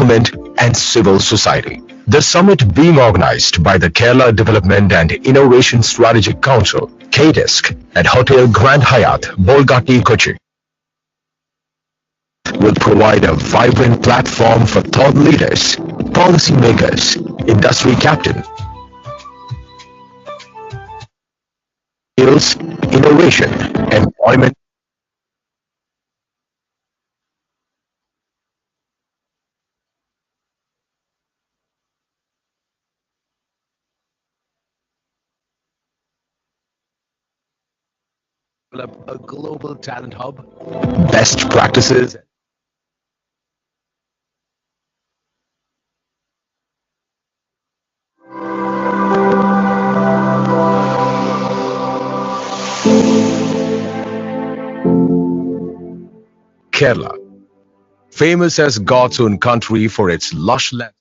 government, and civil society. The summit being organized by the Kerala Development and Innovation Strategic Council, KDISC, at Hotel Grand Hyatt, Bolgatti, Kochi, will provide a vibrant platform for thought leaders, policymakers, industry captains, skills, innovation, employment, develop a global talent hub, best practices. Kerala, famous as God's own country for its lush land.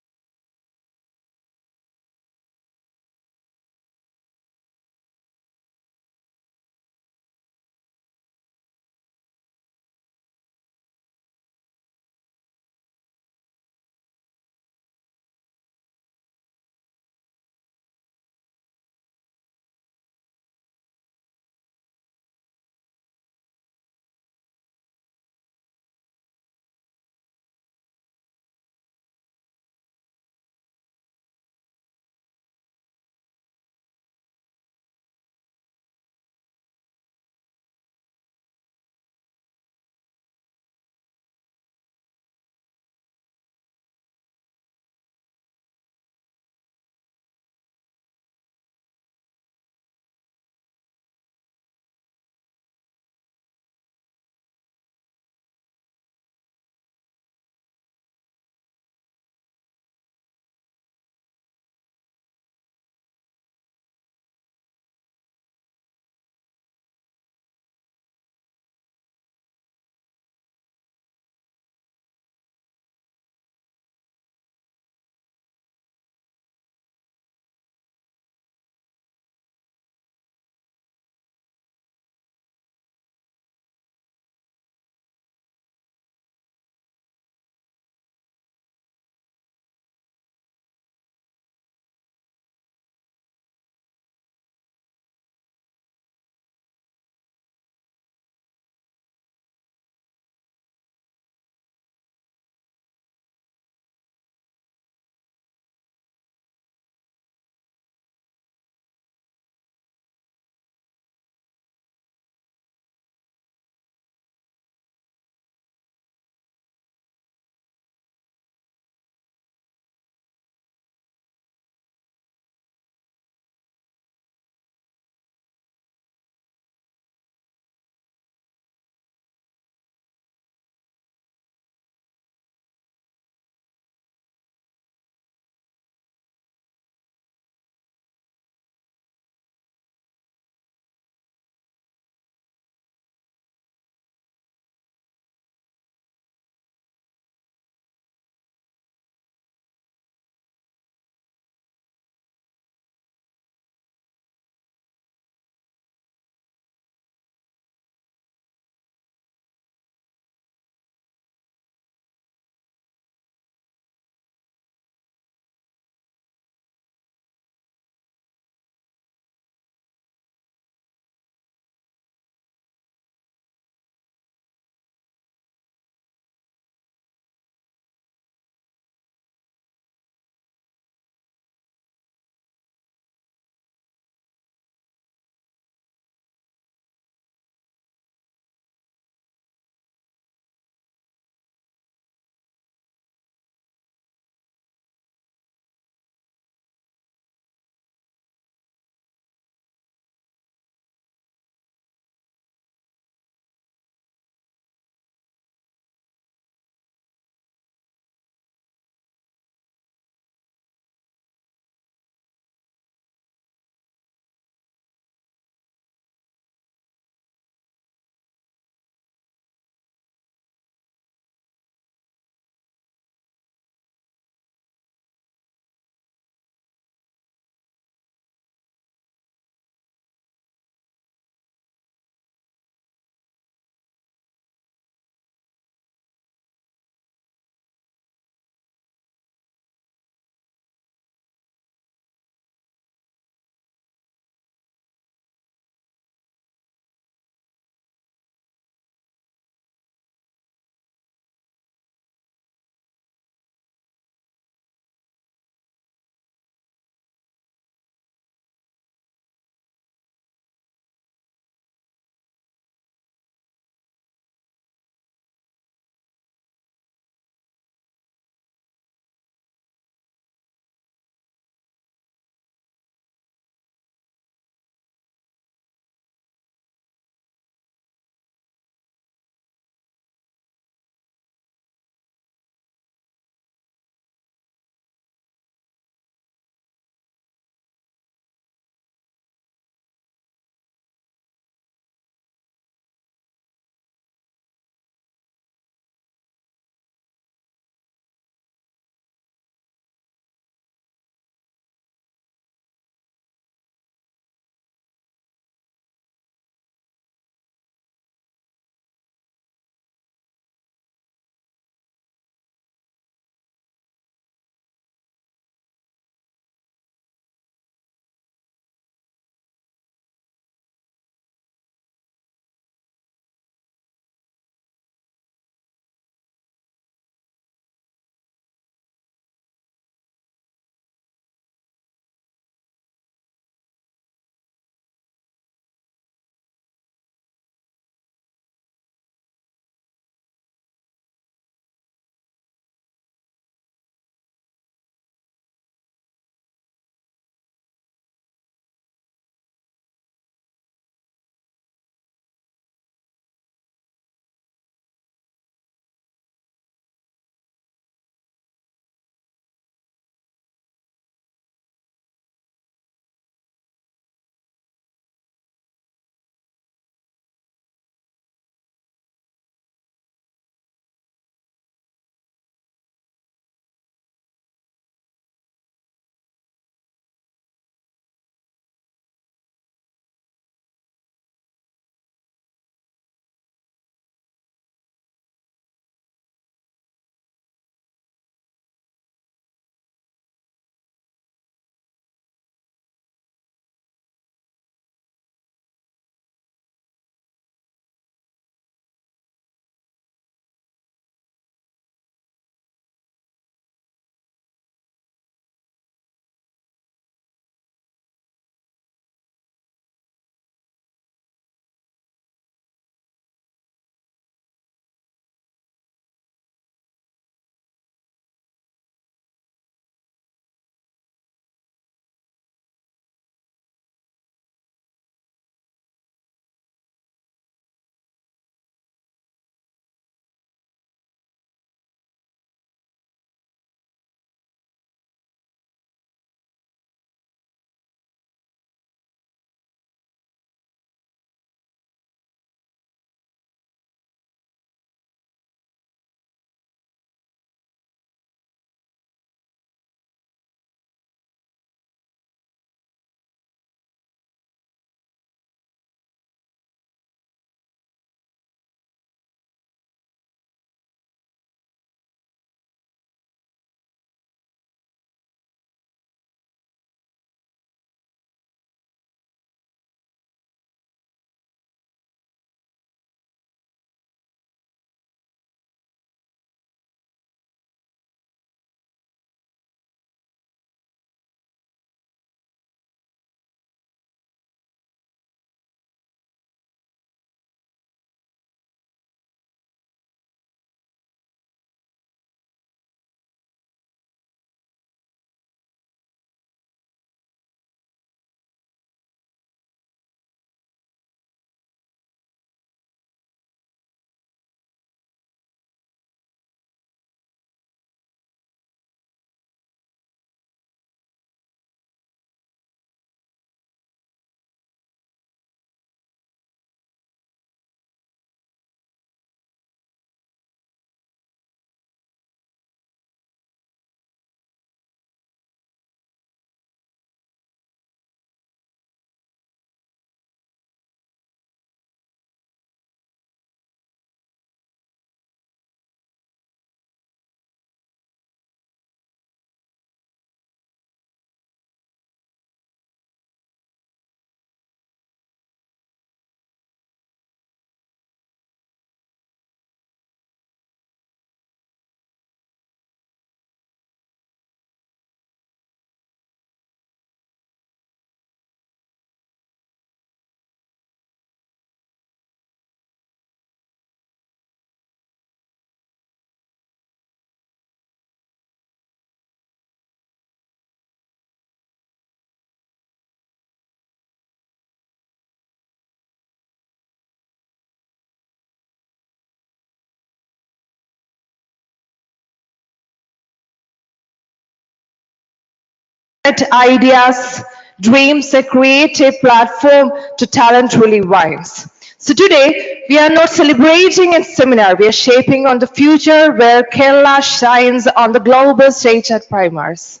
connect ideas, dreams, a creative platform to talent really wines. So today, we are not celebrating a seminar, we are shaping on the future where Kerala shines on the global stage at Primars.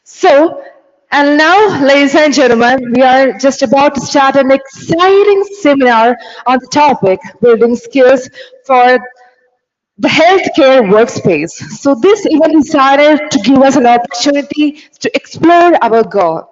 So, and now, ladies and gentlemen, we are just about to start an exciting seminar on the topic building skills for the healthcare workspace. So this event is designed to give us an opportunity to explore our goal.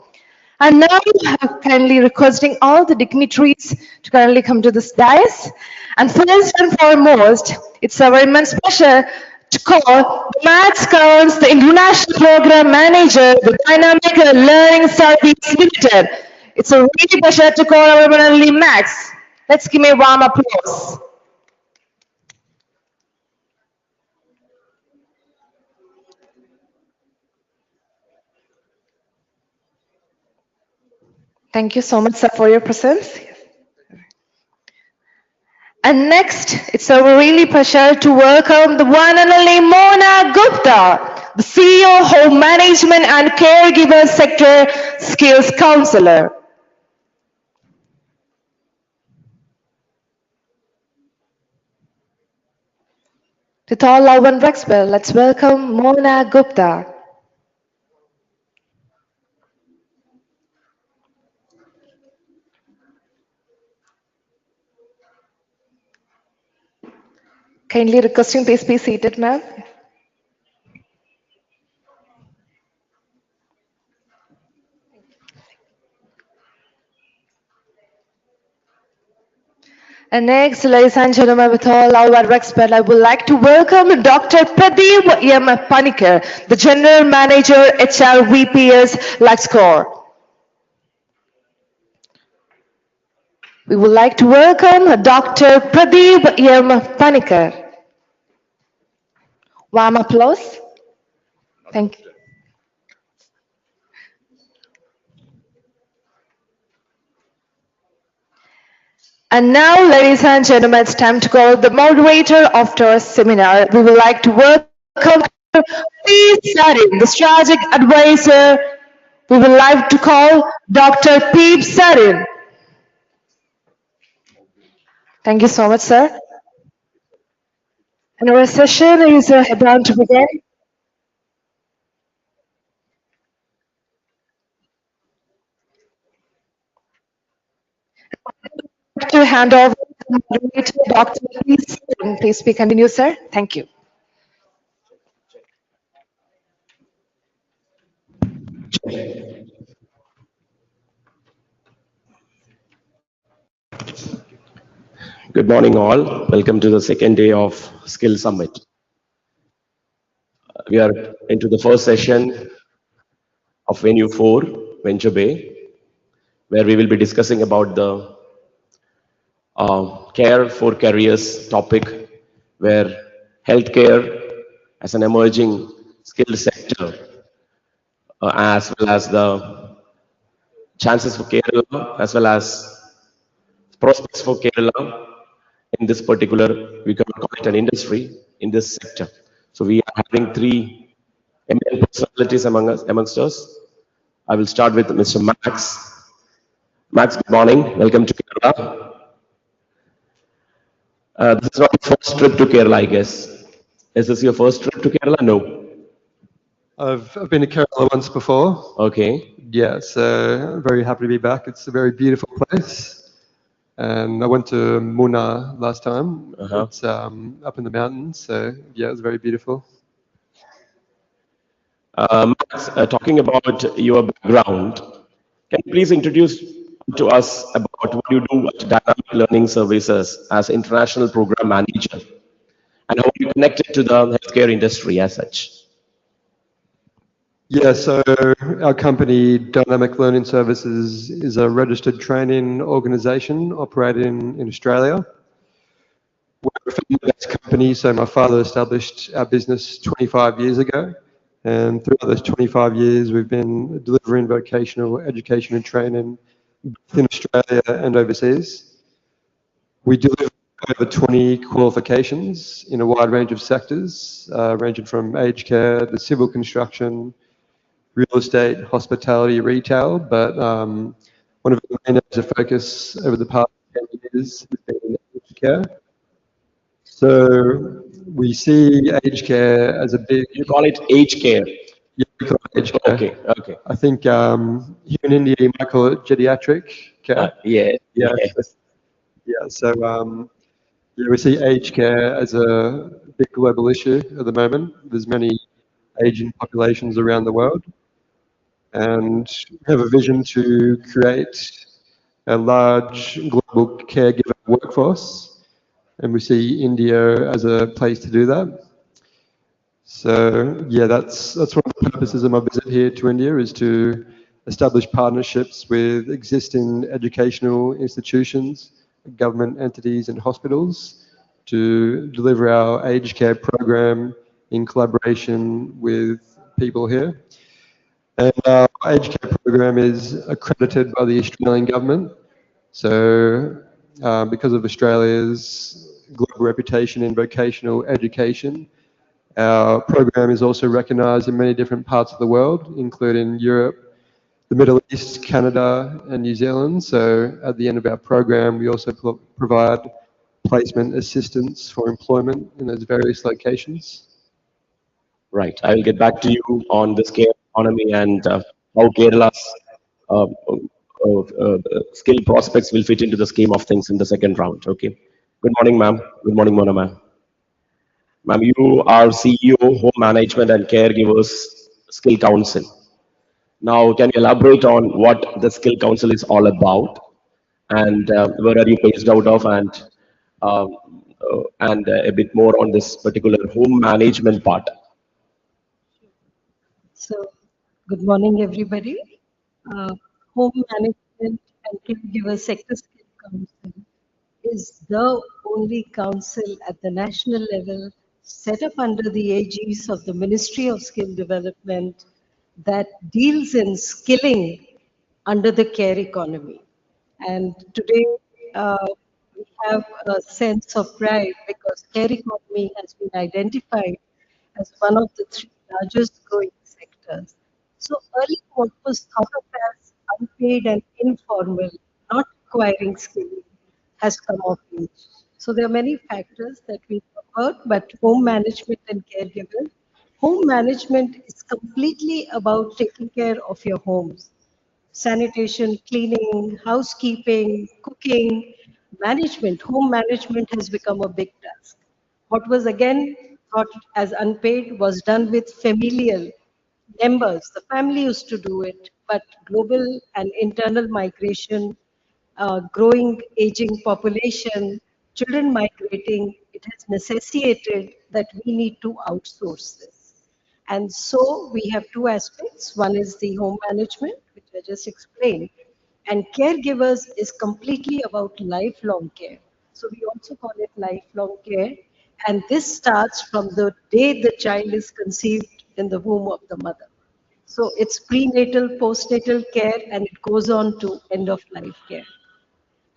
And now I'm kindly requesting all the dignitaries to kindly come to this dais. And first and foremost, it's our immense pleasure to call Max Counts, the International Program Manager, the Dynamic Learning Service Limited. It's a really pleasure to call our one and only Max. Let's give him a warm applause. Thank you so much, sir, for your presence. And next, it's our really pleasure to welcome the one and only Mona Gupta, the CEO, Home Management and Caregiver Sector Skills Counselor. With all love and respect, let's welcome Mona Gupta. Kindly requesting please be seated, ma'am. And next, ladies and gentlemen, with all our respect, I would like to welcome Dr. Pradeep M. Panikar, the General Manager, HR VPS, Luxcore. We would like to welcome Dr. Pradeep M. Panikar. Warm applause. Thank you. And now, ladies and gentlemen, it's time to call the moderator of our seminar. We would like to welcome P. Sarin, the strategic advisor. We would like to call Dr. P. Sarin. Thank you so much, sir. And our session is about to begin. I'd like to hand over to the moderator, Dr. P. Sarin. Please be continue, sir. Thank you. Good morning, all. Welcome to the second day of Skill Summit. We are into the first session of Venue 4, Venture Bay, where we will be discussing about the care for careers topic, where healthcare as an emerging skill sector, as well as the chances for Kerala, as well as prospects for Kerala in this particular, we can call it an industry in this sector. So we are having three eminent personalities amongst us. I will start with Mr. Max. Max, good morning. Welcome to Kerala. This is not your first trip to Kerala, I guess. Is this your first trip to Kerala? No. I've been to Kerala once before. Okay. Yeah, so I'm very happy to be back. It's a very beautiful place. And I went to Muna last time. It's up in the mountains, so yeah, it was very beautiful. Max, talking about your background, can you please introduce to us about what you do at Dynamic Learning Services as International Program Manager and how you connected to the healthcare industry as such? Yeah, so our company, Dynamic Learning Services, is a registered training organization operating in Australia. We're a family-based company, so my father established our business 25 years ago. And throughout those 25 years, we've been delivering vocational education and training both in Australia and overseas. We deliver over 20 qualifications in a wide range of sectors, ranging from aged care to civil construction, real estate, hospitality, retail, but one of the main areas of focus over the past 10 years has been aged care. So we see aged care as a big, You call it age care. yeah, we call it aged care. Okay, okay. I think here in India you might call it geriatric care. Yeah, Yeah, yes. yeah. So yeah, we see aged care as a big global issue at the moment. There's many aging populations around the world, and we have a vision to create a large global caregiver workforce, and we see India as a place to do that. So yeah, that's one of the purposes of my visit here to India is to establish partnerships with existing educational institutions, government entities, and hospitals to deliver our aged care program in collaboration with people here. And our aged care program is accredited by the Australian government. So, because of Australia's global reputation in vocational education, our program is also recognised in many different parts of the world, including Europe, the Middle East, Canada, and New Zealand. So, at the end of our program, we also provide placement assistance for employment in those various locations. Right. I will get back to you on this care economy and how Kerala's uh, skill prospects will fit into the scheme of things in the second round. Okay. Good morning, ma'am. Good morning, Mona, ma'am. Ma'am, you are CEO, Home Management and Caregivers Skill Council. Now, can you elaborate on what the Skill Council is all about, and where are you based out of, um, and a bit more on this particular home management part? So, good morning, everybody. Uh, Home Management and Caregiver Sector Skill Council is the only council at the national level set up under the aegis of the Ministry of Skill Development that deals in skilling under the care economy. And today, we have a sense of pride because care economy has been identified as one of the three largest growing sectors. So early what was thought of as unpaid and informal, not requiring skilling, has come of age. So there are many factors that we covered, but home management and caregiver. Home management is completely about taking care of your homes sanitation, cleaning, housekeeping, cooking, management. Home management has become a big task. What was again thought as unpaid was done with familial members. The family used to do it, but global and internal migration, growing aging population, children migrating, it has necessitated that we need to outsource this. And so we have two aspects. One is the home management, which I just explained, and caregivers is completely about lifelong care. So we also call it lifelong care. And this starts from the day the child is conceived in the womb of the mother. So it's prenatal, postnatal care, and it goes on to end of life care.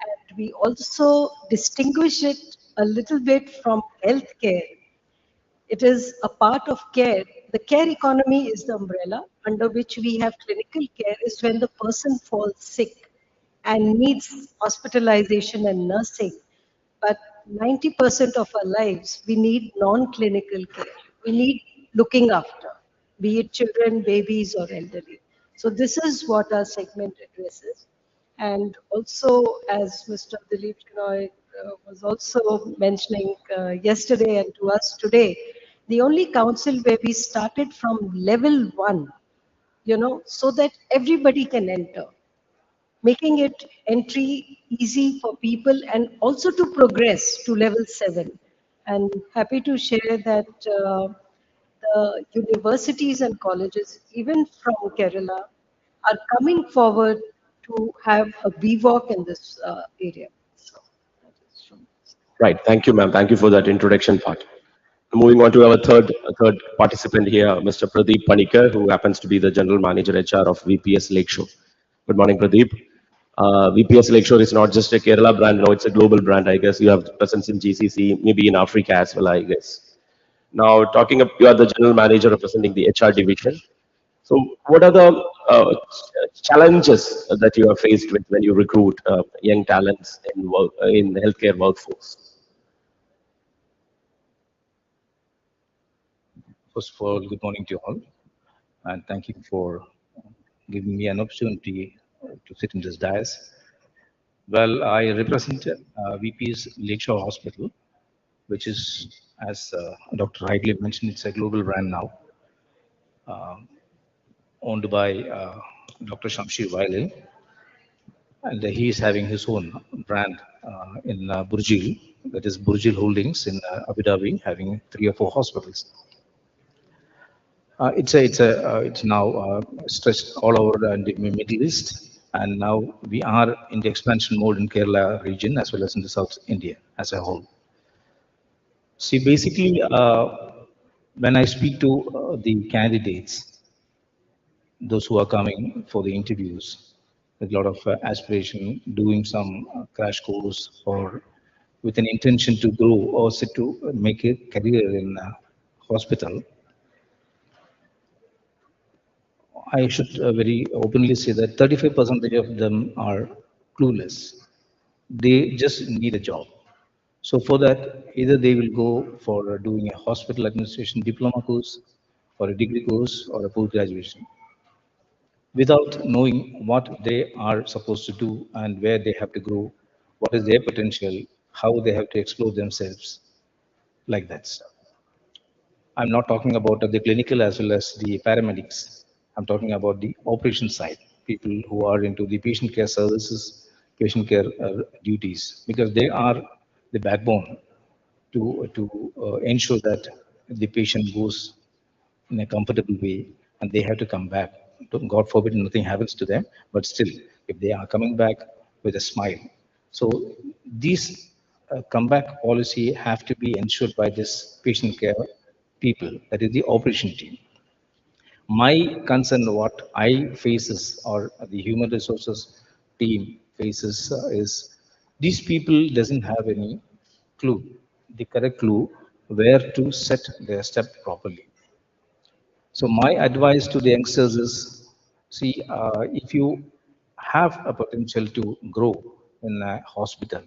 And we also distinguish it a little bit from healthcare. It is a part of care. The care economy is the umbrella under which we have clinical care is when the person falls sick and needs hospitalization and nursing. But 90% of our lives, we need non-clinical care. We need looking after, be it children, babies, or elderly. So this is what our segment addresses. And also, as Mr. Dilip Chinoy was also mentioning yesterday and to us today, the only council where we started from level one, so that everybody can enter, making it entry easy for people and also to progress to level 7. And happy to share that the universities and colleges, even from Kerala, are coming forward to have a BVOC in this area. So that is from Right. Thank you, ma'am. Thank you for that introduction part. Moving on to our third participant here, Mr. Pradeep Panikar, who happens to be the General Manager HR of VPS Lakeshore. Good morning, Pradeep. VPS Lakeshore is not just a Kerala brand, no, it's a global brand, I guess. You have presence in GCC, maybe in Africa as well, I guess. Now, you are the General Manager representing the HR division. So, what are the challenges that you are faced with when you recruit young talents in in healthcare workforce? First of all, good morning to you all, and thank you for giving me an opportunity to sit in this dais. Well, I represent VP's Lakeshore Hospital, which is, as Dr. rightly mentioned, it's a global brand now, owned by Dr. Shamshir Wailil, and he is having his own brand in Burjil, that is Burjil Holdings in Abu Dhabi, having 3 or 4 hospitals. It's now stretched all over the Middle East, and now we are in the expansion mode in Kerala region as well as in the South India as a whole. See, basically, when I speak to the candidates, those who are coming for the interviews with a lot of aspiration, doing some crash course or with an intention to grow or to make a career in hospital, I should very openly say that 35% of them are clueless. They just need a job. So for that, either they will go for doing a hospital administration diploma course, or a degree course, or a post graduation, without knowing what they are supposed to do and where they have to grow, what is their potential, how they have to explore themselves, like that stuff. I'm not talking about the clinical as well as the paramedics. I'm talking about the operation side, people who are into the patient care services, patient care duties, because they are the backbone to ensure that the patient goes in a comfortable way and they have to come back. God forbid nothing happens to them, but still, if they are coming back with a smile. So these comeback policy have to be ensured by this patient care people, that is the operation team. My concern, what I faces or the human resources team faces is these people doesn't have any clue, the correct clue where to set their step properly. So my advice to the youngsters is, see, if you have a potential to grow in a hospital,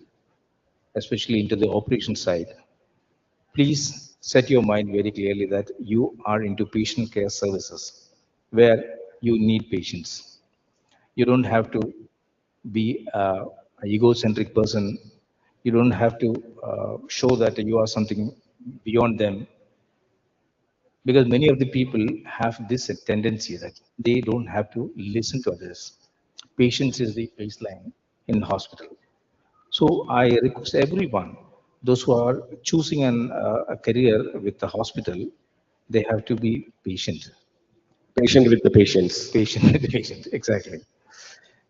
especially into the operation side, please set your mind very clearly that you are into patient care services where you need patients. You don't have to be an egocentric person. You don't have to show that you are something beyond them, because many of the people have this tendency that they don't have to listen to others. Patience is the baseline in hospital. So I request everyone, those who are choosing a career with the hospital, they have to be patient. Patient with the patients. Patient with the patient, exactly.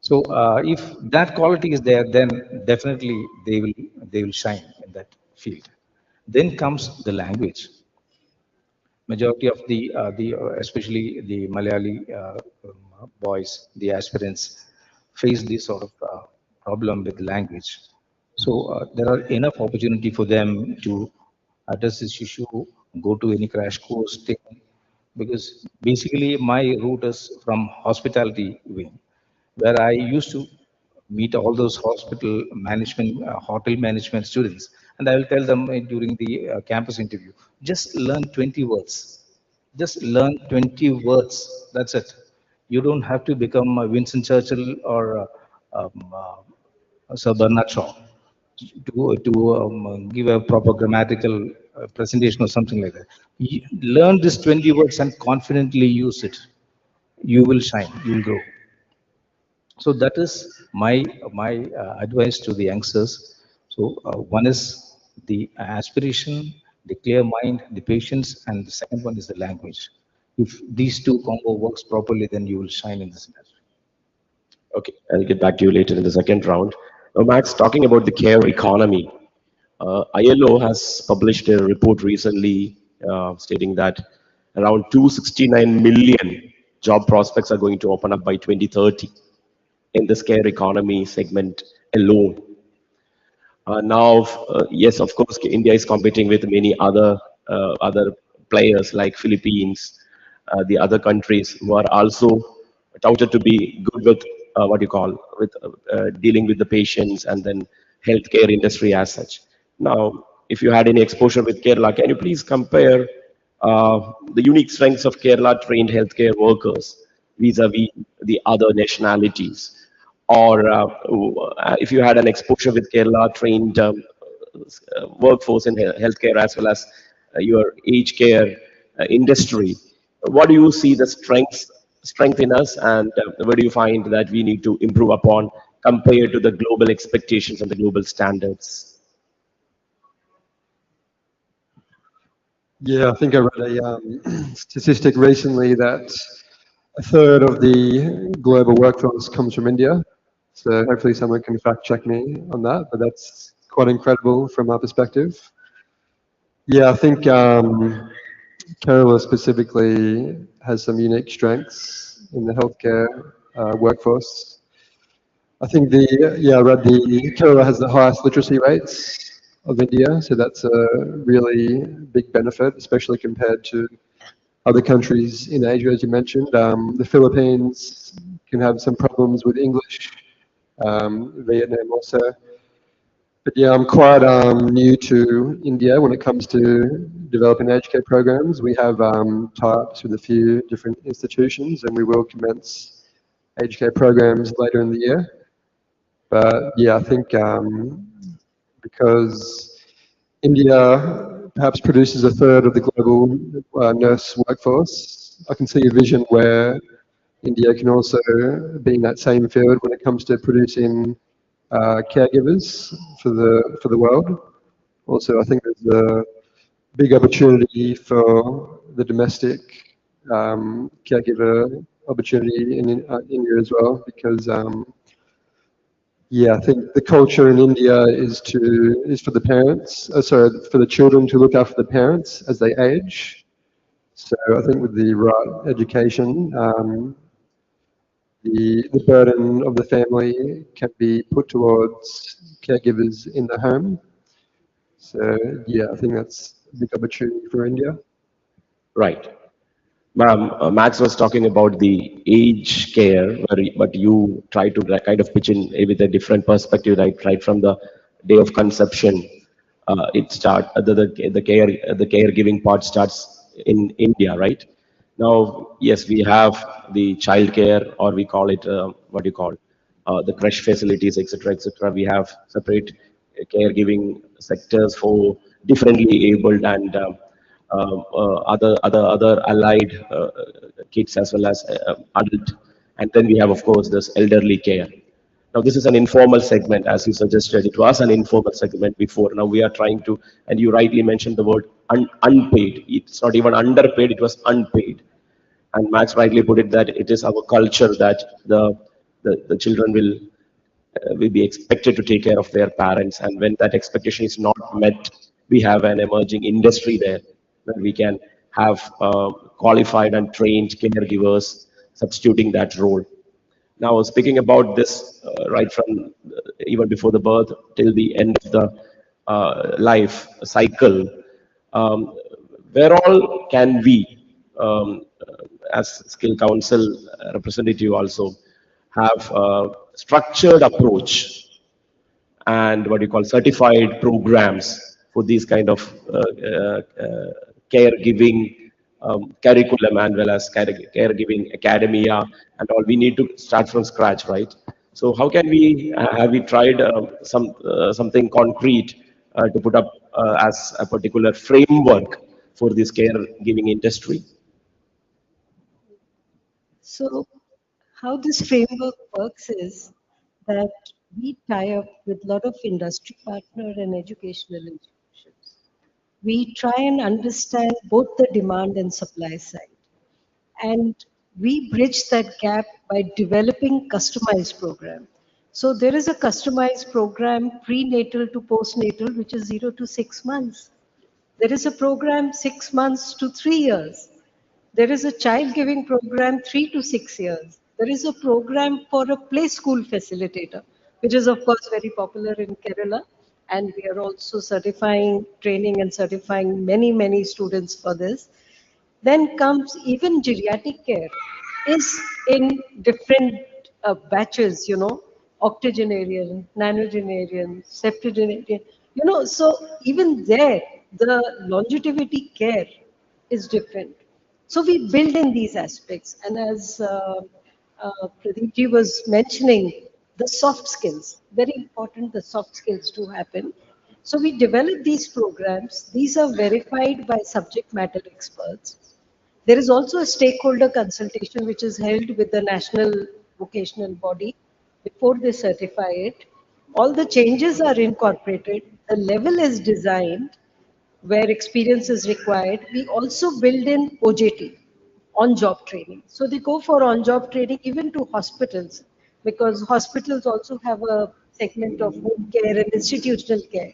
So if that quality is there, then definitely they will shine in that field. Then comes the language. Majority of the especially the Malayali boys, the aspirants, face this sort of problem with language. So there are enough opportunity for them to address this issue, go to any crash course thing, because basically my route is from hospitality wing, where I used to meet all those hospital management, hotel management students, and I will tell them during the campus interview, just learn 20 words. Just learn 20 words. That's it. You don't have to become a Winston Churchill or Sir Bernard Shaw to give a proper grammatical presentation or something like that. Learn this 20 words and confidently use it. You will shine. You will grow. So that is my advice to the youngsters. So one is the aspiration, the clear mind, the patience, and the second one is the language. If these two combo works properly, then you will shine in this industry. Okay, I'll get back to you later in the second round. Now, Max, talking about the care economy, ILO has published a report recently stating that around 269 million job prospects are going to open up by 2030 in this care economy segment alone. Now, yes, of course, India is competing with many other players like Philippines the other countries who are also touted to be good with what you call with dealing with the patients and then healthcare industry as such. Now, if you had any exposure with Kerala, can you please compare the unique strengths of Kerala trained healthcare workers vis-a-vis the other nationalities? Or if you had an exposure with Kerala trained workforce in healthcare as well as your aged care industry, what do you see the strength in us, and where do you find that we need to improve upon compared to the global expectations and the global standards? Yeah, I think I read a statistic recently that a third of the global workforce comes from India. So hopefully someone can fact check me on that, but that's quite incredible from our perspective. Yeah, I think Kerala specifically has some unique strengths in the healthcare workforce. I think I read Kerala has the highest literacy rates of India, so that's a really big benefit, especially compared to other countries in Asia, as you mentioned. The Philippines can have some problems with English, Vietnam also. But yeah, I'm quite new to India when it comes to developing aged care programs. We have tie-ups with a few different institutions, and we will commence aged care programs later in the year. But yeah, I think because India perhaps produces a third of the global nurse workforce, I can see a vision where India can also be in that same field when it comes to producing caregivers for the world. Also, I think there's a big opportunity for the domestic caregiver opportunity in India as well, because yeah, I think the culture in India is for the parents, for the children to look after the parents as they age. So I think with the right education, the burden of the family can be put towards caregivers in the home. So yeah, I think that's a big opportunity for India. Right. Ma'am, Max was talking about the age care, but you try to kind of pitch in with a different perspective, right from the day of conception. The caregiving part starts in India, right? Now, yes, we have the child care, or we call it what do you call the crash facilities, etc., etc. We have separate caregiving sectors for differently abled and other allied kids as well as adult, and then we have, of course, this elderly care. Now, this is an informal segment, as you suggested. It was an informal segment before. Now we are trying to, and you rightly mentioned the word unpaid. It's not even underpaid; it was unpaid. And Max rightly put it that it is our culture that the children will be expected to take care of their parents, and when that expectation is not met, we have an emerging industry there where we can have qualified and trained caregivers substituting that role. Now, speaking about this, right from even before the birth till the end of the life cycle, um, where all can we, as skill council representative, also have a structured approach and what you call certified programs for these kind of caregiving curriculum, and well as caregiving academia and all. We need to start from scratch, right? So how can we have we tried something concrete to put up as a particular framework for this caregiving industry? So, how this framework works is that we tie up with a lot of industry partner and educational institutions. We try and understand both the demand and supply side. And we bridge that gap by developing customized program. So there is a customized program prenatal to postnatal, which is 0 to 6 months. There is a program 6 months to 3 years. There is a child giving program 3 to 6 years. There is a program for a play school facilitator, which is of course very popular in Kerala. And we are also certifying, training and certifying many, many students for this. Then comes even geriatric care is in different batches, octogenarian, nanogenarian, septuagenarian, so even there, the longevity care is different. So we build in these aspects. And as Pradeep ji was mentioning, the soft skills, very important, the soft skills to happen. So we develop these programs. These are verified by subject matter experts. There is also a stakeholder consultation which is held with the national vocational body before they certify it. All the changes are incorporated. The level is designed where experience is required. We also build in OJT, on-job training. So they go for on-job training even to hospitals because hospitals also have a segment of home care and institutional care.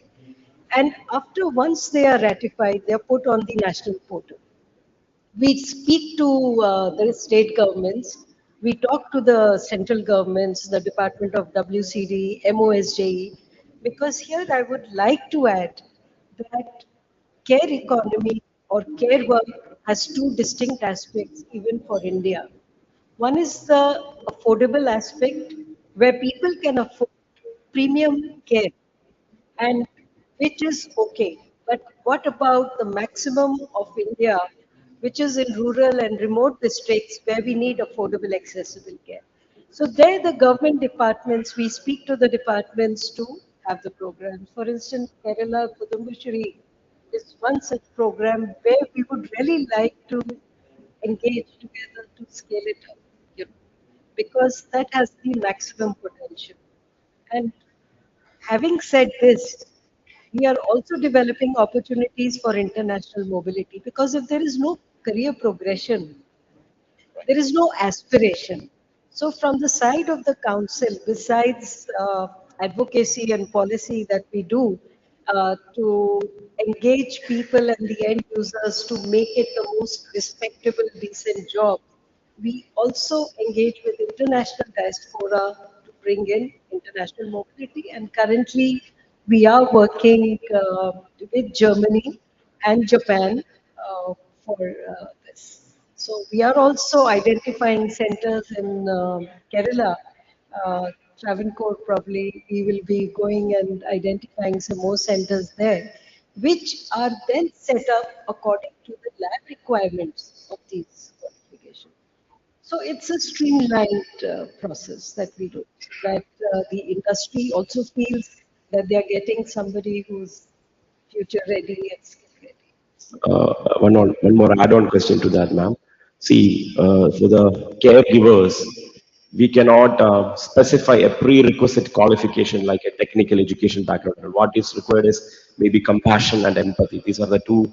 And after once they are ratified, they are put on the national portal. We speak to the state governments, we talk to the central governments, the Department of WCD, MOSJE, because here I would like to add that care economy or care work has two distinct aspects even for India. One is the affordable aspect where people can afford premium care and which is okay. But what about the maximum of India, which is in rural and remote districts where we need affordable, accessible care? So there, the government departments, we speak to the departments to have the programs. For instance, Kerala Kudumbushri is one such program where we would really like to engage together to scale it up, you know, because that has the maximum potential. And having said this, we are also developing opportunities for international mobility because if there is no career progression, there is no aspiration. So, from the side of the council, besides advocacy and policy that we do to engage people and the end users to make it the most respectable, decent job, we also engage with international diaspora to bring in international mobility. And currently, we are working with Germany and Japan for this. So we are also identifying centers in Kerala. Travancore probably we will be going and identifying some more centers there, which are then set up according to the lab requirements of these qualifications. So it's a streamlined process that we do, so that the industry also feels that they are getting somebody who's future ready and skill ready. One more add-on question to that, ma'am. See, for the caregivers, we cannot specify a prerequisite qualification like a technical education background. And what is required is maybe compassion and empathy. These are the two,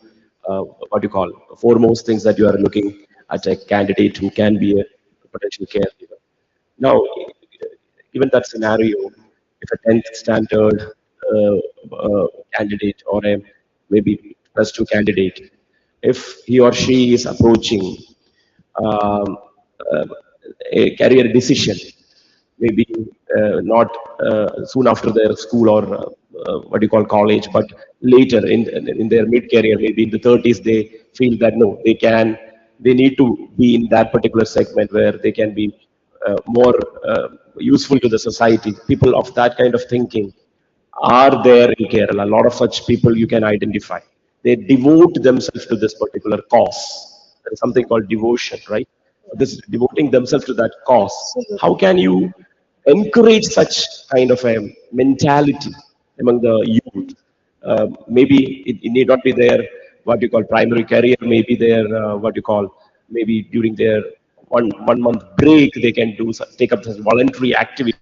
what you call, foremost things that you are looking at a candidate who can be a potential caregiver. Now, given that scenario, if a 10th standard candidate or a maybe plus two candidate, if he or she is approaching um, uh, a career decision, maybe not soon after their school or what you call college, but later in their mid-career, maybe in the 30s, they feel that no, they need to be in that particular segment where they can be more useful to the society. People of that kind of thinking are there in Kerala. A lot of such people you can identify. They devote themselves to this particular cause. There is something called devotion, right? So this devoting themselves to that cause. How can you encourage such kind of a mentality among the youth? Maybe it need not be their what you call primary career. Maybe their what you call maybe during their one month break they can do take up this voluntary activity.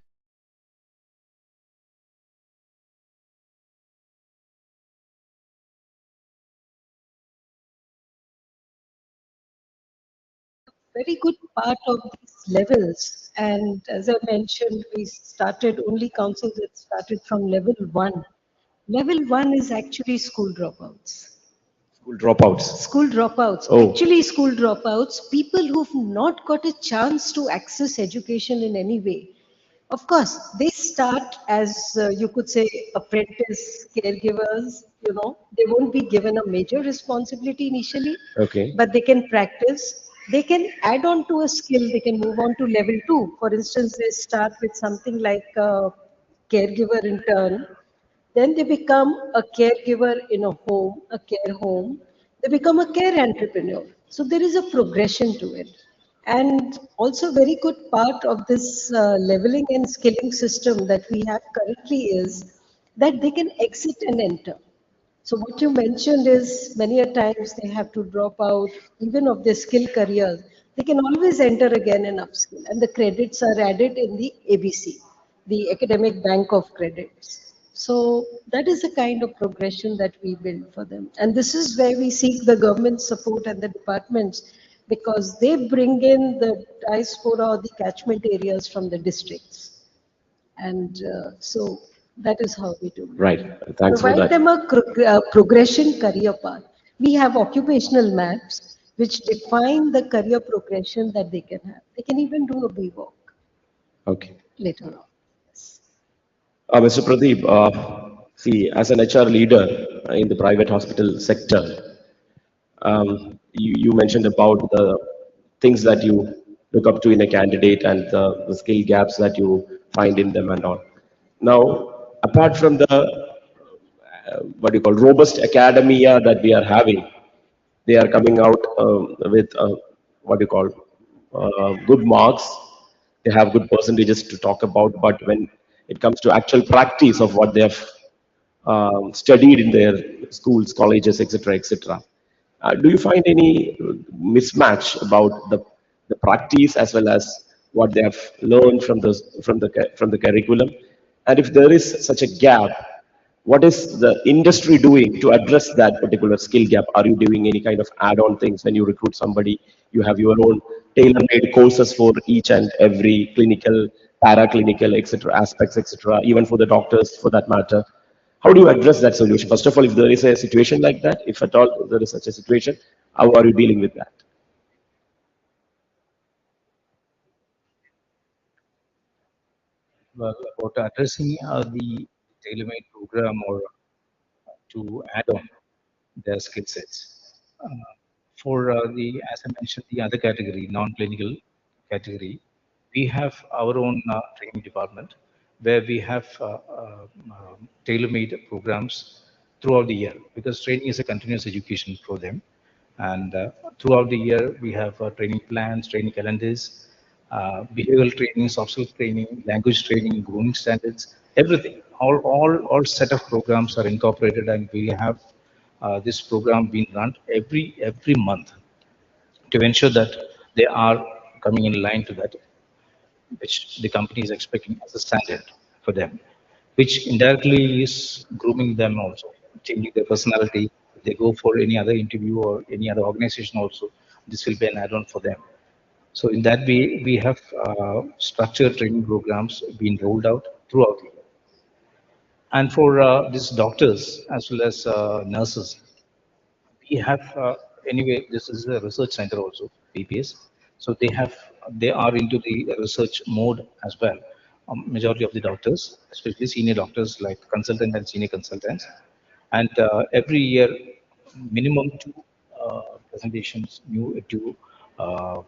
Very good part of these levels. And as I mentioned, we started only councils that started from level one. Level one is actually school dropouts. School dropouts. School dropouts, Oh, actually, school dropouts, people who've not got a chance to access education in any way. Of course, they start as you could say apprentice caregivers. They won't be given a major responsibility initially, Okay. but they can practice. They can add on to a skill. They can move on to level two. For instance, they start with something like caregiver intern, then they become a caregiver in a home, a care home. They become a care entrepreneur. So there is a progression to it. And also, very good part of this leveling and skilling system that we have currently is that they can exit and enter. So what you mentioned is many a times they have to drop out even of their skill careers. They can always enter again and upskill, and the credits are added in the ABC, the Academic Bank of Credits. So that is the kind of progression that we build for them, and this is where we seek the government support and the departments because they bring in the diaspora or the catchment areas from the districts. And so that is how we do Right. it. Thanks for Provide that. them a progression career path. We have occupational maps which define the career progression that they can have. They can even do a BWalk Okay. later on. Yes. Mr. Pradeep, see, as an HR leader in the private hospital sector, you mentioned about the things that you look up to in a candidate and the skill gaps that you find in them and all. Now, apart from the what do you call robust academia that we are having, they are coming out with what do you call good marks. They have good percentages to talk about, but when it comes to actual practice of what they have studied in their schools, colleges, etc., etc. Do you find any mismatch about the practice as well as what they have learned from the curriculum? And if there is such a gap, what is the industry doing to address that particular skill gap? Are you doing any kind of add-on things when you recruit somebody? You have your own tailor-made courses for each and every clinical, paraclinical, etc. aspects, etc. Even for the doctors, for that matter. How do you address that solution? First of all, if there is a situation like that, if at all there is such a situation, how are you dealing with that? Well, about addressing the tailor-made program or to add on their skill sets. For as I mentioned, the other category, non-clinical category, we have our own training department where we have tailor-made programs throughout the year because training is a continuous education for them. And throughout the year, we have training plans, training calendars, behavioral training, soft skill training, language training, grooming standards, everything. All set of programs are incorporated, and we have this program being run every month to ensure that they are coming in line to that which the company is expecting as a standard for them, which indirectly is grooming them also, changing their personality. If they go for any other interview or any other organization also, this will be an add-on for them. So in that way, we have structured training programs being rolled out throughout the year. And for these doctors as well as nurses, we have anyway this is a research center also PPS, so they are into the research mode as well. Majority of the doctors, especially senior doctors like consultant and senior consultants, and every year minimum two presentations, two uh,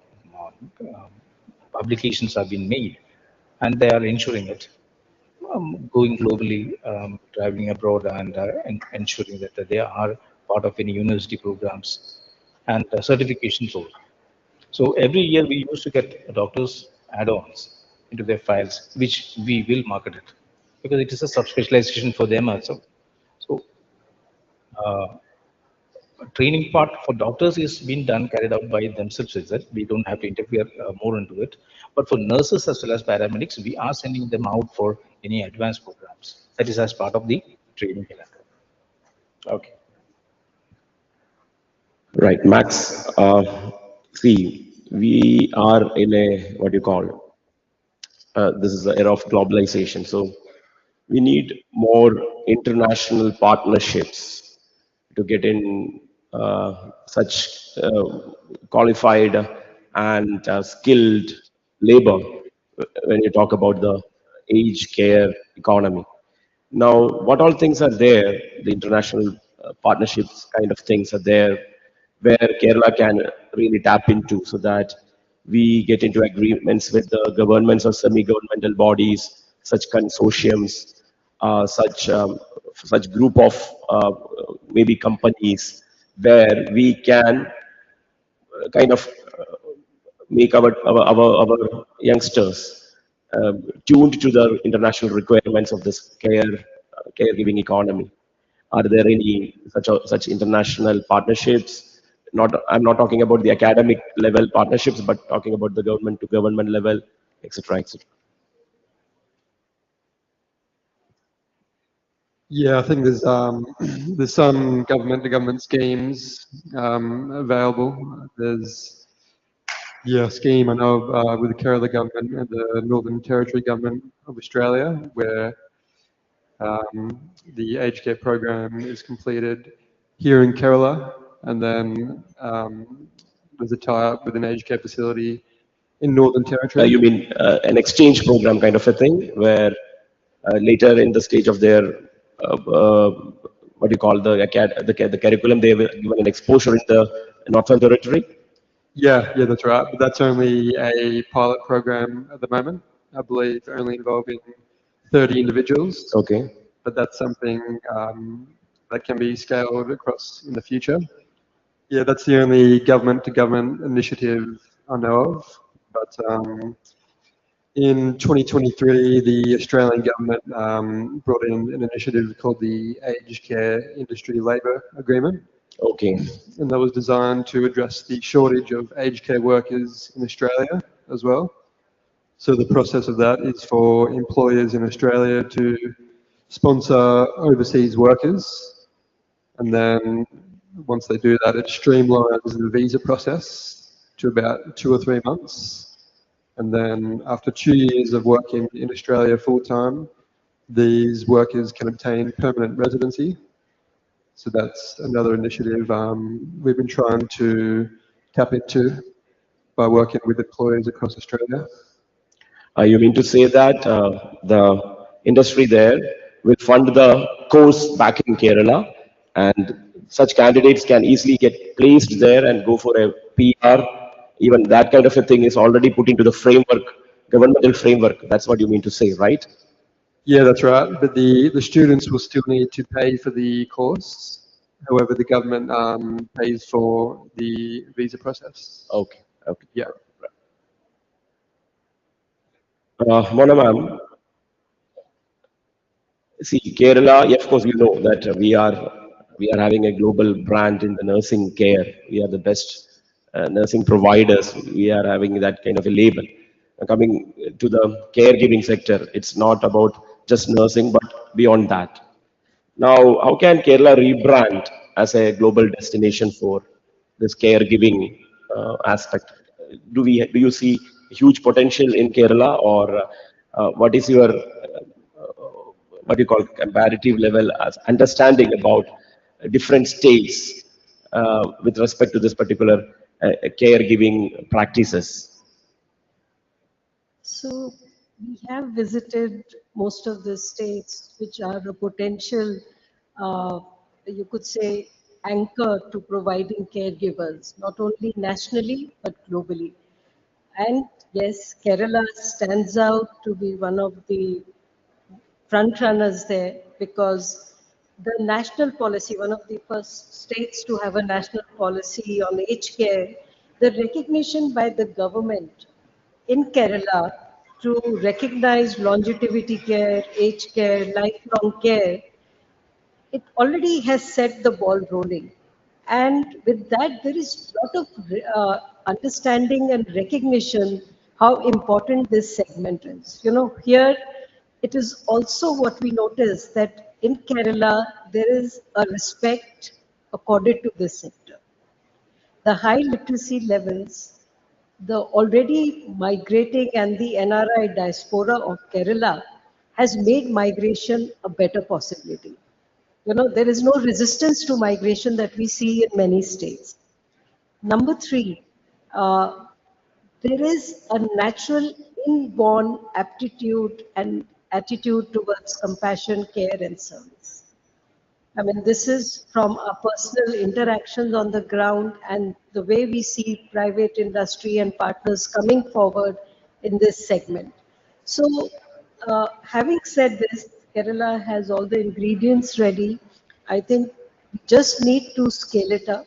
publications have been made, and they are ensuring it, going globally, traveling abroad, and ensuring that they are part of any university programs and certifications also. So every year we used to get doctors add-ons into their files, which we will market it because it is a subspecialization for them also. So training part for doctors is being done carried out by themselves itself. We don't have to interfere more into it. But for nurses as well as paramedics, we are sending them out for any advanced programs. That is as part of the training calendar. Okay. Right, Max. See, we are in a what do you call? This is the era of globalization. So we need more international partnerships to get in such qualified and skilled labor when you talk about the aged care economy. Now, what all things are there? The international partnerships kind of things are there where Kerala can really tap into so that we get into agreements with the governments or semi-governmental bodies, such consortiums, such group of maybe companies where we can kind of make our youngsters tuned to the international requirements of this caregiving economy. Are there any such international partnerships? Not, I'm not talking about the academic level partnerships, but talking about the government to government level, etc., etc. Yeah, I think there's there's some government to government schemes available. There's yeah, a scheme I know of, with the Kerala government and the Northern Territory government of Australia, where the aged care program is completed here in Kerala, and then there's a tie-up with an aged care facility in Northern Territory. You mean an exchange program kind of a thing, where later in the stage of their what do you call the curriculum, they were given an exposure in the Northern Territory? Yeah, yeah, that's right. But that's only a pilot program at the moment. I believe only involving 30 individuals, Okay. but that's something that can be scaled across in the future. Yeah, that's the only government-to-government initiative I know of. But in 2023, the Australian government brought in an initiative called the Aged Care Industry Labour Agreement, Okay. and that was designed to address the shortage of aged care workers in Australia as well. So the process of that is for employers in Australia to sponsor overseas workers, and then once they do that, it streamlines the visa process to about 2 or 3 months. And then after 2 years of working in Australia full time, these workers can obtain permanent residency. So that's another initiative we've been trying to tap into by working with employers across Australia. You mean to say that the industry there will fund the course back in Kerala, and such candidates can easily get placed there and go for a PR? Even that kind of a thing is already put into the framework, governmental framework. That's what you mean to say, right? Yeah, that's right. But the students will still need to pay for the course. However, the government pays for the visa process. Okay. Okay. Yeah. Mona ma'am, see, Kerala, yeah, of course, you know that we are having a global brand in the nursing care. We are the best nursing providers. We are having that kind of a label. Coming to the caregiving sector, it's not about just nursing, but beyond that. Now, how can Kerala rebrand as a global destination for this caregiving aspect? Do you see huge potential in Kerala, or what is your what you call comparative level as understanding about different states with respect to this particular caregiving practices? So we have visited most of the states which are a potential, uh, you could say, anchor to providing caregivers, not only nationally but globally. And yes, Kerala stands out to be one of the front runners there because the national policy, one of the first states to have a national policy on aged care, the recognition by the government in Kerala to recognize longevity care, aged care, lifelong care, it already has set the ball rolling. And with that, there is a lot of understanding and recognition how important this segment is. You know, here it is also what we notice that in Kerala, there is a respect accorded to this sector. The high literacy levels, the already migrating and the NRI diaspora of Kerala has made migration a better possibility. You know, there is no resistance to migration that we see in many states. Number three, uh, there is a natural inborn aptitude and attitude towards compassion, care, and service. I mean, this is from our personal interactions on the ground and the way we see private industry and partners coming forward in this segment. So, having said this, Kerala has all the ingredients ready. I think we just need to scale it up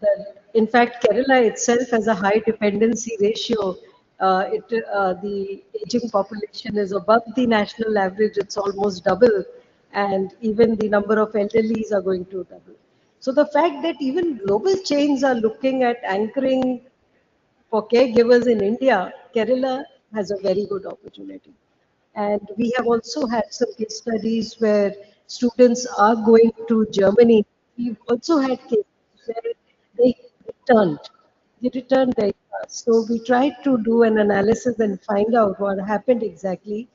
that in fact Kerala itself has a high dependency ratio. The aging population is above the national average. It's almost double, and even the number of elderlies are going to double. So the fact that even global chains are looking at anchoring for caregivers in India, Kerala has a very good opportunity. And we have also had some case studies where students are going to Germany. We've also had cases where they returned. They returned very fast. So we tried to do an analysis and find out what happened exactly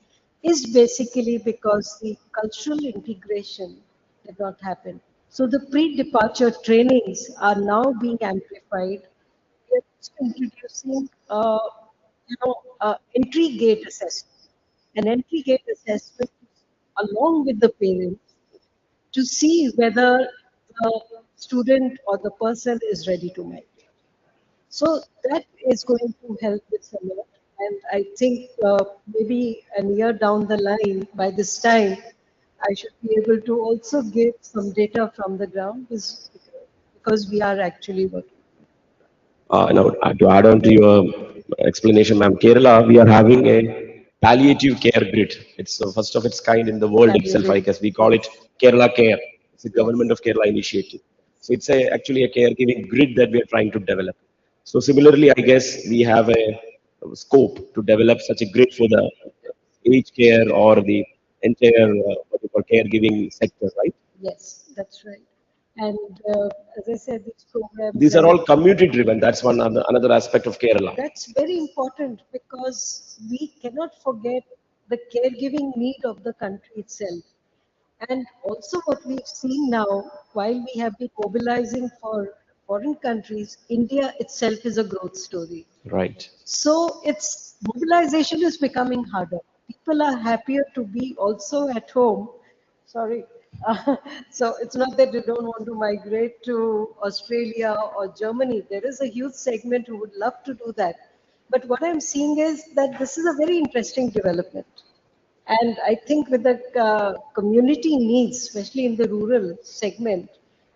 is basically because the cultural integration did not happen. So the pre-departure trainings are now being amplified. We are also introducing, entry gate assessment. An entry gate assessment along with the parents to see whether the student or the person is ready to migrate. So that is going to help this a lot. And I think maybe a year down the line, by this time, I should be able to also give some data from the ground because we are actually working. Now, to add on to your explanation, ma'am, Kerala, we are having a palliative care grid. It's the first of its kind in the world And you're itself, I ready. guess. We call it Yes. Kerala Care. It's a government Yes. of Kerala initiative. So it's actually a caregiving grid that we are trying to develop. So similarly, I guess we have a scope to develop such a grid for the aged care or the entire what you call caregiving sector, right? Yes, that's right. And as I said, these programs These are and all community driven. That's one another aspect of Kerala. that's very important because we cannot forget the caregiving need of the country itself. And also, what we've seen now, while we have been mobilizing for foreign countries, India itself is a growth story. Right. So its mobilization is becoming harder. People are happier to be also at home. Sorry. So it's not that they don't want to migrate to Australia or Germany. There is a huge segment who would love to do that. But what I'm seeing is that this is a very interesting development. And I think with the community needs, especially in the rural segment,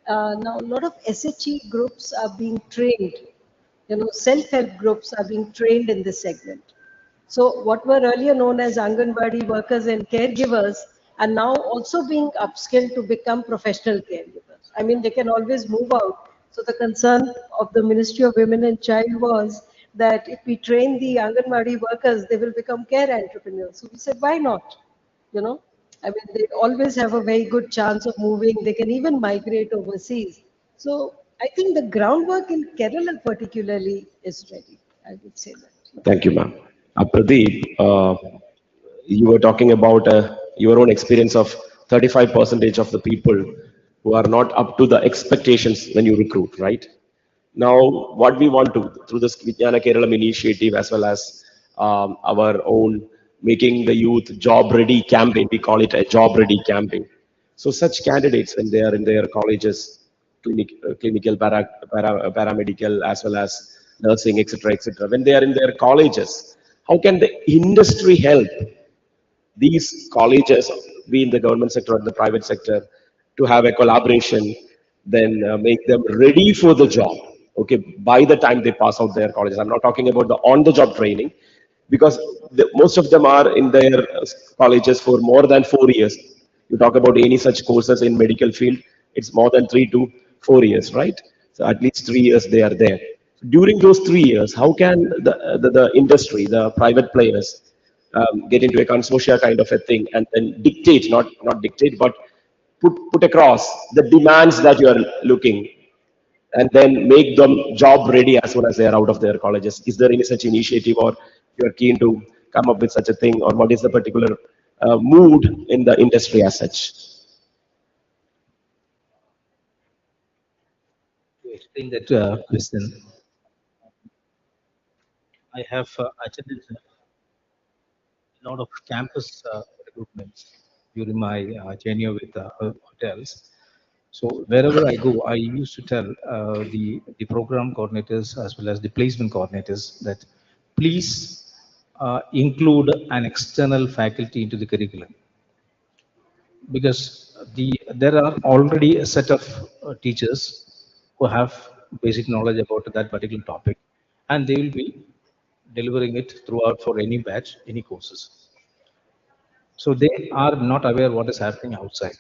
now a lot of SHE groups are being trained. Self-help groups are being trained in this segment. So what were earlier known as Anganwadi workers and caregivers are now also being upskilled to become professional caregivers. I mean, they can always move out. So the concern of the Ministry of Women and Child was that if we train the Anganwadi workers, they will become care entrepreneurs. So we said, why not? You know, I mean, they always have a very good chance of moving. They can even migrate overseas. So I think the groundwork in Kerala particularly is ready. I would say that. Thank you, ma'am. Pradeep, you were talking about your own experience of 35 percentage of the people who are not up to the expectations when you recruit, right? Now, what we want to, through this Vijnana Keralam initiative, as well as our own making the youth job ready campaign, we call it a job ready campaign. So, such candidates, when they are in their colleges, clinical, paramedical, as well as nursing, etc., when they are in their colleges, how can the industry help these colleges, be in the government sector or the private sector, to have a collaboration, then make them ready for the job. Okay, by the time they pass out their colleges, I'm not talking about the on-the-job training, because most of them are in their colleges for more than 4 years. You talk about any such courses in medical field, it's more than 3 to 4 years, right? So at least 3 years they are there. During those 3 years, how can the industry, the private players, get into a consortia kind of a thing and then dictate, not dictate, but put across the demands that you are looking, and then make them job ready as soon as they are out of their colleges? Is there any such initiative, or you are keen to come up with such a thing, or what is the particular mood in the industry as such? To explain that question, I have attended a lot of campus recruitments during my tenure with hotels. So wherever I go, I used to tell the program coordinators as well as the placement coordinators that please include an external faculty into the curriculum, because there are already a set of teachers who have basic knowledge about that particular topic, and they will be delivering it throughout for any batch, any courses. So they are not aware what is happening outside.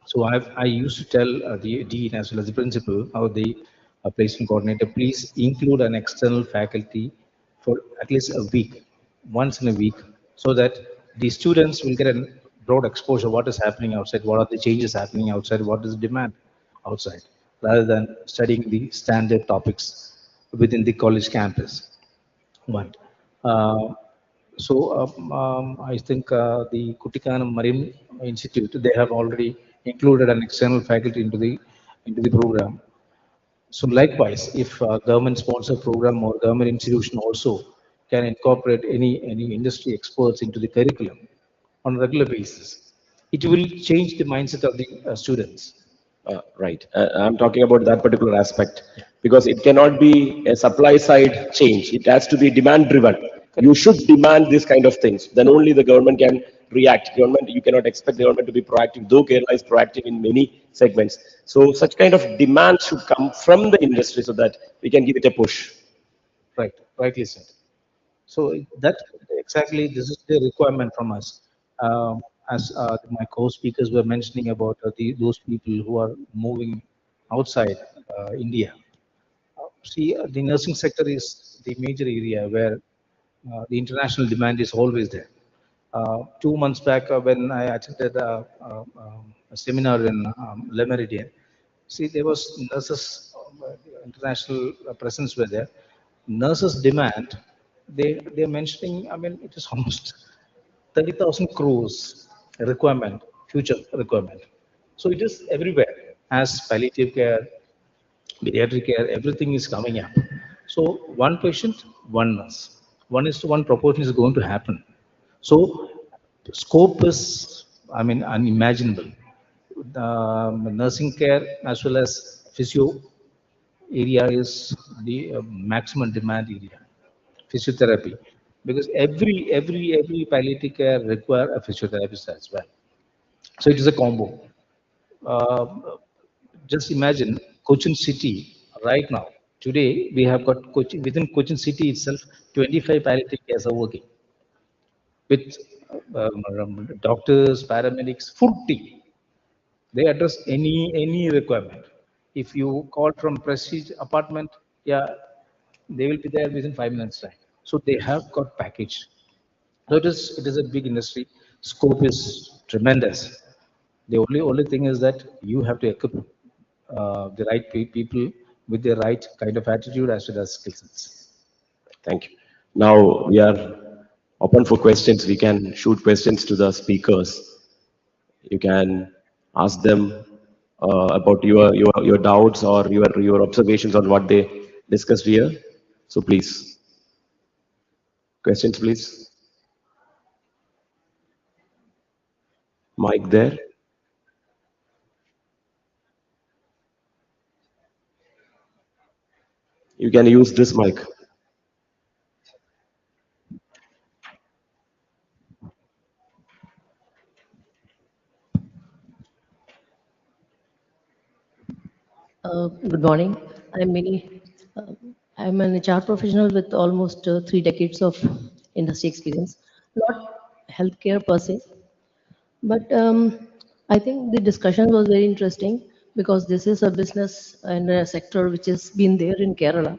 So I used to tell the dean as well as the principal or the placement coordinator, please include an external faculty for at least a week, once in a week, so that the students will get a broad exposure what is happening outside, what are the changes happening outside, what is the demand outside, rather than studying the standard topics within the college campus. One. Uh, I think the Kutikanam Marine Institute, they have already included an external faculty into the program. So likewise, if government sponsor program or government institution also can incorporate any industry experts into the curriculum on a regular basis, it will change the mindset of the students. Right. I'm talking about that particular aspect because it cannot be a supply side change. It has to be demand driven. You should demand this kind of things. Then only the government can react. Government, you cannot expect the government to be proactive, though Kerala is proactive in many segments. So such kind of demand should come from the industry so that we can give it a push. Right, rightly said. So that exactly this is the requirement from us. As my co-speakers were mentioning about those people who are moving outside India. See, the nursing sector is the major area where the international demand is always there. 2 months back, when I attended a seminar in Le Méridien, see, there was nurses, international presence were there. Nurses demand, they're mentioning, I mean, it is almost 30,000 crores requirement, future requirement. So it is everywhere. As palliative care, pediatric care, everything is coming up. So one patient, one nurse. 1:1 proportion is going to happen. So scope is, I mean, unimaginable. Nursing care as well as physio area is the maximum demand area. Physiotherapy, because every palliative care require a physiotherapist as well. So it is a combo. Uh, just imagine Cochin City right now. Today we have got Cochin, within Cochin City itself, 25 palliative cares are working with doctors, paramedics, full team. They address any requirement. If you call from Prestige apartment, yeah, they will be there within 5 minutes time. So they have got package. So it is a big industry. Scope is tremendous. The only thing is that you have to equip the right people with the right kind of attitude as well as skill sets. Thank you. Now we are open for questions. We can shoot questions to the speakers. You can ask them about your doubts or your observations on what they discussed here. So please, questions, please. Mic there. You can use this mic. Good morning. I'm Mini. Uh, I'm an HR professional with almost 3 decades of industry experience. Not healthcare per se, but I think the discussion was very interesting because this is a business and a sector which has been there in Kerala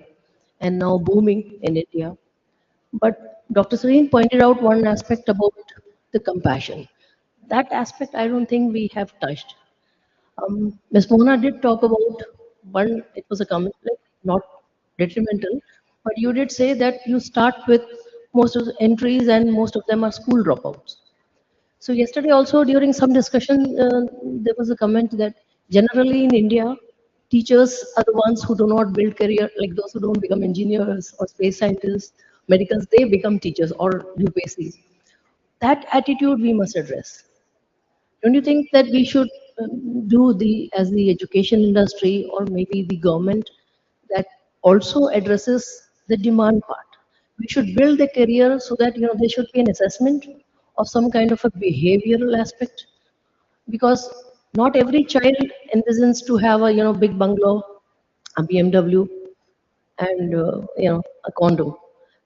and now booming in India. But Dr. Sareen pointed out one aspect about the compassion. That aspect I don't think we have touched. Ms. Mona did talk about one, it was a comment, like not detrimental, but you did say that you start with most of the entries and most of them are school dropouts. So yesterday also during some discussion, there was a comment that generally in India, teachers are the ones who do not build career, like those who don't become engineers or space scientists, medicals, they become teachers or UPSCs. That attitude we must address. Don't you think that we should do the, as the education industry or maybe the government, that also addresses the demand part? We should build the career so that, there should be an assessment of some kind of a behavioral aspect, because not every child envisions to have a, big bungalow, a BMW, and a condo.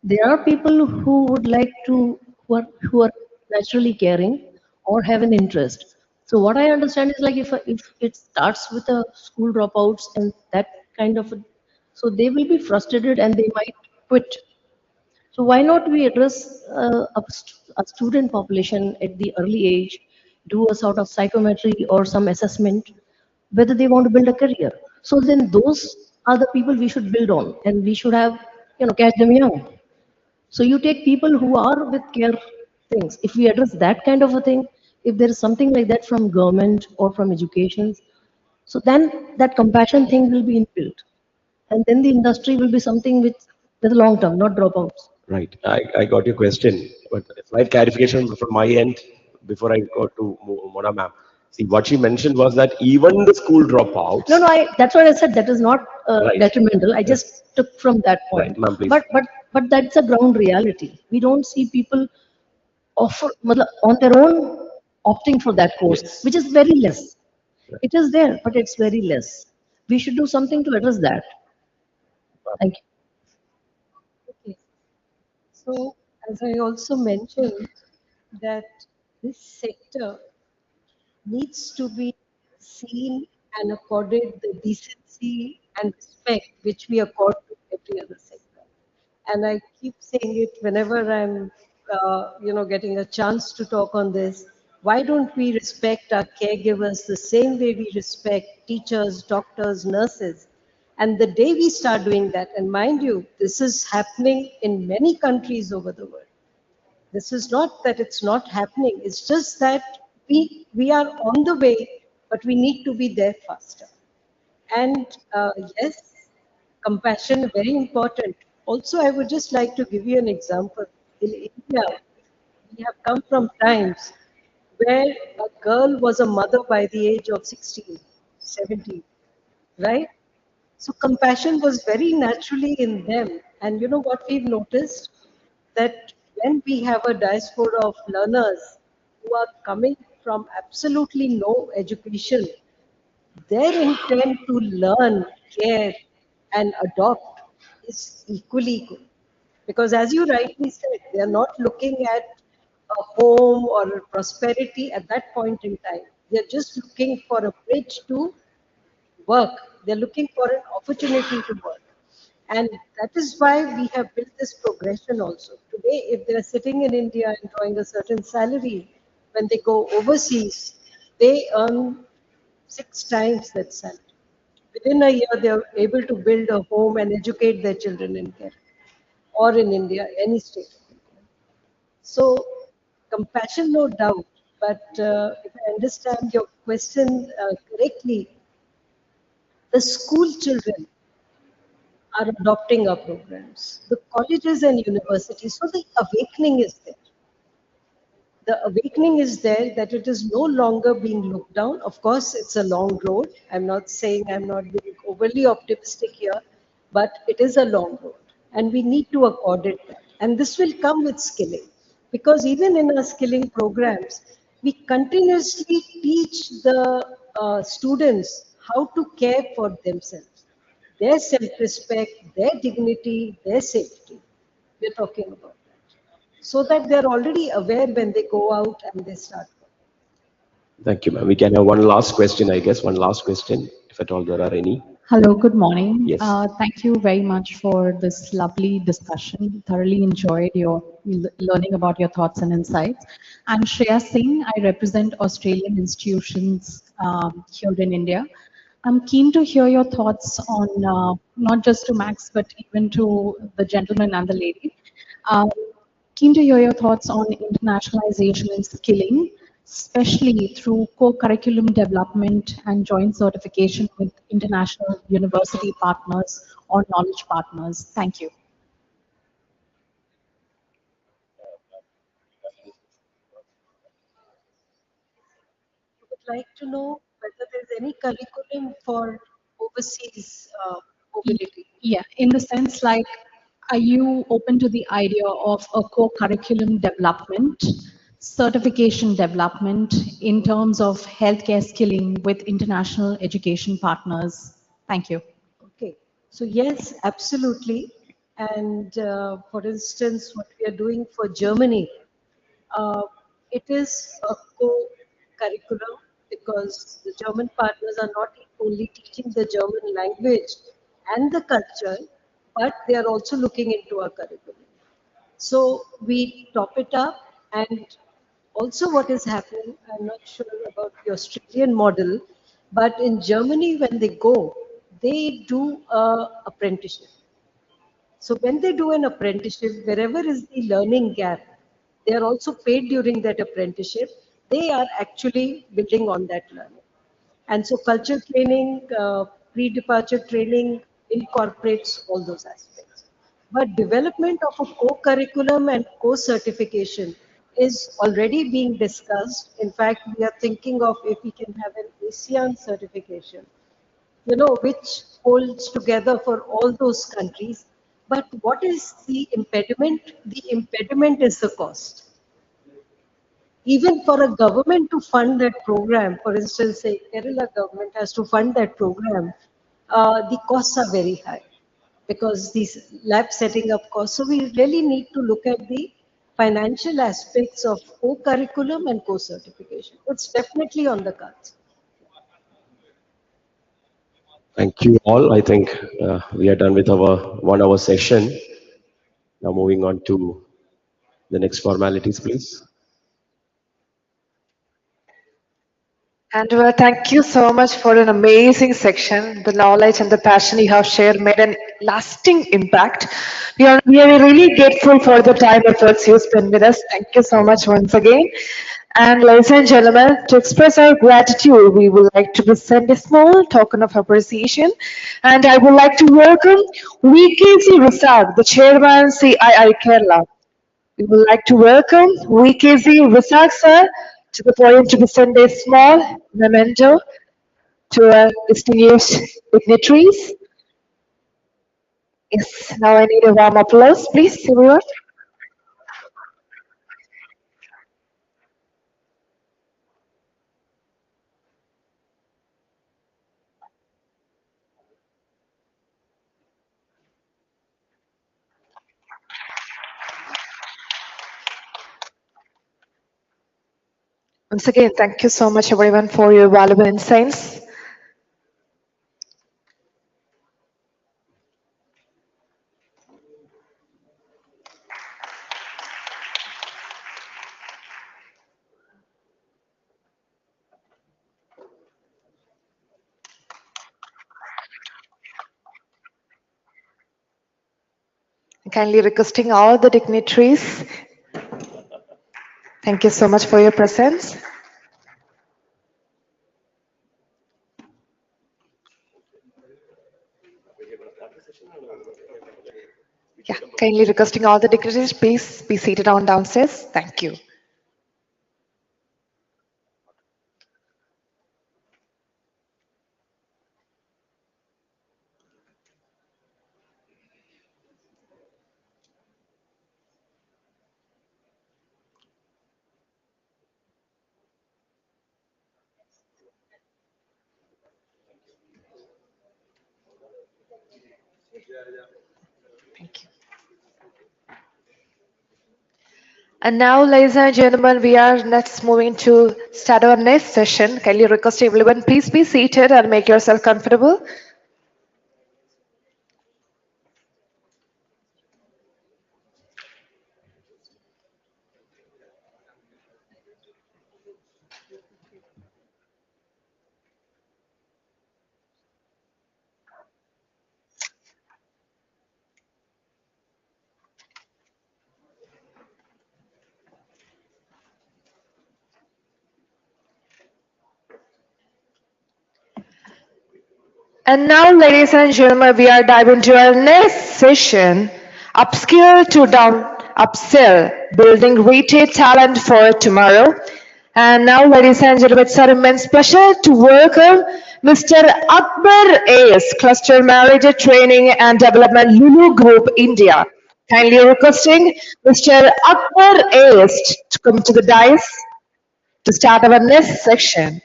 There are people who would like to, who are naturally caring or have an interest. So what I understand is, like, if it starts with a school dropouts and that kind of so they will be frustrated and they might quit. So why not we address a student population at the early age, do a sort of psychometry or some assessment whether they want to build a career. So then those are the people we should build on, and we should have, catch them young. So you take people who are with care things. If we address that kind of a thing, if there is something like that from government or from education, so then that compassion thing will be inbuilt, and then the industry will be something with long term, not dropouts. Right. I got your question, but a slight clarification from my end before I go to Mona ma'am. See, what she mentioned was that even the school No, dropouts, no, that's what I said. That is not right, detrimental. I yes, just took from that right, point. ma'am, please. But that's a ground reality. We don't see people offer on their own opting for that course, Yes, which is very less. right. It is there, but it's very less. We should do something to address that. Thank you. Okay. So, as I also mentioned, that this sector needs to be seen and accorded the decency and respect which we accord to every other sector. And I keep saying it whenever I'm, getting a chance to talk on this. Why don't we respect our caregivers the same way we respect teachers, doctors, nurses? And the day we start doing that, and mind you, this is happening in many countries over the world. This is not that it's not happening. It's just that we are on the way, but we need to be there faster. And yes, compassion very important. Also, I would just like to give you an example. In India, we have come from times where a girl was a mother by the age of 16, 17, right? So compassion was very naturally in them. And you know what we've noticed? That when we have a diaspora of learners who are coming from absolutely no education, their intent to learn, care, and adopt is equally good. Because as you rightly said, they are not looking at a home or a prosperity at that point in time. They are just looking for a bridge to work. They're looking for an opportunity to work. And that is why we have built this progression also. Today, if they're sitting in India and drawing a certain salary, when they go overseas, they earn 6 times that salary. Within a year, they are able to build a home and educate their children in Kerala or in India, any state of India. So, compassion, no doubt. But if I understand your question correctly, the school children are adopting our programs. The colleges and universities, so the awakening is there. The awakening is there that it is no longer being looked down. Of course, it's a long road. I'm not saying I'm not being overly optimistic here, but it is a long road. And we need to accord it that. And this will come with skilling. Because even in our skilling programs, we continuously teach the students how to care for themselves, their self-respect, their dignity, their safety. We're talking about that. So that they're already aware when they go out and they start. Thank you, ma'am. We can have one last question, I guess. One last question, if at all there are any. Hello, good morning. Yes. Thank you very much for this lovely discussion. Thoroughly enjoyed your learning about your thoughts and insights. I'm Shreya Singh. I represent Australian institutions here in India. I'm keen to hear your thoughts on not just to Max, but even to the gentleman and the lady. Um, Keen to hear your thoughts on internationalization and skilling, especially through co-curriculum development and joint certification with international university partners or knowledge partners. Thank you. like to know whether there's any curriculum for overseas mobility. Yeah, in the sense like, are you open to the idea of a co-curriculum development, certification development in terms of healthcare skilling with international education partners? Thank you. Okay, so yes, absolutely. And for instance, what we are doing for Germany, uh, it is a co-curriculum because the German partners are not only teaching the German language and the culture, but they are also looking into our curriculum. So we top it up, and also what is happening, I'm not sure about the Australian model, but in Germany, when they go, they do a apprenticeship. So when they do an apprenticeship, wherever is the learning gap, they are also paid during that apprenticeship. They are actually building on that learning. And so culture training, pre-departure training incorporates all those aspects. But development of a co-curriculum and co-certification is already being discussed. In fact, we are thinking of if we can have an ASEAN certification, which holds together for all those countries. But what is the impediment? The impediment is the cost. Even for a government to fund that program, for instance, say Kerala government has to fund that program, the costs are very high because these lab setting up costs. So we really need to look at the financial aspects of co-curriculum and co-certification. It's definitely on the cards. Thank you all. I think we are done with our 1 hour session. Now moving on to the next formalities, please. And thank you so much for an amazing section. The knowledge and the passion you have shared made an lasting impact. We are really grateful for the time efforts you spent with us. Thank you so much once again. And ladies and gentlemen, to express our gratitude, we would like to present a small token of appreciation. And I would like to welcome VKC Rasag, the chairman CII Kerala. We would like to welcome VKZ Rasak sir to the podium to present a small memento to our distinguished dignitaries. Yes, now I need a warm applause, please, everyone. Once again, thank you so much, everyone, for your valuable insights. Kindly requesting all the dignitaries. Thank you so much for your presence. Yeah, kindly requesting all the dignitaries, please be seated on downstairs. Thank you. Thank you. And now, ladies and gentlemen, we are next moving to start our next session. Kindly request everyone, please be seated and make yourself comfortable. And now, ladies and gentlemen, we are diving into our next session, upskill to down upsell, building retail talent for tomorrow. And now, ladies and gentlemen, it's our immense pleasure to welcome Mr. Akbar AS, Cluster Manager Training and Development, Lulu Group, India. Kindly requesting Mr. Akbar AS to come to the dais to start our next section.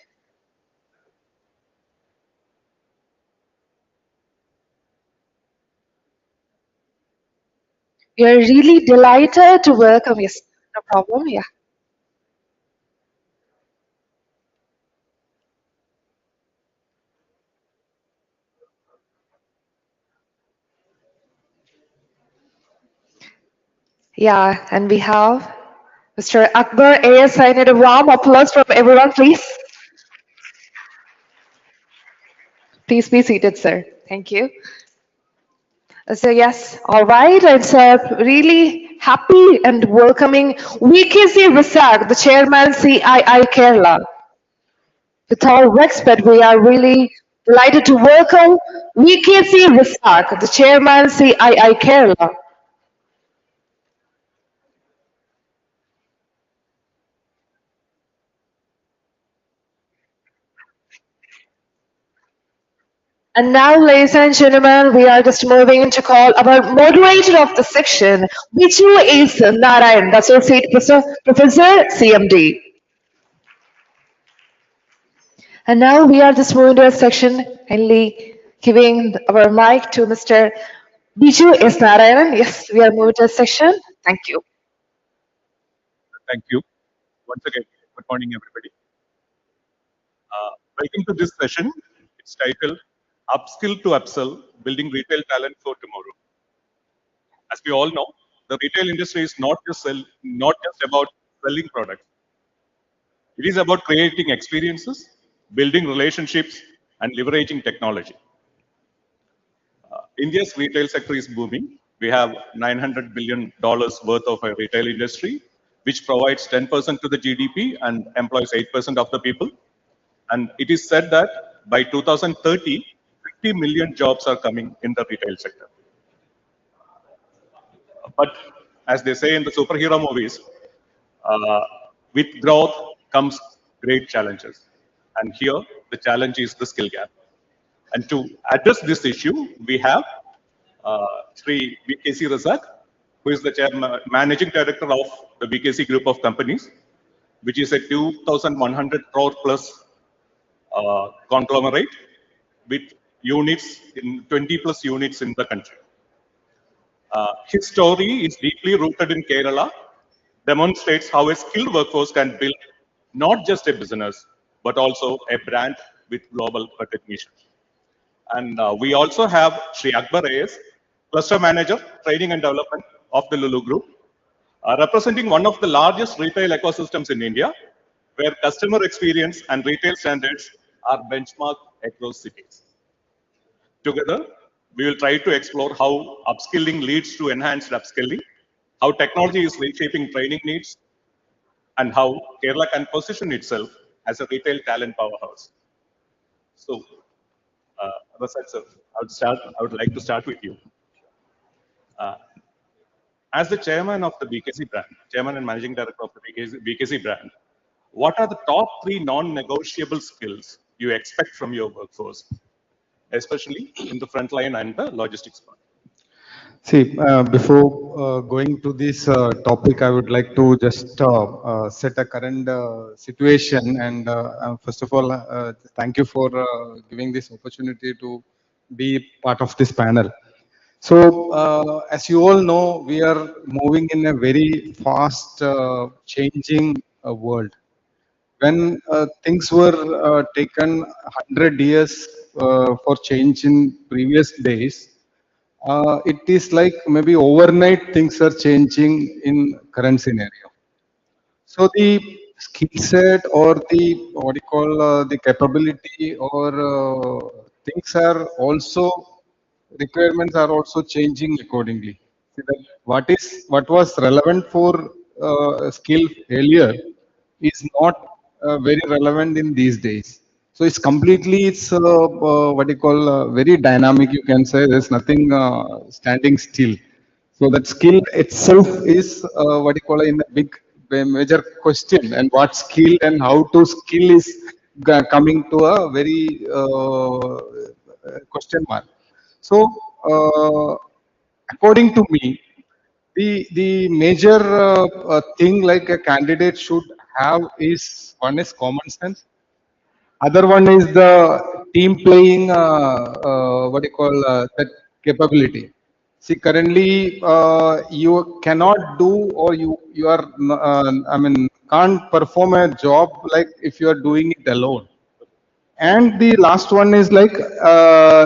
We are really delighted to welcome you. No problem, yeah. Yeah, and we have Mr. Akbar AS. I need a warm applause from everyone, please. Please be seated, sir. Thank you. So yes, all right. It's really happy and welcoming VKC Visak, the chairman CII Kerala. With all respect, we are really delighted to welcome VKC Visak, the chairman CII Kerala. And now, ladies and gentlemen, we are just moving to call our moderator of the section, which is Narayan, the Associate Professor, CMD. And now we are just moving to a section, kindly giving our mic to Mr. Biju S. Narayanan. Yes, we are moving to a section. Thank you. Thank you. Once again, good morning, everybody. Welcome to this session. It's titled Upskill to Upsell, Building Retail Talent for Tomorrow. As we all know, the retail industry is not just about selling products. It is about creating experiences, building relationships, and leveraging technology. India's retail sector is booming. We have $900 billion worth of a retail industry, which provides 10% to the GDP and employs 8% of the people. And it is said that by 2030, 50 million jobs are coming in the retail sector. But as they say in the superhero movies, uh, with growth comes great challenges. And here, the challenge is the skill gap. And to address this issue, we have Sri VKC Razak, who is the managing director of the VKC group of companies, which is a 2,100 crore plus conglomerate with units in 20 plus units in the country. His story is deeply rooted in Kerala, demonstrates how a skilled workforce can build not just a business, but also a brand with global recognition. And we also have Sri Akbar AS, Cluster Manager, Training and Development of the Lulu Group, representing one of the largest retail ecosystems in India, where customer experience and retail standards are benchmarked across cities. Together, we will try to explore how upskilling leads to enhanced upskilling, how technology is reshaping training needs, and how Kerala can position itself as a retail talent powerhouse. So, Rasad sir, I would like to start with you. Uh, as the chairman of the BKC brand, chairman and managing director of the BKC brand, what are the top three non-negotiable skills you expect from your workforce, especially in the front line and the logistics part? See, before going to this topic, I would like to just set a current situation. And first of all, thank you for giving this opportunity to be part of this panel. So, as you all know, we are moving in a very fast changing world. When things were taken 100 years for change in previous days, it is like maybe overnight things are changing in current scenario. So the skill set or the what you call the capability or things are also requirements are also changing accordingly. See that what was relevant for skill earlier is not very relevant in these days. So it's completely what you call very dynamic. You can say there's nothing standing still. So that skill itself is what you call in a big major question, and what skill and how to skill is coming to a very question mark. So, according to me, the major thing like a candidate should have is one is common sense. Other one is the team playing, what do you call that capability. See, currently you cannot do, or you are, I mean, can't perform a job like if you are doing it alone. And the last one is like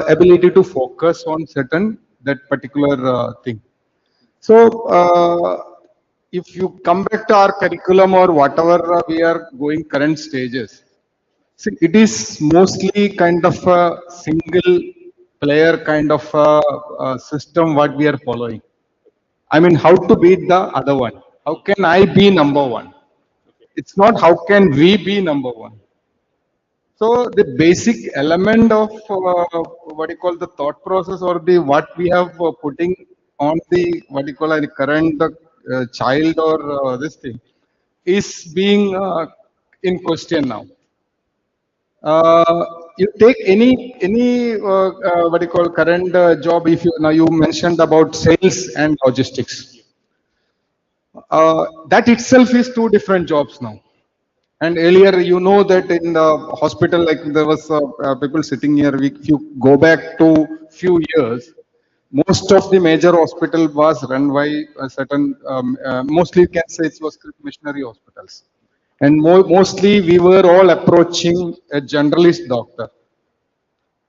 ability to focus on certain that particular thing. So, if you come back to our curriculum or whatever we are going current stages, see, it is mostly kind of a single player kind of a system what we are following. I mean, how to beat the other one? How can I be number one? It's not how can we be number one. So the basic element of what you call the thought process or the what we have putting on the what you call a current child or this thing is being in question now. You take any what you call current job. If you now you mentioned about sales and logistics, that itself is two different jobs now. And earlier, you know that in the hospital, like there was people sitting here. If you go back to few years, most of the major hospital was run by a certain. Mostly, you can say it was missionary hospitals, and mostly we were all approaching a generalist doctor.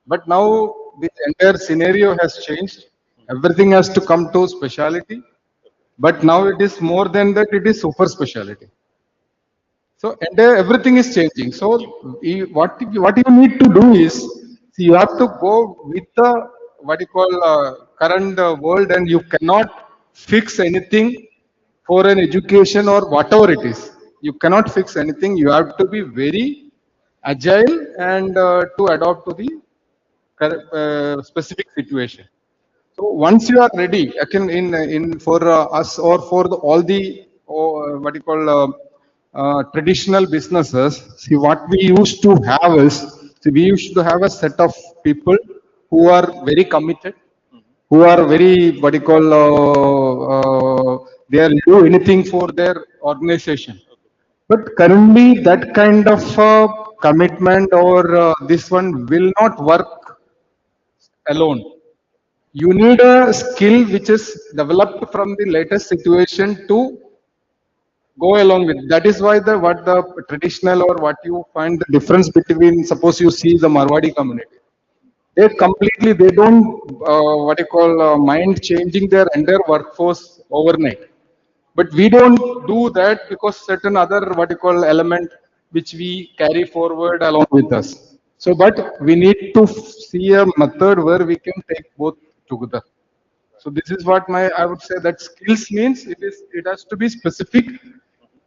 But now the entire scenario has changed. Everything has to come to speciality. But now it is more than that. It is super speciality. So and everything is changing. So what you need to do is, see, you have to go with the what you call current world, and you cannot fix anything for an education or whatever it is. You cannot fix anything. You have to be very agile and to adapt to the specific situation. So once you are ready, I can in for us or for all the what you call traditional businesses. See, what we used to have is, see, we used to have a set of people who are very committed, who are very what you call they are do anything for their organization. But currently, that kind of commitment or this one will not work alone. You need a skill which is developed from the latest situation to go along with. That is why the what the traditional or what you find the difference between, suppose you see the Marwadi community, they completely they don't what you call mind changing their entire workforce overnight. But we don't do that because certain other what you call element which we carry forward along with us. So, but we need to see a method where we can take both together. So this is what my I would say that skills means it has to be specific.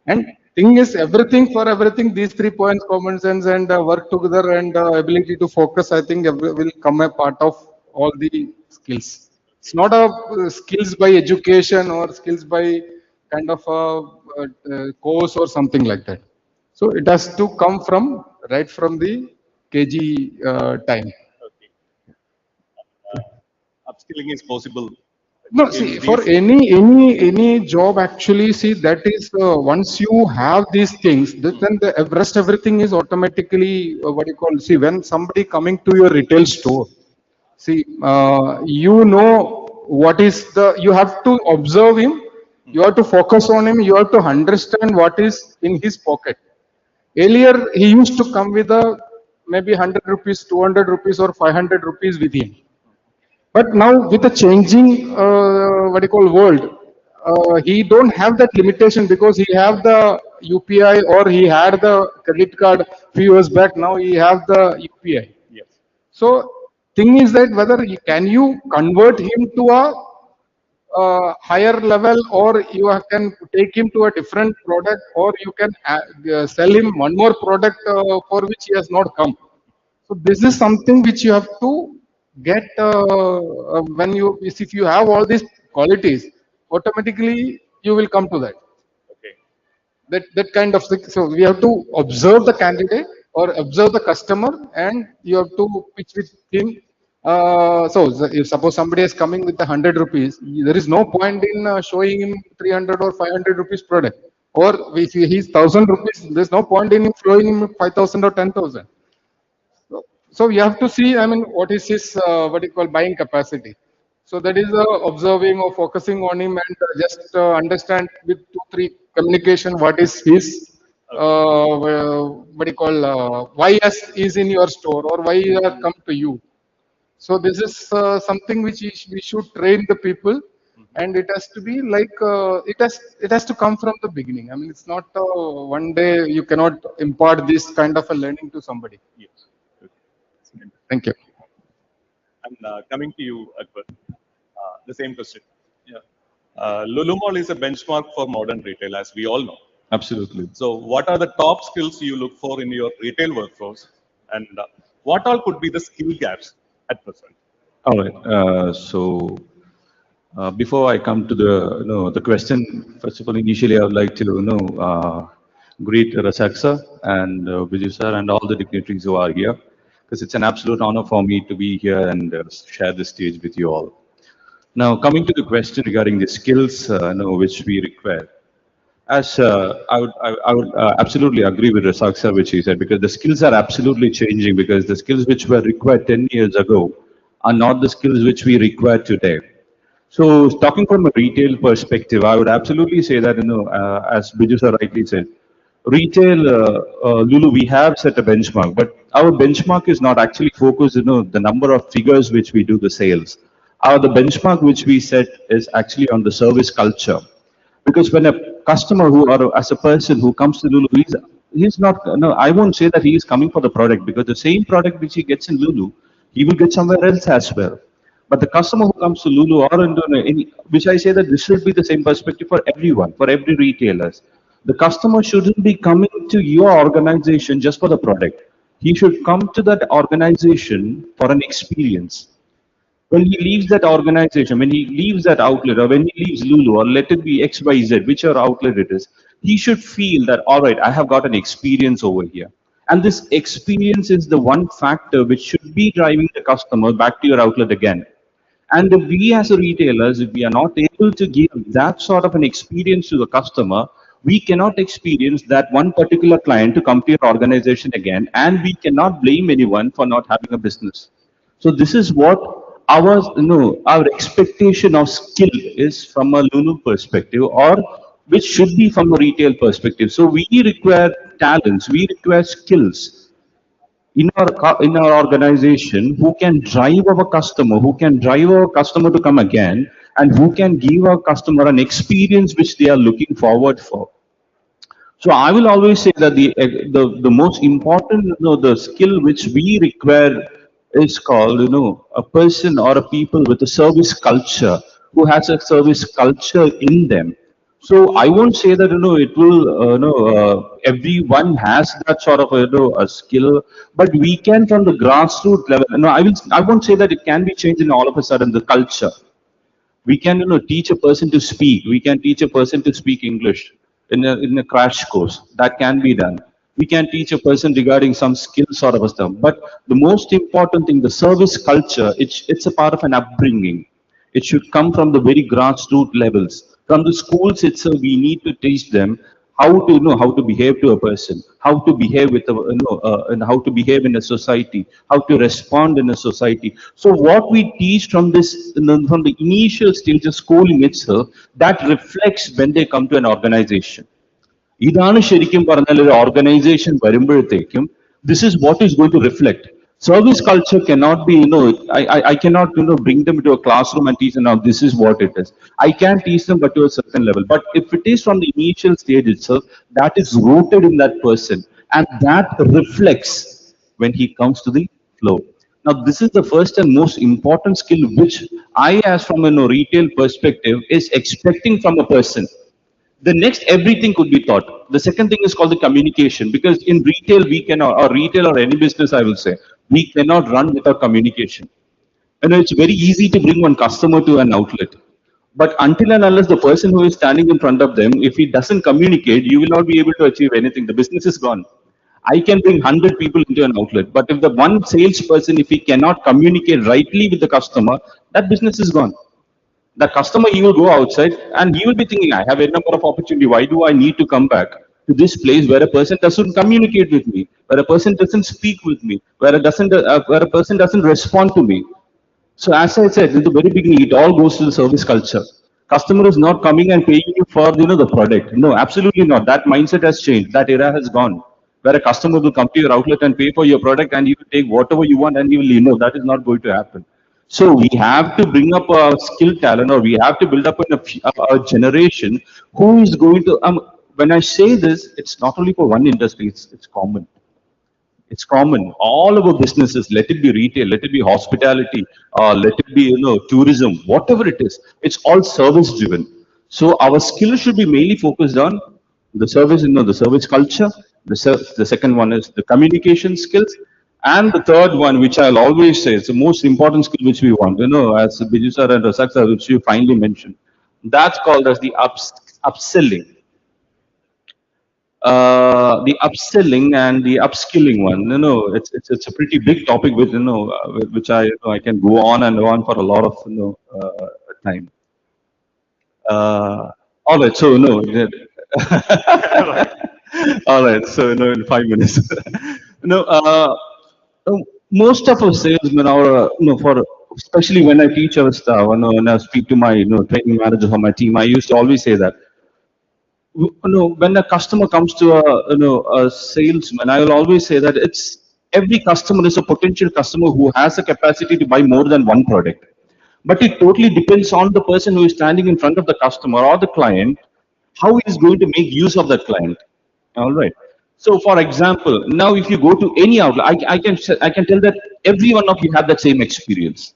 And thing is, everything for everything, these 3 points, common sense and work together and ability to focus, I think will come a part of all the skills. It's not a skills by education or skills by kind of course or something like that. So it has to come from right from the KG time. Upskilling is possible No, in see, for these. any job, actually, see, that is once you have these things, then the rest everything is automatically what you call. See, when somebody coming to your retail store, see, you know what is the. You have to observe him. You have to focus on him. You have to understand what is in his pocket. Earlier, he used to come with a maybe 100 rupees, 200 rupees, or 500 rupees with him. But now with the changing what you call world, he don't have that limitation because he have the UPI or he had the credit card few years back. Now he have the UPI. Yes. So thing is that whether can you convert him to a higher level, or you can take him to a different product, or you can sell him one more product for which he has not come. So this is something which you have to get when you if you have all these qualities, automatically you will come to that. Okay. That kind of thing. So we have to observe the candidate or observe the customer, and you have to pitch with him. If suppose somebody is coming with 100 rupees, there is no point in showing him 300 or 500 rupees product. Or if he's 1,000 rupees, there's no point in him showing him 5,000 or 10,000. So you have to see, I mean, what is his what you call buying capacity. So that is observing or focusing on him, and just understand with two, three communication what is his what you call why is in your store, or why he has come to you. So this is something which we should train the people, and it has to be like it has to come from the beginning. I mean, it's not one day you cannot impart this kind of a learning to somebody. Yes. Okay. Thank you. And coming to you, Akbar, the same question. Yeah. Lulu Mall is a benchmark for modern retail, as we all know. Absolutely. So, what are the top skills you look for in your retail workforce, and what all could be the skill gaps at present? All right. Before I come to the question, first of all, initially I would like to greet Rasak sir and Vijay sir and all the dignitaries who are here, because it's an absolute honor for me to be here and share the stage with you all. Now, coming to the question regarding the skills which we require, as I would absolutely agree with Rasak sir, which he said, because the skills are absolutely changing, because the skills which were required 10 years ago are not the skills which we require today. So, talking from a retail perspective, I would absolutely say that, as Biju sir rightly said, retail, Lulu, we have set a benchmark, but our benchmark is not actually focused, the number of figures which we do the sales. The benchmark which we set is actually on the service culture. Because when a customer who, or as a person who comes to Lulu, he's not, no, I won't say that he is coming for the product, because the same product which he gets in Lulu, he will get somewhere else as well. But the customer who comes to Lulu or into any, which I say that this should be the same perspective for everyone, for every retailers. The customer shouldn't be coming to your organization just for the product. He should come to that organization for an experience. When he leaves that organization, when he leaves that outlet, or when he leaves Lulu, or let it be XYZ, whichever outlet it is, he should feel that, all right, I have got an experience over here. And this experience is the one factor which should be driving the customer back to your outlet again. And if we as a retailers, if we are not able to give that sort of an experience to the customer, we cannot experience that one particular client to come to your organization again, and we cannot blame anyone for not having a business. So this is what our expectation of skill is from a Lulu perspective, or which should be from a retail perspective. So we require talents, we require skills in our organization who can drive our customer, who can drive our customer to come again, and who can give our customer an experience which they are looking forward for. So I will always say that the most important, the skill which we require is called, a person or a people with a service culture, who has a service culture in them. So I won't say that, it will, everyone has that sort of, a skill, but we can from the grassroots level, I won't say that it can be changed in all of a sudden, the culture. We can, teach a person to speak. We can teach a person to speak English in a crash course. That can be done. We can teach a person regarding some skill sort of a stuff. But the most important thing, the service culture, it's a part of an upbringing. It should come from the very grassroots levels. From the schools itself, we need to teach them how to behave to a person, how to behave with and how to behave in a society, how to respond in a society. So what we teach from this, from the initial stage of schooling itself, that reflects when they come to an organization. ഇതാണ് ശരിക്കും പറഞ്ഞാൽ ഒരു organisation വരുമ്പോഴത്തേക്കും this is what is going to reflect. Service culture cannot be, I cannot, bring them into a classroom and teach them now this is what it is. I can teach them but to a certain level. But if it is from the initial stage itself, that is rooted in that person, and that reflects when he comes to the flow. Now, this is the first and most important skill which I, as from a retail perspective, is expecting from a person. The next, everything could be taught. The second thing is called the communication, because in retail we cannot, or retail or any business I will say, we cannot run without communication. It's very easy to bring one customer to an outlet, But until and unless the person who is standing in front of them, if he doesn't communicate, you will not be able to achieve anything. The business is gone. I can bring 100 people into an outlet, but if the one salesperson, if he cannot communicate rightly with the customer, that business is gone. The customer, he will go outside and he will be thinking, I have a number of opportunity. Why do I need to come back to this place where a person doesn't communicate with me, where a person doesn't speak with me, where a person doesn't respond to me? So as I said in the very beginning, it all goes to the service culture. Customer is not coming and paying you for the product. No, absolutely not. That mindset has changed. That era has gone. Where a customer will come to your outlet and pay for your product and you will take whatever you want and you will that is not going to happen. So we have to bring up a skill talent, or we have to build up a generation who is going to. When I say this, it's not only for one industry. It's common. It's common. All of our businesses, let it be retail, let it be hospitality, let it be tourism, whatever it is, it's all service driven. So our skills should be mainly focused on the service, the service culture. The second one is the communication skills, and the third one, which I'll always say, it's the most important skill which we want. As Biju sir and Rasak sir, which you finally mentioned, that's called as the upselling, the upselling and the upskilling one. It's a pretty big topic with which I can go on and on for a lot of time. All right, so all right, so in 5 minutes. no, Most of our salesmen are for especially when I teach our staff, when I speak to my training manager for my team, I used to always say that when a customer comes to a salesman, I will always say that it's every customer is a potential customer who has a capacity to buy more than one product. But it totally depends on the person who is standing in front of the customer or the client, how he is going to make use of that client. All right. So, for example, now if you go to any outlet, I can tell that every one of you have that same experience.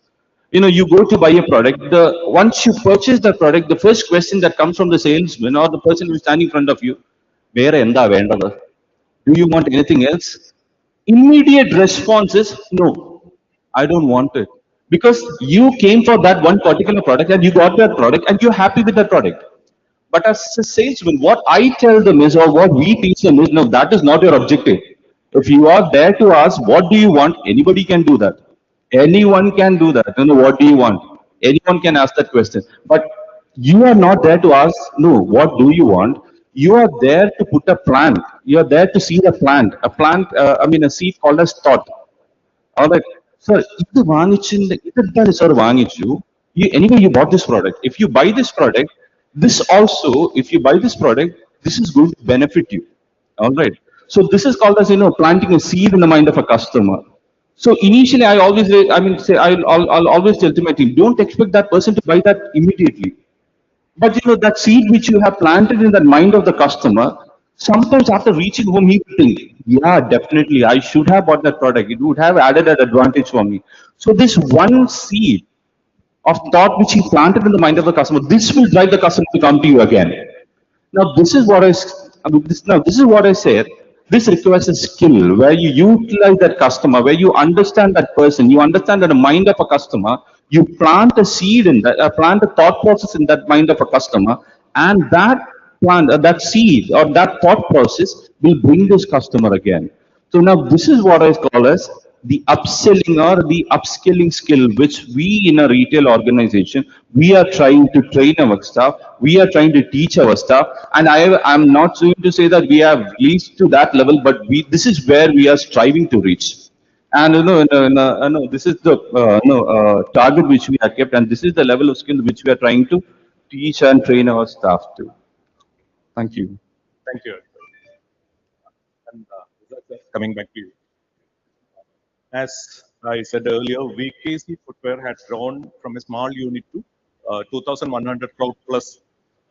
You go to buy a product. The once you purchase the product, the first question that comes from the salesman or the person who is standing in front of you, "Vera enda vendada? Do you want anything else?" Immediate response is no, I don't want it, because you came for that one particular product and you got that product and you're happy with that product. But as a salesman, what I tell them is, or what we teach them is, no, that is not your objective. If you are there to ask, what do you want? Anybody can do that. Anyone can do that. What do you want? Anyone can ask that question. But you are not there to ask, no, what do you want? You are there to put a plant. You are there to see the plant. A plant, a seed called as thought. All right, sir, ഇത് വാങ്ങിച്ചിട്ട് ഇതെന്താണ് sir വാങ്ങിച്ചു? Anyway, you bought this product. If you buy this product, this also, if you buy this product, this is going to benefit you. All right. So this is called as planting a seed in the mind of a customer. So initially, say I'll always tell to my team, don't expect that person to buy that immediately. But that seed which you have planted in the mind of the customer, sometimes after reaching home, he will think, yeah, definitely, I should have bought that product. It would have added an advantage for me. So this one seed of thought which he planted in the mind of the customer, this will drive the customer to come to you again. Now, this is what I said. This requires a skill where you utilize that customer, where you understand that person, you understand that the mind of a customer, you plant a seed in that, plant a thought process in that mind of a customer, and that plant, that seed or that thought process will bring this customer again. So now this is what I call as the upselling or the upskilling skill, which we in a retail organization, we are trying to train our staff, we are trying to teach our staff. And I'm not going to say that we have reached to that level, but this is where we are striving to reach. And this is the target which we have kept, and this is the level of skill which we are trying to teach and train our staff to. Thank you. Thank you. And coming back to you. As I said earlier, VKC Footwear had grown from a small unit to 2,100 crore plus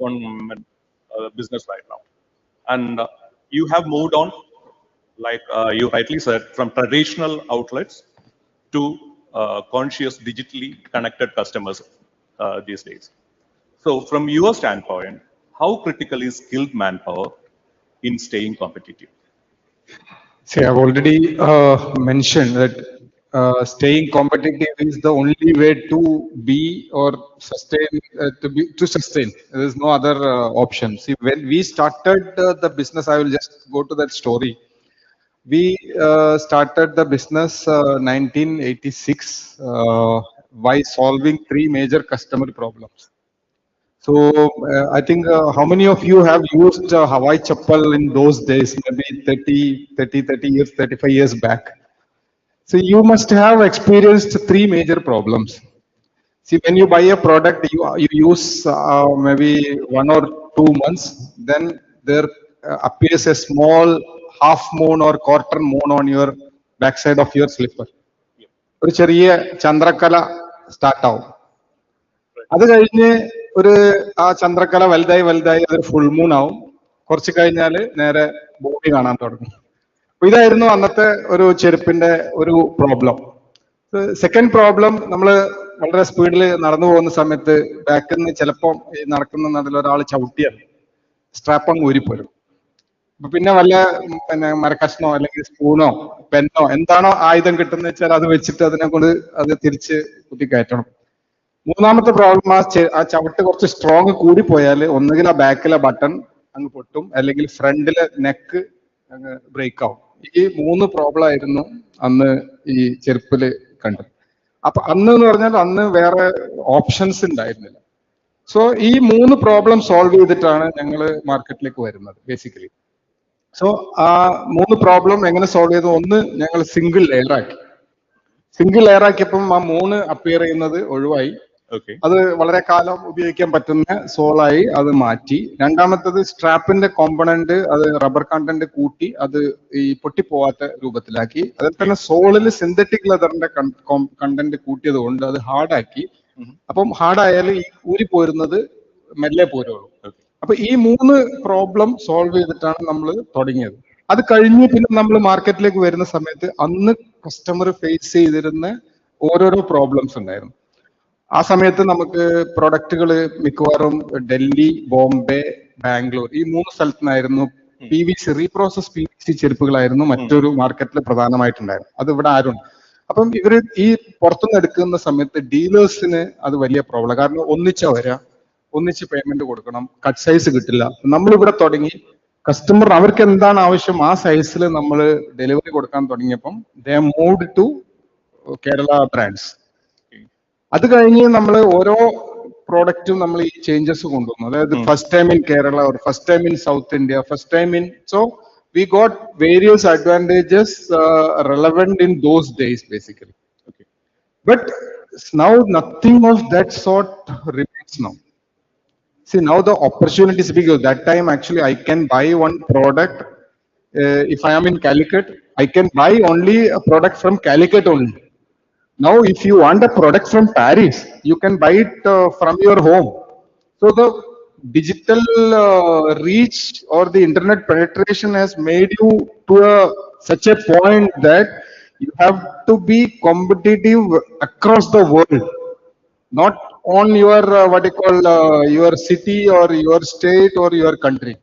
on business right now. And you have moved on, like you rightly said, from traditional outlets to conscious, digitally connected customers these days. So from your standpoint, how critical is skilled manpower in staying competitive? See, I've already mentioned that staying competitive is the only way to be or sustain, to sustain. There is no other option. See, when we started the business, I will just go to that story. We started the business 1986 by solving three major customer problems. So I think how many of you have used Hawaii Chappal in those days, maybe 30 years, 35 years back? So you must have experienced three major problems. See, when you buy a product, you use maybe 1 or 2 months, then there appears a small half moon or quarter moon on your backside of your slipper. ഒരു ചെറിയ ചന്ദ്രക്കല start ആവും. അത് കഴിഞ്ഞ് ഒരു ആ ചന്ദ്രക്കല വലുതായി വലുതായി അതൊരു ഫുൾ മൂൺ ആവും. കുറച്ച് കഴിഞ്ഞാൽ നേരെ ഭൂമി കാണാൻ തുടങ്ങും. അപ്പൊ ഇതായിരുന്നു അന്നത്തെ ഒരു ചെരുപ്പിന്റെ ഒരു പ്രോബ്ലം. സെക്കൻഡ് പ്രോബ്ലം, നമ്മൾ വളരെ സ്പീഡിൽ നടന്നു പോകുന്ന സമയത്ത് ബാക്കിൽ നിന്ന് ചിലപ്പോൾ ഈ നടക്കുന്ന നടുവിൽ ഒരാൾ ചവിട്ടിയാൽ സ്ട്രാപ്പ് അങ്ങ് ഊരിപ്പോരും. അപ്പൊ പിന്നെ വല്ല മരക്കഷ്ണോ അല്ലെങ്കിൽ സ്പൂണോ പെന്നോ എന്താണോ ആയുധം കിട്ടുന്ന വെച്ചാൽ അത് വെച്ചിട്ട് അതിനെ കൊണ്ട് അത് തിരിച്ച് കുത്തി കയറ്റണം. മൂന്നാമത്തെ പ്രോബ്ലം, ആ ചവിട്ട് കുറച്ച് സ്ട്രോങ് കൂടി പോയാൽ ഒന്നുകിൽ ആ ബാക്കിലെ ബട്ടൺ അങ്ങ് പൊട്ടും, അല്ലെങ്കിൽ ഫ്രണ്ടിലെ നെക്ക് അങ്ങ് ബ്രേക്ക് ആവും. ഈ മൂന്ന് പ്രോബ്ലം ആയിരുന്നു അന്ന് ഈ ചെരുപ്പില് കണ്ടത്. അപ്പൊ അന്ന് എന്ന് പറഞ്ഞാൽ അന്ന് വേറെ ഓപ്ഷൻസ് ഉണ്ടായിരുന്നില്ല. സോ ഈ മൂന്ന് പ്രോബ്ലം സോൾവ് ചെയ്തിട്ടാണ് ഞങ്ങൾ മാർക്കറ്റിലേക്ക് വരുന്നത് ബേസിക്കലി. സോ ആ മൂന്ന് പ്രോബ്ലം എങ്ങനെ സോൾവ് ചെയ്തു? ഒന്ന്, ഞങ്ങൾ സിംഗിൾ ലെയർ ആക്കി. സിംഗിൾ ലെയർ ആക്കിയപ്പം ആ മൂന്ന് അപ്പിയർ ചെയ്യുന്നത് ഒഴിവായി. അത് വളരെ കാലം ഉപയോഗിക്കാൻ പറ്റുന്ന സോളായി അത് മാറ്റി. രണ്ടാമത്തത്, സ്ട്രാപ്പിന്റെ കോമ്പണന്റ് അത് റബ്ബർ കണ്ടന്റ് കൂട്ടി അത് ഈ പൊട്ടിപ്പോവാത്ത രൂപത്തിലാക്കി. അതിൽ തന്നെ സോളിൽ സിന്തറ്റിക് ലെതറിന്റെ കണ്ടന്റ് കൂട്ടിയത് കൊണ്ട് അത് ഹാർഡാക്കി. അപ്പം ഹാർഡായാൽ ഈ ഊരിപ്പോരുന്നത് മെല്ലെ പോരുള്ളൂ. അപ്പൊ ഈ മൂന്ന് പ്രോബ്ലം സോൾവ് ചെയ്തിട്ടാണ് നമ്മൾ തുടങ്ങിയത്. അത് കഴിഞ്ഞ് പിന്നെ നമ്മൾ മാർക്കറ്റിലേക്ക് വരുന്ന സമയത്ത് അന്ന് കസ്റ്റമർ ഫേസ് ചെയ്തിരുന്ന ഓരോരോ പ്രോബ്ലംസ് ഉണ്ടായിരുന്നു. ആ സമയത്ത് നമുക്ക് പ്രൊഡക്റ്റുകൾ മിക്കവാറും ഡൽഹി, ബോംബെ, ബാംഗ്ലൂർ ഈ മൂന്ന് സ്ഥലത്തുനിന്നായിരുന്നു. PVC, റീപ്രോസസ് PVC ചെരുപ്പുകളായിരുന്നു മറ്റൊരു മാർക്കറ്റിൽ പ്രധാനമായിട്ടുണ്ടായിരുന്നു. അത് ഇവിടെ ആരും. അപ്പം ഇവര് ഈ പുറത്തുനിന്ന് എടുക്കുന്ന സമയത്ത് ഡീലേഴ്സിന് അത് വലിയ പ്രോബ്ലം. കാരണം ഒന്നിച്ചാ വരാ, ഒന്നിച്ച് പേയ്മെന്റ് കൊടുക്കണം, കട്ട് സൈസ് കിട്ടില്ല. നമ്മളിവിടെ തുടങ്ങി കസ്റ്റമർ അവർക്ക് എന്താണ് ആവശ്യം ആ സൈസിൽ നമ്മൾ ഡെലിവറി കൊടുക്കാൻ തുടങ്ങിയപ്പം ദേ മൂവ്ഡ് ടു കേരള ബ്രാൻഡ്സ്. അത് കഴിഞ്ഞ് നമ്മൾ ഓരോ പ്രോഡക്റ്റും നമ്മൾ ഈ ചേഞ്ചസ് കൊണ്ടുവന്നു. അതായത് first time in Kerala, or first time in south India, first time in. So we got various advantages relevant in those days basically. But now nothing of that sort remains now. See, now the opportunity is big. That time actually I can buy one product. If I am in Calicut, I can buy only a product from Calicut only. Now, if you want a product from Paris, you can buy it from your home. So the digital reach or the internet penetration has made you to such a point that you have to be competitive across the world, not on your what you call your city or your state or your country.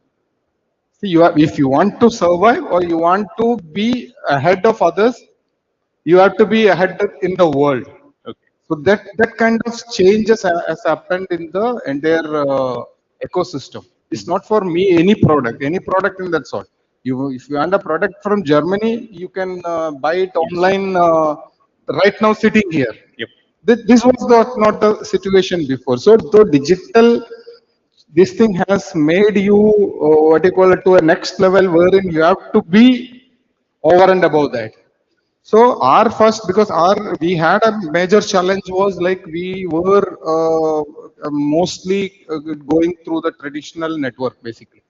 See, if you want to survive or you want to be ahead of others, you have to be ahead in the world. So that kind of changes has happened in the entire ecosystem. It's not for me any product in that sort. If you want a product from Germany, you can buy it online right now sitting here. This was not the situation before. So the digital, this thing has made you what you call it to a next level wherein you have to be over and above that. So our first, because we had a major challenge was like we were mostly going through the traditional network basically.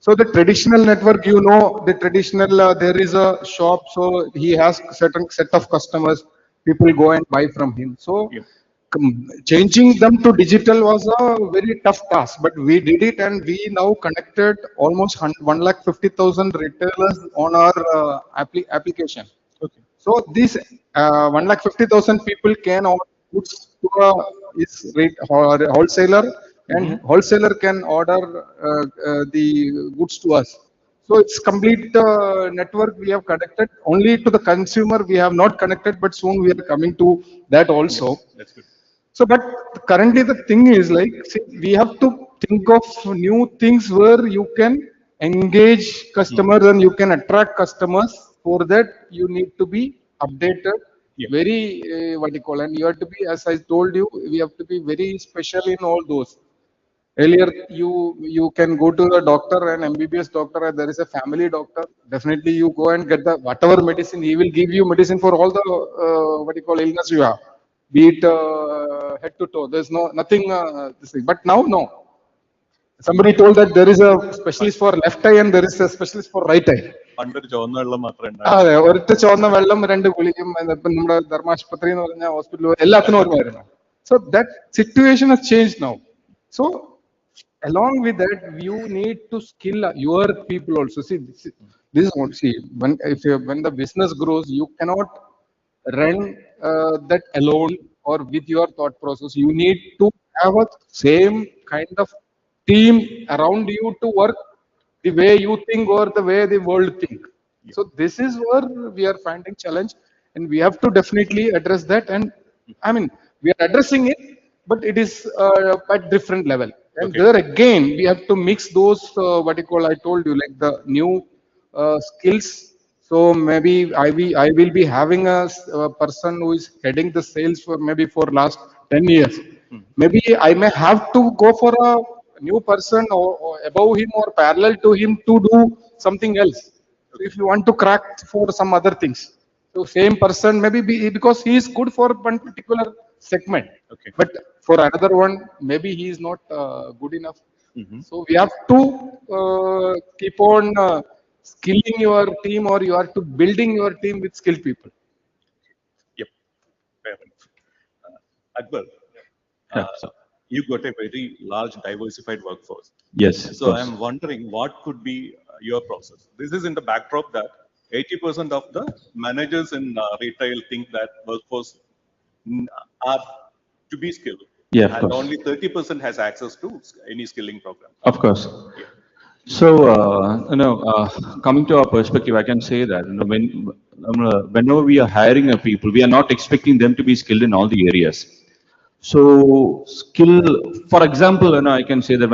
So the traditional network, the traditional, there is a shop, so he has certain set of customers, people go and buy from him. So changing them to digital was a very tough task, but we did it, and we now connected almost 150,000 retailers on our application. So these 150,000 people can order goods to a wholesaler, and wholesaler can order the goods to us. So it's complete network we have connected. Only to the consumer we have not connected, but soon we are coming to that also. That's good. So, but currently the thing is like, see, we have to think of new things where you can engage customers and you can attract customers. For that, you need to be updated, Yeah. very what you call, and you have to be, as I told you, we have to be very special in all those. Earlier, you can go to the doctor, an MBBS doctor, and there is a family doctor. Definitely, you go and get the whatever medicine. He will give you medicine for all the what you call illness you have, be it head to toe. There's no nothing this thing. But now, no. Somebody told that there is a specialist for left eye and there is a specialist for right eye. പണ്ടൊരു ചുവന്ന വെള്ളം മാത്രമേ അതെ, ഒരൊറ്റ ചുവന്ന വെള്ളം, രണ്ട് ഗുളികയും, ഇപ്പം നമ്മുടെ ധർമാശുപത്രി എന്ന് പറഞ്ഞ ഹോസ്പിറ്റൽ എല്ലാത്തിനും ഒരുമായിരുന്നു. So that situation has changed now. So along with that, you need to skill your people also. See, this is what, see, when the business grows, you cannot run that alone or with your thought process. You need to have a same kind of team around you to work the way you think or the way the world think. So this is where we are finding challenge, and we have to definitely address that. And I mean, we are addressing it, but it is at different level. And there again, we have to mix those what you call, I told you, like the new skills. So maybe I will be having a person who is heading the sales for maybe for last 10 years. Maybe I may have to go for a new person or above him or parallel to him to do something else. So if you want to crack for some other things, so same person maybe because he is good for one particular segment, but for another one maybe he is not good enough. So we have to keep on skilling your team, or you are to building your team with skilled people. Yep, fair enough. Akbar, you got a very large diversified workforce. Yes. So I'm wondering what could be your process. This is in the backdrop that 80% of the managers in retail think that workforce are to be skilled. Yeah, of and course. only 30% has access to any skilling program. Of course. So, coming to our perspective, I can say that whenever we are hiring a people, we are not expecting them to be skilled in all the areas. So, skill, for example, I can say that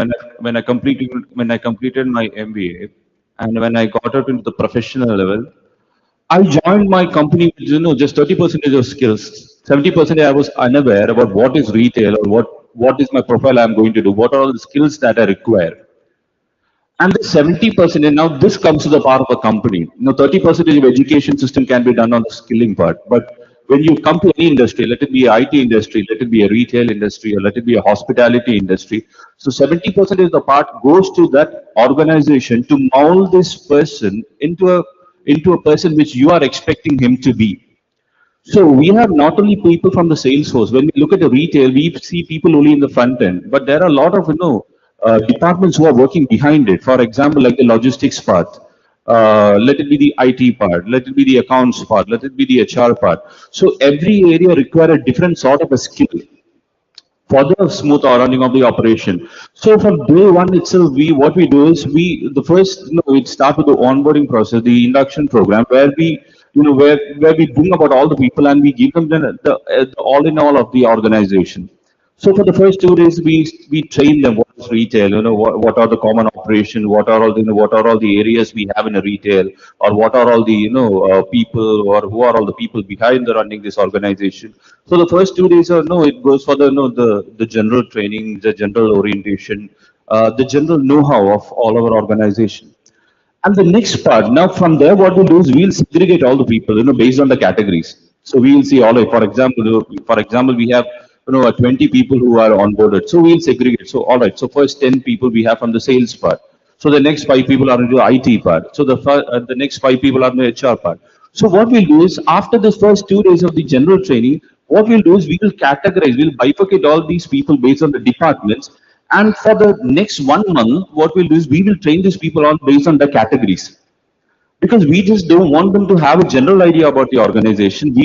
when I completed my MBA and when I got out into the professional level, I joined my company with just 30% of skills. 70% I was unaware about what is retail or what is my profile I'm going to do, what are all the skills that I require. And the 70%, and now this comes to the part of the company. 30% of education system can be done on the skilling part. But when you come to any industry, let it be IT industry, let it be a retail industry, or let it be a hospitality industry. So 70% is the part goes to that organization to mold this person into a person which you are expecting him to be. So we have not only people from the sales force. When we look at the retail, we see people only in the front end, but there are a lot of departments who are working behind it. For example, like the logistics part, let it be the IT part, let it be the accounts part, let it be the HR part. So every area requires a different sort of a skill for the smooth running of the operation. So from day one itself, what we do is the first we start with the onboarding process, the induction program, where we where we bring about all the people and we give them the all in all of the organization. So for the first 2 days, we train them what is retail, what are the common operation, what are all what are all the areas we have in a retail, or what are all the people, or who are all the people behind the running this organization. So the first 2 days are it goes for the general training, the general orientation, the general know-how of all our organization. And the next part, now from there, what we'll do is we'll segregate all the people, based on the categories. So we'll see all, for example, we have, 20 people who are onboarded. So we'll segregate. So, all right. So first 10 people we have from the sales part. So the next 5 people are into the IT part. So the next 5 people are in the HR part. So what we'll do is after the first 2 days of the general training, what we'll do is we will categorize, we'll bifurcate all these people based on the departments. And for the next 1 month, what we'll do is we will train these people on based on the categories. Because we just don't want them to have a general idea about the organization.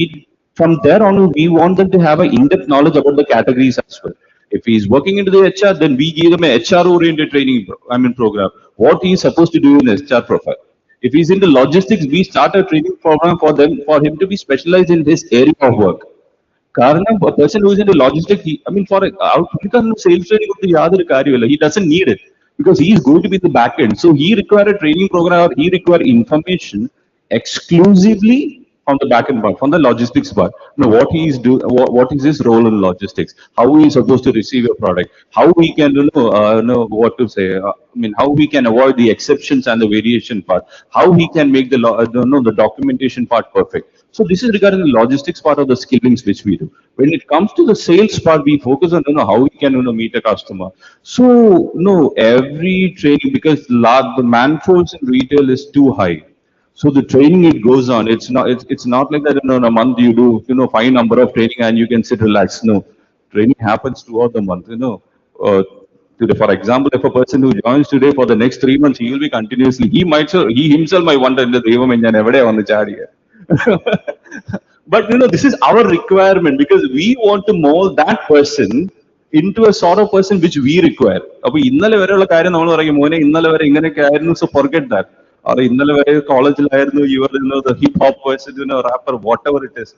From there on, we want them to have an in-depth knowledge about the categories as well. If he's working into the HR, then we give them a HR-oriented training program. what he is supposed to do in HR profile. If he's into logistics, we start a training program for them for him to be specialized in this area of work. കാരണം a person who is into logistics, I mean, for പുള്ളിക്കാരന് sales training കൊടുത്ത് യാതൊരു കാര്യമില്ല. He doesn't need it because he is going to be the back end. So he require a training program or he require information exclusively from the back end part, from the logistics part. You know, what he is do, what is his role in logistics? How he is supposed to receive a product? How we can know what to say? I mean, how we can avoid the exceptions and the variation part? How he can make the the documentation part perfect? So this is regarding the logistics part of the skillings which we do. When it comes to the sales part, we focus on how we can meet a customer. So no, every training because the manforce in retail is too high. So the training it goes on. It's not like that in a month you do fine number of training and you can sit relaxed. No, training happens throughout the month. Today, for example, if a person who joins today for the next 3 months, he will be continuously. He himself might wonder in the Devam and every day on the chadi. But this is our requirement because we want to mold that person into a sort of person which we require. അപ്പോൾ ഇന്നലെ വരെയുള്ള കാര്യം നമ്മൾ പറയും മോനെ ഇന്നലെ വരെ ഇങ്ങനെയൊക്കെ ആയിരുന്നു so forget that. Or ഇന്നലെ വരെ കോളേജിലായിരുന്നു you are the hip hop person, rapper, whatever it is.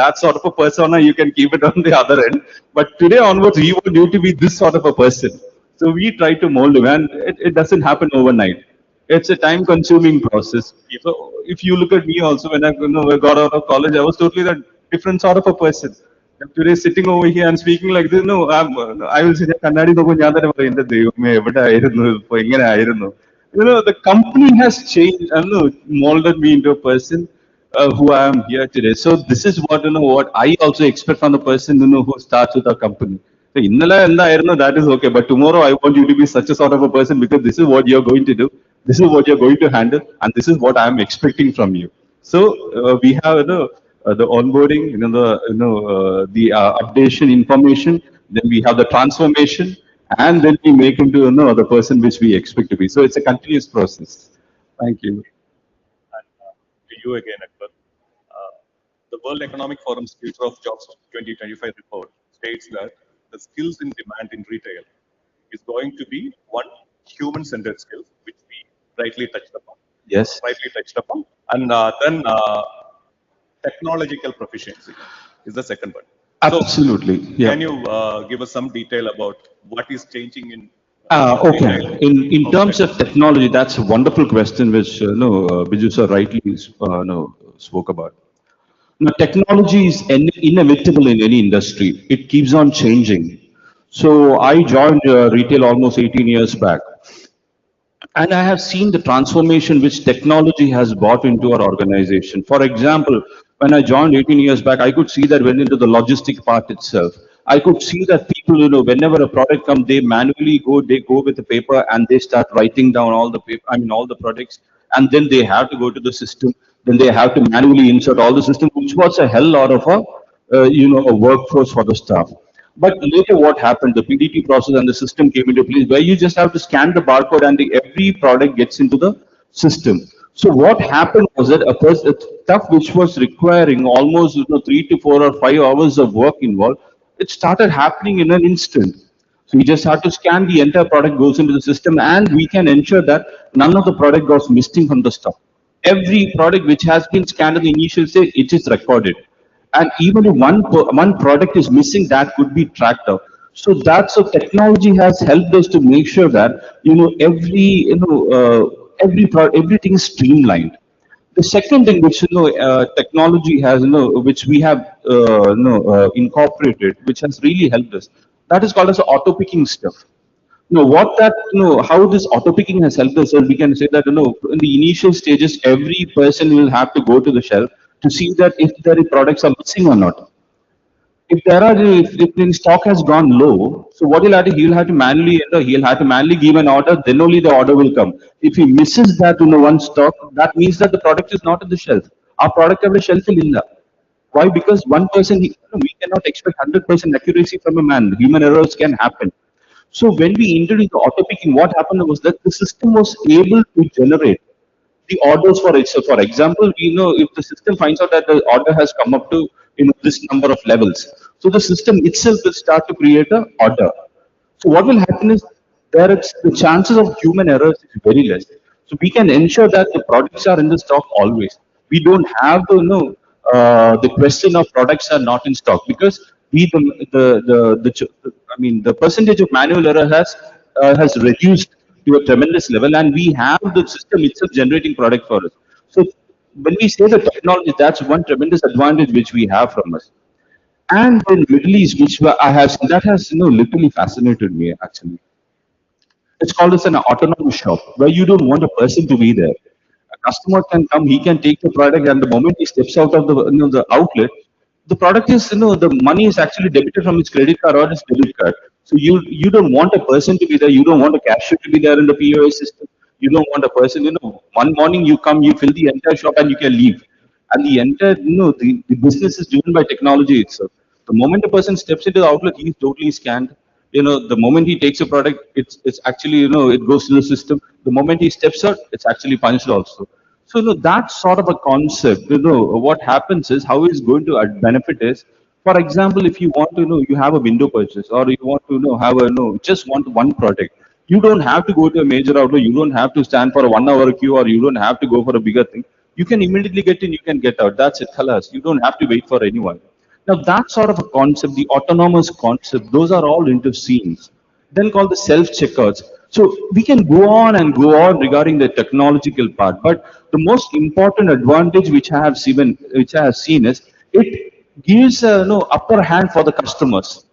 That sort of a persona you can keep it on the other end. But today onwards we want you to be this sort of a person. So we try to mold him and it doesn't happen overnight. It's a time consuming process. So if you look at me also, when I got out of college, I was totally a different sort of a person. And today sitting over here and speaking like this, I will say, "Kannadi നോക്കുമ്പോൾ ഞാൻ തന്നെ പറയും, "എൻ്റെ ദൈവമേ, എവിടെ ആയിരുന്നു ഇപ്പൊ ഇങ്ങനെ ആയിരുന്നു." The company has changed, molded me into a person who I am here today. So this is what I also expect from the person who starts with our company. So ഇന്നലെ എന്തായിരുന്നു, that is okay, but tomorrow I want you to be such a sort of a person because this is what you're going to do, this is what you're going to handle, and this is what I am expecting from you. So we have the onboarding, the updation information, then we have the transformation, and then we make him to the person which we expect to be. So it's a continuous process. Thank you. And to you again, Akbar. The World Economic Forum's Future of Jobs 2025 report states that the skills in demand in retail is going to be one, human-centered skills, which we rightly touched upon. Yes. Rightly touched upon. And then technological proficiency is the second one. Absolutely. So, yeah. Can you give us some detail about what is changing in okay. In terms of technology, that's a wonderful question which Biju sir rightly spoke about. Now, technology is inevitable in any industry. It keeps on changing. So I joined retail almost 18 years back. And I have seen the transformation which technology has brought into our organization. For example, when I joined 18 years back, I could see that went into the logistic part itself. I could see that people, whenever a product comes, they manually they go with the paper and they start writing down all the paper, all the products, and then they have to go to the system. Then they have to manually insert all the system, which was a hell lot of a workforce for the staff. But later what happened, the PDT process and the system came into place where you just have to scan the barcode and every product gets into the system. So what happened was that stuff which was requiring almost 3 to 4 or 5 hours of work involved, it started happening in an instant. So we just have to scan the entire product goes into the system and we can ensure that none of the product goes missing from the stock. Every product which has been scanned in the initial stage, it is recorded. And even if one product is missing, that could be tracked out. So that's so technology has helped us to make sure that everything is streamlined. The second thing which technology has which we have incorporated, which has really helped us, that is called as auto picking stuff. How this auto picking has helped us, we can say that in the initial stages, every person will have to go to the shelf to see that if their products are missing or not. If the stock has gone low, so what he'll have to manually give an order, then only the order will come. If he misses that one stock, that means that the product is not on the shelf. Our product on the shelf is in. Why? Because one person, we cannot expect 100% accuracy from a man. Human errors can happen. So when we introduced the auto picking, what happened was that the system was able to generate the orders for itself. For example, if the system finds out that the order has come up to this number of levels, so the system itself will start to create an order. So what will happen is there it's the chances of human errors is very less. So we can ensure that the products are in the stock always. We don't have to know the question of products are not in stock because we I mean the percentage of manual error has reduced to a tremendous level, and we have the system itself generating product for us. So when we say the technology, that's one tremendous advantage which we have from us. And in Middle East, I have seen, that has literally fascinated me actually. It's called as an autonomous shop where you don't want a person to be there. A customer can come, he can take the product, and the moment he steps out of the outlet, the product is the money is actually debited from his credit card or his debit card. So you don't want a person to be there. You don't want a cashier to be there in the POS system. You don't want a person. One morning you come, you fill the entire shop, and you can leave. And the entire the business is driven by technology itself. The moment a person steps into the outlet, he's totally scanned. The moment he takes a product, it's actually it goes to the system. The moment he steps out, it's actually punched also. So that sort of a concept, what happens is how it's going to benefit is, for example, if you want to you have a window purchase, or you want to have a just want one product, you don't have to go to a major outlet, you don't have to stand for a 1 hour queue, or you don't have to go for a bigger thing. You can immediately get in, you can get out. That's it, halas. You don't have to wait for anyone. Now, that sort of a concept, the autonomous concept, those are all into scenes, then called the self-checkouts. So we can go on and go on regarding the technological part, but the most important advantage which I have seen is it gives a upper hand for the customers.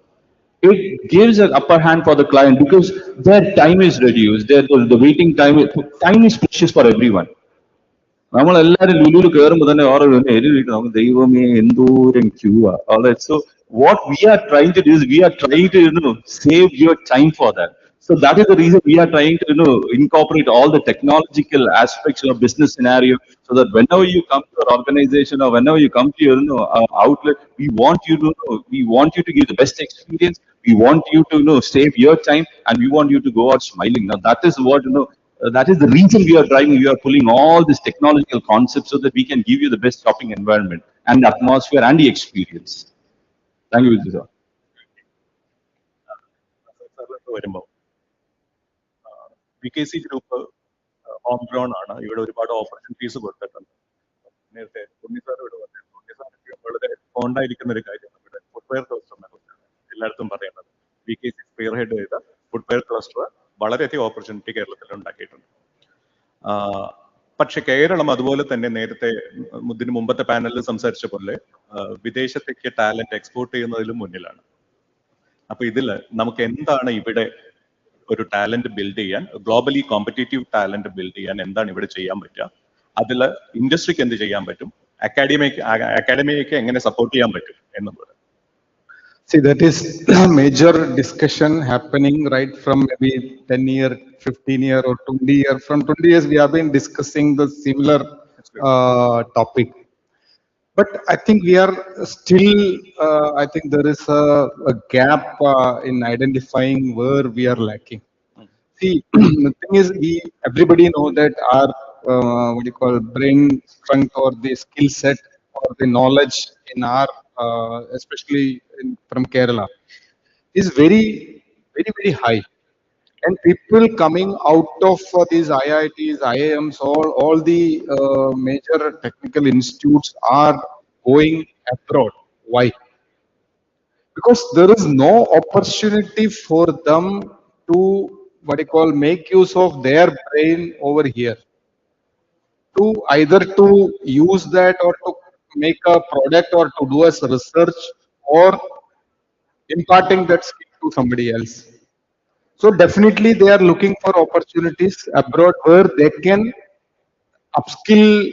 It gives an upper hand for the client because their time is reduced. The waiting time is precious for everyone. നമ്മളെല്ലാരും ലുലുവിൽ കയറുമ്പോൾ തന്നെ ഓരോ നമുക്ക് ദൈവമേ എന്തോരം Q ആ. Alright, so what we are trying to do is we are trying to save your time for that. So that is the reason we are trying to incorporate all the technological aspects of business scenario, so that whenever you come to our organization or whenever you come to your outlet, we want you to give the best experience. We want you to save your time, and we want you to go out smiling. Now that is what that is the reason we are driving. We are pulling all these technological concepts so that we can give you the best shopping environment and the atmosphere and the experience. Thank you, Vijay. വരുമ്പോൾ VKC group home grown ആണ്. ഇവിടെ ഒരുപാട് opportunities കൊടുത്തിട്ടുണ്ട്. നേരത്തെ ഉണ്ണി sir ഇവിടെ വന്നിരുന്നു. ഉണ്ണി sir വളരെ ഫോണ്ടായിരിക്കുന്ന ഒരു കാര്യമാണ് ഇവിടെ ഫുട്വെയർ ക്ലസ്റ്ററിനെ കുറിച്ചാണ് എല്ലായിടത്തും പറയുന്നത്. VKC സ്പിയർ ഹെഡ് ചെയ്ത ഫുട്വെയർ ക്ലസ്റ്റർ വളരെയധികം ഓപ്പർച്യൂണിറ്റി കേരളത്തിൽ ഉണ്ടാക്കിയിട്ടുണ്ട്. പക്ഷെ കേരളം അതുപോലെ തന്നെ നേരത്തെ ഇതിന് മുമ്പത്തെ പാനലിൽ സംസാരിച്ച പോലെ വിദേശത്തേക്ക് ടാലന്റ് എക്സ്പോർട്ട് ചെയ്യുന്നതിലും മുന്നിലാണ്. അപ്പൊ ഇതില് നമുക്ക് എന്താണ് ഇവിടെ ഒരു ടാലന്റ് ബിൽഡ് ചെയ്യാൻ, ഗ്ലോബലി കോമ്പറ്റേറ്റീവ് ടാലന്റ് ബിൽഡ് ചെയ്യാൻ എന്താണ് ഇവിടെ ചെയ്യാൻ പറ്റുക, അതില് ഇൻഡസ്ട്രിക്ക് എന്ത് ചെയ്യാൻ പറ്റും, അക്കാഡമിയൊക്കെ എങ്ങനെ സപ്പോർട്ട് ചെയ്യാൻ പറ്റും എന്നുള്ളത്. See, that is a major discussion happening right from maybe 10 year, 15 year or 20 year. From 20 years, we have been discussing the similar topic. But I think we are still, I think there is a gap in identifying where we are lacking. See, the thing is, everybody know that our, what do you call, brain strength or the skill set or the knowledge in our, especially from Kerala, is very, very, very high. And people coming out of these IITs, IIMs, all the major technical institutes are going abroad. Why? Because there is no opportunity for them to, what you call, make use of their brain over here, to either to use that or to make a product or to do as research or imparting that skill to somebody else. So definitely they are looking for opportunities abroad where they can upskill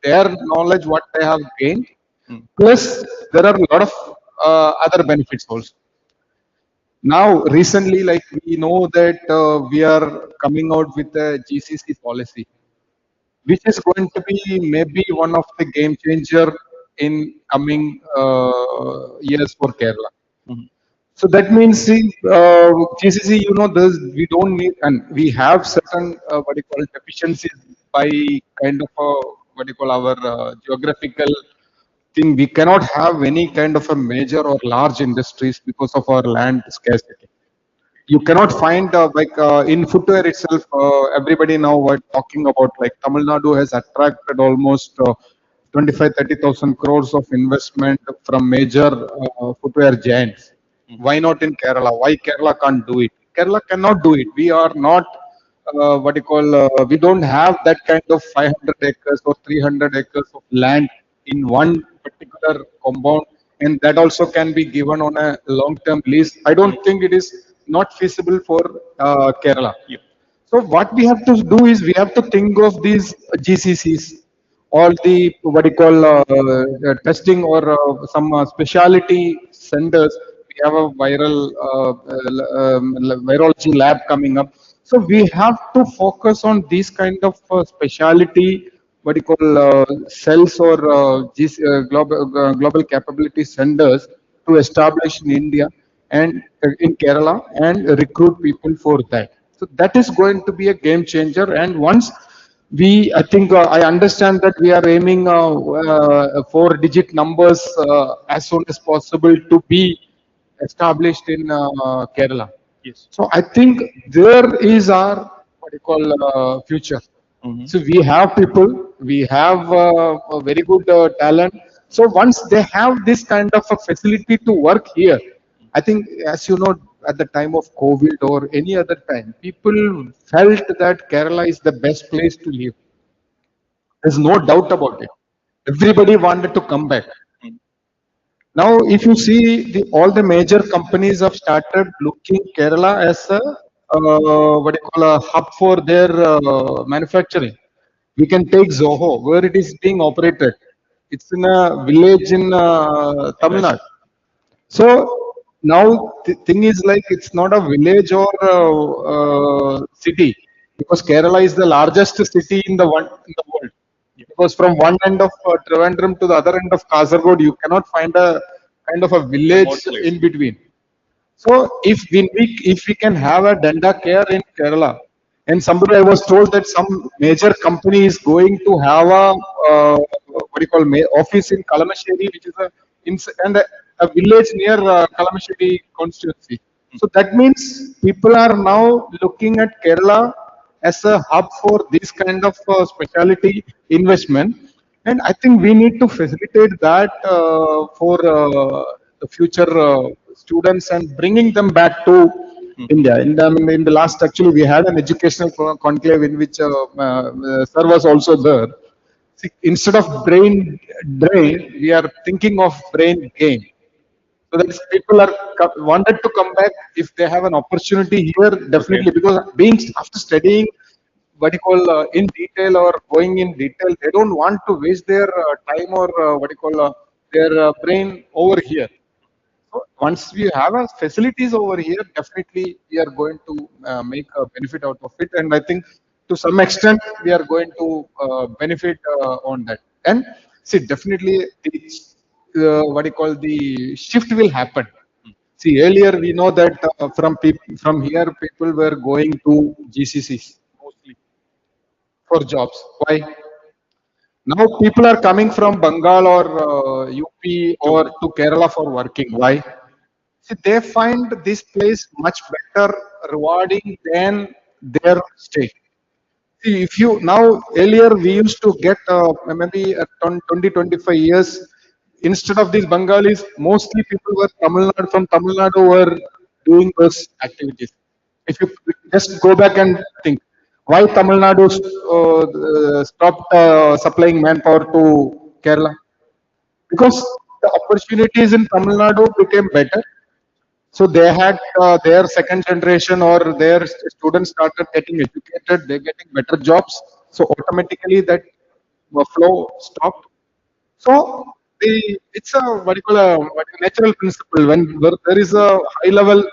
their knowledge, what they have gained. Plus, there are a lot of other benefits also. Now, recently, like we know that we are coming out with a GCC policy, which is going to be maybe one of the game changer in coming years for Kerala. So that means, see, GCC, we don't need, and we have certain what you call deficiencies by kind of what you call our geographical thing. We cannot have any kind of a major or large industries because of our land scarcity. You cannot find in footwear itself. Everybody now what talking about like Tamil Nadu has attracted almost 25 30,000 crores of investment from major footwear giants. Why not in Kerala? Why Kerala can't do it? Kerala cannot do it. We are not what you call. We don't have that kind of 500 acres or 300 acres of land in one particular compound, and that also can be given on a long-term lease. I don't think it is not feasible for Kerala. So what we have to do is we have to think of these GCCs, all the what you call testing or some specialty centers. We have a virology lab coming up. So we have to focus on these kind of specialty what you call cells or global capability centers to establish in India and in Kerala and recruit people for that. So that is going to be a game changer. And once I think I understand that we are aiming four-digit numbers as soon as possible to be established in Kerala. Yes. So I think there is our what you call future. So we have people, we have a very good talent. So once they have this kind of a facility to work here, I think, as you know, at the time of COVID or any other time, people felt that Kerala is the best place to live. There's no doubt about it. Everybody wanted to come back. Now, if you see all the major companies have started looking Kerala as a what do you call a hub for their manufacturing. We can take Zoho, where it is being operated. It's in a village in Tamil Nadu. So now the thing is like it's not a village or city because Kerala is the largest city in the world. Because from one end of Trivandrum to the other end of Kasargod, you cannot find a kind of a village in between. So if we can have a Danda care in Kerala, and somebody I was told that some major company is going to have a what do you call office in Kalamasheri, which is a village near Kalamasheri constituency. So that means people are now looking at Kerala as a hub for this kind of specialty investment. And I think we need to facilitate that for the future students and bringing them back to India. In the last, actually, we had an educational conclave in which Sir was also there. See, instead of brain drain, we are thinking of brain gain. So that is people are wanted to come back if they have an opportunity here, definitely, because being after studying what you call in detail or going in detail, they don't want to waste their time or what you call their brain over here. So once we have a facilities over here, definitely we are going to make a benefit out of it, and I think to some extent we are going to benefit on that. And see, definitely what you call the shift will happen. See, earlier we know that from here people were going to GCCs mostly for jobs. Why? Now people are coming from Bengal or UP or to Kerala for working. Why? See, they find this place much better rewarding than their state. See, if you now earlier we used to get maybe 20, 25 years instead of these Bengalis, mostly people were from Tamil Nadu were doing those activities. If you just go back and think, why Tamil Nadu stopped supplying manpower to Kerala? Because the opportunities in Tamil Nadu became better, so they had their second generation or their students started getting educated, they're getting better jobs. So automatically that flow stopped. So it's a what you call a natural principle. When there is a high level,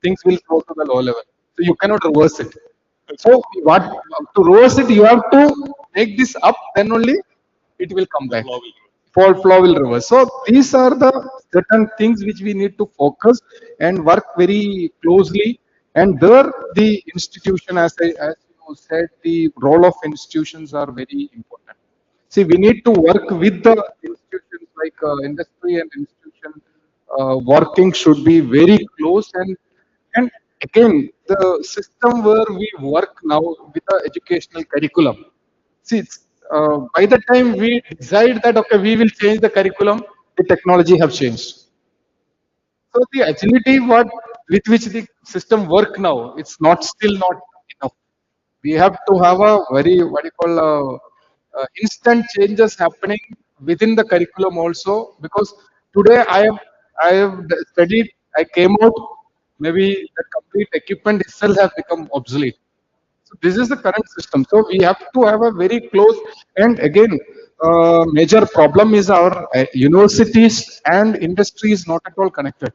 things will flow to the low level. So you cannot reverse it. So what to reverse it, you have to make this up. Then only it will come back. Flow will reverse. So these are the certain things which we need to focus and work very closely. And there, the institution, as you said, the role of institutions are very important. See, we need to work with the institutions like industry and institution. Working should be very close and again, the system where we work now with the educational curriculum. See, by the time we decide that, okay, we will change the curriculum, the technology have changed. So the agility what with which the system work now, it's not still not enough. We have to have a very what you call instant changes happening within the curriculum also, because today I have studied, I came out, maybe the complete equipment itself has become obsolete. So this is the current system. So we have to have a very close, and again, major problem is our universities and industry is not at all connected.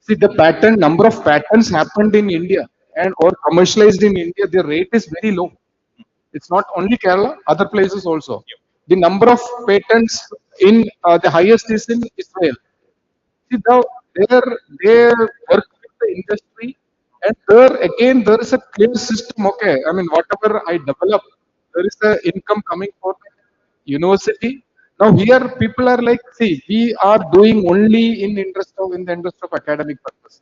See, the pattern, number of patents happened in India and or commercialized in India, the rate is very low. It's not only Kerala, other places also. The number of patents in the highest is in Israel. See, now they work with the industry, and there again there is a clear system. Okay, I mean whatever I develop, there is a income coming for the university. Now here people are like, see, we are doing only in the interest of academic purpose.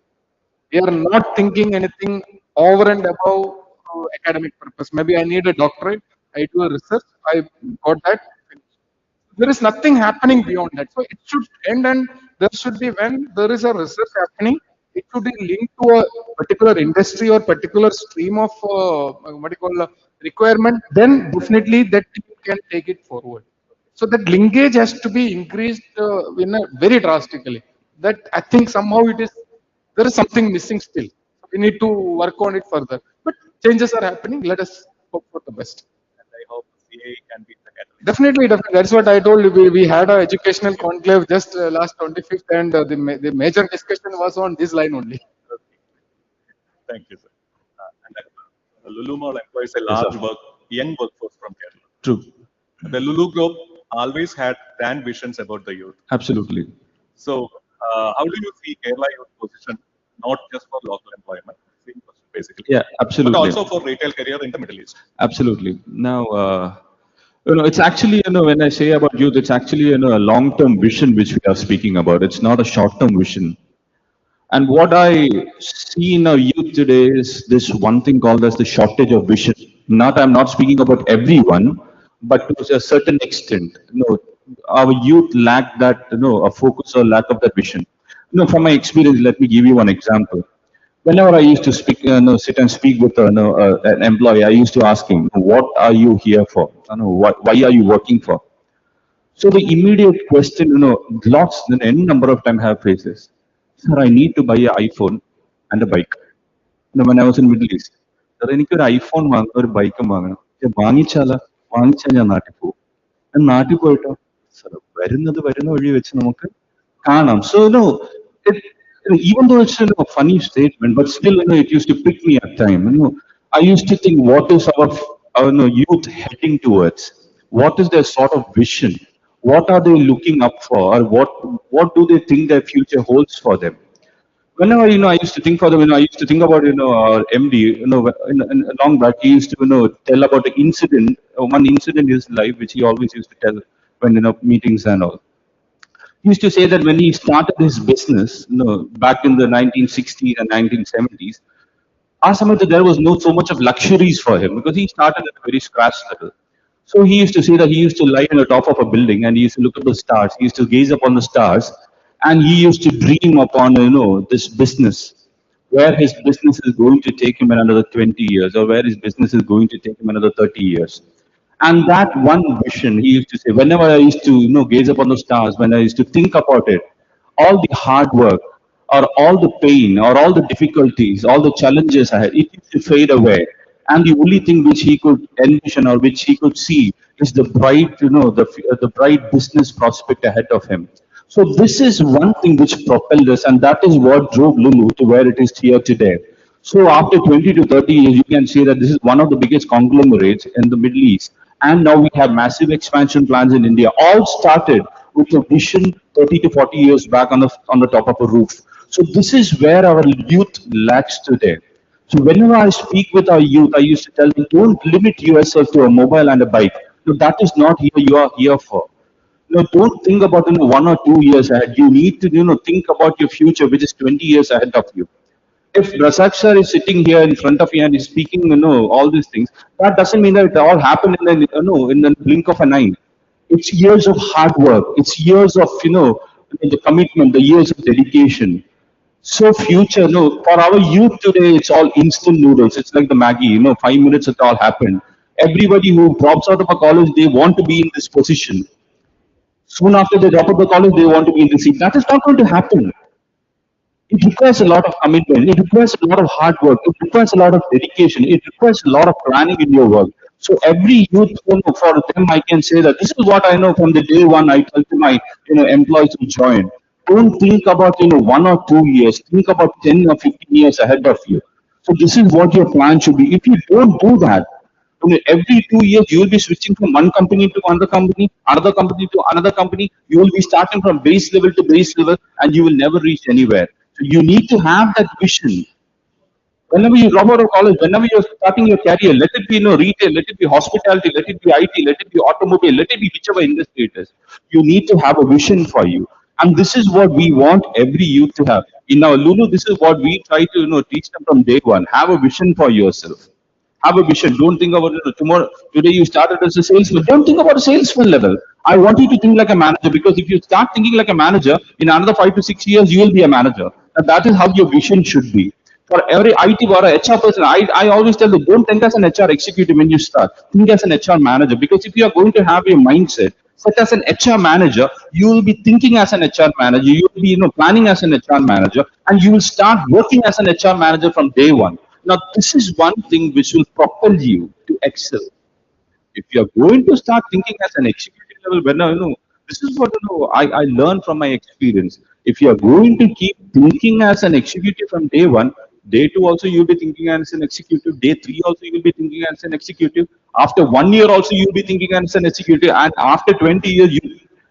We are not thinking anything over and above academic purpose. Maybe I need a doctorate. I do a research. I got that. There is nothing happening beyond that. So it should end, and there should be, when there is a research happening, it should be linked to a particular industry or particular stream of what you call requirement. Then definitely that team can take it forward. So that linkage has to be increased in a very drastically. That I think somehow it is, there is something missing still. We need to work on it further. But changes are happening. Let us hope for the best. And I hope CA can be the catalyst. Definitely, definitely. That's what I told you. We had an educational conclave just last 25th, and the major discussion was on this line only. Thank you, sir. And Lulu Mall employs a Yes, large sir. young workforce from Kerala. True. The Lulu Group always had grand visions about the youth. Absolutely. So, how do you see Kerala youth position, not just for local employment, same question basically, Yeah, but absolutely. also for retail career in the Middle East? Absolutely. Now, it's actually, when I say about youth, it's actually, a long-term vision which we are speaking about. It's not a short-term vision. And what I see in our youth today is this one thing called as the shortage of vision. I'm not speaking about everyone, but to a certain extent, our youth lack that, a focus or lack of that vision. From my experience, let me give you one example. Whenever I used to speak, sit and speak with an employee, I used to ask him, "What are you here for? Why are you working for?" So the immediate question, lots, any number of time have faces. Sir, I need to buy an iPhone and a bike. When I was in Middle East, sir, എനിക്കൊരു iPhone വാങ്ങണം ഒരു ബൈക്കും വാങ്ങണം. പക്ഷെ വാങ്ങിച്ചാൽ ഞാൻ നാട്ടിൽ പോകും. നാട്ടിൽ പോയിട്ടോ sir, വരുന്ന വഴി വെച്ച് നമുക്ക് കാണാം. So it, even though it's a funny statement, but still, it used to pick me at time. I used to think, what is our youth heading towards? What is their sort of vision? What are they looking up for, or what do they think their future holds for them? Whenever I used to think for them, I used to think about our MD. Long back, he used to tell about the incident, one incident in his life, which he always used to tell when meetings and all. He used to say that when he started his business, back in the 1960s and 1970s, there was no so much of luxuries for him because he started at a very scratch level. So he used to say that he used to lie on the top of a building and he used to look at the stars. He used to gaze upon the stars, and he used to dream upon this business, where his business is going to take him in another 20 years, or where his business is going to take him another 30 years. And that one vision, he used to say, whenever I used to gaze upon the stars, when I used to think about it, all the hard work, or all the pain, or all the difficulties, all the challenges I had, it used to fade away. And the only thing which he could envision or which he could see is the bright, the bright business prospect ahead of him. So this is one thing which propelled us, and that is what drove Lulu to where it is here today. So after 20 to 30 years, you can see that this is one of the biggest conglomerates in the Middle East. And now we have massive expansion plans in India, all started with a vision 30 to 40 years back on the top of a roof. So this is where our youth lacks today. So whenever I speak with our youth, I used to tell them, don't limit yourself to a mobile and a bike. No, that is not here you are here for. No, don't think about 1 or 2 years ahead. You need to think about your future, which is 20 years ahead of you. If Rasak sir is sitting here in front of you and is speaking, all these things, that doesn't mean that it all happened in the blink of an eye. It's years of hard work. It's years of, the commitment, the years of dedication. So future, no, for our youth today, it's all instant noodles. It's like the Maggie, 5 minutes it all happened. Everybody who drops out of a college, they want to be in this position. Soon after they drop out of the college, they want to be in the seat. That is not going to happen. It requires a lot of commitment. It requires a lot of hard work. It requires a lot of dedication. It requires a lot of planning in your work. So every youth, for them, I can say that this is what I know from the day one. I tell to my, employees who join. Don't think about, 1 or 2 years. Think about 10 or 15 years ahead of you. So this is what your plan should be. If you don't do that, every 2 years you will be switching from one company to another company to another company. You will be starting from base level to base level, and you will never reach anywhere. So you need to have that vision. Whenever you drop out of college, whenever you're starting your career, let it be retail, let it be hospitality, let it be IT, let it be automobile, let it be whichever industry it is. You need to have a vision for you. And this is what we want every youth to have. In our Lulu, this is what we try to teach them from day one. Have a vision for yourself. Have a vision. Don't think about it tomorrow. Today you started as a salesman. Don't think about a salesman level. I want you to think like a manager, because if you start thinking like a manager, in another 5 to 6 years, you will be a manager. And that is how your vision should be. For every IT or a HR person, I always tell them, don't think as an HR executive when you start. Think as an HR manager, because if you are going to have a mindset set as an HR manager, you will be thinking as an HR manager, you will be planning as an HR manager, and you will start working as an HR manager from day one. Now, this is one thing which will propel you to excel. If you're going to start thinking as an executive level, this is what I learned from my experience. If you're going to keep thinking as an executive from day one, day two also you'll be thinking as an executive, day three also you'll be thinking as an executive. After 1 year also you'll be thinking as an executive, and after 20 years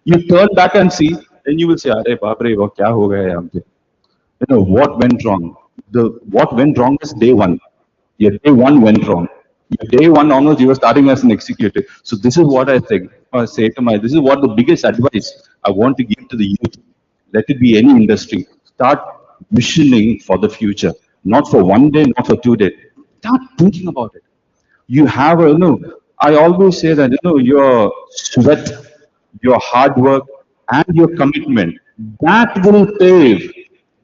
you turn back and see, then you will say, "Arey baap re, wo kya ho gaya yahan pe?" What went wrong? What went wrong is day one. Your day one went wrong. Your day one onwards, you were starting as an executive. So this is what I think. I say to this is what the biggest advice I want to give to the youth. Let it be any industry. Start visioning for the future, not for 1 day, not for 2 days. Start thinking about it. You have I always say that your sweat, your hard work, and your commitment, that will pave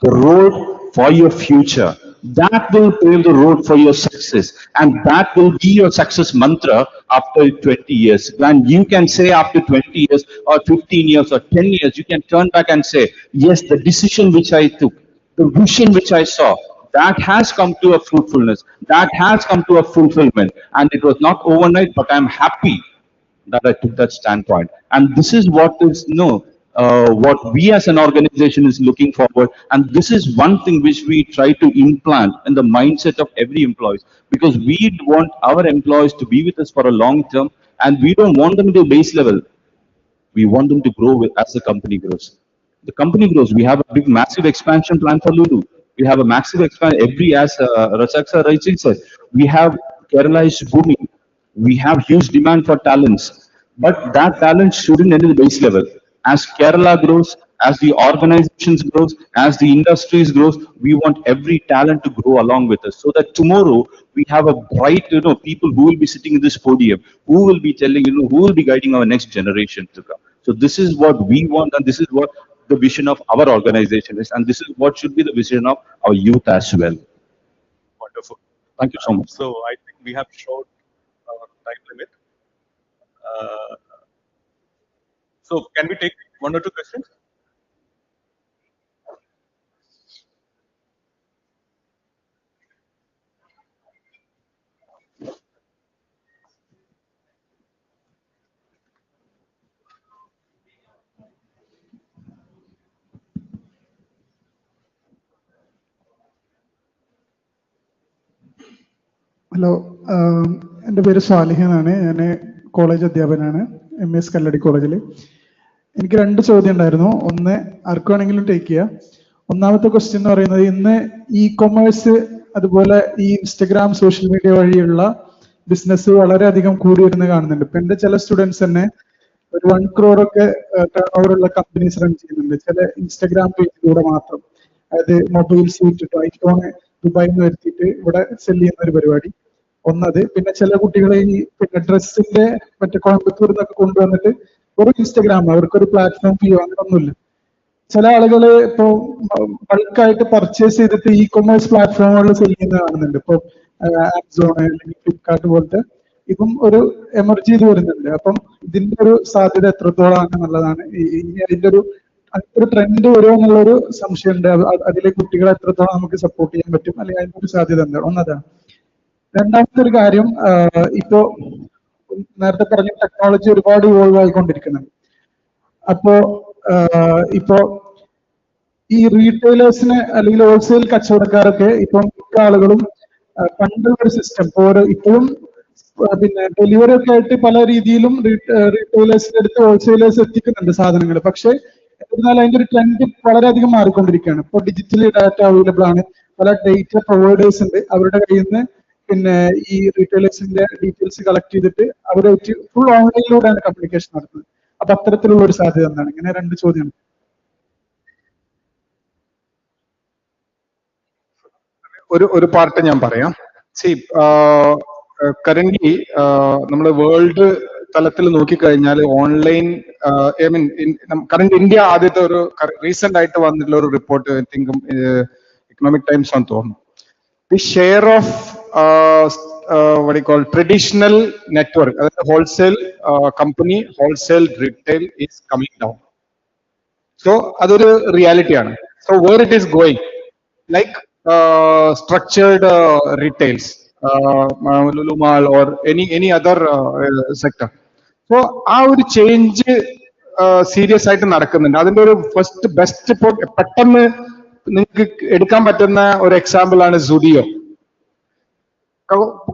the road for your future. That will pave the road for your success, and that will be your success mantra after 20 years. And you can say after 20 years or 15 years or 10 years, you can turn back and say, yes, the decision which I took, the vision which I saw, that has come to a fruitfulness, that has come to a fulfillment. And it was not overnight, but I'm happy that I took that standpoint. And this is what is what we as an organization is looking forward. And this is one thing which we try to implant in the mindset of every employee, because we want our employees to be with us for a long term, and we don't want them to base level. We want them to grow as the company grows. The company grows. We have a big, massive expansion plan for Lulu. We have a massive expansion. As Rasak sir rightly said, we have Kerala is booming. We have huge demand for talents, but that talent shouldn't end at the base level. As Kerala grows, as the organizations grows, as the industries grows, we want every talent to grow along with us, so that tomorrow we have a bright, people who will be sitting in this podium, who will be telling, who will be guiding our next generation to come. So this is what we want, and this is what the vision of our organization is, and this is what should be the vision of our youth as well. Wonderful. Thank you so much. So I think we have short time limit. Uh, so can we take 1 or 2 questions? Hello, എൻ്റെ പേര് സ്വാലിഹനാണ്. ഞാൻ college അധ്യാപകനാണ്, MS കല്ലടി കോളേജിൽ. എനിക്ക് 2 ചോദ്യം ഉണ്ടായിരുന്നു. ഒന്ന് ആർക്ക് വേണമെങ്കിലും ടേക്ക് ചെയ്യാം. ഒന്നാമത്തെ ക്വസ്റ്റ്യൻ എന്ന് പറയുന്നത്, ഇന്ന് കൊമേഴ്സ് അതുപോലെ ഈ ഇൻസ്റ്റഗ്രാം സോഷ്യൽ മീഡിയ വഴിയുള്ള ബിസിനസ് വളരെയധികം കൂടി വരുന്നത് കാണുന്നുണ്ട്. ഇപ്പൊ എൻ്റെ ചില സ്റ്റുഡൻസ് തന്നെ ഒരു 1 crore ഒക്കെ ടേൺ ഓവർ ഉള്ള കമ്പനീസ് റൺ ചെയ്യുന്നുണ്ട് ചില ഇൻസ്റ്റഗ്രാം പേജിലൂടെ മാത്രം. അതായത് മൊബൈൽസ് വിറ്റിട്ടോ, ഐഫോൺ ദുബായിൽ നിന്ന് വരുത്തിയിട്ട് ഇവിടെ സെല് ചെയ്യുന്ന ഒരു പരിപാടി. ഒന്നത്. പിന്നെ ചില കുട്ടികളെ ഈ പിന്നെ ഡ്രസ്സിന്റെ മറ്റേ കോയമ്പത്തൂർ നിന്നൊക്കെ കൊണ്ടുവന്നിട്ട് ഒരു ഇൻസ്റ്റഗ്രാം, അവർക്കൊരു പ്ലാറ്റ്ഫോം ഫീയോ അങ്ങനെ ഒന്നുമില്ല. ചില ആളുകൾ ഇപ്പോൾ ബൾക്കായിട്ട് പർച്ചേസ് ചെയ്തിട്ട് ഇ കൊമേഴ്സ് പ്ലാറ്റ്ഫോമുകളിൽ സെല് ചെയ്യുന്നത് കാണുന്നുണ്ട്. ഇപ്പോൾ ആമസോൺ അല്ലെങ്കിൽ ഫ്ലിപ്കാർട്ട് പോലത്തെ ഇപ്പം ഒരു എമർജി ചെയ്ത് വരുന്നുണ്ട്. അപ്പം ഇതിന്റെ ഒരു സാധ്യത എത്രത്തോളമാണ് എന്നുള്ളതാണ് ഇനി അതിന്റെ ഒരു ട്രെൻഡ് വരുമോ എന്നുള്ളൊരു സംശയമുണ്ട്. അതിലെ കുട്ടികളെ എത്രത്തോളം നമുക്ക് സപ്പോർട്ട് ചെയ്യാൻ പറ്റും, അല്ലെങ്കിൽ അതിന്റെ ഒരു സാധ്യത ഉണ്ട്. ഒന്നതാണ്. രണ്ടാമത്തെ ഒരു കാര്യം, ഇപ്പോ നേരത്തെ പറഞ്ഞ ടെക്നോളജി ഒരുപാട് ഇവോൾവ് ആയിക്കൊണ്ടിരിക്കുന്നുണ്ട്. അപ്പോ ഇപ്പോ ഈ റീറ്റെയിലേഴ്സിന് അല്ലെങ്കിൽ ഹോൾസെയിൽ കച്ചവടക്കാരൊക്കെ ഇപ്പം മിക്ക ആളുകളും പണ്ടുള്ള ഒരു സിസ്റ്റം ഇപ്പോഴും പിന്നെ ഡെലിവറി ഒക്കെ ആയിട്ട് പല രീതിയിലും റീറ്റെയിലേഴ്സിന്റെ അടുത്ത് ഹോൾസെയിലേഴ്സ് എത്തിക്കുന്നുണ്ട് സാധനങ്ങൾ. പക്ഷെ എന്നാൽ അതിന്റെ ഒരു ട്രെൻഡ് വളരെയധികം മാറിക്കൊണ്ടിരിക്കുകയാണ്. ഇപ്പോൾ ഡിജിറ്റലി ഡാറ്റ അവൈലബിൾ ആണ്, പല ഡേറ്റ പ്രൊവൈഡേഴ്സ് ഉണ്ട്, അവരുടെ കയ്യിൽ നിന്ന് പിന്നെ ഈ റീറ്റെയിലേഴ്സിന്റെ ഡീറ്റെയിൽസ് കളക്ട് ചെയ്തിട്ട് അവരായിട്ട് ഫുൾ ഓൺലൈനിലൂടെയാണ് കമ്മ്യൂണിക്കേഷൻ നടത്തുന്നത്. അപ്പൊ അത്തരത്തിലുള്ള ഒരു സാധ്യത എന്താണ്? ഇങ്ങനെ രണ്ട് ചോദ്യമാണ്. ഒരു പാർട്ട് ഞാൻ പറയാം. സി കറന്റ്ലി നമ്മൾ വേൾഡ് തലത്തിൽ നോക്കിക്കഴിഞ്ഞാൽ online I mean current India ആദ്യത്തെ ഒരു റീസെന്റ് ആയിട്ട് വന്നിട്ടുള്ള ഒരു report I think economic times ആണെന്ന് തോന്നുന്നു. The share of what you call traditional network, wholesale company, wholesale retail is coming down. So adoru reality aanu. So where it is going, like structured retails, Lulu Mall or any other sector. So aa oru change serious ആയിട്ട് നടക്കുന്നുണ്ട്. അതിന്റെ ഒരു first best ഇപ്പോൾ പെട്ടെന്ന് നിങ്ങൾക്ക് എടുക്കാൻ പറ്റുന്ന ഒരു എക്സാമ്പിൾ ആണ് സുഡിയോ.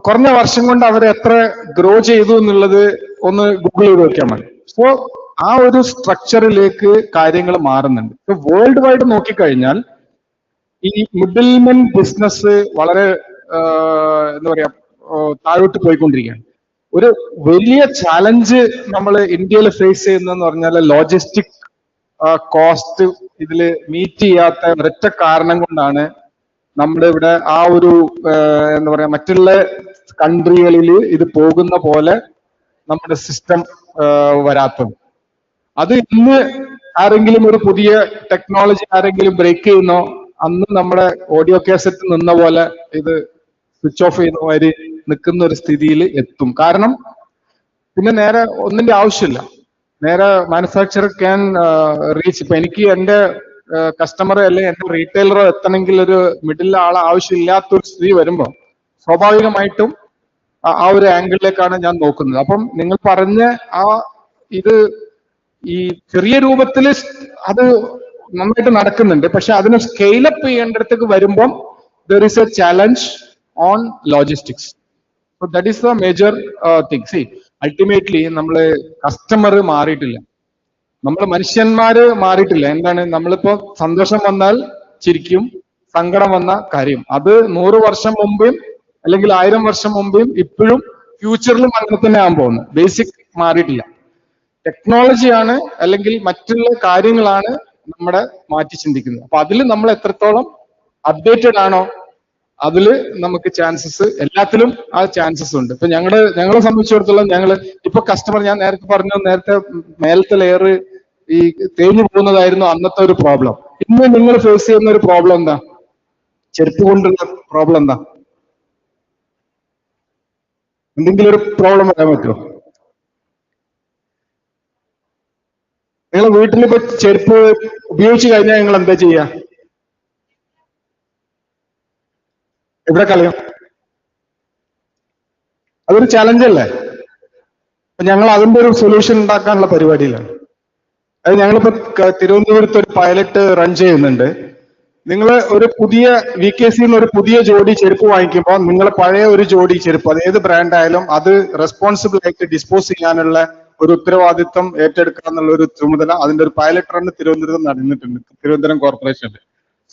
കുറഞ്ഞ വർഷം കൊണ്ട് അവർ എത്ര ഗ്രോ ചെയ്തു എന്നുള്ളത് ഒന്ന് ഗൂഗിൾ ചെയ്ത് നോക്കിയാൽ മതി. സോ ആ ഒരു സ്ട്രക്ചറിലേക്ക് കാര്യങ്ങൾ മാറുന്നുണ്ട്. ഇപ്പൊ വേൾഡ് വൈഡ് നോക്കിക്കഴിഞ്ഞാൽ ഈ മിഡിൽമെൻ ബിസിനസ് വളരെ എന്താ പറയാ താഴോട്ട് പോയിക്കൊണ്ടിരിക്കുകയാണ്. ഒരു വലിയ ചാലഞ്ച് നമ്മൾ ഇന്ത്യയിൽ ഫേസ് ചെയ്യുന്നതെന്ന് പറഞ്ഞാൽ ലോജിസ്റ്റിക് കോസ്റ്റ് ഇതിൽ മീറ്റ് ചെയ്യാത്ത ഒരൊറ്റ കാരണം കൊണ്ടാണ് നമ്മുടെ ഇവിടെ ആ ഒരു എന്താ പറയാ മറ്റുള്ള കൺട്രികളിൽ ഇത് പോകുന്ന പോലെ നമ്മുടെ സിസ്റ്റം വരാത്തത്. അത് ഇന്ന് ആരെങ്കിലും ഒരു പുതിയ ടെക്നോളജി ആരെങ്കിലും ബ്രേക്ക് ചെയ്യുന്നോ അന്ന് നമ്മുടെ ഓഡിയോ കാസറ്റ് നിന്ന പോലെ ഇത് സ്വിച്ച് ഓഫ് ചെയ്യുന്ന മാതിരി നിൽക്കുന്ന ഒരു സ്ഥിതിയിൽ എത്തും. കാരണം പിന്നെ നേരെ ഒന്നിന്റെ ആവശ്യമില്ല, നേരെ മാനുഫാക്ചർ ക്യാൻ റീച്ച്. ഇപ്പൊ എനിക്ക് എന്റെ കസ്റ്റമറോ അല്ലെങ്കിൽ എന്റെ റീറ്റെയിലറോ എത്തണമെങ്കിൽ ഒരു മിഡിൽ ആളെ ആവശ്യമില്ലാത്തൊരു സ്ഥിതി വരുമ്പോൾ സ്വാഭാവികമായിട്ടും ആ ഒരു ആംഗിളിലേക്കാണ് ഞാൻ നോക്കുന്നത്. അപ്പം നിങ്ങൾ പറഞ്ഞ ആ ഇത് ഈ ചെറിയ രൂപത്തിൽ അത് നന്നായിട്ട് നടക്കുന്നുണ്ട്. പക്ഷെ അതിനെ സ്കെയിലപ്പ് ചെയ്യേണ്ടടുത്തേക്ക് വരുമ്പം there is A challenge on logistics. So that is the major thing. C ultimately നമ്മള് കസ്റ്റമർ മാറിയിട്ടില്ല, നമ്മൾ മനുഷ്യന്മാര് മാറിയിട്ടില്ല. എന്താണ്, നമ്മളിപ്പോ സന്തോഷം വന്നാൽ ചിരിക്കും, സങ്കടം വന്ന കാര്യം. അത് 100 വർഷം മുമ്പേയും അല്ലെങ്കിൽ 1000 വർഷം മുമ്പേയും ഇപ്പോഴും ഫ്യൂച്ചറിലും അങ്ങനെ തന്നെ ആകാൻ പോകുന്നത്. ബേസിക് മാറിയിട്ടില്ല. ടെക്നോളജിയാണ് അല്ലെങ്കിൽ മറ്റുള്ള കാര്യങ്ങളാണ് നമ്മുടെ മാറ്റി ചിന്തിക്കുന്നത്. അപ്പൊ അതിൽ നമ്മൾ എത്രത്തോളം അപ്ഡേറ്റഡ് ആണോ അതില് നമുക്ക് ചാൻസസ്, എല്ലാത്തിലും ആ ചാൻസസ് ഉണ്ട്. ഇപ്പൊ ഞങ്ങളെ സംബന്ധിച്ചിടത്തോളം ഞങ്ങള് ഇപ്പൊ കസ്റ്റമർ, ഞാൻ നേരത്തെ പറഞ്ഞു, നേരത്തെ മേലത്തെ ലെയർ ഈ തേഞ്ഞു പോകുന്നതായിരുന്നു അന്നത്തെ ഒരു പ്രോബ്ലം. ഇന്ന് നിങ്ങൾ ഫേസ് ചെയ്യുന്ന ഒരു പ്രോബ്ലം എന്താ? ചെരുപ്പ് കൊണ്ടുള്ള പ്രോബ്ലം എന്താ? എന്തെങ്കിലും ഒരു പ്രോബ്ലം വരാൻ പറ്റുമോ? നിങ്ങൾ വീട്ടിൽ ഇപ്പൊ ചെരുപ്പ് ഉപയോഗിച്ച് കഴിഞ്ഞാൽ നിങ്ങൾ എന്താ ചെയ്യാ? എവിടെ കളയും? അതൊരു ചാലഞ്ച് അല്ലേ? ഞങ്ങൾ അതിന്റെ ഒരു സൊല്യൂഷൻ ഉണ്ടാക്കാനുള്ള പരിപാടിയിലാണ്. അത് ഞങ്ങളിപ്പോ തിരുവനന്തപുരത്ത് ഒരു പൈലറ്റ് റൺ ചെയ്യുന്നുണ്ട്. നിങ്ങൾ ഒരു പുതിയ VKC ഒരു പുതിയ ജോഡി ചെരുപ്പ് വാങ്ങിക്കുമ്പോൾ നിങ്ങളെ പഴയ ഒരു ജോഡി ചെരുപ്പ്, അത് ഏത് ബ്രാൻഡ് ആയാലും, അത് റെസ്പോൺസിബിൾ ആയിട്ട് ഡിസ്പോസ് ചെയ്യാനുള്ള ഒരു ഉത്തരവാദിത്വം ഏറ്റെടുക്കുക എന്നുള്ള ഒരു ചുമതല അതിന്റെ ഒരു പൈലറ്റ് റൺ തിരുവനന്തപുരത്ത് നടന്നിട്ടുണ്ട്, തിരുവനന്തപുരം കോർപ്പറേഷനിൽ.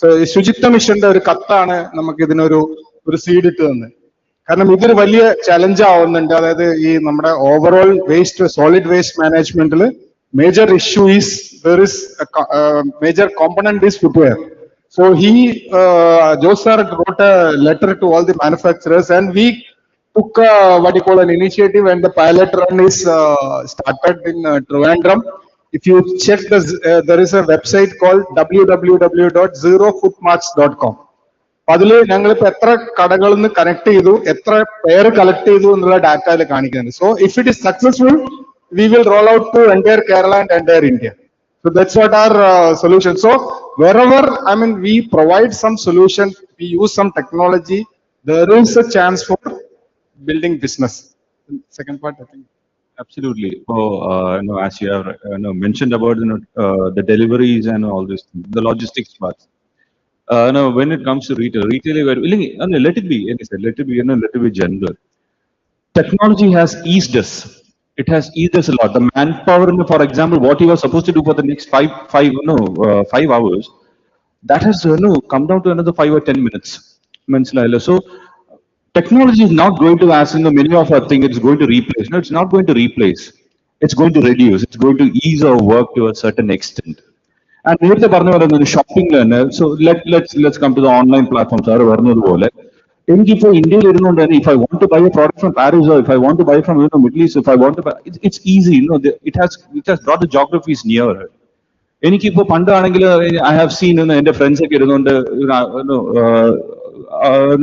സോ ശുചിത്വ മിഷന്റെ ഒരു കത്താണ് നമുക്ക് ഇതിനൊരു സീഡ് ഇട്ട് തന്നത്. കാരണം ഇതൊരു വലിയ ചലഞ്ച് ആവുന്നുണ്ട്. അതായത് ഈ നമ്മുടെ ഓവറോൾ വേസ്റ്റ്, സോളിഡ് വേസ്റ്റ് മാനേജ്മെന്റിൽ major issue is there is major component is footwear. So Jose sir wrote a letter to all the manufacturers, and we took what you call an initiative, and the pilot run is started in Trivandrum. If you check there is a website called www.zerofootmarks.com. അതിൽ ഞങ്ങളിപ്പോൾ എത്ര കടകളിൽ നിന്ന് connect ചെയ്തു, എത്ര pair collect ചെയ്തു എന്നുള്ള data അതിൽ കാണിക്കുന്നുണ്ട്. So if it is successful, we will roll out to entire Kerala and entire India. So that's what our solution. So wherever, I mean, we provide some solution, we use some technology, there is a chance for building business. Second part, I think. Absolutely. As you have mentioned about the deliveries and all this, the logistics parts. When it comes to retail, let it be, let it be, let it be general. Technology has eased us. It has eased us a lot. The manpower, for example, what you were supposed to do for the next 5 hours, that has come down to another 5 or 10 minutes. So technology is not going to, as many of us think it's going to replace. No, it's not going to replace. It's going to reduce. It's going to ease our work to a certain extent. And നേരത്തെ പറഞ്ഞ പോലെ ഷോപ്പിംഗിൽ തന്നെ, so let's come to the online platforms. Sir പറഞ്ഞതുപോലെ എനിക്കിപ്പോൾ ഇന്ത്യയിൽ ഇരുന്നുകൊണ്ട് തന്നെ, if I want to buy a product from Paris, or if I want to buy from Middle East, if I want to buy, it's easy. It has brought the geographies nearer. എനിക്കിപ്പോൾ പണ്ടാണെങ്കിൽ I have seen എന്റെ friends ഒക്കെ ഇരുന്നുകൊണ്ട്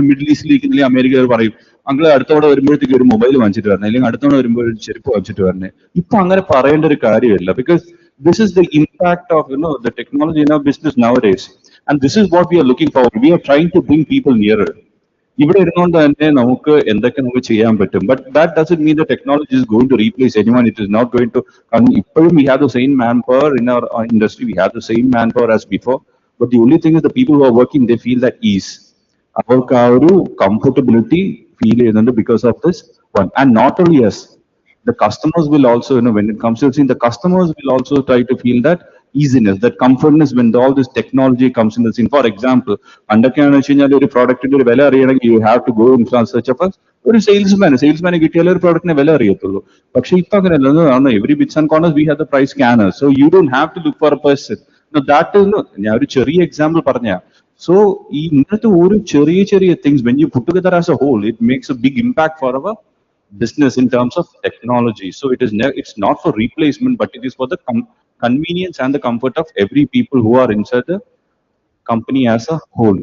middle ഈസ്റ്റിലേക്ക് അമേരിക്കയിൽ പറയും, അങ്ങളെ അടുത്തോടെ വരുമ്പോഴത്തേക്ക് ഒരു mobile വാങ്ങിച്ചിട്ട് വരണേ, അല്ലെങ്കിൽ അടുത്തോടെ വരുമ്പോൾ ഒരു ചെരുപ്പ് വാങ്ങിച്ചിട്ട് വരണേ. ഇപ്പൊ അങ്ങനെ പറയേണ്ട ഒരു കാര്യമില്ല, because this is the impact of the technology in our business nowadays, and this is what we are looking for. We are trying to bring people nearer. ഇവിടെ ഇരുന്നുകൊണ്ട് തന്നെ നമുക്ക് എന്തൊക്കെ നമുക്ക് ചെയ്യാൻ പറ്റും, but that doesn't mean the technology is going to replace anyone. It is not going to. ഇപ്പോഴും we have the same manpower in our industry. We have the same manpower as before, but the only thing is the people who are working, they feel that ease. അവർക്ക് ആ ഒരു comfortability feel ചെയ്യുന്നുണ്ട് because of this one. And not only us, the customers will also, when it comes to seeing, the customers will also try to feel that easiness, that comfortness when all this technology comes in the scene. For example, പണ്ടൊക്കെയാണെന്ന് വെച്ച് കഴിഞ്ഞാൽ ഒരു പ്രോഡക്റ്റിന്റെ ഒരു വില അറിയണമെങ്കിൽ you have to go in search of ഒരു സെയിൽസ്മാനെ കിട്ടിയാലേ ഒരു പ്രോഡക്റ്റിന്റെ വില അറിയത്തുള്ളൂ. പക്ഷെ ഇപ്പൊ അങ്ങനെയല്ല. Every bits and corners we have the price scanner, so you don't have to look for a person. That ഞാൻ ഒരു ചെറിയ എക്സാമ്പിൾ പറഞ്ഞ. So ഇങ്ങനത്തെ ഒരു ചെറിയ things, when you put together as a whole, it makes a big impact for our business in terms of technology. So it's not for replacement, but it is for the convenience and the comfort of every people who are inside the company as a whole.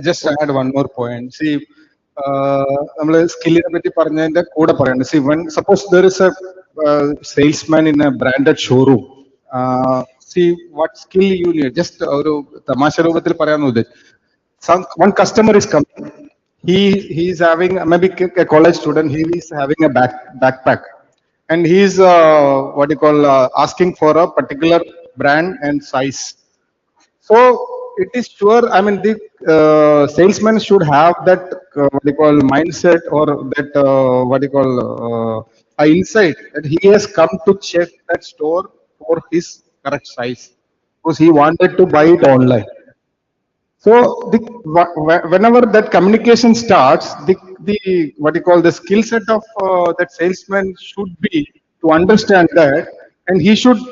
Just add one more point. See, നമ്മള് സ്കില്ലിനെ പറ്റി പറഞ്ഞതിന്റെ കൂടെ പറയണ്ട. See, when suppose there is a salesman in a branded showroom, see what skill you need. Just ഒരു തമാശ രൂപത്തിൽ പറയാന്ന് ഉദ്ദേശിച്ചു. One customer is coming. He is having maybe a college student. He is having a backpack, and he is what you call asking for a particular brand and size. So it is sure. I mean, the salesman should have that what you call mindset, or that what you call insight, that he has come to check that store for his correct size, because he wanted to buy it online. So whenever that communication starts, the what you call the skill set of that salesman should be to understand that, and he should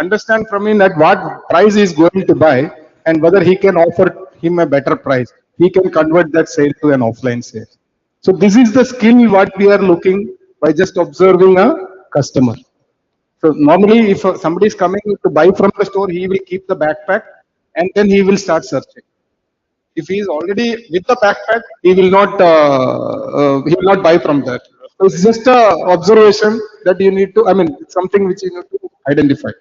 understand from him that what price he is going to buy, and whether he can offer him a better price. He can convert that sale to an offline sale. So this is the skill what we are looking by just observing a customer. So normally, if somebody is coming to buy from the store, he will keep the backpack, and then he will start searching. If he is already with the backpack, he will not buy from that. So it's just a observation that you need to. I mean, something which you need to identify.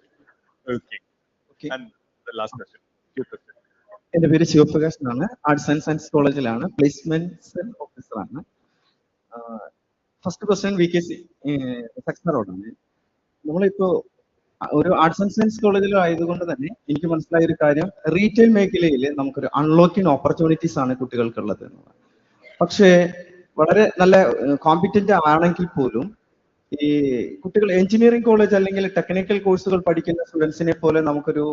Okay. And the last question. എൻ്റെ പേര് ശിവപ്രകാശ് എന്നാണ്. Arts and science കോളേജിലാണ് placement ഓഫീസറാണ്. First question V K സക്സറോടാണ്. നമ്മളിപ്പോ ഒരു arts and science കോളേജിൽ ആയതുകൊണ്ട് തന്നെ എനിക്ക് മനസ്സിലായ ഒരു കാര്യം, റീറ്റെയിൽ മേഖലയിൽ നമുക്കൊരു അൺലോക്കിംഗ് ഓപ്പർച്യൂണിറ്റീസ് ആണ് കുട്ടികൾക്കുള്ളത് എന്നുള്ളത്. പക്ഷേ വളരെ നല്ല കോമ്പിറ്റന്റ് ആണെങ്കിൽ പോലും ഈ കുട്ടികൾ എഞ്ചിനീയറിംഗ് കോളേജ് അല്ലെങ്കിൽ ടെക്നിക്കൽ കോഴ്സുകൾ പഠിക്കുന്ന സ്റ്റുഡൻസിനെ പോലെ നമുക്കൊരു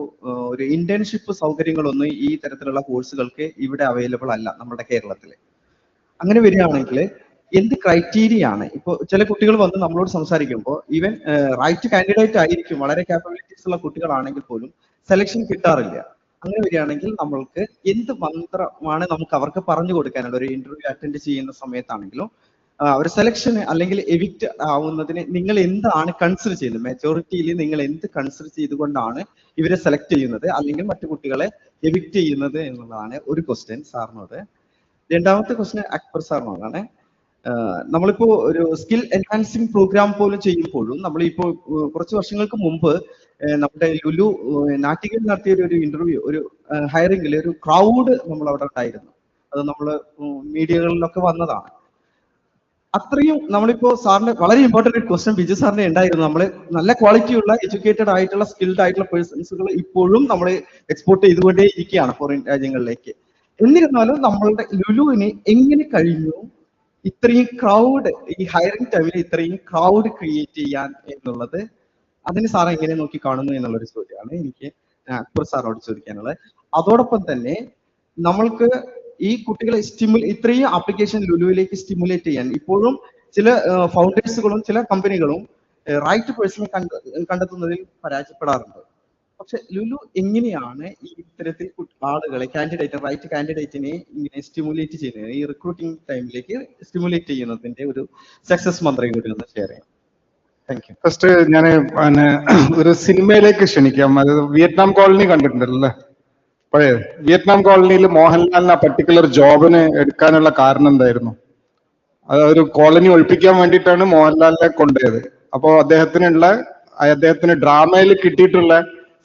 ഇന്റേൺഷിപ്പ് സൗകര്യങ്ങളൊന്നും ഈ തരത്തിലുള്ള കോഴ്സുകൾക്ക് ഇവിടെ അവൈലബിൾ അല്ല നമ്മുടെ കേരളത്തിൽ. അങ്ങനെ വരികയാണെങ്കിൽ എന്ത് ക്രൈറ്റീരിയ ആണ്? ഇപ്പോൾ ചില കുട്ടികൾ വന്ന് നമ്മളോട് സംസാരിക്കുമ്പോൾ ഈവൻ റൈറ്റ് കാൻഡിഡേറ്റ് ആയിരിക്കും, വളരെ കാപ്പബിലിറ്റീസ് ഉള്ള കുട്ടികളാണെങ്കിൽ പോലും സെലക്ഷൻ കിട്ടാറില്ല. അങ്ങനെ വരികയാണെങ്കിൽ നമ്മൾക്ക് എന്ത് മന്ത്രമാണ് നമുക്ക് അവർക്ക് പറഞ്ഞു കൊടുക്കാനുള്ള ഒരു ഇന്റർവ്യൂ അറ്റൻഡ് ചെയ്യുന്ന സമയത്താണെങ്കിലും ഒരു സെലക്ഷൻ അല്ലെങ്കിൽ എവിക്റ്റ് ആവുന്നതിന് നിങ്ങൾ എന്താണ് കൺസിഡർ ചെയ്യുന്നത്, മെജോറിറ്റിയിൽ നിങ്ങൾ എന്ത് കൺസിഡർ ചെയ്തുകൊണ്ടാണ് ഇവരെ സെലക്ട് ചെയ്യുന്നത് അല്ലെങ്കിൽ മറ്റു കുട്ടികളെ എവിക്റ്റ് ചെയ്യുന്നത് എന്നുള്ളതാണ് ഒരു ക്വസ്റ്റ്യൻ സാറിനോട്. രണ്ടാമത്തെ ക്വസ്റ്റ്യൻ അക്ബർ സാറിനോടാണ്. നമ്മളിപ്പോ ഒരു സ്കിൽ എൻഹാൻസിങ് പ്രോഗ്രാം പോലും ചെയ്യുമ്പോഴും നമ്മളിപ്പോ കുറച്ച് വർഷങ്ങൾക്ക് മുമ്പ് നമ്മുടെ ലുലു നാട്ടികയിൽ നടത്തിയ ഒരു ഇന്റർവ്യൂ, ഒരു ഹയറിംഗിൽ ഒരു ക്രൗഡ് നമ്മൾ അവിടെ ഉണ്ടായിരുന്നു. അത് നമ്മൾ മീഡിയകളിലൊക്കെ വന്നതാണ്. അത്രയും നമ്മളിപ്പോ സാറിന് വളരെ ഇമ്പോർട്ടന്റ് ഒരു ക്വസ്റ്റ്യൻ ബിജു സാറിന് ഉണ്ടായിരുന്നു. നമ്മൾ നല്ല ക്വാളിറ്റിയുള്ള എഡ്യൂക്കേറ്റഡ് ആയിട്ടുള്ള സ്കിൽഡ് ആയിട്ടുള്ള പേഴ്സൺസുകൾ ഇപ്പോഴും നമ്മൾ എക്സ്പോർട്ട് ചെയ്തുകൊണ്ടേ ഇരിക്കുകയാണ് ഫോറിൻ രാജ്യങ്ങളിലേക്ക്. എന്നിരുന്നാലും നമ്മളുടെ ലുലുവിന് എങ്ങനെ കഴിഞ്ഞു ഇത്രയും ക്രൗഡ് ഈ ഹയറിംഗ് ടൈമിൽ ഇത്രയും ക്രൗഡ് ക്രിയേറ്റ് ചെയ്യാൻ എന്നുള്ളത്, അതിന് സാർ എങ്ങനെ നോക്കി കാണുന്നു എന്നുള്ളൊരു ചോദ്യമാണ് എനിക്ക് അക്ബർ സാറിനോട് ചോദിക്കാനുള്ളത്. അതോടൊപ്പം തന്നെ നമ്മൾക്ക് ഈ കുട്ടികളെ ഇത്രയും ആപ്ലിക്കേഷൻ ലുലുവിലേക്ക് സ്റ്റിമുലേറ്റ് ചെയ്യാൻ ഇപ്പോഴും ചില ഫൗണ്ടേഴ്സുകളും ചില കമ്പനികളും റൈറ്റ് പേഴ്സണെ കണ്ടെത്തുന്നതിൽ പരാജയപ്പെടാറുണ്ട്. പക്ഷെ ലുലു എങ്ങനെയാണ് ഈ ഇത്തരത്തിൽ ആളുകളെ റൈറ്റ് കാൻഡിഡേറ്റിനെ ഇങ്ങനെ സ്റ്റിമുലേറ്റ് ചെയ്യുന്നത്, ഈ റിക്രൂട്ടിംഗ് ടൈമിലേക്ക് സ്റ്റിമുലേറ്റ് ചെയ്യുന്നതിന്റെ ഒരു സക്സസ് മന്ത്രം കൂടി ഒന്ന് ഷെയർ ചെയ്യാം. Thank you. ഫസ്റ്റ് ഞാൻ ഒരു സിനിമയിലേക്ക് ക്ഷണിക്കാം. അത് വിയറ്റ്നാം കോളനി കണ്ടിട്ടുണ്ടല്ലേ? പഴയ വിയറ്റ്നാം കോളനിയിൽ മോഹൻലാലിന് ആ പർട്ടിക്കുലർ ജോബിന് എടുക്കാനുള്ള കാരണം എന്തായിരുന്നു? അത് ഒരു കോളനി ഒഴിപ്പിക്കാൻ വേണ്ടിയിട്ടാണ് മോഹൻലാലിനെ കൊണ്ടുപോയത്. അപ്പോൾ അദ്ദേഹത്തിന് ഡ്രാമയിൽ കിട്ടിയിട്ടുള്ള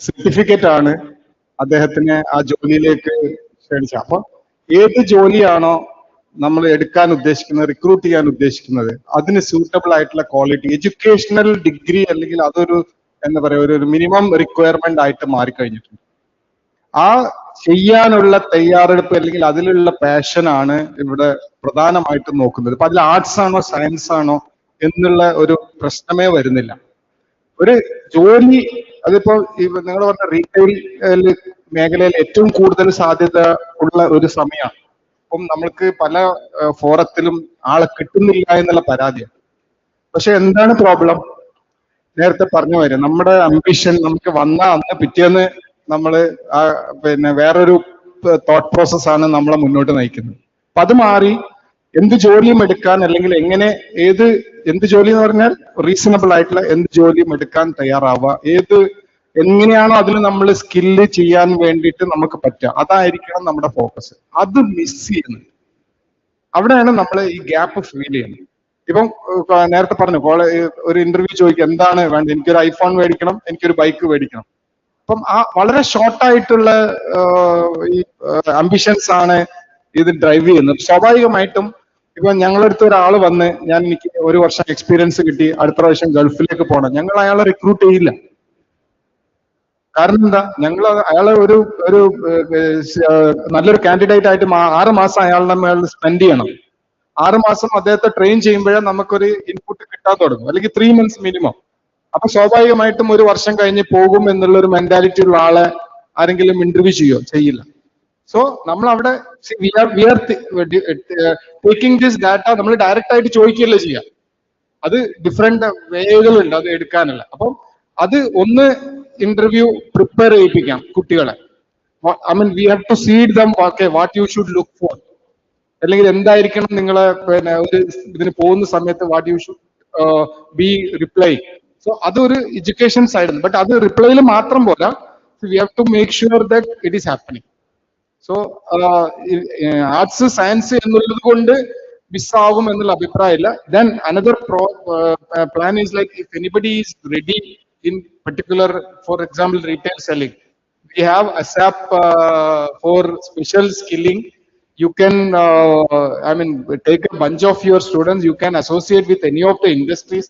സർട്ടിഫിക്കറ്റ് ആണ് അദ്ദേഹത്തിന് ആ ജോലിയിലേക്ക് ക്ഷണിച്ചത്. അപ്പൊ ഏത് ജോലിയാണോ നമ്മൾ എടുക്കാൻ ഉദ്ദേശിക്കുന്നത്, റിക്രൂട്ട് ചെയ്യാൻ ഉദ്ദേശിക്കുന്നത്, അതിന് സൂട്ടബിൾ ആയിട്ടുള്ള ക്വാളിറ്റി എഡ്യൂക്കേഷണൽ ഡിഗ്രി അല്ലെങ്കിൽ അതൊരു എന്താ പറയുക ഒരു മിനിമം റിക്വയർമെന്റ് ആയിട്ട് മാറിക്കഴിഞ്ഞിട്ടുണ്ട്. ആ ചെയ്യാനുള്ള തയ്യാറെടുപ്പ് അല്ലെങ്കിൽ അതിലുള്ള പാഷനാണ് ഇവിടെ പ്രധാനമായിട്ടും നോക്കുന്നത്. ഇപ്പൊ അതിൽ ആർട്സ് ആണോ സയൻസ് ആണോ എന്നുള്ള ഒരു പ്രശ്നമേ വരുന്നില്ല. ഒരു ജോലി അതിപ്പോ നിങ്ങൾ പറഞ്ഞ റീറ്റെയിൽ മേഖലയിൽ ഏറ്റവും കൂടുതൽ സാധ്യത ഉള്ള ഒരു സമയമാണ്. അപ്പം നമ്മൾക്ക് പല ഫോറത്തിലും ആളെ കിട്ടുന്നില്ല എന്നുള്ള പരാതിയാണ്. പക്ഷെ എന്താണ് പ്രോബ്ലം? നേരത്തെ പറഞ്ഞു വരും, നമ്മുടെ അംബിഷൻ നമുക്ക് വന്ന അന്ന് പിറ്റേന്ന് നമ്മള് പിന്നെ വേറൊരു തോട്ട് പ്രോസസ്സാണ് നമ്മളെ മുന്നോട്ട് നയിക്കുന്നത്. അപ്പൊ അത് മാറി എന്ത് ജോലിയും എടുക്കാൻ അല്ലെങ്കിൽ എന്ത് ജോലി എന്ന് പറഞ്ഞാൽ റീസണബിൾ ആയിട്ടുള്ള എന്ത് ജോലിയും എടുക്കാൻ തയ്യാറാവുക, എങ്ങനെയാണോ അതിൽ നമ്മൾ സ്കില്ല് ചെയ്യാൻ വേണ്ടിയിട്ട് നമുക്ക് പറ്റുക, അതായിരിക്കണം നമ്മുടെ ഫോക്കസ്. അത് മിസ് ചെയ്യുന്നത് അവിടെയാണ് നമ്മൾ ഈ ഗ്യാപ്പ് ഫീൽ ചെയ്യുന്നത്. ഇപ്പം നേരത്തെ പറഞ്ഞു ഒരു ഇന്റർവ്യൂ ചോദിക്കുക എന്താണ് വേണ്ടത്, എനിക്കൊരു ഐഫോൺ മേടിക്കണം, എനിക്കൊരു ബൈക്ക് മേടിക്കണം. അപ്പം ആ വളരെ ഷോർട്ടായിട്ടുള്ള ഈ അംബിഷൻസ് ആണ് ഇത് ഡ്രൈവ് ചെയ്യുന്നത്. സ്വാഭാവികമായിട്ടും ഇപ്പൊ ഞങ്ങളടുത്ത് ഒരാൾ വന്ന് എനിക്ക് 1 വർഷം എക്സ്പീരിയൻസ് കിട്ടി, അടുത്ത പ്രാവശ്യം ഗൾഫിലേക്ക് പോകണം, ഞങ്ങൾ അയാളെ റിക്രൂട്ട് ചെയ്യില്ല. കാരണം എന്താ? അയാളെ ഒരു നല്ലൊരു കാൻഡിഡേറ്റ് ആയിട്ട് 6 മാസം അയാളുടെ മേളിൽ സ്പെൻഡ് ചെയ്യണം. 6 മാസം അദ്ദേഹത്തെ ട്രെയിൻ ചെയ്യുമ്പോഴേ നമുക്കൊരു ഇൻപുട്ട് കിട്ടാൻ തുടങ്ങും, അല്ലെങ്കിൽ 3 months മിനിമം. അപ്പൊ സ്വാഭാവികമായിട്ടും 1 വർഷം കഴിഞ്ഞ് പോകും എന്നുള്ള ഒരു മെന്റാലിറ്റി ഉള്ള ആളെ ആരെങ്കിലും ഇന്റർവ്യൂ ചെയ്യില്ല. സോ നമ്മൾ അവിടെ ടേക്കിംഗ് ദിസ് ഡാറ്റ നമ്മൾ ഡയറക്റ്റ് ആയിട്ട് ചോദിക്കുകയല്ലേ ചെയ്യാം. അത് ഡിഫറെന്റ് വേകളുണ്ട് അത് എടുക്കാനുള്ള. അപ്പം അത് ഒന്ന് ഇന്റർവ്യൂ പ്രിപ്പയർ ചെയ്യിപ്പിക്കാം കുട്ടികളെ. We have to seed them what you should look for, അല്ലെങ്കിൽ എന്തായിരിക്കണം നിങ്ങളെ ഒരു ഇതിന് പോകുന്ന സമയത്ത് what you should be reply. So അതൊരു എഡ്യൂക്കേഷൻ സൈഡ്. ബട്ട് അത് റിപ്ലൈയിൽ മാത്രം പോരാ, we have to make sure that it is happening. So arts science എന്നുള്ളത് കൊണ്ട് മിസ്സാകും എന്നുള്ള അഭിപ്രായമില്ല. Then another plan is like if anybody is ready in particular, for example, retail selling, we have ASAP for special skilling. You can take a bunch of your students, you can associate with any of the industries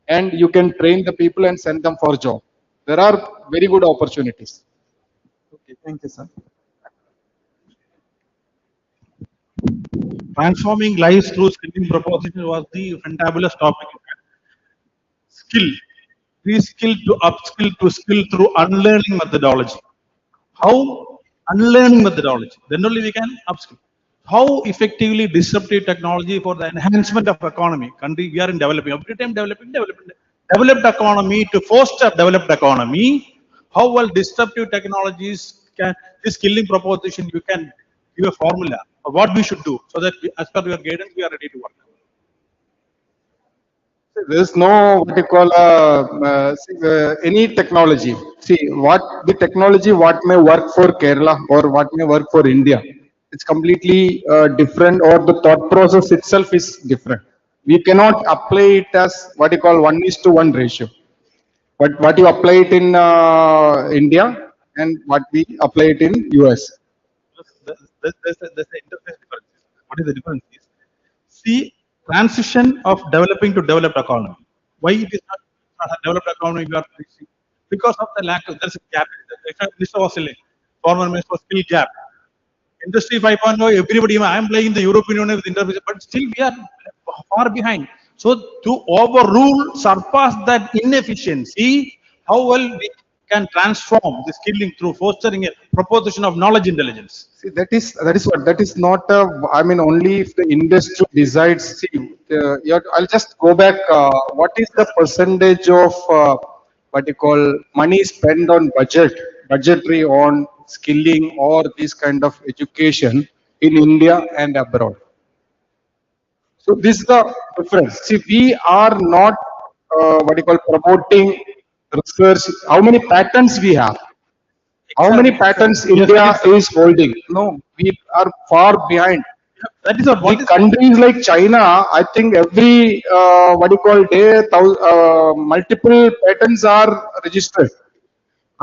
and you can train the people and send them for job. There are very good opportunities. Okay, thank you, sir. Transforming lives through skilling proposition was the fantabulous topic. Skill. Reskill to upskill to skill through unlearning methodology. How? Unlearning methodology. Then only we can upskill. How effectively disruptive technology for the enhancement of economy. Country, we are in developing. Every time developing. Developed economy to foster developed economy. how well disruptive technologies can, this skilling proposition, you can give a formula of what we should do so that as per your guidance, we are ready to work. There is no what you call any technology. See what the technology what may work for Kerala or what may work for India. It's completely different, or the thought process itself is different. We cannot apply it as what you call 1:1 ratio. But what you apply it in India and what we apply it in US. There's a interface difference. What is the difference? Is, see, transition of developing to developed economy. Why it is not a developed economy you are facing? Because of the lack of, there's a gap. Mr. was saying, former minister was still gap. Industry 5.0, everybody, I am playing the European Union with interface, but still we are far behind. So to overrule, surpass that inefficiency, how well we can transform the skilling through fostering a proposition of knowledge intelligence. See, that is not. I mean, only if the industry decides. See, I'll just go back. What is the percentage of what you call money spent on budgetary on skilling or this kind of education in India and abroad? So this is the difference. See, we are not what you call promoting research. How many patents we have? How many patents India is holding? No, we are far behind. That is what the countries like China, I think every what do you call day, multiple patents are registered.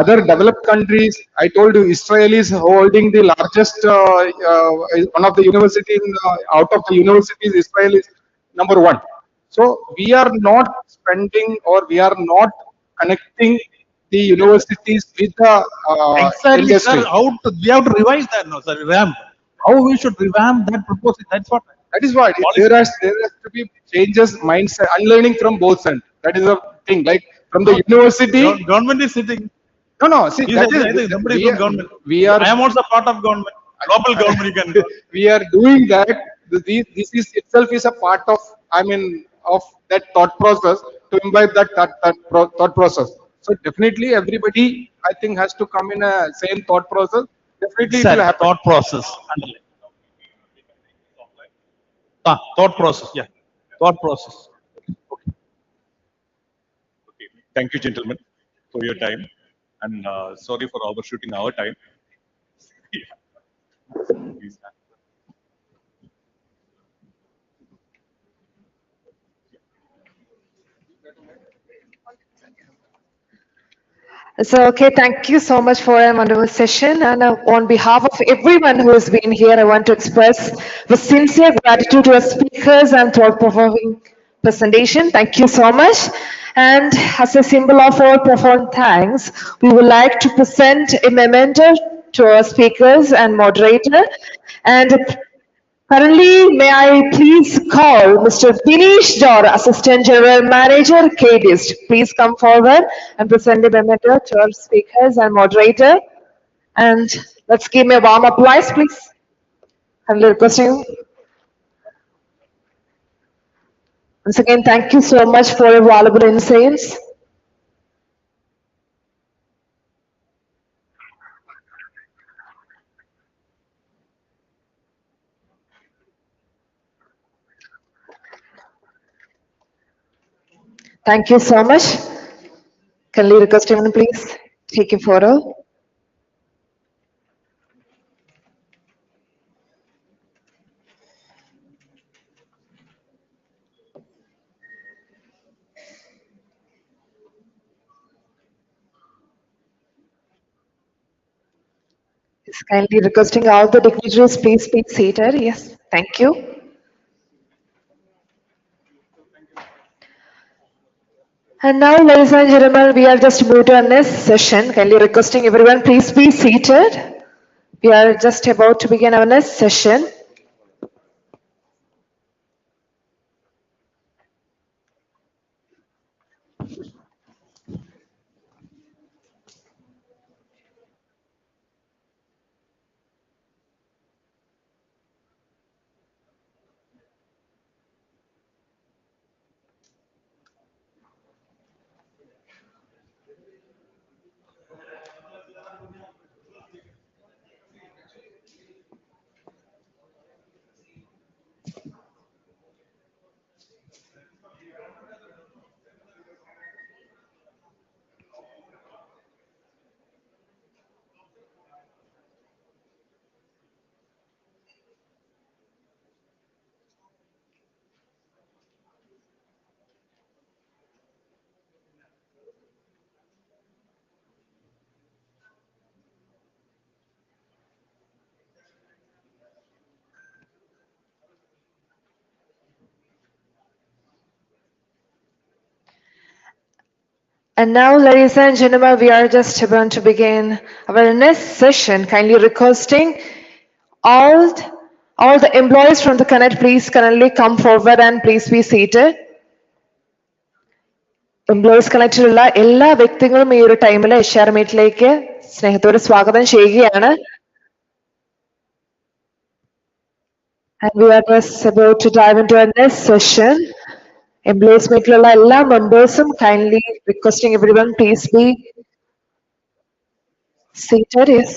Other developed countries, I told you, Israel is holding the largest one of the universities out of the universities. Israel is number one. So we are not spending or we are not connecting the universities with the Exactly, industry. sir. We have to revise that now, sir. Revamp. How we should revamp that proposal. That's what. That is why there has to be changes, mindset, unlearning from both sides. That is the thing. Like from the university, Government is sitting. no. See, that is somebody from government. we are. I am also part of government. Global government. You can. We are doing that. This is itself is a part of. I mean, of that thought process to imbibe that thought process. So definitely, everybody I think has to come in a same thought process. Definitely, it will happen. Thought process. Thought process. Yeah. Thought process. Okay. Thank you, gentlemen, for your time. And sorry for overshooting our time. Yeah. Please. So, okay, thank you so much for a wonderful session. And on behalf of everyone who has been here, I want to express the sincere gratitude to our speakers and thought-provoking presentation. Thank you so much. And as a symbol of our profound thanks, we would like to present a memento to our speakers and moderator. And currently, may I please call Mr. Dinesh Dor, Assistant General Manager, KDIST. Please come forward and present the memento to our speakers and moderator. And let's give me a warm applause, please. Kindly requesting you. Once again, thank you so much for your valuable insights. Thank you so much. Kindly request everyone, please take a photo. Yes, kindly requesting all the dignitaries, please be seated. Yes, thank you. And now, ladies and gentlemen, we are just moved to our next session. Kindly requesting everyone, please be seated. We are just about to begin our next session. And now, ladies and gentlemen, we are just about to begin our next session. Kindly requesting all, all the employees from the Connect, please kindly come forward and please be seated. Employees കണക്റ്റിലുള്ള എല്ലാ വ്യക്തികളും ഈ ഒരു ടൈമിൽ HR മീറ്റിലേക്ക് സ്നേഹത്തോടെ സ്വാഗതം ചെയ്യുകയാണ്. And we are just about to dive into our next session. Employees മീറ്റിലുള്ള എല്ലാ മെമ്പേഴ്സും kindly requesting everyone please be seated. Yes.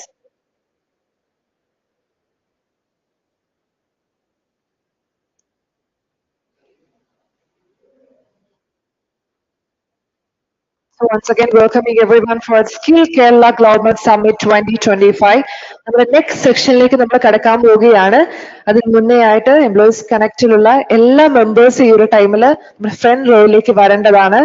So once again, welcoming everyone for Skill Kerala Global Summit 2025. നമ്മുടെ നെക്സ്റ്റ് സെക്ഷനിലേക്ക് നമ്മൾ കടക്കാൻ പോവുകയാണ്. അതിന് മുന്നേ ആയിട്ട് എംപ്ലോയീസ് കണക്റ്റിലുള്ള എല്ലാ മെമ്പേഴ്സ് ഈ ഒരു ടൈമിൽ നമ്മുടെ ഫ്രണ്ട് റോയിലേക്ക് വരേണ്ടതാണ്.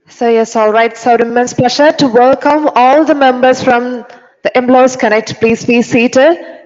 So yes, all right. So it immense pleasure to welcome all the members from the Employees Connect. Please be seated.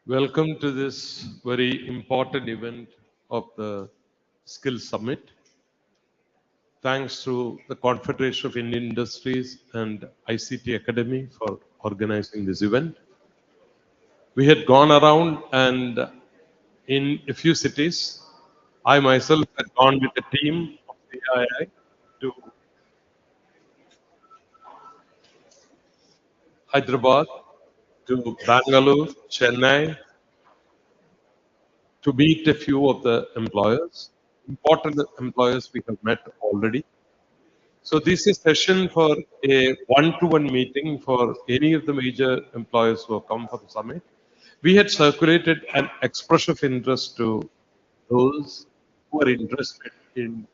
Welcome to this very important event of the Skill Summit. thanks to the Confederation of Indian Industries and ICT Academy for organizing this event. We had gone around and in a few cities, I myself had gone with a team of CII to Hyderabad, to Bangalore, Chennai, to meet a few of the employers. Important employers we have met already. So this is session for a one-to-one meeting for any of the major employers who have come for the summit. We had circulated an expression of interest to those who are interested in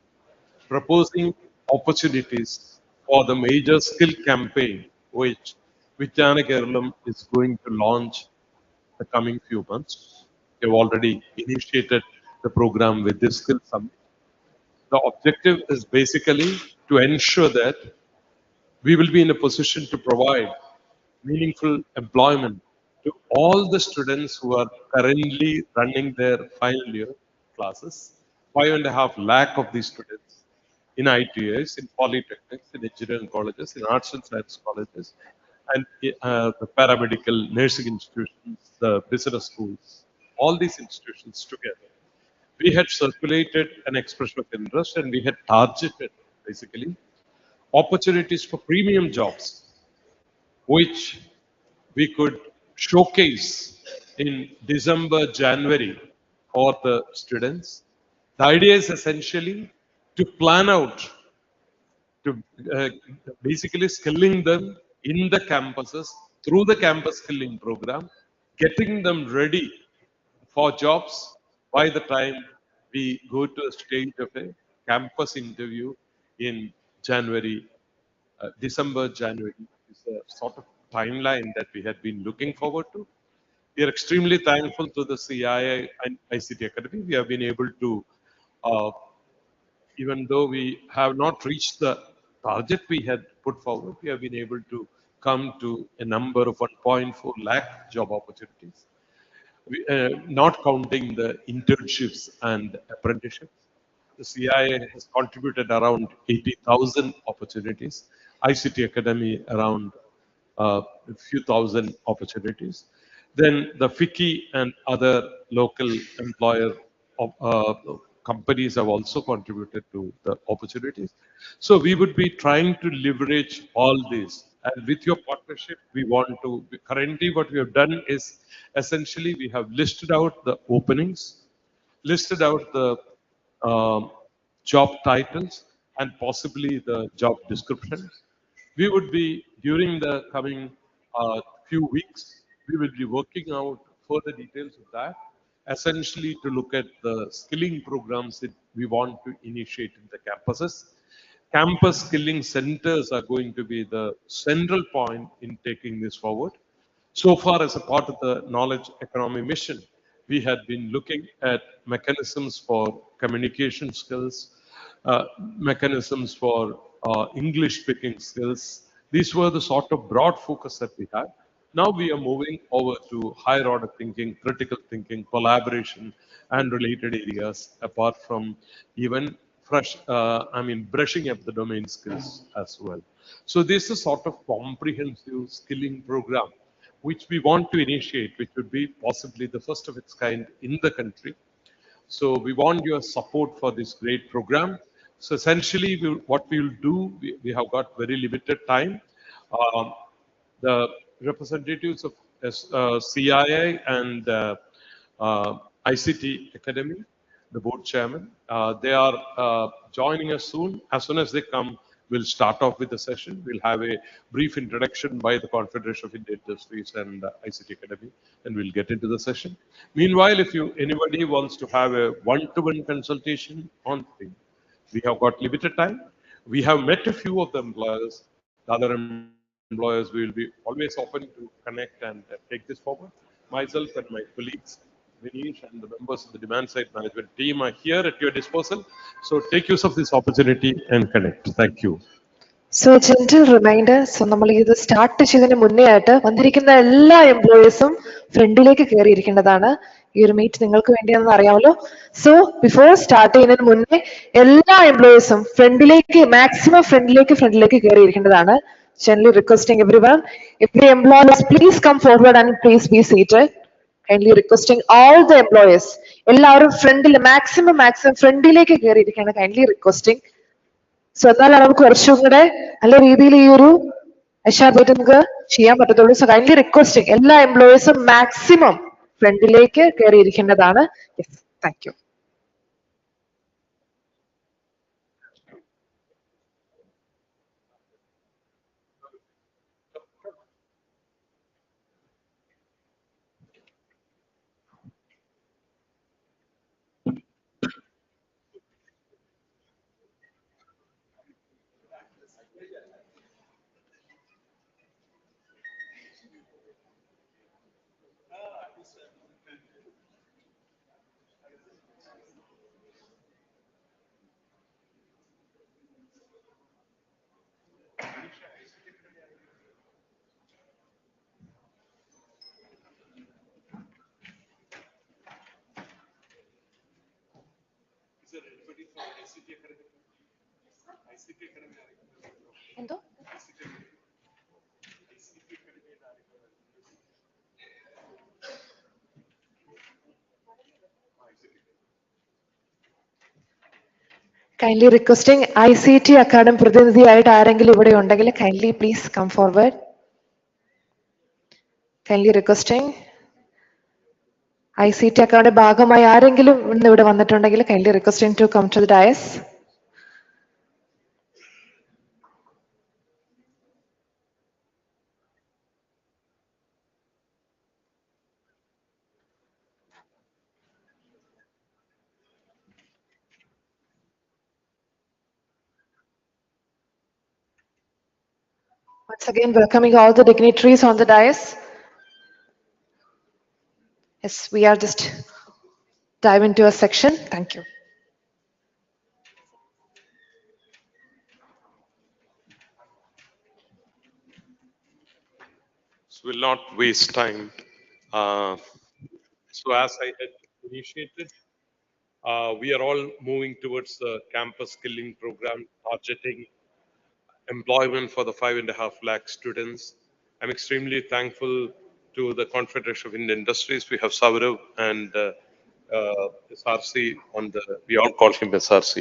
proposing opportunities for the major skill campaign which Vijnana Kerala is going to launch the coming few months. We have already initiated the program with this skill summit. The objective is basically to ensure that we will be in a position to provide meaningful employment to all the students who are currently running their final year classes. 5.5 lakh of these students in ITIs, in polytechnics, in engineering colleges, in arts and science colleges, and the paramedical nursing institutions, the business schools, all these institutions together. We had circulated an expression of interest and we had targeted basically opportunities for premium jobs, which we could showcase in December, January for the students. The idea is essentially to plan out, to basically skilling them in the campuses through the campus skilling program, getting them ready for jobs by the time we go to a stage of a campus interview in January, December, January is a sort of timeline that we had been looking forward to. We are extremely thankful to the CII and ICT Academy. We have been able to, even though we have not reached the target we had put forward, we have been able to come to a number of 1.4 lakh job opportunities. Not counting the internships and apprenticeships. The CIA has contributed around 80,000 opportunities. ICT Academy around a few thousand opportunities. Then the FICCI and other local employer companies have also contributed to the opportunities. So we would be trying to leverage all this. And with your partnership, we want to, currently what we have done is essentially we have listed out the openings, listed out the job titles and possibly the job descriptions. We would be, during the coming few weeks, we will be working out further details of that, essentially to look at the skilling programs that we want to initiate in the campuses. Campus skilling centers are going to be the central point in taking this forward. So far, as a part of the knowledge economy mission, we had been looking at mechanisms for communication skills, mechanisms for English speaking skills. These were the sort of broad focus that we had. Now we are moving over to higher order thinking, critical thinking, collaboration, and related areas, apart from even brushing up the domain skills as well. So this is sort of comprehensive skilling program, which we want to initiate, which would be possibly the first of its kind in the country. So we want your support for this great program. So essentially, what we will do, we have got very limited time. The representatives of CII and ICT Academy, the board chairman, they are joining us soon. As soon as they come, we'll start off with the session. We'll have a brief introduction by the Confederation of Indian Industries and ICT Academy, and we'll get into the session. Meanwhile, if anybody wants to have a one-to-one consultation on things, we have got limited time. We have met a few of the employers. The other employers, we will be always open to connect and take this forward. Myself and my colleagues, Vinesh and the members of the demand side management team are here at your disposal. So take use of this opportunity and connect. Thank you. So a gentle reminder, so നമ്മൾ ഇത് start ചെയ്തതിന് മുന്നേ ആയിട്ട് വന്നിരിക്കുന്ന എല്ലാ എംപ്ലോയീസും ഫ്രണ്ടിലേക്ക് കയറിയിരിക്കേണ്ടതാണ്. ഈ ഒരു മീറ്റ് നിങ്ങൾക്ക് വേണ്ടിയാണെന്ന് അറിയാമല്ലോ. സോ ബിഫോർ സ്റ്റാർട്ട് ചെയ്യുന്നതിന് മുന്നേ എല്ലാ എംപ്ലോയീസും ഫ്രണ്ടിലേക്ക് കയറിയിരിക്കേണ്ടതാണ്. Gently requesting everyone, every employees please come forward and please be seated. Kindly requesting all the employees, എല്ലാവരും മാക്സിമം ഫ്രണ്ടിലേക്ക് കയറിയിരിക്കുകയാണ്. Kindly requesting. സോ എന്നാലാണ് നമുക്ക് കുറച്ചും കൂടെ നല്ല രീതിയിൽ ഈ ഒരു അഷാർബായിട്ട് നമുക്ക് ചെയ്യാൻ പറ്റത്തുള്ളൂ. സോ കൈൻഡ്ലി റിക്വസ്റ്റിംഗ് എല്ലാ എംപ്ലോയീസും മാക്സിമം ഫ്രണ്ടിലേക്ക് കയറിയിരിക്കേണ്ടതാണ്. Yes, thank you. എന്തോ കൈൻഡ്ലി റിക്വസ്റ്റിംഗ് ICT അക്കാഡമി പ്രതിനിധിയായിട്ട് ആരെങ്കിലും ഇവിടെ ഉണ്ടെങ്കിൽ kindly please come forward. Kindly requesting ICT academy ഭാഗമായി ആരെങ്കിലും ഇന്ന് ഇവിടെ വന്നിട്ടുണ്ടെങ്കിൽ kindly requesting to come to the dais. Once again, welcoming all the dignitaries on the dais. Yes, we are just dive into a section. Thank you. So we'll not waste time. So as I had initiated, we are all moving towards the campus skilling program, targeting employment for the 5.5 lakh students. I'm extremely thankful to the Confederation of Indian Industries. We have Saurav and SRC on the, we all call him SRC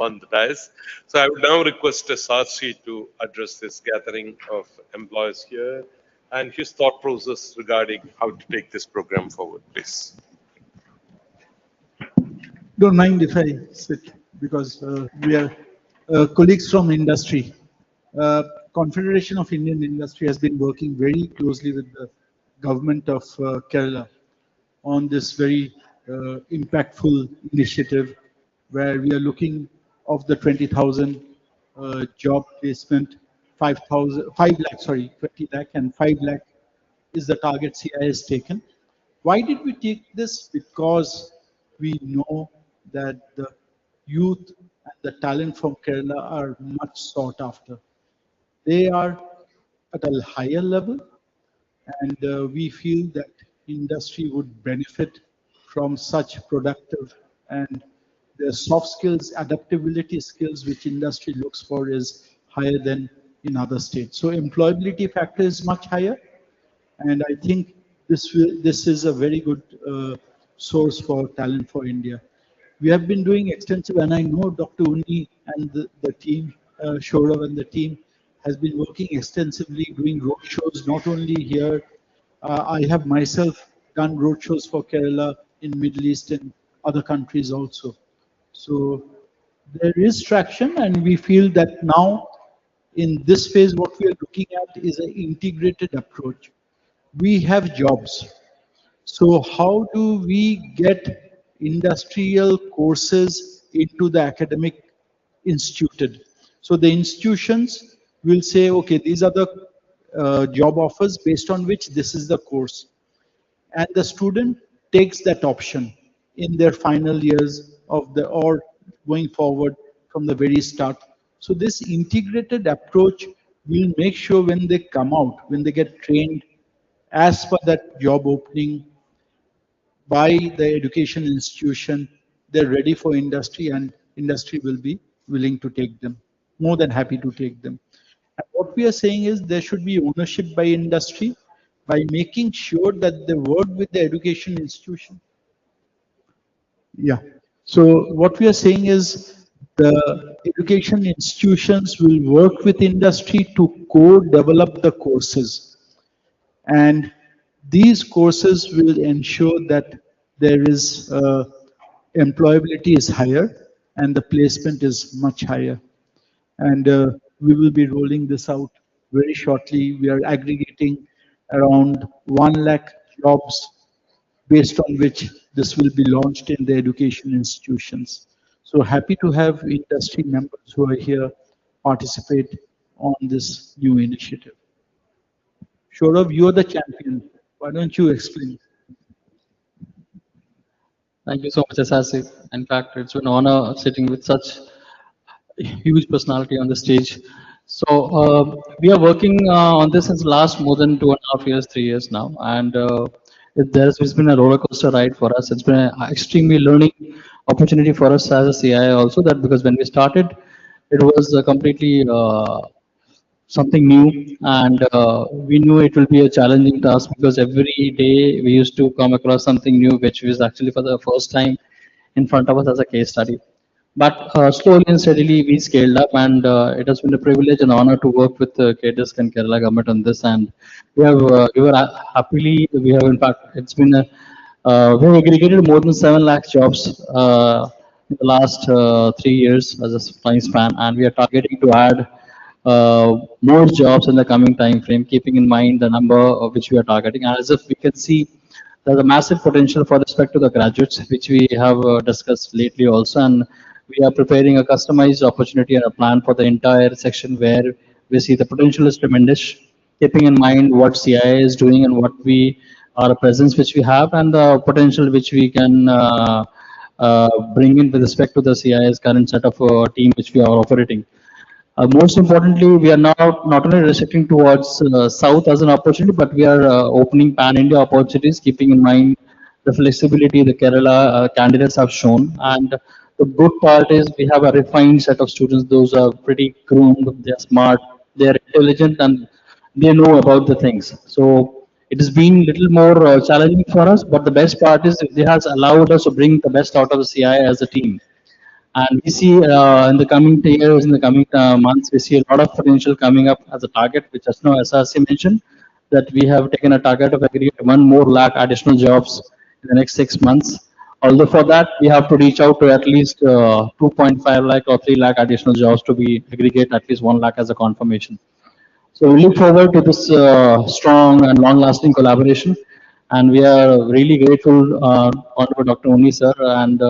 on the dais. So I would now request SRC to address this gathering of employees here and his thought process regarding how to take this program forward, please. Don't mind if I sit, because we are colleagues from industry. Confederation of Indian Industry has been working very closely with the government of Kerala on this very impactful initiative, where we are looking of the 20,000 job placement, 5 lakh, sorry, 20 lakh and 5 lakh is the target CI has taken. Why did we take this? Because we know that the youth and the talent from Kerala are much sought after. They are at a higher level, and we feel that industry would benefit from such productive, and the soft skills, adaptability skills which industry looks for is higher than in other states. So employability factor is much higher, and I think this is a very good source for talent for India. We have been doing extensive, and I know Dr. Uni and the team, Shorav and the team has been working extensively doing roadshows, not only here. I have myself done roadshows for Kerala in Middle East and other countries also. So there is traction, and we feel that now in this phase, what we are looking at is an integrated approach. We have jobs. So how do we get industrial courses into the academic instituted? So the institutions will say, okay, these are the job offers based on which this is the course. And the student takes that option in their final years of the, or going forward from the very start. So this integrated approach will make sure when they come out, when they get trained as per that job opening, by the education institution, they're ready for industry, and industry will be willing to take them, more than happy to take them. And what we are saying is there should be ownership by industry by making sure that they work with the education institution. Yeah. So what we are saying is the education institutions will work with industry to co-develop the courses. And these courses will ensure that there is employability is higher and the placement is much higher. And we will be rolling this out very shortly. We are aggregating around 1 lakh jobs based on which this will be launched in the education institutions. So happy to have industry members who are here participate on this new initiative. Saurav, you are the champion. Why don't you explain? Thank you so much, Asasi. In fact, it's an honor sitting with such a huge personality on the stage. So we are working on this since last more than 2.5 years, 3 years now, and it's been a roller coaster ride for us. It's been an extremely learning opportunity for us as a CI also. That because when we started, it was completely something new, and we knew it will be a challenging task because every day we used to come across something new which was actually for the first time in front of us as a case study. But slowly and steadily we scaled up, and it has been a privilege and honor to work with KDISC and Kerala government on this. And we were happily, we have in fact, it's been a, we have aggregated more than 7 lakh jobs in the last 3 years as a time span, and we are targeting to add more jobs in the coming time frame, keeping in mind the number of which we are targeting. As if we can see, there's a massive potential for respect to the graduates, which we have discussed lately also, and we are preparing a customized opportunity and a plan for the entire section where we see the potential is tremendous, keeping in mind what CIA is doing and what we our presence which we have and the potential which we can bring in with respect to the CIA's current set of team which we are operating. Most importantly, we are now not only restricting towards South as an opportunity, but we are opening pan-India opportunities, keeping in mind the flexibility the Kerala candidates have shown. And the good part is we have a refined set of students. Those are pretty groomed, they're smart, they're intelligent, and they know about the things. So it has been little more challenging for us, but the best part is it has allowed us to bring the best out of the CI as a team. And we see in the coming years, in the coming months, we see a lot of potential coming up as a target, which as now SRC mentioned, that we have taken a target of aggregate 1 more lakh additional jobs in the next 6 months. Although for that, we have to reach out to at least 2.5 lakh or 3 lakh additional jobs to be aggregate at least 1 lakh as a confirmation. So we look forward to this strong and long-lasting collaboration, and we are really grateful, Honorable Dr. Uni sir and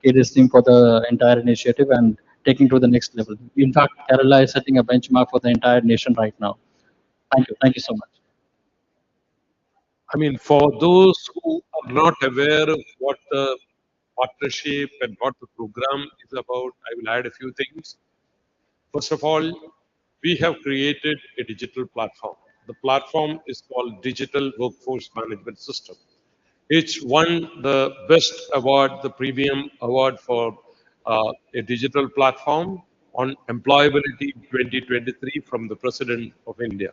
KDS team for the entire initiative and taking to the next level. In fact, Kerala is setting a benchmark for the entire nation right now. Thank you. Thank you so much. I mean, for those who are not aware of what the partnership and what the program is about, I will add a few things. First of all, we have created a digital platform. The platform is called Digital Workforce Management System. It's won the best award, the premium award for a digital platform on employability 2023 from the President of India.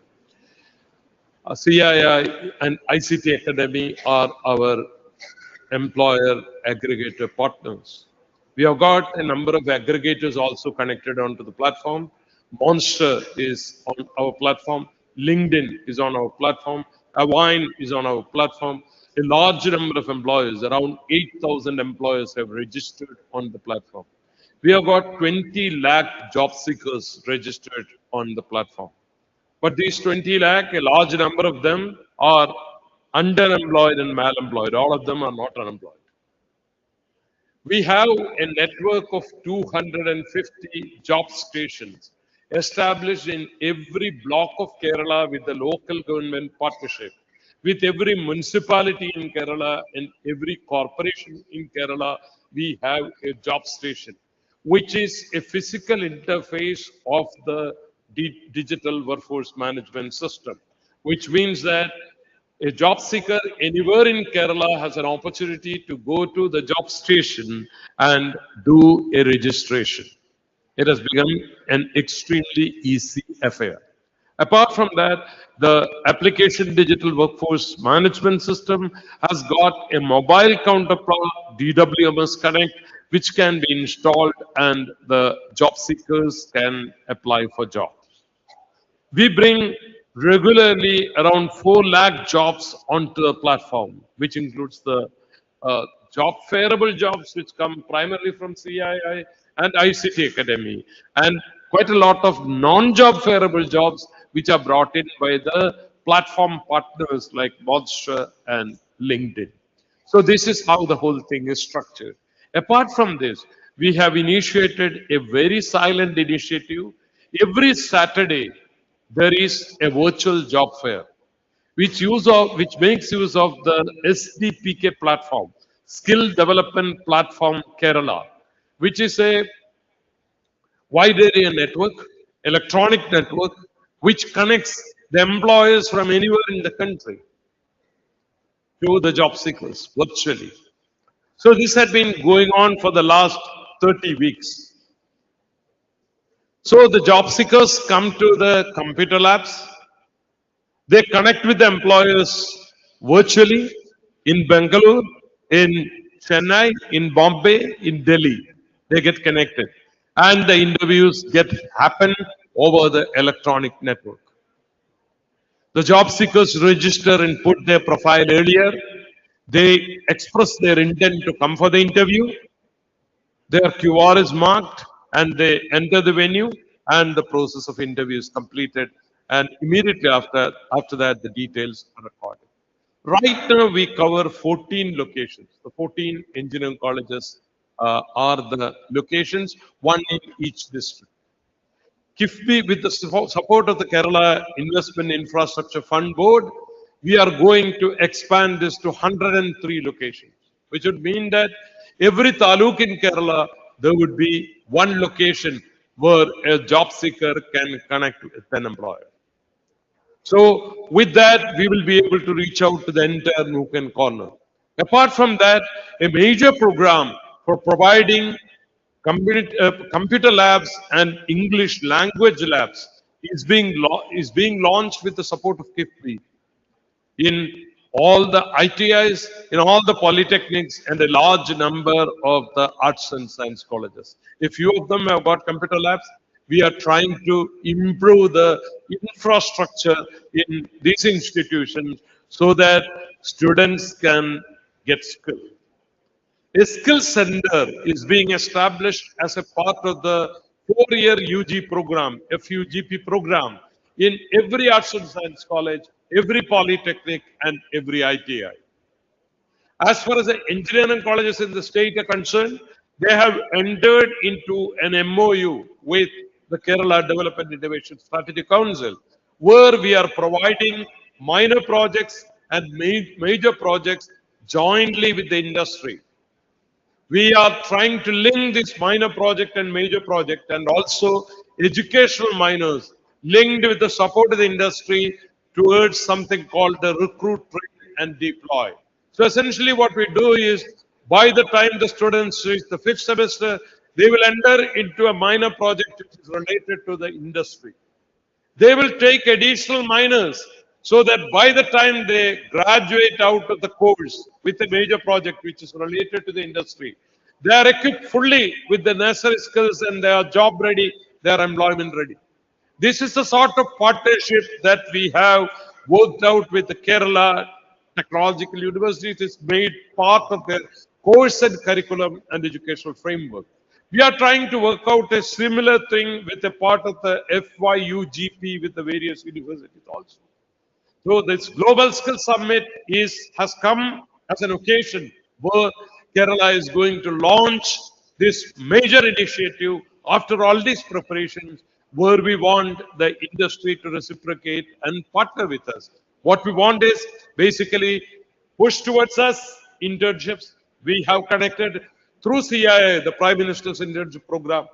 CII and ICT Academy are our employer aggregator partners. We have got a number of aggregators also connected onto the platform. Monster is on our platform. LinkedIn is on our platform. Avine is on our platform. A large number of employers, around 8,000 employers have registered on the platform. We have got 20 lakh job seekers registered on the platform. But these 20 lakh, a large number of them are underemployed and malemployed. All of them are not unemployed. We have a network of 250 job stations established in every block of Kerala with the local government partnership. With every municipality in Kerala and every corporation in Kerala, we have a job station, which is a physical interface of the digital workforce management system, which means that A job seeker anywhere in Kerala has an opportunity to go to the job station and do a registration. It has become an extremely easy affair. Apart from that, the application digital workforce management system has got a mobile counterpart, DWMS Connect, which can be installed and the job seekers can apply for jobs. We bring regularly around 4 lakh jobs onto the platform, which includes the job fairable jobs, which come primarily from CII and ICT Academy, and quite a lot of non-job fairable jobs, which are brought in by the platform partners like Monster and LinkedIn. So this is how the whole thing is structured. Apart from this, we have initiated a very silent initiative. Every Saturday, there is a virtual job fair, which makes use of the SDPK platform, Skill Development Platform Kerala, which is a wide area network, electronic network, which connects the employers from anywhere in the country to the job seekers virtually. So this had been going on for the last 30 weeks. So the job seekers come to the computer labs. They connect with the employers virtually in Bangalore, in Chennai, in Bombay, in Delhi. They get connected. And the interviews happen over the electronic network. The job seekers register and put their profile earlier. They express their intent to come for the interview. Their QR is marked and they enter the venue and the process of interview is completed. And immediately after that, the details are recorded. Right now, we cover 14 locations. The 14 engineering colleges are the locations, one in each district. KIFBI, with the support of the Kerala Investment Infrastructure Fund Board, we are going to expand this to 103 locations, which would mean that every taluk in Kerala, there would be one location where a job seeker can connect with an employer. So with that, we will be able to reach out to the entire nook and corner. Apart from that, a major program for providing computer labs and English language labs is being launched with the support of KIFBI in all the ITIs, in all the polytechnics, and a large number of the arts and science colleges. A few of them have got computer labs. We are trying to improve the infrastructure in these institutions so that students can get skills. A skill center is being established as a part of the 4-year UG program, FUGP program, in every arts and science college, every polytechnic, and every ITI. As far as the engineering colleges in the state are concerned, they have entered into an MOU with the Kerala Development Innovation Strategy Council, where we are providing minor projects and major projects jointly with the industry. We are trying to link this minor project and major project and also educational minors linked with the support of the industry towards something called the recruit, train and deploy. So essentially what we do is by the time the students reach the 5th semester, they will enter into a minor project which is related to the industry. They will take additional minors so that by the time they graduate out of the course with a major project which is related to the industry, they are equipped fully with the necessary skills and they are job ready, they are employment ready. This is the sort of partnership that we have worked out with the Kerala Technological University. It is made part of their course and curriculum and educational framework. We are trying to work out a similar thing with a part of the FYUGP with the various universities also. So this Global Skills Summit has come as an occasion where Kerala is going to launch this major initiative after all these preparations where we want the industry to reciprocate and partner with us. What we want is basically push towards us internships. We have connected through CII, the Prime Minister's Internship Program.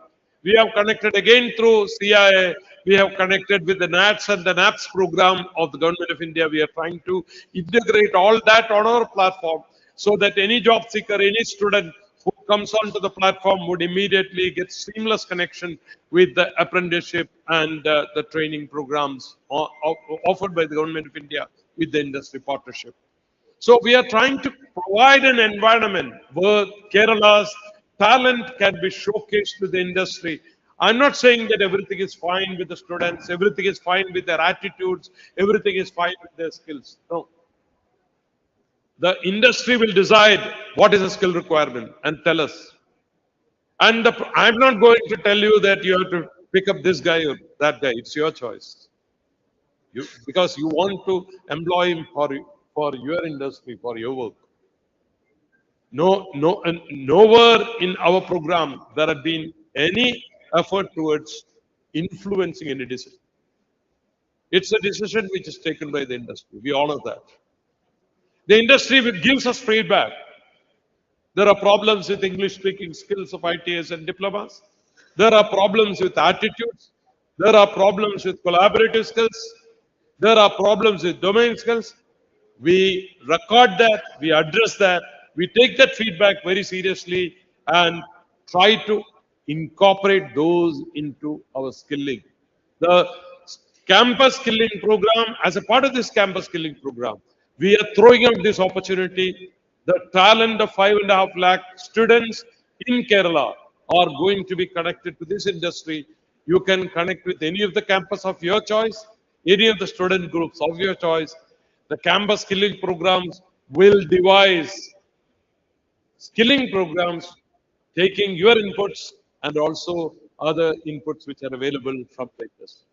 We have connected again through CII We have connected with the NATS and the NAPS program of the Government of India. We are trying to integrate all that on our platform so that any job seeker, any student who comes onto the platform would immediately get seamless connection with the apprenticeship and the training programs offered by the Government of India with the industry partnership. So we are trying to provide an environment where Kerala's talent can be showcased to the industry. I'm not saying that everything is fine with the students, everything is fine with their attitudes, everything is fine with their skills. No. The industry will decide what is a skill requirement and tell us. And I'm not going to tell you that you have to pick up this guy or that guy. It's your choice. Because you want to employ him for your industry, for your work. And nowhere in our program there had been any effort towards influencing any decision. It's a decision which is taken by the industry. We honor that. The industry gives us feedback. There are problems with English speaking skills of ITS and diplomas. There are problems with attitudes. There are problems with collaborative skills. There are problems with domain skills. We record that, we address that, we take that feedback very seriously and try to incorporate those into our skilling. The campus skilling program, as a part of this campus skilling program, we are throwing out this opportunity. The talent of 5.5 lakh students in Kerala are going to be connected to this industry. You can connect with any of the campus of your choice, any of the student groups of your choice. The campus skilling programs will devise skilling programs taking your inputs and also other inputs which are available from the industry.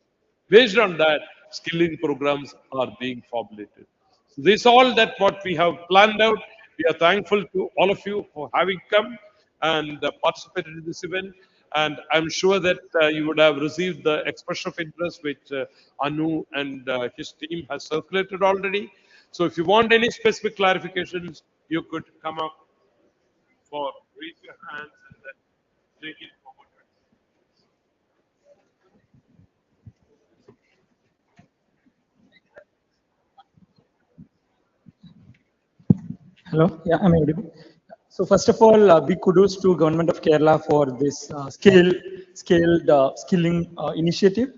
Based on that, skilling programs are being formulated. So this is all that what we have planned out. We are thankful to all of you for having come and participated in this event. And I'm sure that you would have received the expression of interest which Anu and his team has circulated already. So if you want any specific clarifications, you could come up for raise your hands and then take it forward. Hello, yeah, I'm audible. So first of all, big kudos to Government of Kerala for this skilling initiative.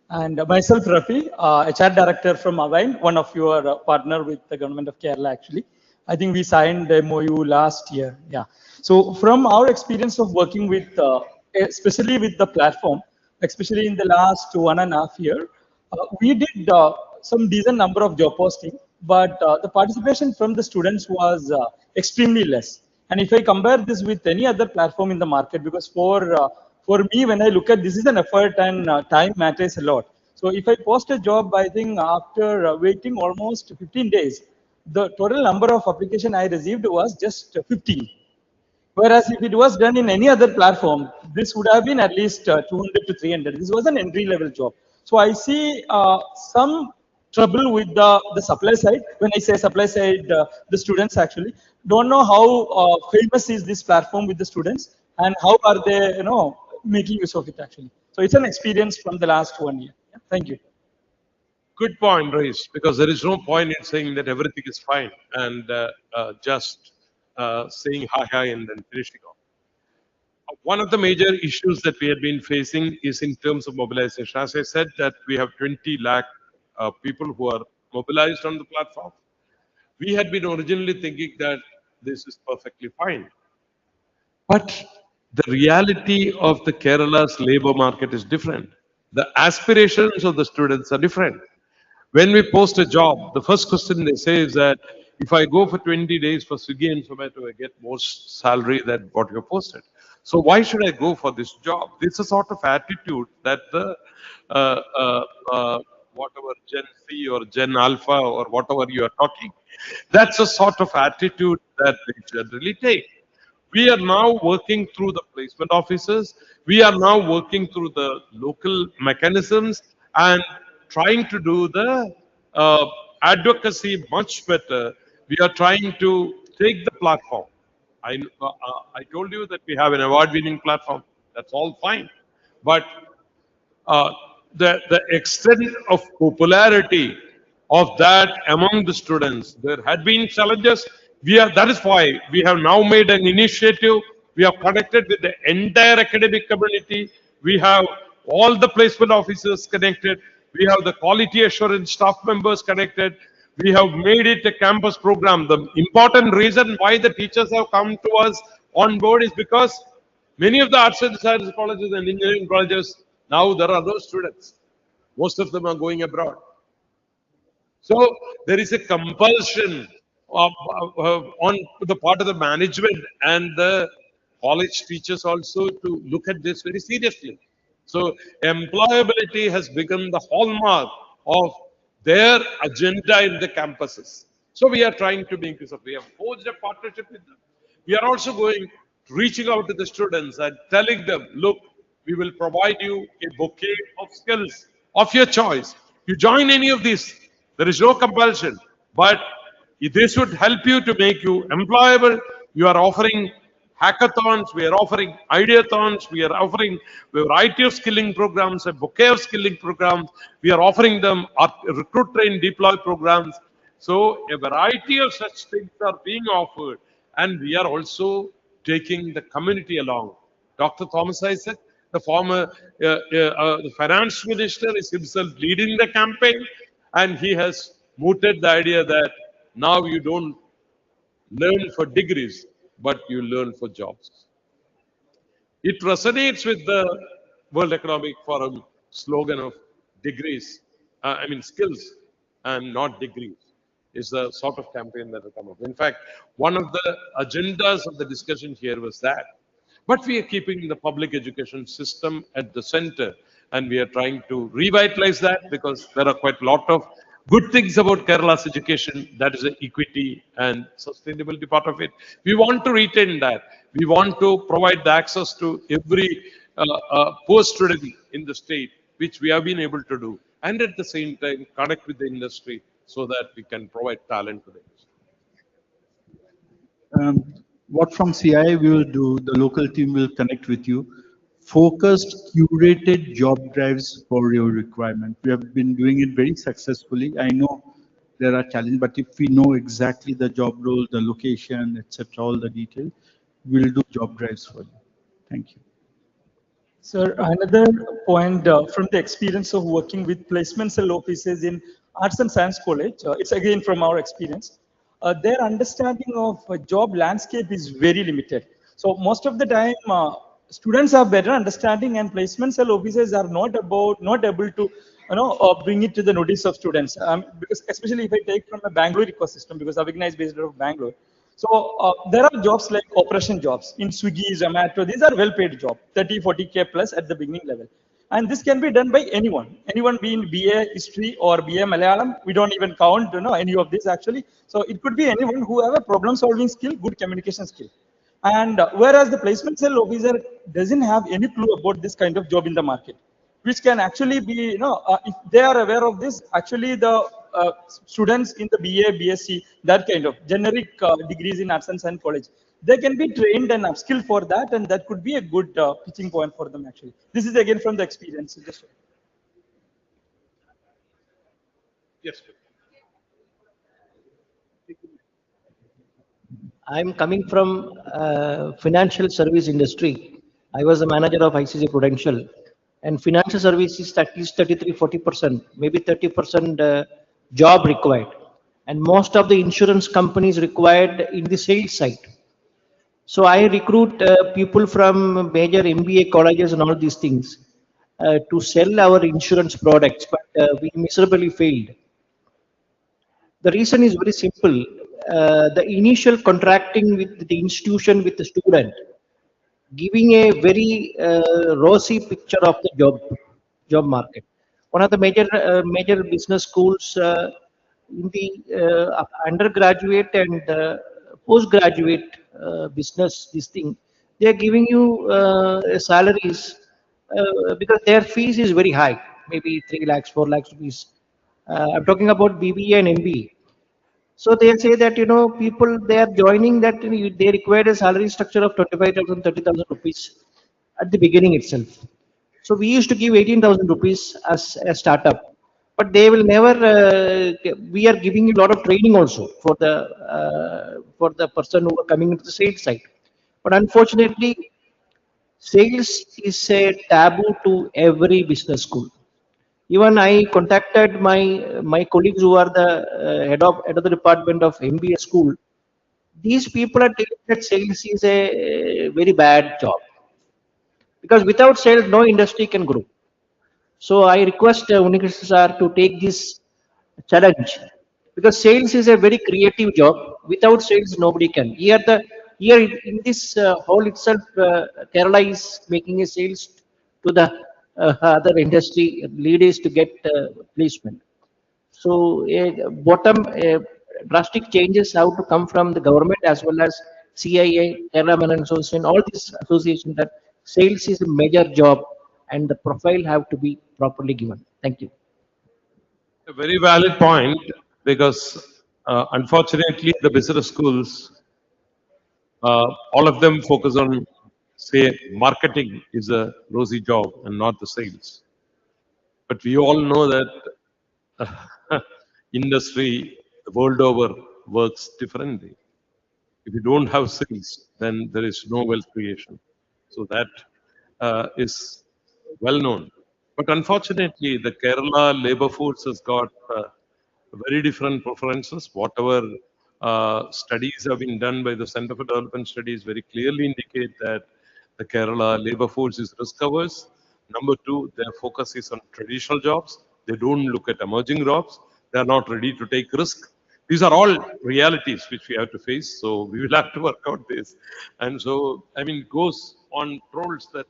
And myself, Rafi, HR Director from Avine, one of your partner with the Government of Kerala actually. I think we signed the MOU last year, yeah. So from our experience of working with, especially with the platform, especially in the last 1.5 years, we did some decent number of job posting, but the participation from the students was extremely less. And if I compare this with any other platform in the market, because for me, when I look at this is an effort and time matters a lot. So if I post a job, I think after waiting almost 15 days, the total number of application I received was just 15. Whereas if it was done in any other platform, this would have been at least 200 to 300. This was an entry level job. So I see some trouble with the supply side. When I say supply side, the students actually don't know how famous is this platform with the students and how are they, making use of it actually. So it's an experience from the last 1 year. Yeah, thank you. Good point, Reis, because there is no point in saying that everything is fine and just saying hi hi and then finishing off. One of the major issues that we have been facing is in terms of mobilization. As I said, that we have 20 lakh people who are mobilized on the platform. We had been originally thinking that this is perfectly fine. But the reality of the Kerala's labor market is different. The aspirations of the students are different. When we post a job, the first question they say is that if I go for 20 days for Swiggy and Zomato, I get more salary than what you posted. So why should I go for this job? It's a sort of attitude that the whatever Gen Z or Gen Alpha or whatever you are talking, that's a sort of attitude that they generally take. We are now working through the placement offices. We are now working through the local mechanisms and trying to do the advocacy much better. We are trying to take the platform. I told you that we have an award-winning platform. That's all fine. But the extent of popularity of that among the students. There had been challenges. That is why we have now made an initiative. We have connected with the entire academic community. We have all the placement officers connected. We have the quality assurance staff members connected. We have made it a campus program. The important reason why the teachers have come to us on board is because many of the arts and science colleges and engineering colleges, now there are no students. Most of them are going abroad. So there is a compulsion on the part of the management and the college teachers also to look at this very seriously. So employability has become the hallmark of their agenda in the campuses. So we are trying to make this up. We have forged a partnership with them. We are also reaching out to the students and telling them, look, we will provide you a bouquet of skills of your choice. You join any of these, there is no compulsion, but this would help you to make you employable. You are offering hackathons, we are offering ideathons, we are offering a variety of skilling programs, a bouquet of skilling programs. We are offering them our recruit, train, deploy programs. So a variety of such things are being offered, and we are also taking the community along. Dr. Thomas Isaac, the former the finance minister, is himself leading the campaign, and he has mooted the idea that now you don't learn for degrees, but you learn for jobs. It resonates with the World Economic Forum slogan of degrees, skills and not degrees, is the sort of campaign that will come up. In fact, one of the agendas of the discussion here was that. But we are keeping the public education system at the center, and we are trying to revitalize that because there are quite a lot of good things about Kerala's education. That is the equity and sustainability part of it. We want to retain that. We want to provide the access to every poor student in the state, which we have been able to do, and at the same time connect with the industry so that we can provide talent to them. What from CI we will do, the local team will connect with you. Focused, curated job drives for your requirement. We have been doing it very successfully. I know there are challenges, but if we know exactly the job role, the location, etc., all the details, we'll do job drives for you. Thank you. Sir, another point from the experience of working with placement cell offices in Arts and Science College, it's again from our experience, their understanding of job landscape is very limited. So most of the time, students have better understanding, and placement cell offices are not able to bring it to the notice of students. Because especially if I take from a Bangalore ecosystem, because Avigna is based out of Bangalore. So there are jobs like operation jobs in Swiggy, Zomato. These are well-paid jobs, 30, 40K plus at the beginning level. And this can be done by anyone being BA History or BA Malayalam. We don't even count any of this actually. So it could be anyone who have a problem-solving skill, good communication skill. And whereas the placement cell officer doesn't have any clue about this kind of job in the market, which can actually be, if they are aware of this, actually the students in the BA, BSc, that kind of generic degrees in Arts and Science College, they can be trained and upskilled for that, and that could be a good pitching point for them actually. This is again from the experience. Yes. I'm coming from financial service industry. I was a manager of ICC Prudential, and financial services at least 33-40%, maybe 30% job required, and most of the insurance companies required in the sales side. So I recruit people from major MBA colleges and all these things to sell our insurance products, but we miserably failed. The reason is very simple. The initial contracting with the institution with the student, giving a very rosy picture of the job market. One of the major business schools in the undergraduate and postgraduate business, this thing, they are giving you salaries because their fees is very high, maybe 3 lakhs, 4 lakhs rupees. I'm talking about BBA and MBA. So they say that, people, they are joining that they require a salary structure of 25,000, 30,000 rupees at the beginning itself. So we used to give 18,000 rupees as a startup, but they will never. We are giving a lot of training also for the person who are coming into the sales side. But unfortunately, sales is a taboo to every business school. Even I contacted my colleagues who are the head of the department of MBA school. These people are telling that sales is a very bad job because without sales, no industry can grow. So I request Unikrishna sir to take this challenge because sales is a very creative job. Without sales, nobody can. Here in this hall itself, Kerala is making a sales to the other industry leaders to get placement. So bottom drastic changes have to come from the government as well as CIA, Kerala Management Association, all these associations that sales is a major job and the profile have to be properly given. Thank you. A very valid point because unfortunately the business schools, all of them focus on, say, marketing is a rosy job and not the sales. But we all know that industry the world over works differently. If you don't have sales, then there is no wealth creation. So that is well known. But unfortunately, the Kerala labor force has got very different preferences. Whatever studies have been done by the Center for Development Studies very clearly indicate that the Kerala labor force is risk averse. Number two, their focus is on traditional jobs. They don't look at emerging jobs. They are not ready to take risk. These are all realities which we have to face. So we will have to work out this. And so, I mean, it goes on trolls that,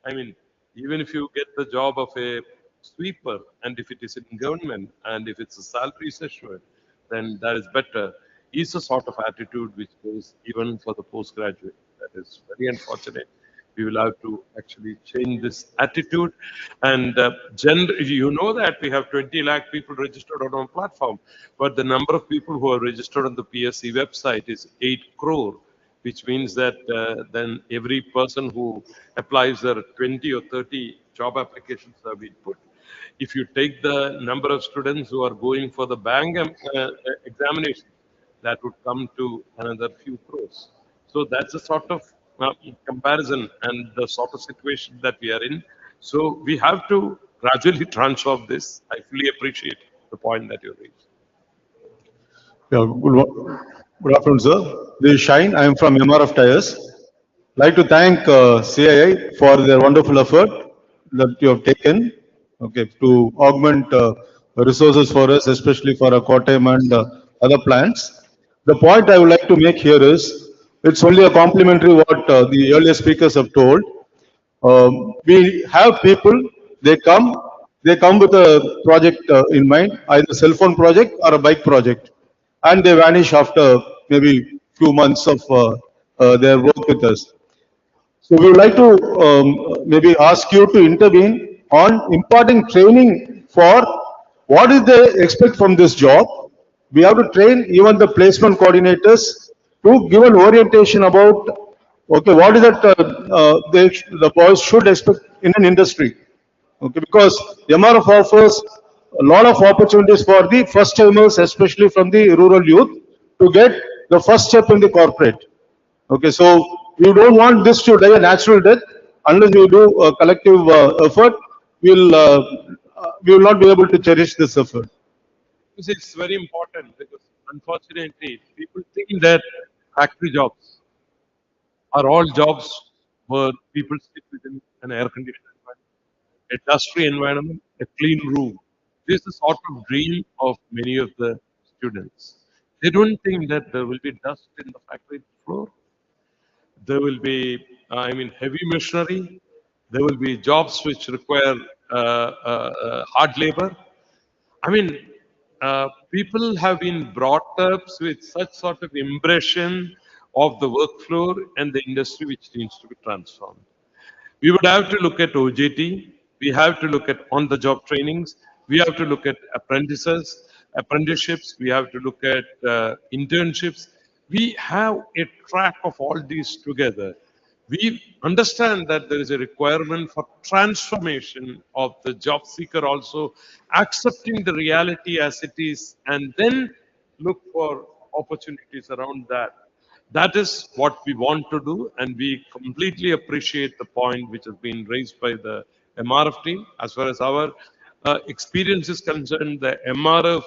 I mean, even if you get the job of a sweeper and if it is in government and if it's a salary is assured, then that is better. Is a sort of attitude which goes even for the postgraduate. That is very unfortunate. We will have to actually change this attitude. And you know that we have 20 lakh people registered on our platform, but the number of people who are registered on the PSC website is 8 crore, which means that then every person who applies, there are 20 or 30 job applications have been put. If you take the number of students who are going for the bank examination, that would come to another few crores. So that's a sort of comparison and the sort of situation that we are in. So we have to gradually transform this. I fully appreciate the point that you raised. Yeah, good afternoon, sir. This is Shine. I am from MRF Tires. Like to thank CII for their wonderful effort that you have taken, okay, to augment resources for us, especially for our Kottayam and other plants. The point I would like to make here is, it's only a complimentary what the earlier speakers have told. We have people, they come, they come with a project in mind, either cell phone project or a bike project, and they vanish after maybe few months of their work with us. So we would like to maybe ask you to intervene on imparting training for what did they expect from this job. We have to train even the placement coordinators to give an orientation about, okay, what is that the boys should expect in an industry. Okay, because MRF offers a lot of opportunities for the first timers, especially from the rural youth, to get the first step in the corporate. Okay, so we don't want this to die a natural death. Unless we do a collective effort, we will not be able to cherish this effort. It's very important because unfortunately people think that factory jobs are all jobs where people sit within an air conditioned environment, a dusty environment, a clean room. This is the sort of dream of many of the students. They don't think that there will be dust in the factory floor. There will be, I mean, heavy machinery. There will be jobs which require hard labor. I mean, people have been brought up with such sort of impression of the work floor and the industry which needs to be transformed. We would have to look at OJT. We have to look at on-the-job trainings. We have to look at apprentices, apprenticeships. We have to look at internships. We have a track of all these together. We understand that there is a requirement for transformation of the job seeker also accepting the reality as it is and then look for opportunities around that. That is what we want to do, and we completely appreciate the point which has been raised by the MRF team. As far as our experience is concerned, the MRF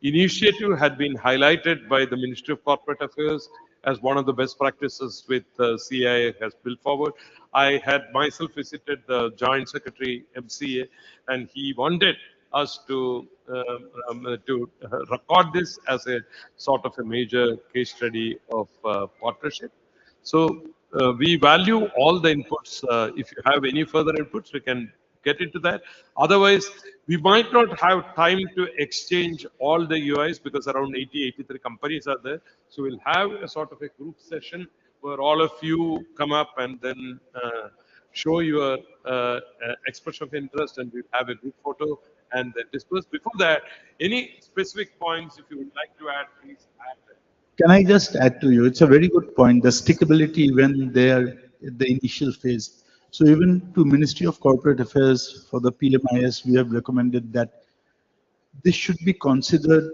initiative had been highlighted by the Ministry of Corporate Affairs as one of the best practices with CIA has built forward. I had myself visited the Joint Secretary MCA, and he wanted us to record this as a sort of a major case study of partnership. So we value all the inputs. If you have any further inputs, we can get into that. Otherwise, we might not have time to exchange all the UIs because around 80, 83 companies are there. So we'll have a sort of a group session where all of you come up and then show your expression of interest, and we'll have a group photo and then disperse. Before that, any specific points if you would like to add, please add. Can I just add to you? It's a very good point. The stickability when they are at the initial phase. So even to Ministry of Corporate Affairs for the PMIS, we have recommended that this should be considered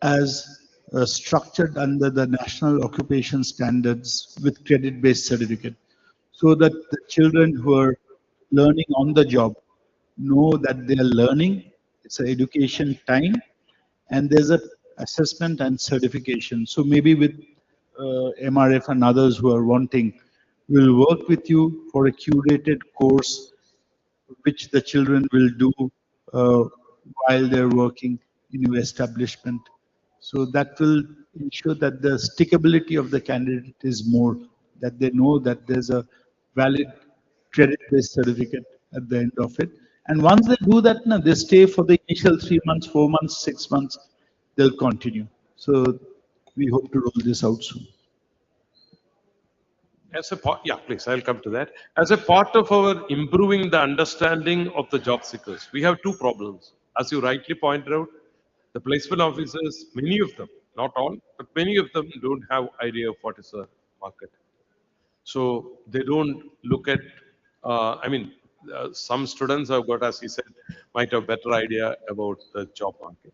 as structured under the national occupation standards with credit-based certificate, so that the children who are learning on the job know that they are learning. It's an education time, and there's a assessment and certification. So maybe with MRF and others who are wanting, we'll work with you for a curated course which the children will do while they're working in your establishment. So that will ensure that the stickability of the candidate is more, that they know that there's a valid credit-based certificate at the end of it. And once they do that, now they stay for the initial 3 months, 4 months, 6 months, they'll continue. So we hope to roll this out soon. As a part, yeah, please, I'll come to that. As a part of our improving the understanding of the job seekers, we have two problems. As you rightly pointed out, the placement officers, many of them, not all, but many of them don't have idea of what is a market. So they don't look at, some students have got, as he said, might have better idea about the job market.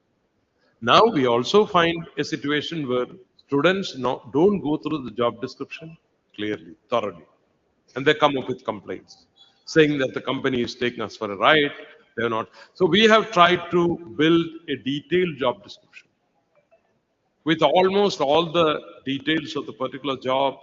Now we also find a situation where students don't go through the job description clearly, thoroughly, and they come up with complaints saying that the company is taking us for a ride. They're not. So we have tried to build a detailed job description with almost all the details of the particular job,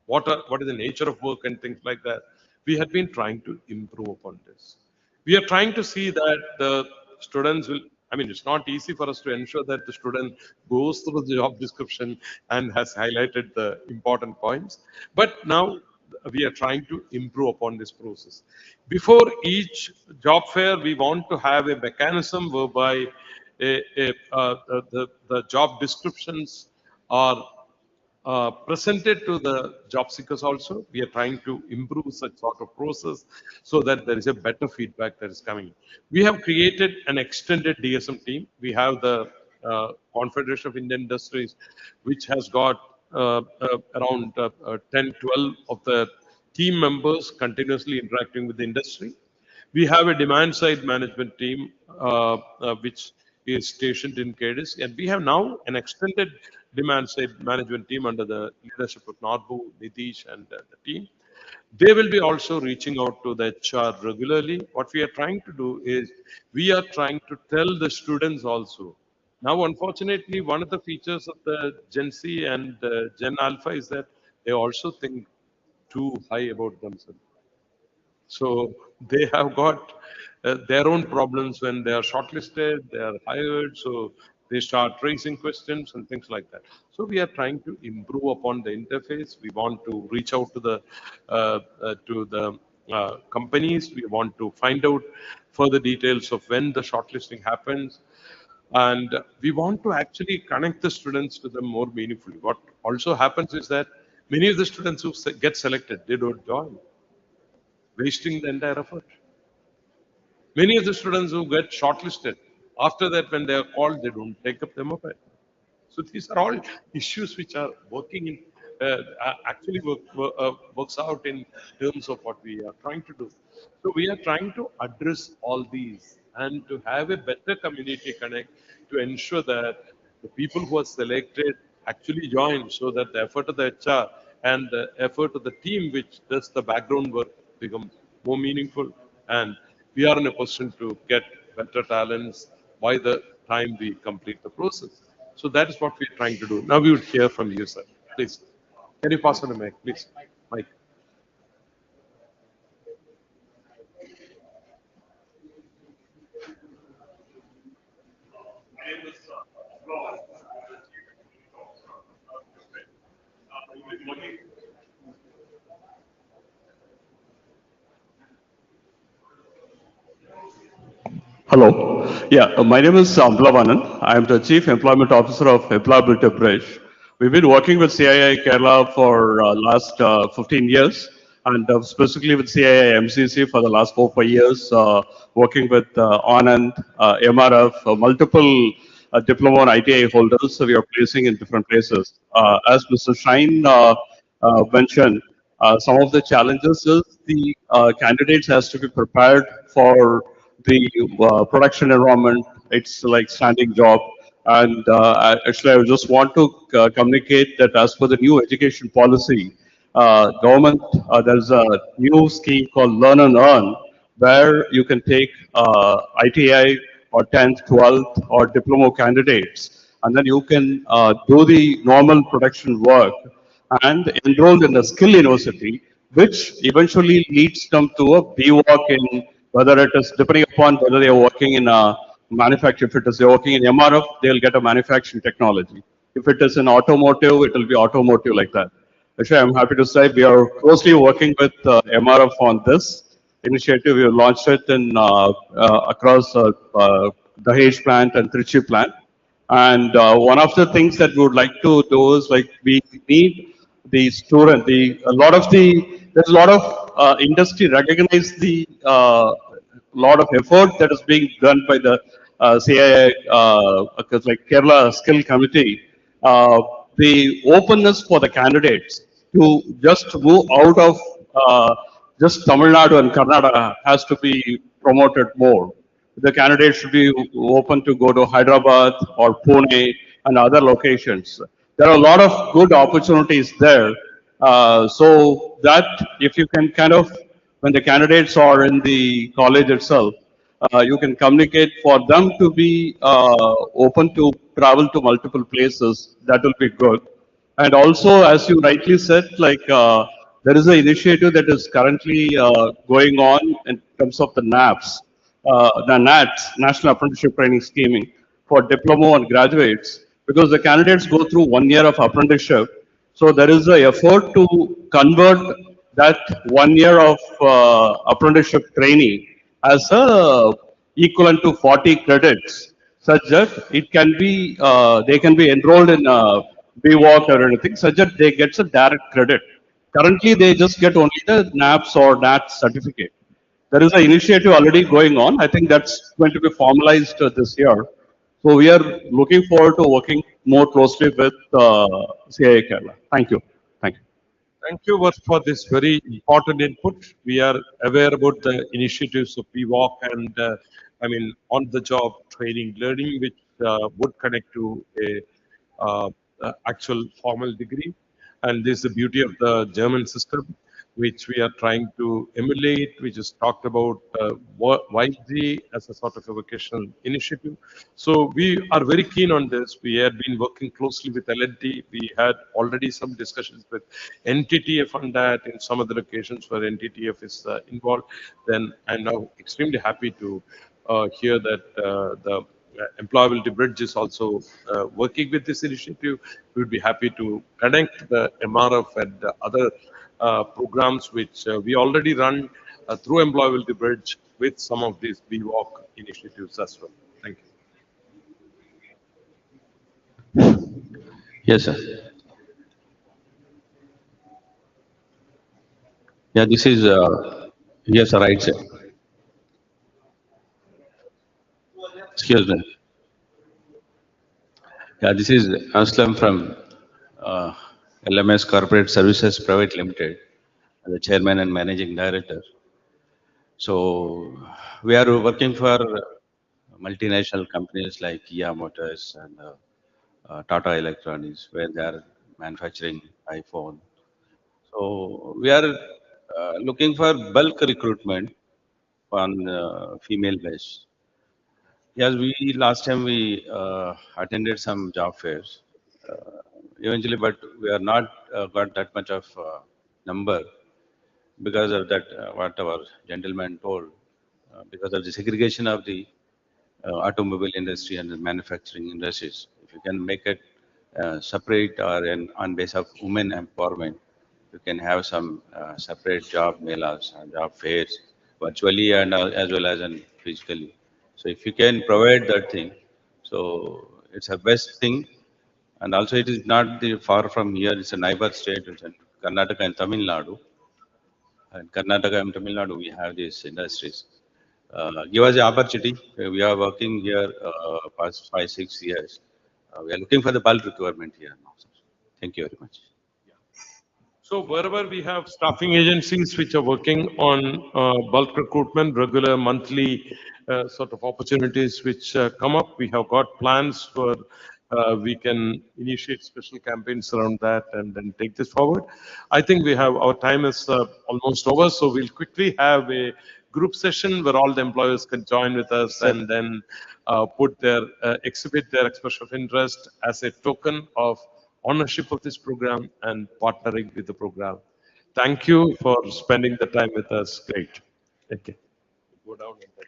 what is the nature of work and things like that. We have been trying to improve upon this. We are trying to see that the students will, it's not easy for us to ensure that the student goes through the job description and has highlighted the important points. But now we are trying to improve upon this process. Before each job fair, we want to have a mechanism whereby the job descriptions are presented to the job seekers also. We are trying to improve such sort of process so that there is a better feedback that is coming. We have created an extended DSM team. We have the Confederation of Indian Industries, which has got around 10, 12 of the team members continuously interacting with the industry. We have a demand side management team, which is stationed in KDIS, and we have now an extended demand side management team under the leadership of Narbu, Nitish, and the team. They will be also reaching out to the HR regularly. What we are trying to do is we are trying to tell the students also. Now, unfortunately, one of the features of the Gen Z and Gen Alpha is that they also think too high about themselves. So they have got their own problems when they are shortlisted, they are hired, so they start raising questions and things like that. So we are trying to improve upon the interface. We want to reach out to the companies. We want to find out further details of when the shortlisting happens. And we want to actually connect the students to them more meaningfully. What also happens is that many of the students who get selected, they don't join, wasting the entire effort. Many of the students who get shortlisted, after that, when they are called, they don't take up the mobile. So these are all issues which are working in actually works out in terms of what we are trying to do. So we are trying to address all these and to have a better community connect to ensure that the people who are selected actually join so that the effort of the HR and the effort of the team which does the background work become more meaningful, and we are in a position to get better talents by the time we complete the process. So that is what we're trying to do. Now we would hear from you, sir. Please. Can you pass on the mic, please? Mike. Hello. Yeah, my name is Amblavanan. I am the Chief Employment Officer of Employability Bridge. We've been working with CII Kerala for last 15 years, and specifically with CII MCC for the last 4 5 years, working with Anand, MRF, multiple diploma and ITI holders. So we are placing in different places. As Mr. Shine mentioned, some of the challenges is the candidates has to be prepared for the production environment. It's like standing job. And actually, I just want to communicate that as per the new education policy, government, there's a new scheme called Learn and Earn, where you can take ITI or 10th, 12th or diploma candidates, and then you can do the normal production work and enrolled in a skill university, which eventually leads them to a BWalk in, whether it is depending upon whether they are working in a manufacturing, if it is they're working in MRF, they'll get a manufacturing technology. If it is in automotive, it will be automotive like that. Actually, I'm happy to say we are closely working with MRF on this initiative. We have launched it in across Dahej plant and Trichy plant. And one of the things that we would like to do is like we need the student, a lot of there's a lot of industry recognize the lot of effort that is being done by the CII, like Kerala Skill Committee. The openness for the candidates to just move out of just Tamil Nadu and Karnataka has to be promoted more. The candidates should be open to go to Hyderabad or Pune and other locations. There are a lot of good opportunities there. So that if you can kind of, when the candidates are in the college itself, you can communicate for them to be open to travel to multiple places. That will be good. And also, as you rightly said, like there is an initiative that is currently going on in terms of the NAPS, the NATS, National Apprenticeship Training Scheming, for diploma and graduates, because the candidates go through 1 year of apprenticeship. So there is an effort to convert that 1 year of apprenticeship training as a equivalent to 40 credits, such that it can be they can be enrolled in BWalk or anything, such that they get a direct credit. Currently, they just get only the NAPS or NATS certificate. There is an initiative already going on. I think that's going to be formalized this year. So we are looking forward to working more closely with CII Kerala. Thank you. Thank you. Thank you for this very important input. We are aware about the initiatives of PWalk and on-the-job training learning, which would connect to a actual formal degree. And this is the beauty of the German system, which we are trying to emulate, which is talked about widely as a sort of a vocational initiative. So we are very keen on this. We had been working closely with L&T. We had already some discussions with NTTF on that in some of the locations where NTTF is involved. Then I'm now extremely happy to hear that the Employability Bridge is also working with this initiative. We would be happy to connect the MRF and other programs which we already run through Employability Bridge with some of these BWalk initiatives as well. Thank you. Yes, sir. Yeah, this is yes, sir, right, sir. Excuse me. Yeah, this is Aslam from LMS Corporate Services Private Limited, as the chairman and managing director. So we are working for multinational companies like Kia Motors and Tata Electronics, where they are manufacturing iPhone. So we are looking for bulk recruitment on female base. Yes, we last time we attended some job fairs, eventually, but we are not got that much of number because of that what our gentleman told, because of the segregation of the automobile industry and the manufacturing industries. If you can make it separate or on base of women empowerment, you can have some separate job melas and job fairs virtually and as well as in physically. So if you can provide that thing, so it's a best thing. And also it is not the far from here, it's a neighbor state, it's in Karnataka and Tamil Nadu. In Karnataka and Tamil Nadu, we have these industries. Give us the opportunity. We are working here past 5, 6 years. We are looking for the bulk requirement here now. Sir. Thank you very much. So wherever we have staffing agencies which are working on bulk recruitment, regular monthly sort of opportunities which come up, we have got plans for we can initiate special campaigns around that and then take this forward. I think we have our time is almost over, so we'll quickly have a group session where all the employers can join with us and then put their exhibit their expression of interest as a token of ownership of this program and partnering with the program. Thank you for spending the time with us. Great. Okay. Go down and then.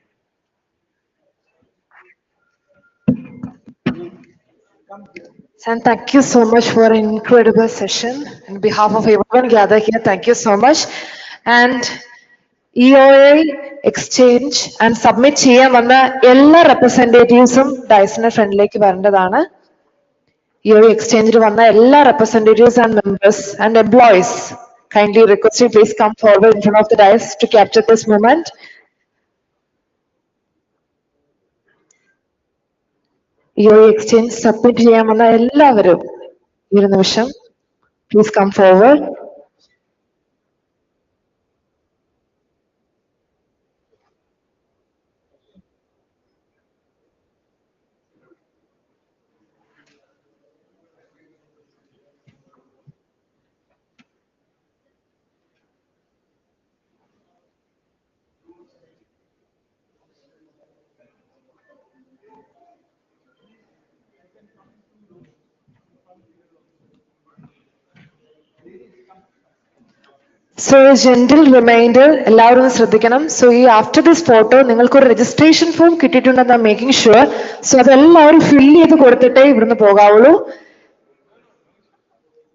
And thank you so much for an incredible session. On behalf of everyone gathered here, thank you so much. And EOA exchange and submit ചെയ്യാൻ വന്ന എല്ലാ representatives-ഉം ഡയസിന് ഫ്രണ്ടിലേക്ക് വരേണ്ടതാണ്. EOA exchange വന്ന എല്ലാ representatives and members and employees kindly request you please come forward in front of the dais to capture this moment. EOA exchange submit ചെയ്യാൻ വന്ന എല്ലാവരും ഈ ഒരു നിമിഷം please come forward. So a gentle reminder, എല്ലാവരും ശ്രദ്ധിക്കണം. So ഈ after this photo നിങ്ങൾക്ക് ഒരു registration form കിട്ടിയിട്ടുണ്ടെന്ന് I'm making sure. So അതെല്ലാവരും fill ചെയ്ത് കൊടുത്തിട്ടേ ഇവിടുന്ന് പോകാവുള്ളൂ.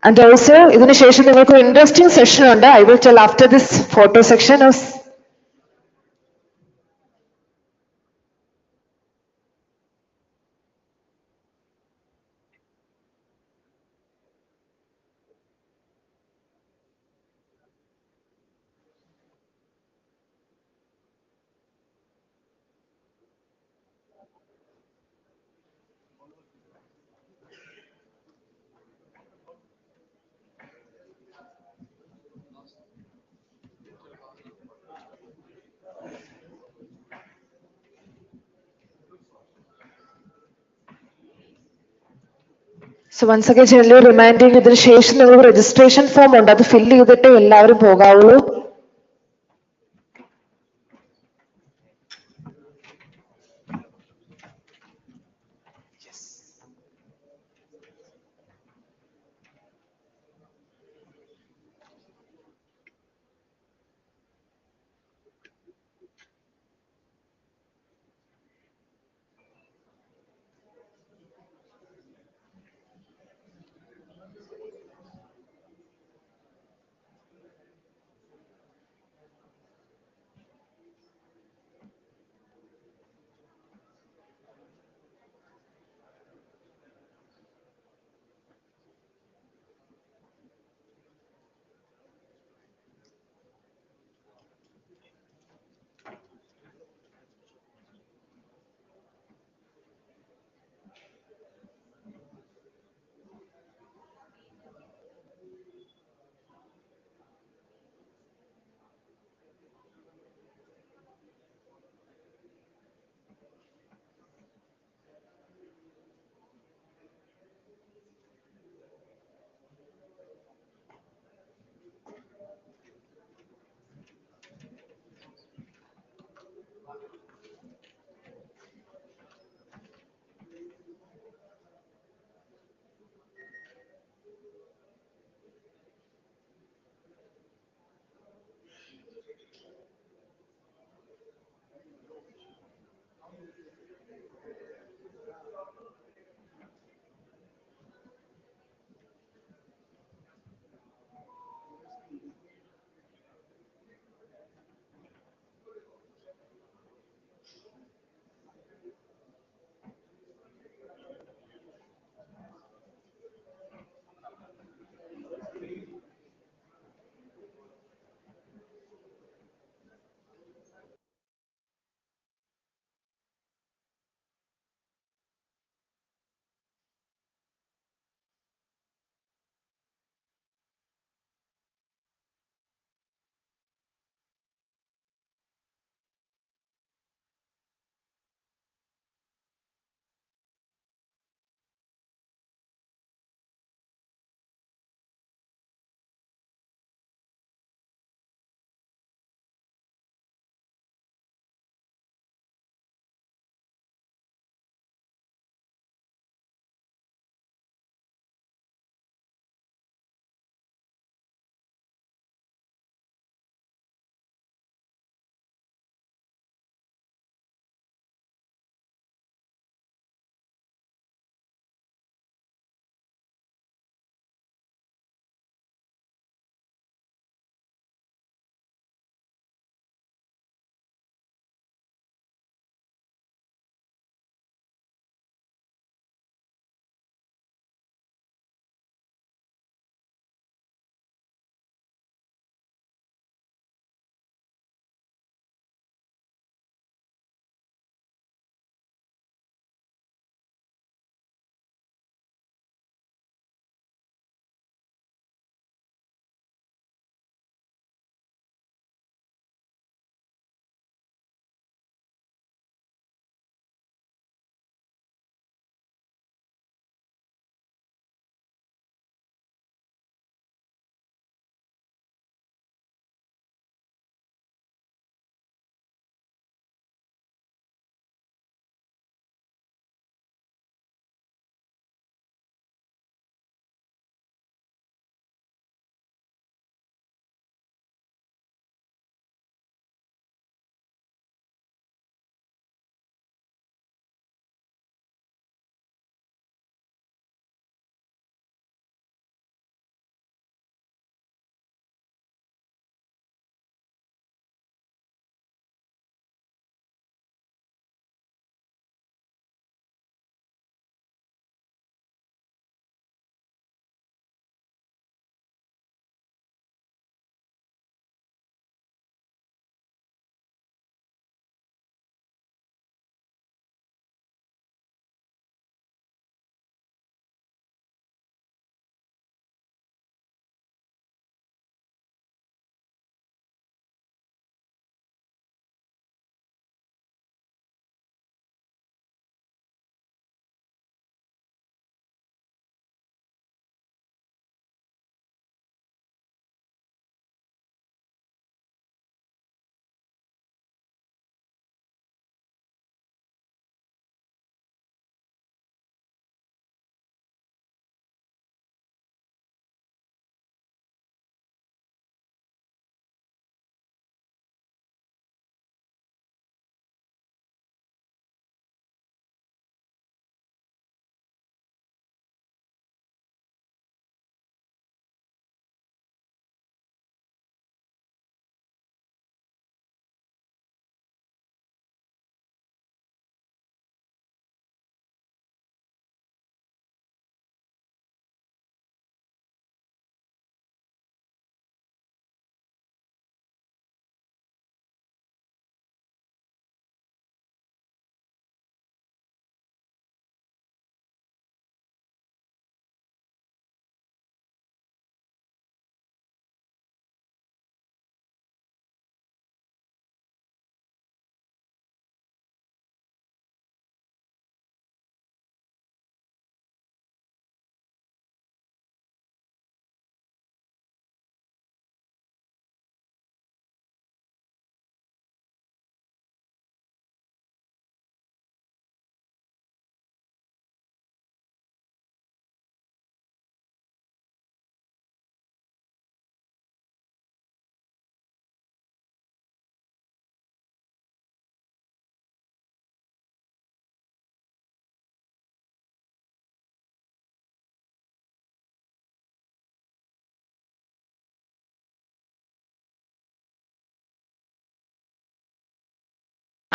And also ഇതിന് ശേഷം നിങ്ങൾക്ക് ഒരു interesting session ഉണ്ട്. I will tell after this photo section. So once again gently reminding ഇതിന് ശേഷം നിങ്ങൾക്ക് registration form ഉണ്ട്. അത് fill ചെയ്തിട്ടേ എല്ലാവരും പോകാവുള്ളൂ.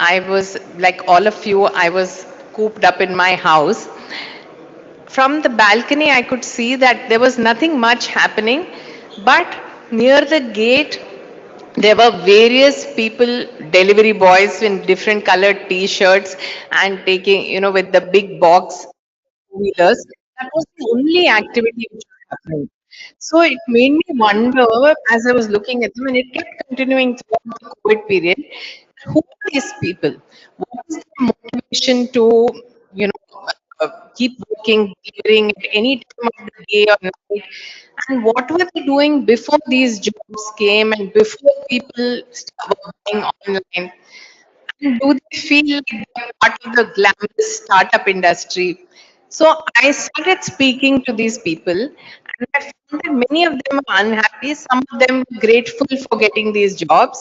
I was, like all of you, I was cooped up in my house. From the balcony, I could see that there was nothing much happening, but near the gate, there were various people, delivery boys in different colored t-shirts and taking, with the big box wheelers. That was the only activity which was happening. So it made me wonder as I was looking at them, and it kept continuing throughout the COVID period. Who are these people? What is their motivation to, keep working, delivering at any time of the day or night? And what were they doing before these jobs came and before people started buying online? And do they feel like they're part of the glamorous startup industry? So I started speaking to these people, and I found that many of them are unhappy, some of them grateful for getting these jobs.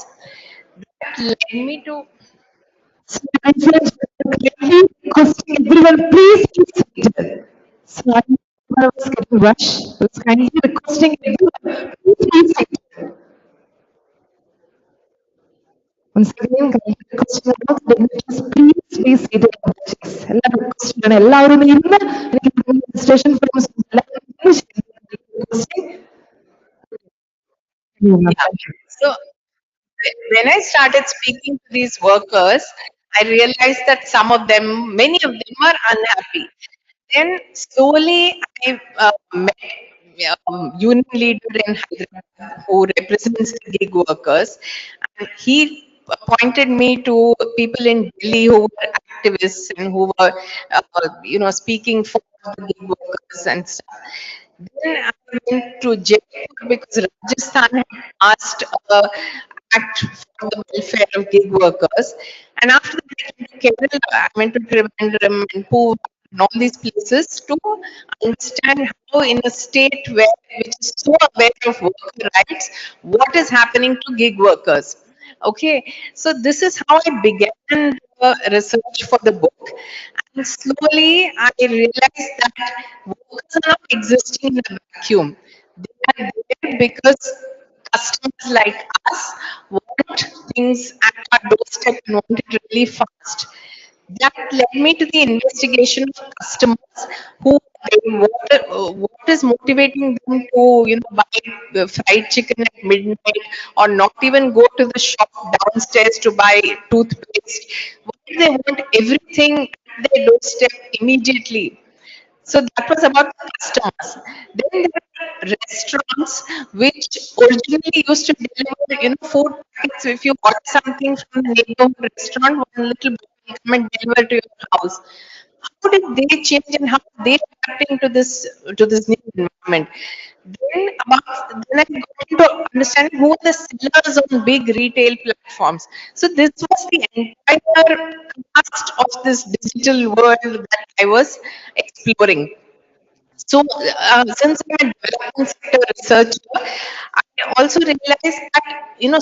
That led me to. So I'm clearly requesting everyone, please be seated. So I was getting rushed. I was kindly requesting everyone, please be seated. Once again, kindly requesting all the dignitaries, please be seated. എല്ലാവരും request ചെയ്യണം. എല്ലാവരും ഒന്ന് ഇരുന്ന് എനിക്ക് registration forms So when I started speaking to these workers, I realized that some of them, many of them are unhappy. Then slowly I met union leader in Hyderabad who represents the gig workers, and he pointed me to people in Delhi who were activists and who were, speaking for the gig workers and stuff. Then I went to Jaipur because Rajasthan had passed a act for the welfare of gig workers. And after that, I came to Kerala. I went to Trivandrum and Pooh and all these places to understand how, in a state which is so aware of worker rights, what is happening to gig workers. Okay, so this is how I began the research for the book. And slowly I realized that workers are not existing in a vacuum. They are there because customers like us want things at our doorstep and want it really fast. That led me to the investigation of customers who what is motivating them to buy the fried chicken at midnight or not even go to the shop downstairs to buy toothpaste. Why do they want everything at their doorstep immediately? So that was about the customers. Then there are restaurants which originally used to deliver, food packets. If you order something from the neighborhood restaurant, one little boy will come and deliver to your house. How did they change and how they adapting to this new environment? Then I got to understand who are the sellers on big retail platforms. So this was the entire cast of this digital world that I was exploring. So, since I'm a development sector researcher, I also realized that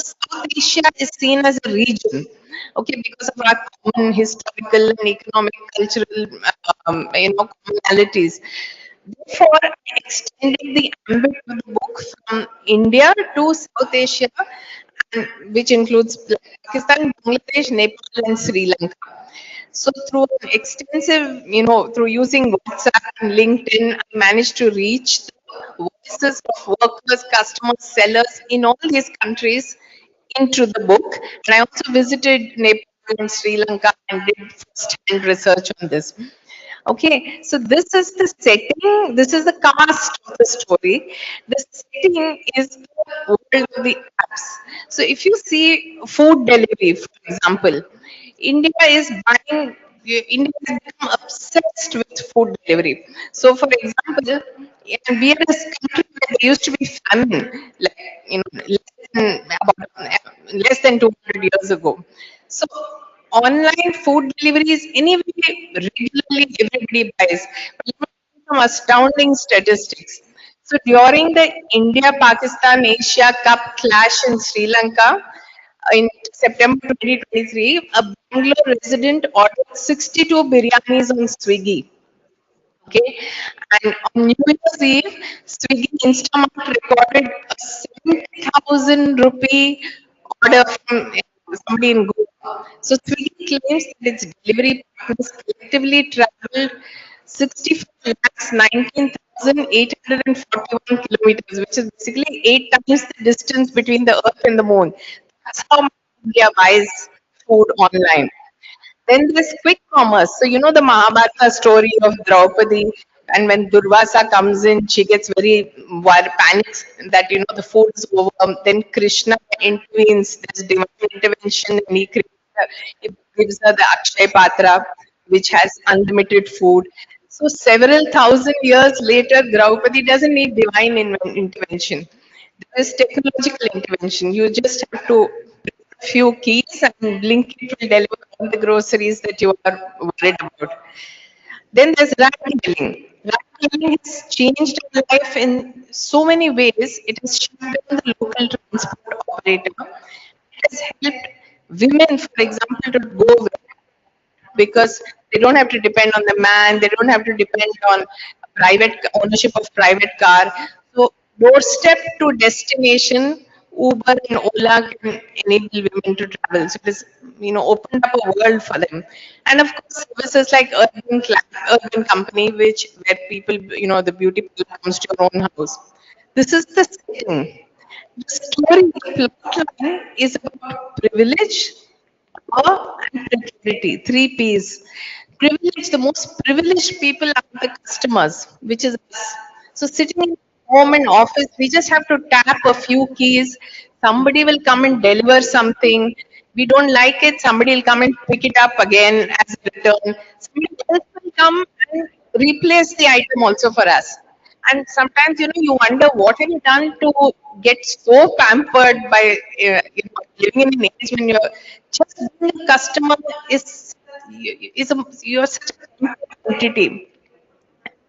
South Asia is seen as a region, okay, because of our common historical and economic, cultural, commonalities. Therefore, I extended the ambit of the book from India to South Asia, which includes Pakistan, Bangladesh, Nepal, and Sri Lanka. So through an extensive, through using WhatsApp and LinkedIn, I managed to reach the voices of workers, customers, sellers in all these countries into the book. And I also visited Nepal and Sri Lanka and did first-hand research on this. Okay, so this is the setting, this is the cast of the story. The setting is the world of the apps. So if you see food delivery, for example, India is buying, India has become obsessed with food delivery. So for example, we are a country where there used to be famine, like, less than 200 years ago. So online food deliveries anyway regularly everybody buys. But let me give you some astounding statistics. So during the India Pakistan Asia Cup clash in Sri Lanka in September 2023, a Bangalore resident ordered 62 biryanis on Swiggy. Okay, and on New Year's Eve, Swiggy Instamart recorded a 70,000 rupee order from somebody in Goa. So Swiggy claims that its delivery partners collectively traveled 65 lakhs 19,841 kilometers, which is basically 8 times the distance between the Earth and the Moon. That's how much India buys food online. Then there's quick commerce. So you know the Mahabharata story of Draupadi, and when Durvasa comes in, she gets very panics that the food is over. Then Krishna intervenes. There's divine intervention, and he gives her the Akshay Patra, which has unlimited food. So several thousand years later, Draupadi doesn't need divine intervention. There is technological intervention. You just have to few keys and Blinkit will deliver all the groceries that you are worried about. Then there's ride hailing. Ride hailing has changed our life in so many ways. It has shut down the local transport operator. It has helped women, for example, to go because they don't have to depend on the man, they don't have to depend on private ownership of private car. So doorstep to destination, Uber and Ola can enable women to travel. So it is, opened up a world for them. And of course, services like Urban Company, which where people, the beauty parlor comes to your own house. This is the setting. The story, the plot line is about privilege, power and precarity, three P's. Privilege, the most privileged people are the customers, which is us. So sitting in home and office, we just have to tap a few keys. Somebody will come and deliver something. We don't like it, somebody will come and pick it up again as a return. Somebody else will come and replace the item also for us. And sometimes, you wonder what have you done to get so pampered by living in an age when you're just being a customer you're such a entity.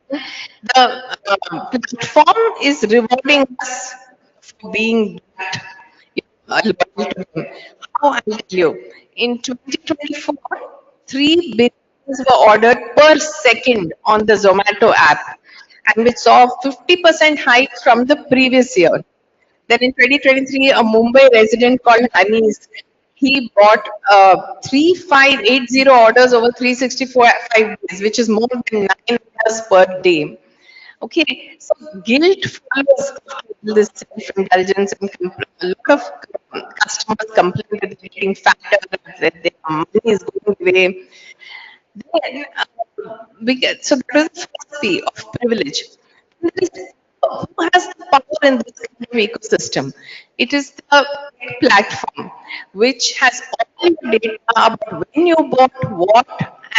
The platform is rewarding us for being loyal to them. How I'll tell you, in 2024, 3 billions were ordered per second on the Zomato app, and which saw 50% hike from the previous year. Then in 2023, a Mumbai resident called Anis, he bought 3580 orders over 364 5 days, which is more than 9 orders per day. Okay, so guilt follows after this self-indulgence and a lot of customers complain that they're getting fatter, that their money is going away. Then, so that was the first P of privilege. There is, who has the power in this kind of ecosystem? It is the platform which has all your data about when you bought what,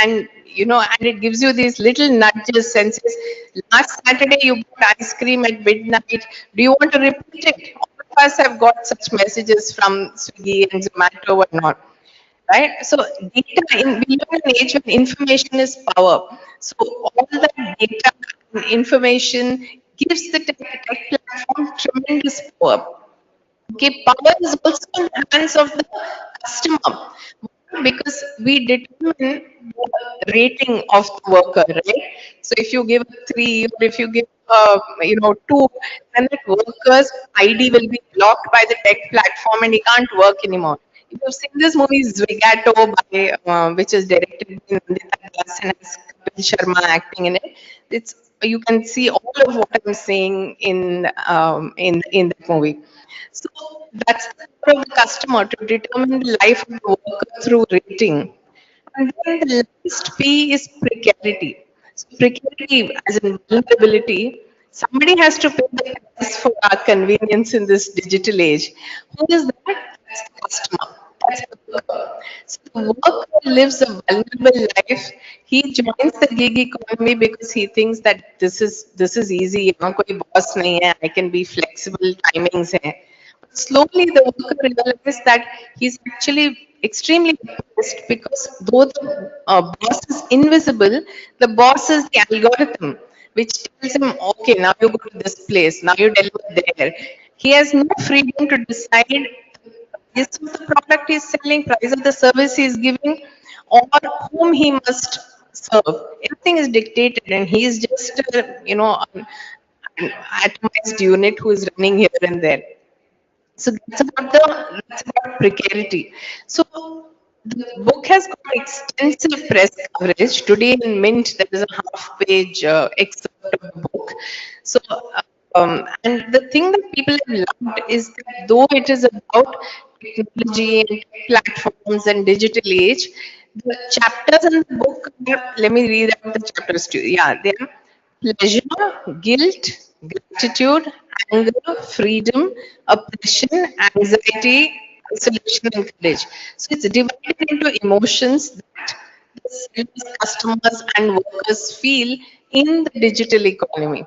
and and it gives you these little nudges, senses. Last Saturday you bought ice cream at midnight. Do you want to repeat it? All of us have got such messages from Swiggy and Zomato and all, right? So data we live in an age when information is power. So all that data and information gives the tech platform tremendous power. Okay, power is also in the hands of the customer because we determine the rating of the worker, right? So if you give a 3 or if you give 2, then that worker's ID will be blocked by the tech platform and he can't work anymore. If you've seen this movie Zwigato by which is directed by Nandita Das and has Kapil Sharma acting in it, it's you can see all of what I'm saying in that movie. So that's the role of the customer to determine the life of the worker through rating. And then the last P is precarity. So precarity as in vulnerability, somebody has to pay the price for our convenience in this digital age. Who is that? That's the customer. That's the worker. So the worker lives a vulnerable life. He joins the gig economy because he thinks that this is easy. यहाँ कोई boss नहीं है. I can be flexible. Timings है. Slowly, the worker realizes that he's actually extremely depressed because though the boss is invisible, the boss is the algorithm which tells him, okay, now you go to this place, now you deliver there. He has no freedom to decide the price of the product he's selling, price of the service he's giving, or whom he must serve. Everything is dictated, and he is just, an atomized unit who is running here and there. So that's about precarity. So The book has got extensive press coverage. Today in Mint, there is a half-page excerpt of the book. So, and the thing that people have loved is that though it is about technology and tech platforms and digital age, the chapters in the book, let me read out the chapters to you. Yeah, they are pleasure, guilt, gratitude, anger, freedom, oppression, anxiety, isolation, and courage. So it's divided into emotions that the sellers, customers, and workers feel in the digital economy.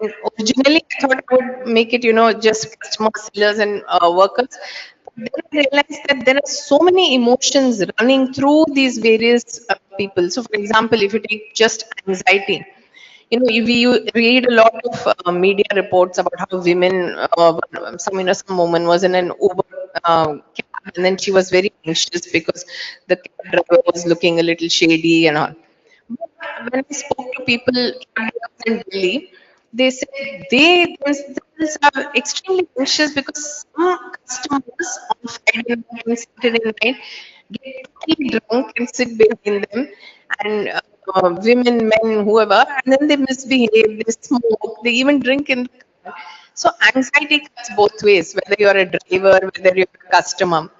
And originally, I thought I would make it, just customers, sellers, and workers. But then I realized that there are so many emotions running through these various people. So, for example, if you take just anxiety, we read a lot of media reports about how women, some woman was in an Uber cab, and then she was very anxious because the cab driver was looking a little shady and all. When I spoke to people in Delhi, they said they themselves are extremely anxious because some customers on Friday night and Saturday night get totally drunk and sit behind them, and women, men, whoever, and then they misbehave, they smoke, they even drink in the car. So anxiety cuts both ways, whether you're a driver, whether you're a customer.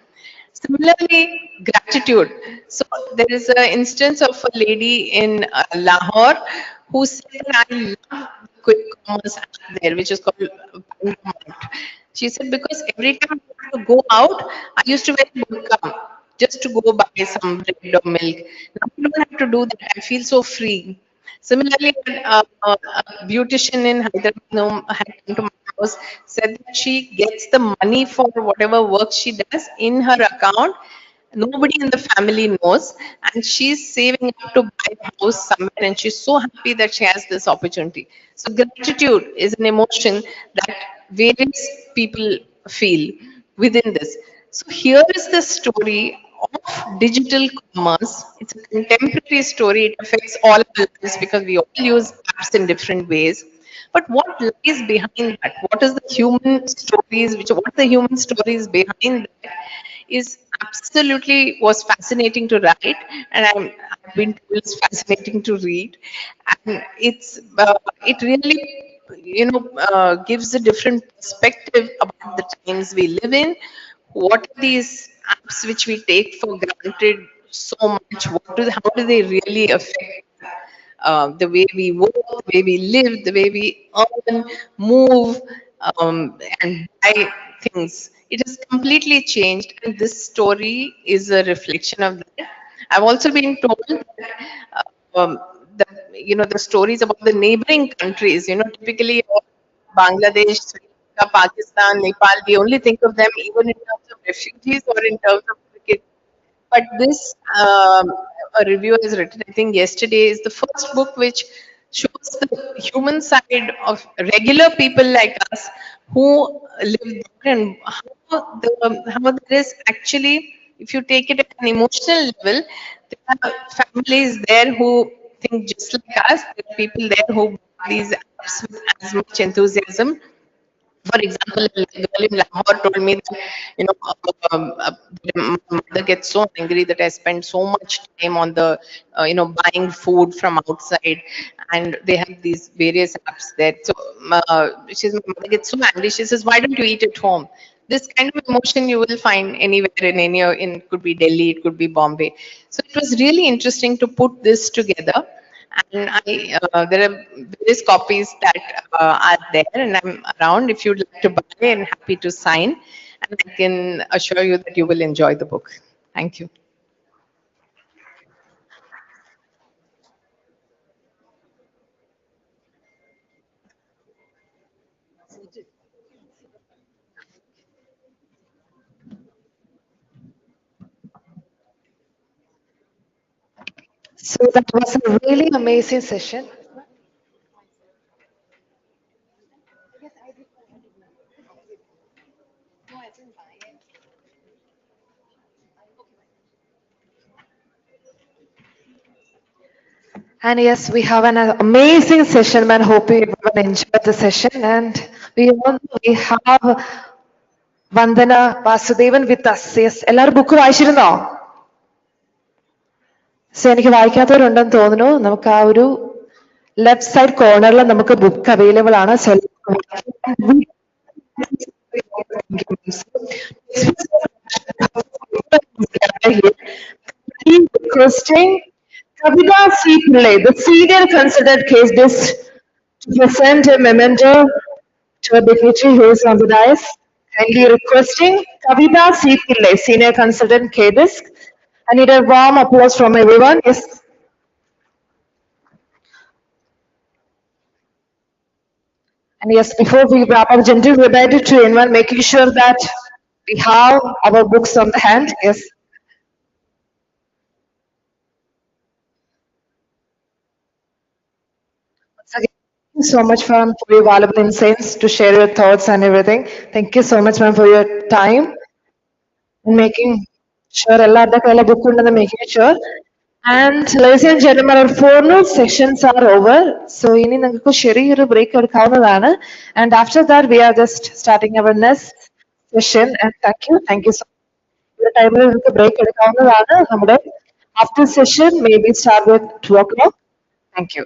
Similarly, gratitude. So there is an instance of a lady in Lahore who said, "I love the quick commerce app there, which is called Mart." She said, because every time I have to go out, I used to wear burqa just to go buy some bread or milk. Now I don't have to do that. I feel so free. Similarly, a beautician in Hyderabad had come to my house, said that she gets the money for whatever work she does in her account. Nobody in the family knows, and she's saving up to buy a house somewhere, and she's so happy that she has this opportunity. So, gratitude is an emotion that various people feel within this. So, here is the story of digital commerce. It's a contemporary story. It affects all our lives because we all use apps in different ways. But what lies behind that? What is the human stories? What the human stories behind that is absolutely was fascinating to write, and I've been told it's fascinating to read, and it really gives a different perspective about the times we live in. What are these apps which we take for granted so much? How do they really affect the way we work, the way we live, the way we earn, move, and buy things? It has completely changed, and this story is a reflection of that. I've also been told that the stories about the neighboring countries. Typically Bangladesh, Sri Lanka, Pakistan, Nepal. We only think of them even in terms of refugees or in terms of cricket. But this a review has written, I think yesterday, is the first book which shows the human side of regular people like us who live there, and how there is actually, if you take it at an emotional level, there are families there who think just like us. There are people there who buy these apps with as much enthusiasm. For example, a girl in Lahore told me that, my mother gets so angry that I spend so much time on buying food from outside, and they have these various apps there. So my mother gets so angry. She says, "Why don't you eat at home?" This kind of emotion you will find anywhere in could be Delhi, it could be Bombay. So it was really interesting to put this together, and there are various copies that are there, and I'm around if you'd like to buy and happy to sign. And I can assure you that you will enjoy the book. Thank you. So that was a really amazing session. And yes, we have an amazing session, man. Hope everyone enjoyed the session. And we have Vandana Vasudevan with us. Yes, എല്ലാവരും book വായിച്ചിരുന്നോ? So എനിക്ക് വായിക്കാത്തവരുണ്ടെന്ന് തോന്നുന്നു. നമുക്ക് ആ ഒരു left side കോർണറിൽ നമുക്ക് book available ആണ്. Requesting Kavita C. Pillai, the senior considered case desk, to present a memento to a dignitary who is on the dais. Kindly requesting Kavita C. Pillai, senior consultant case desk. I need a warm applause from everyone. Yes. And yes, before we wrap up, gentle reminder to anyone making sure that we have our books on the hand. Yes. Once again, thank you so much, ma'am, for your valuable insights to share your thoughts and everything. Thank you so much, ma'am, for your time and making sure എല്ലാവരുടെ കയ്യിലെ book ഉണ്ടെന്ന് making sure. And ladies and gentlemen, our formal sessions are over. So ഇനി നിങ്ങൾക്ക് ചെറിയൊരു break എടുക്കാവുന്നതാണ്. And after that, we are just starting our next session. And thank you so much. ഈ ടൈമിൽ നിങ്ങൾക്ക് ബ്രേക്ക് എടുക്കാവുന്നതാണ്. നമ്മുടെ after session maybe start with 2 o'clock. Thank you.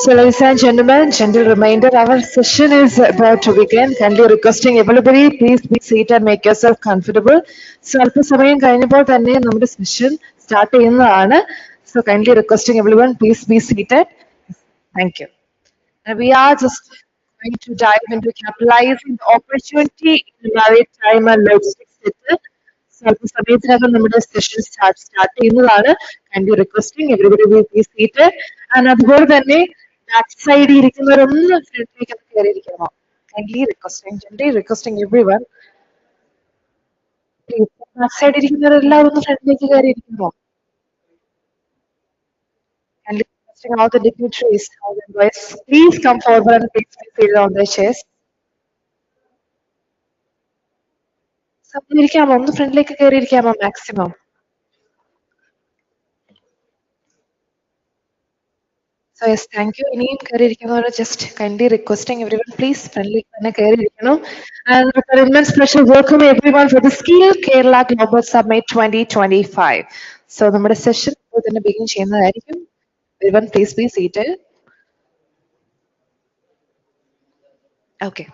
So, ladies and gentlemen, gentle reminder, our session is about to begin. Kindly requesting everybody, please be seated and make yourself comfortable. So, അല്പസമയം കഴിഞ്ഞപ്പോൾ തന്നെ നമ്മുടെ session start ചെയ്യുന്നതാണ്. So, kindly requesting everyone, please be seated. Thank you. And we are just going to dive into capitalizing the opportunity in the maritime and logistics sector. So, അല്പസമയത്തിനകം നമ്മുടെ session start ചെയ്യുന്നതാണ്. Kindly requesting everybody will be seated. And അതുപോലെ തന്നെ back സൈഡിൽ ഇരിക്കുന്നവരൊന്ന് ഫ്രണ്ടിലേക്ക് കയറിയിരിക്കണോ? Kindly requesting, gently requesting everyone. Please, back സൈഡിൽ ഇരിക്കുന്നവരെല്ലാവരും ഒന്ന് ഫ്രണ്ടിലേക്ക് കയറിയിരിക്കണോ? And requesting all the dignitaries, all the employees, please come forward and please be seated on their chairs. ഇരിക്കാമോ? ഒന്ന് ഫ്രണ്ടിലേക്ക് കയറിയിരിക്കാമോ maximum? So yes, thank you. ഇനിയും കയറിയിരിക്കുന്നവരെ just kindly requesting everyone, please ഫ്രണ്ടിലേക്ക് തന്നെ കയറിയിരിക്കണം. And with our immense pleasure, welcome everyone for the Skill Kerala Global Summit 2025. So നമ്മുടെ session ഇപ്പോൾ തന്നെ begin ചെയ്യുന്നതായിരിക്കും. Everyone, please be seated. Okay.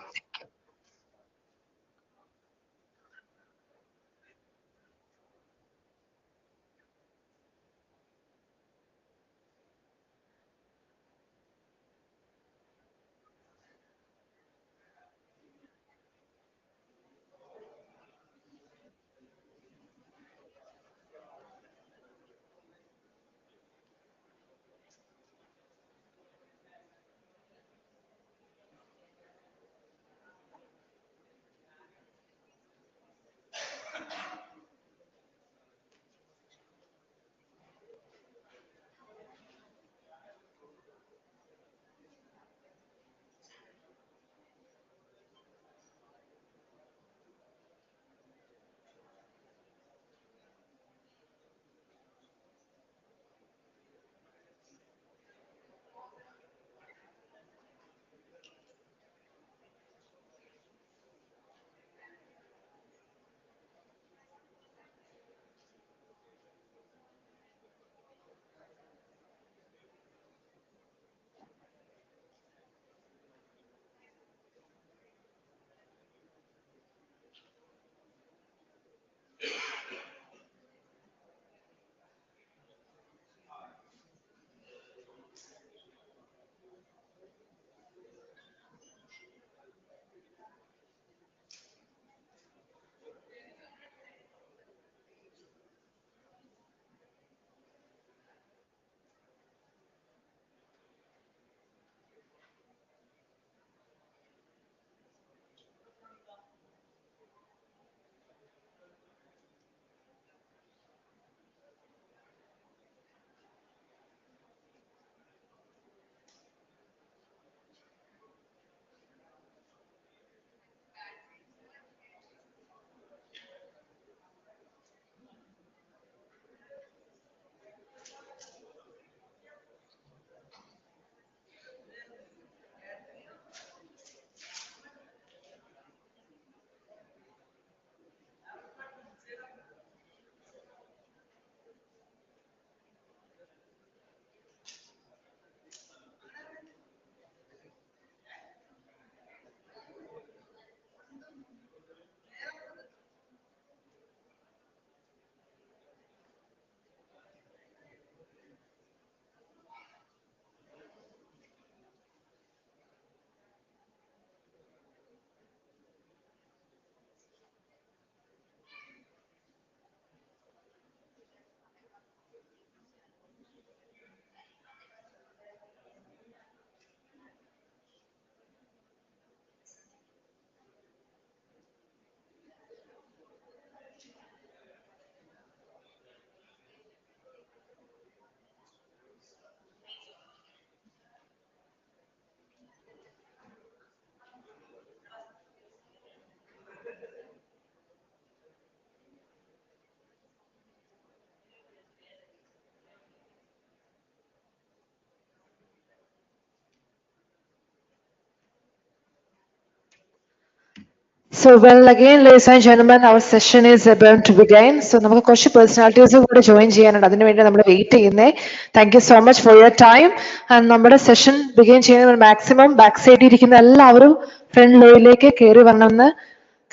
So, well, again, ladies and gentlemen, our session is about to begin. So, നമുക്ക് കുറച്ച് personalities കൂടെ join ചെയ്യാനുണ്ട് അതിന് വേണ്ടി നമ്മൾ വെയിറ്റ് ചെയ്യുന്നേ. Thank you so much for your time. And നമ്മുടെ സെഷൻ ബിഗിൻ ചെയ്യുന്ന മാക്സിമം ബാക്ക് സൈഡിൽ ഇരിക്കുന്ന എല്ലാവരും ഫ്രണ്ട് ലോയിലേക്ക് കയറി വരണമെന്ന്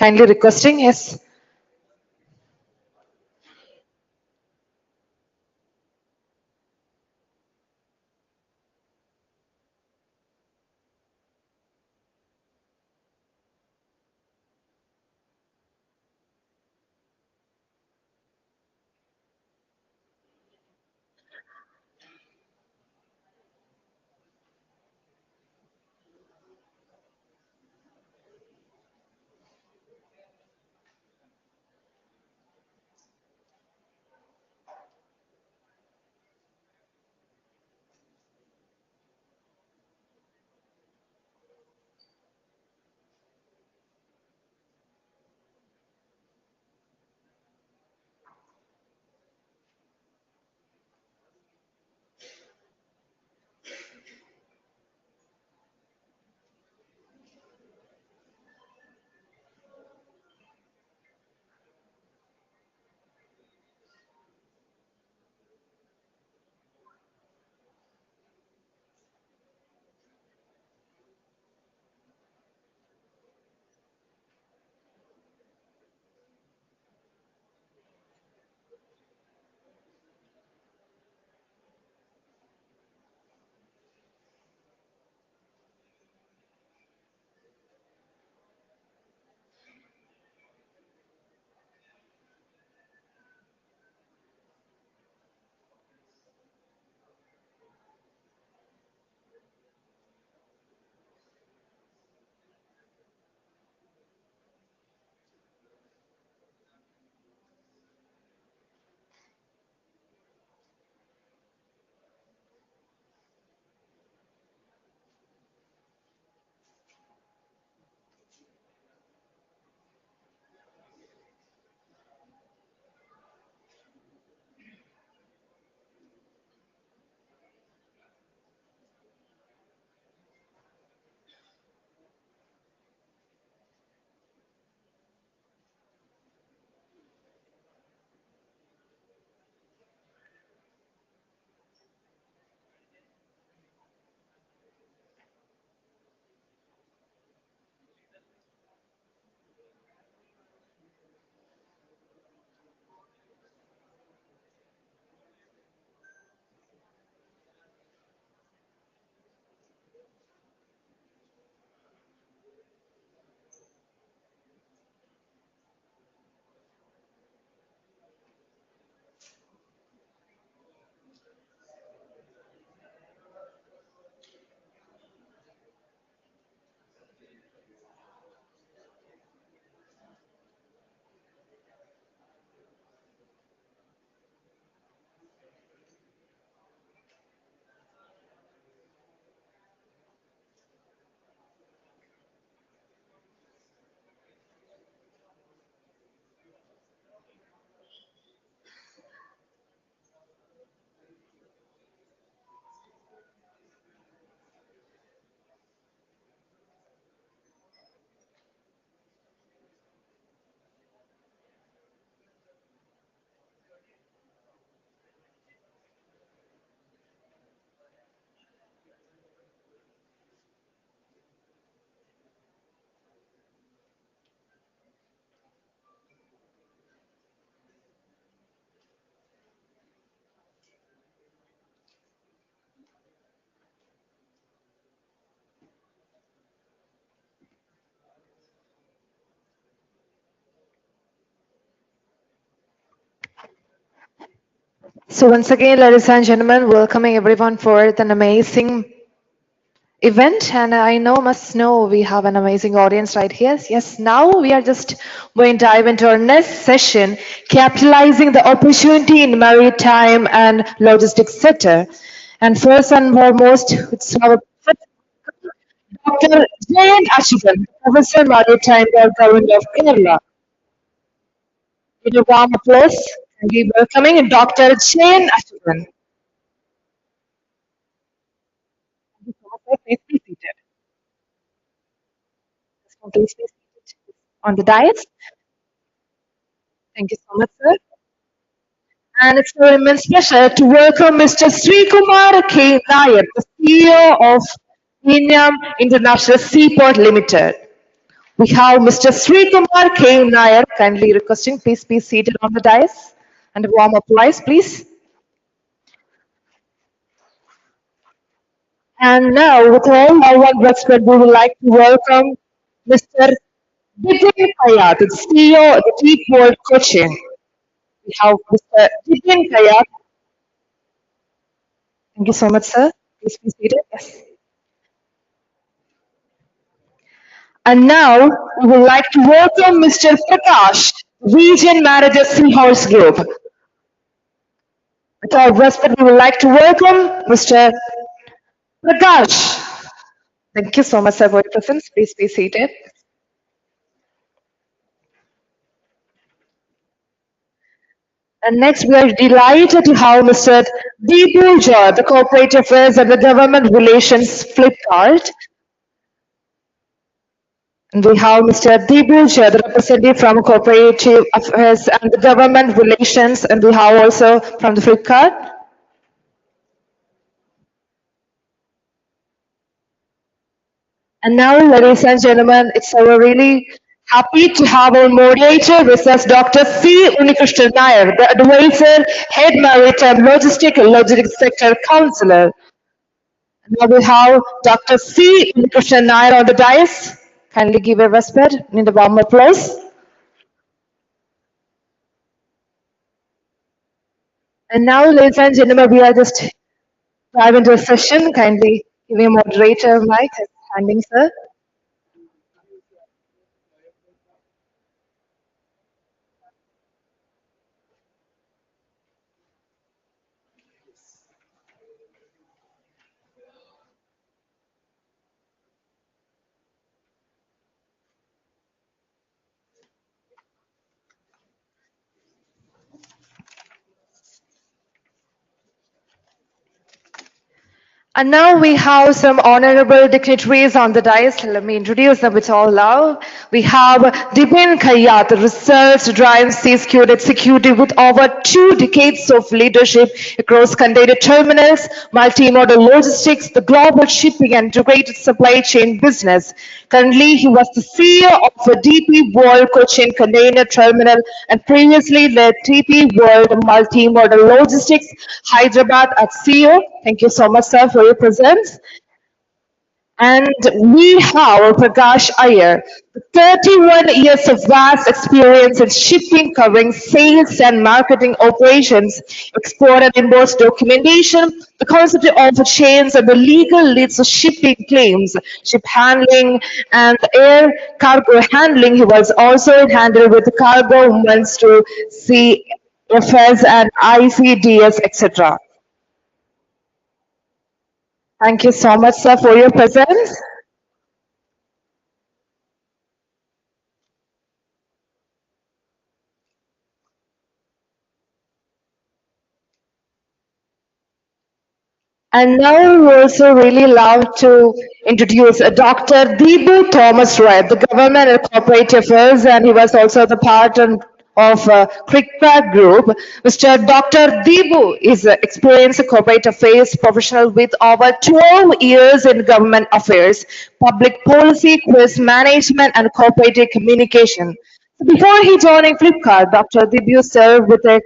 kindly requesting. Yes. So once again, ladies and gentlemen, welcoming everyone for an amazing event. And I must know we have an amazing audience right here. Yes, now we are just going to dive into our next session, capitalizing the opportunity in maritime and logistics sector. And first and foremost, it's our Dr. Jayan Ashikan, Professor Maritime Government of Kerala. With a warm applause, and we welcoming Dr. Jayan Ashikan. Please be seated. Please be seated. on the dais. Thank you so much, sir. And it's an immense pleasure to welcome Mr. Sri Kumar K. Nair, the CEO of Indian International Seaport Limited. We have Mr. Sri Kumar K. Nair kindly requesting please be seated on the dais and a warm applause, please. And now, with all our warm respect, we would like to welcome Mr. Bipin Kayat, the CEO of the Deep World Coaching. We have Mr. Bipin Kayat. Thank you so much, sir. Please be seated. Yes. And now, we would like to welcome Mr. Prakash, Region Manager, Seahorse Group. With all respect, we would like to welcome Mr. Prakash. Thank you so much, sir, for your presence. Please be seated. And next, we are delighted to have Mr. Deepu Jha, the Corporate Affairs and the Government Relations Flipkart. And we have Mr. Deepu Jha, the representative from Corporate Affairs and the Government Relations, and we have also from the Flipkart. And now, ladies and gentlemen, it's our really happy to have our moderator with us, Dr. C. Unikrishnan Nair, the advisor, head maritime logistics sector counselor. And now we have Dr. C. Unikrishnan Nair on the dais. Kindly give a respect, need a warm applause. And now, ladies and gentlemen, we are just dive into a session. Kindly give a moderator mic, handing sir. And now we have some honorable dignitaries on the dais. Let me introduce them with all love. We have Dibin Kayat, the research drive C-Squared executive with over 2 decades of leadership across container terminals, multimodal logistics, the global shipping and integrated supply chain business. Currently, he was the CEO of the DP World Cochin Container Terminal and previously led DP World Multimodal Logistics, Hyderabad at CEO. Thank you so much, sir, for your presence. And we have Prakash Iyer, 31 years of vast experience in shipping covering sales and marketing operations, export and import documentation, the concept of chains and the legal leads of shipping claims, ship handling and air cargo handling. He was also handled with cargo movements to CFS and ICDS, etc. Thank you so much, sir, for your presence. And now we also really love to introduce Dr. Deepu Thomas Roy, the Government and Corporate Affairs, and he was also the part of Crickback Group. Mr. Dr. Deepu is an experienced corporate affairs professional with over 12 years in government affairs, public policy, quiz management, and corporate communication. Before he joining Flipkart, Dr. Deepu served with a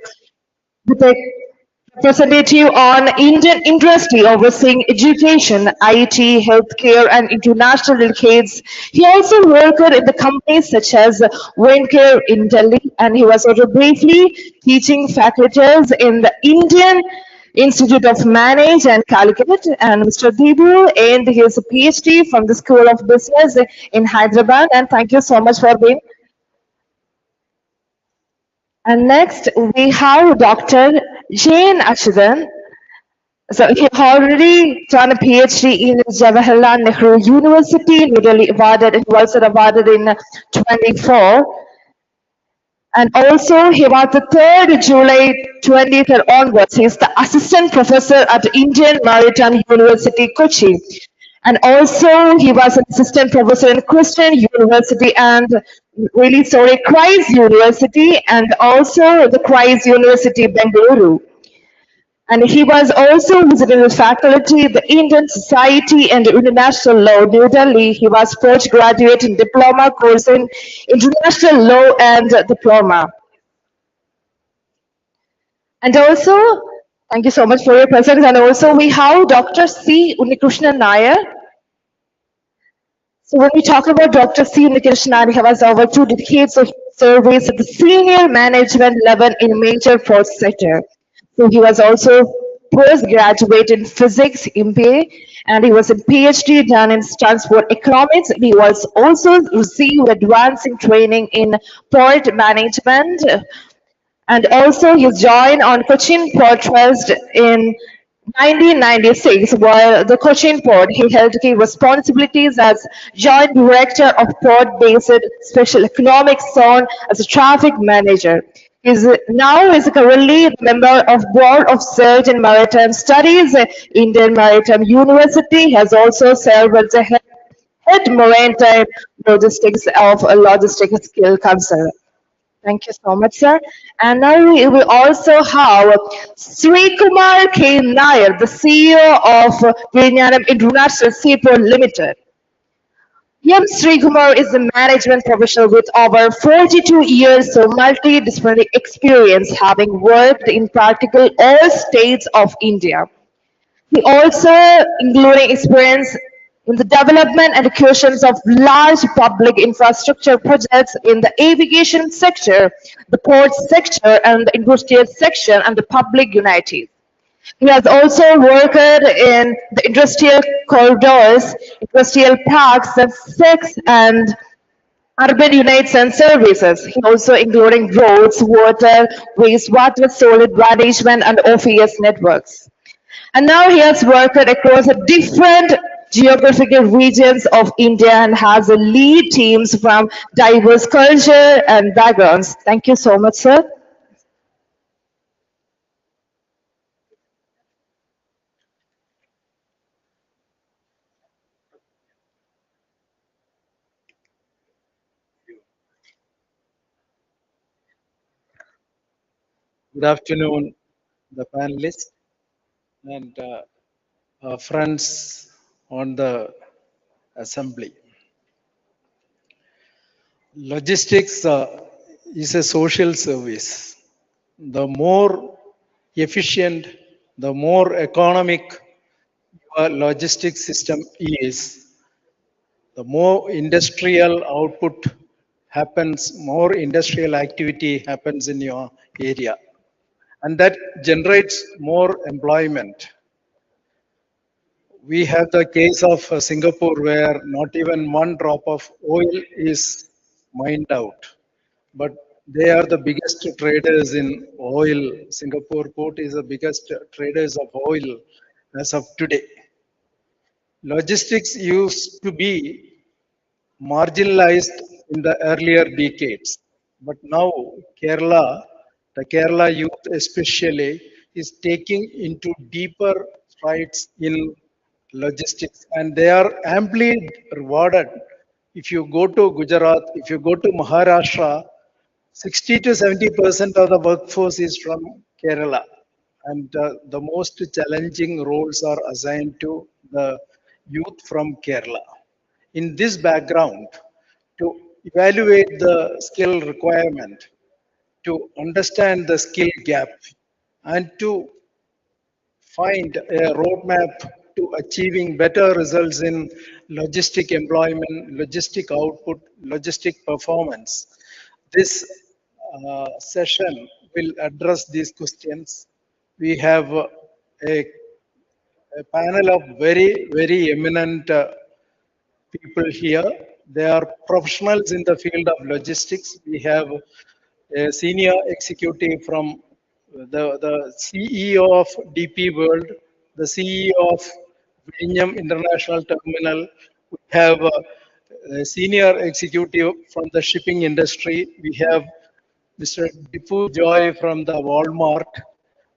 representative on Indian industry overseeing education, IT, healthcare, and international delegates. He also worked in the companies such as Windcare in Delhi, and he was also briefly teaching faculties in the Indian Institute of Manage and Calicut. And Mr. Deepu earned his PhD from the School of Business in Hyderabad. And thank you so much for being. And next, we have Dr. Jane Achudan. So he already done a PhD in Jawaharlal Nehru University, New Delhi awarded, and was awarded in 24. And also he was the 3rd July 20th onwards. He is the assistant professor at Indian Maritime University, Kochi. And also, he was an assistant professor in Christian University and really sorry, Christ University, and also the Christ University, Bengaluru. And he was also visiting the faculty, the Indian Society and International Law, New Delhi. He was postgraduate in diploma course in International Law and Diploma. And also, thank you so much for your presence. And also, we have Dr. C. Unikrishnan Nair. So when we talk about Dr. C. Unikrishnan, he has over 2 decades of service at the senior management level in major force sector. So he was also postgraduate in physics, MBA, and he was a PhD done in transport economics. He was also received advancing training in port management, and also he joined on Cochin Port Trust in 1996, while the Cochin Port, he held key responsibilities as Joint Director of Port-Based Special Economic Zone as a traffic manager. Is currently a member of Board of Search and Maritime Studies at Indian Maritime University. He has also served as a head maritime logistics of a logistics skill council. Thank you so much, sir. And now we will also have Sri Kumar K. Nair, the CEO of Vietnam International Seaport Limited. Yam Sri Kumar is a management professional with over 42 years of multidisciplinary experience, having worked in practically all states of India. He also including experience in the development and executions of large public infrastructure projects in the aviation sector, the port sector, and the industrial section, and the public unities. He has also worked in the industrial corridors, industrial parks, and sex and urban units and services. He also including roads, water, wastewater, solid management, and OPS networks. And now he has worked across the different geographical regions of India and has a lead teams from diverse culture and backgrounds. Thank you so much, sir. Good afternoon, the panelists and friends on the assembly. Logistics is a social service. The more efficient, the more economic your logistics system is, the more industrial output happens, more industrial activity happens in your area. And that generates more employment. We have the case of Singapore where not even one drop of oil is mined out, but they are the biggest traders in oil. Singapore port is the biggest traders of oil as of today. Logistics used to be marginalized in the earlier decades, but now Kerala, the Kerala youth especially, is taking into deeper strides in logistics, and they are amply rewarded. If you go to Gujarat, if you go to Maharashtra, 60 to 70% of the workforce is from Kerala, and the most challenging roles are assigned to the youth from Kerala. In this background, to evaluate the skill requirement, to understand the skill gap, and to find a roadmap to achieving better results in logistic employment, logistic output, logistic performance. This session will address these questions. We have a panel of very eminent people here. They are professionals in the field of logistics. We have a senior executive from the CEO of DP World, the CEO of Vinyam International Terminal. We have a senior executive from the shipping industry. We have Mr. Dipu Joy from the Walmart.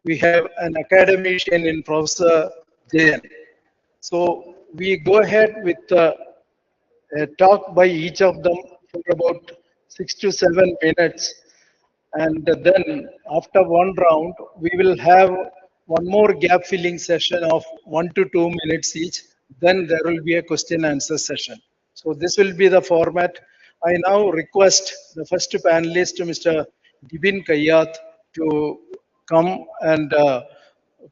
We have an academician in Professor Jain. So we go ahead with a talk by each of them for about 6 to 7 minutes. And then after one round, we will have one more gap filling session of 1 to 2 minutes each. Then there will be a question answer session. So this will be the format. I now request the first panelist, Mr. Dibin Kayat, to come and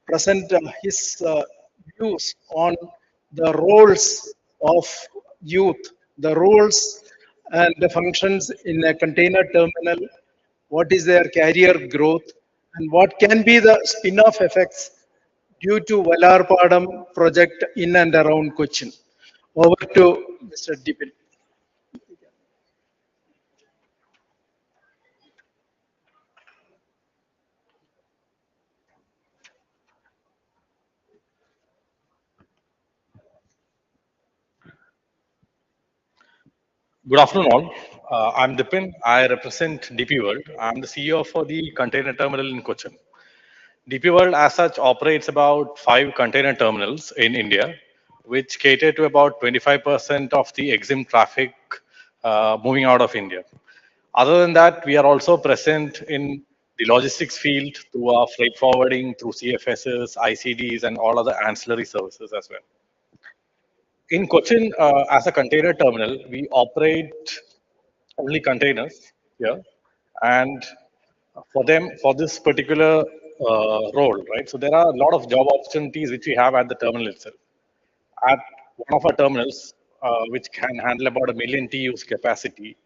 present his views on the roles of youth, the roles and the functions in a container terminal, what is their career growth, and what can be the spin-off effects due to Valarpadam project in and around Cochin. Over to Mr. Dipin. Good afternoon, all. I'm Dipin. I represent DP World. I'm the CEO for the container terminal in Cochin. DP World, as such, operates about 5 container terminals in India, which cater to about 25% of the EXIM traffic moving out of India. Other than that, we are also present in the logistics field through our freight forwarding, through CFSs, ICDs, and all other ancillary services as well. In Cochin, as a container terminal, we operate only containers here, and for them, for this particular role, right? So there are a lot of job opportunities which we have at the terminal itself. At one of our terminals, which can handle about 1 million TEUs capacity,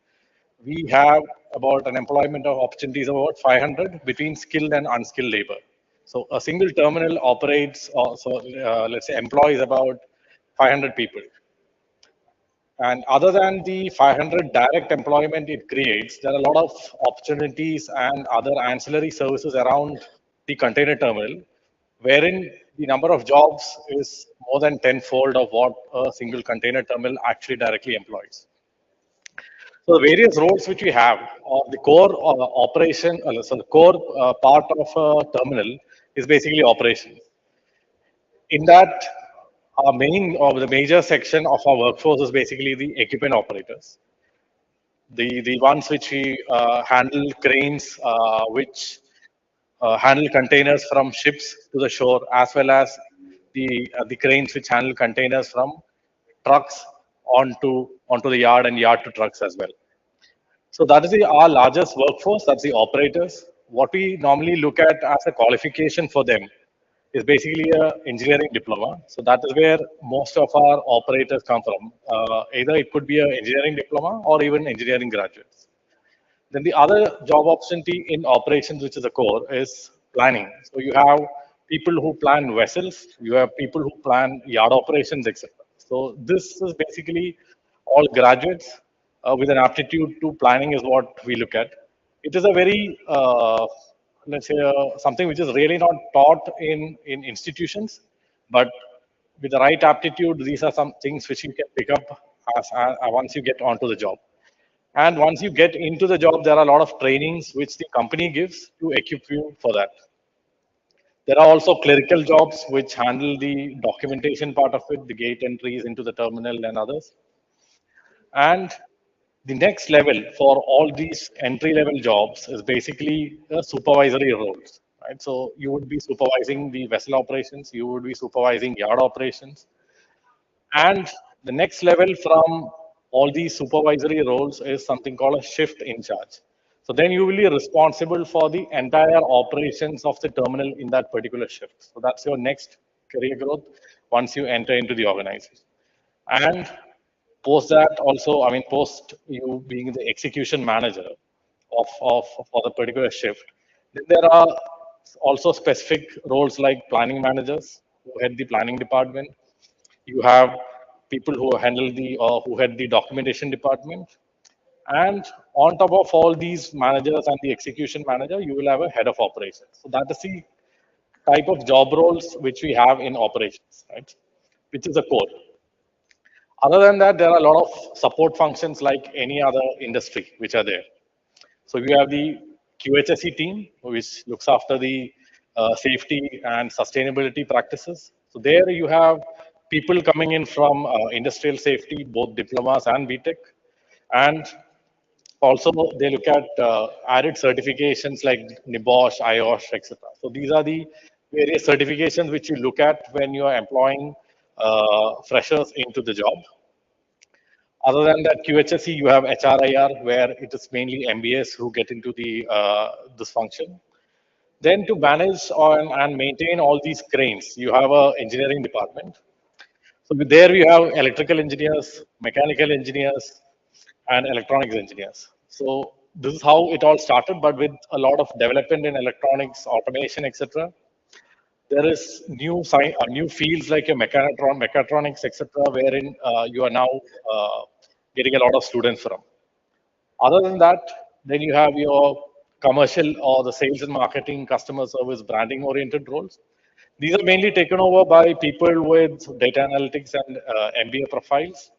we have about an employment of opportunities of about 500 between skilled and unskilled labor. So a single terminal operates, let's say, employs about 500 people. And other than the 500 direct employment it creates, there are a lot of opportunities and other ancillary services around the container terminal, wherein the number of jobs is more than tenfold of what a single container terminal actually directly employs. So the various roles which we have, the core operation, so the core part of a terminal is basically operations. In that, our main or the major section of our workforce is basically the equipment operators. The ones which we handle cranes, which handle containers from ships to the shore, as well as the cranes which handle containers from trucks onto the yard and yard to trucks as well. So that is our largest workforce. That's the operators. What we normally look at as a qualification for them is basically a engineering diploma. So that is where most of our operators come from. Either it could be an engineering diploma or even engineering graduates. Then the other job opportunity in operations, which is the core, is planning. So you have people who plan vessels, you have people who plan yard operations, etc. So this is basically all graduates with an aptitude to planning is what we look at. It is a very let's say something which is really not taught in institutions, but with the right aptitude, these are some things which you can pick up once you get onto the job. And once you get into the job, there are a lot of trainings which the company gives to equip you for that. There are also clerical jobs which handle the documentation part of it, the gate entries into the terminal and others. And the next level for all these entry level jobs is basically the supervisory roles, right? So you would be supervising the vessel operations, you would be supervising yard operations. And the next level from all these supervisory roles is something called a shift in charge. So then you will be responsible for the entire operations of the terminal in that particular shift. So that's your next career growth once you enter into the organization. And post that also, I mean, post you being the execution manager of for the particular shift, then there are also specific roles like planning managers who head the planning department. You have people who handle the or who head the documentation department, and on top of all these managers and the execution manager, you will have a head of operations. So that is the type of job roles which we have in operations, right? Which is the core. Other than that, there are a lot of support functions like any other industry which are there. So you have the QHSE team, which looks after the safety and sustainability practices. So there you have people coming in from industrial safety, both diplomas and BTech, and also they look at added certifications like NIBOSH, IOSH, etc. So these are the various certifications which you look at when you are employing freshers into the job. Other than that, QHSE, you have HRIR, where it is mainly MBAs who get into the this function. Then to manage and maintain all these cranes, you have a engineering department. So there we have electrical engineers, mechanical engineers, and electronics engineers. So this is how it all started, but with a lot of development in electronics, automation, etc. There is new fields like your mechatronics, etc., wherein you are now getting a lot of students from. Other than that, then you have your commercial or the sales and marketing, customer service, branding oriented roles. These are mainly taken over by people with data analytics and MBA profiles.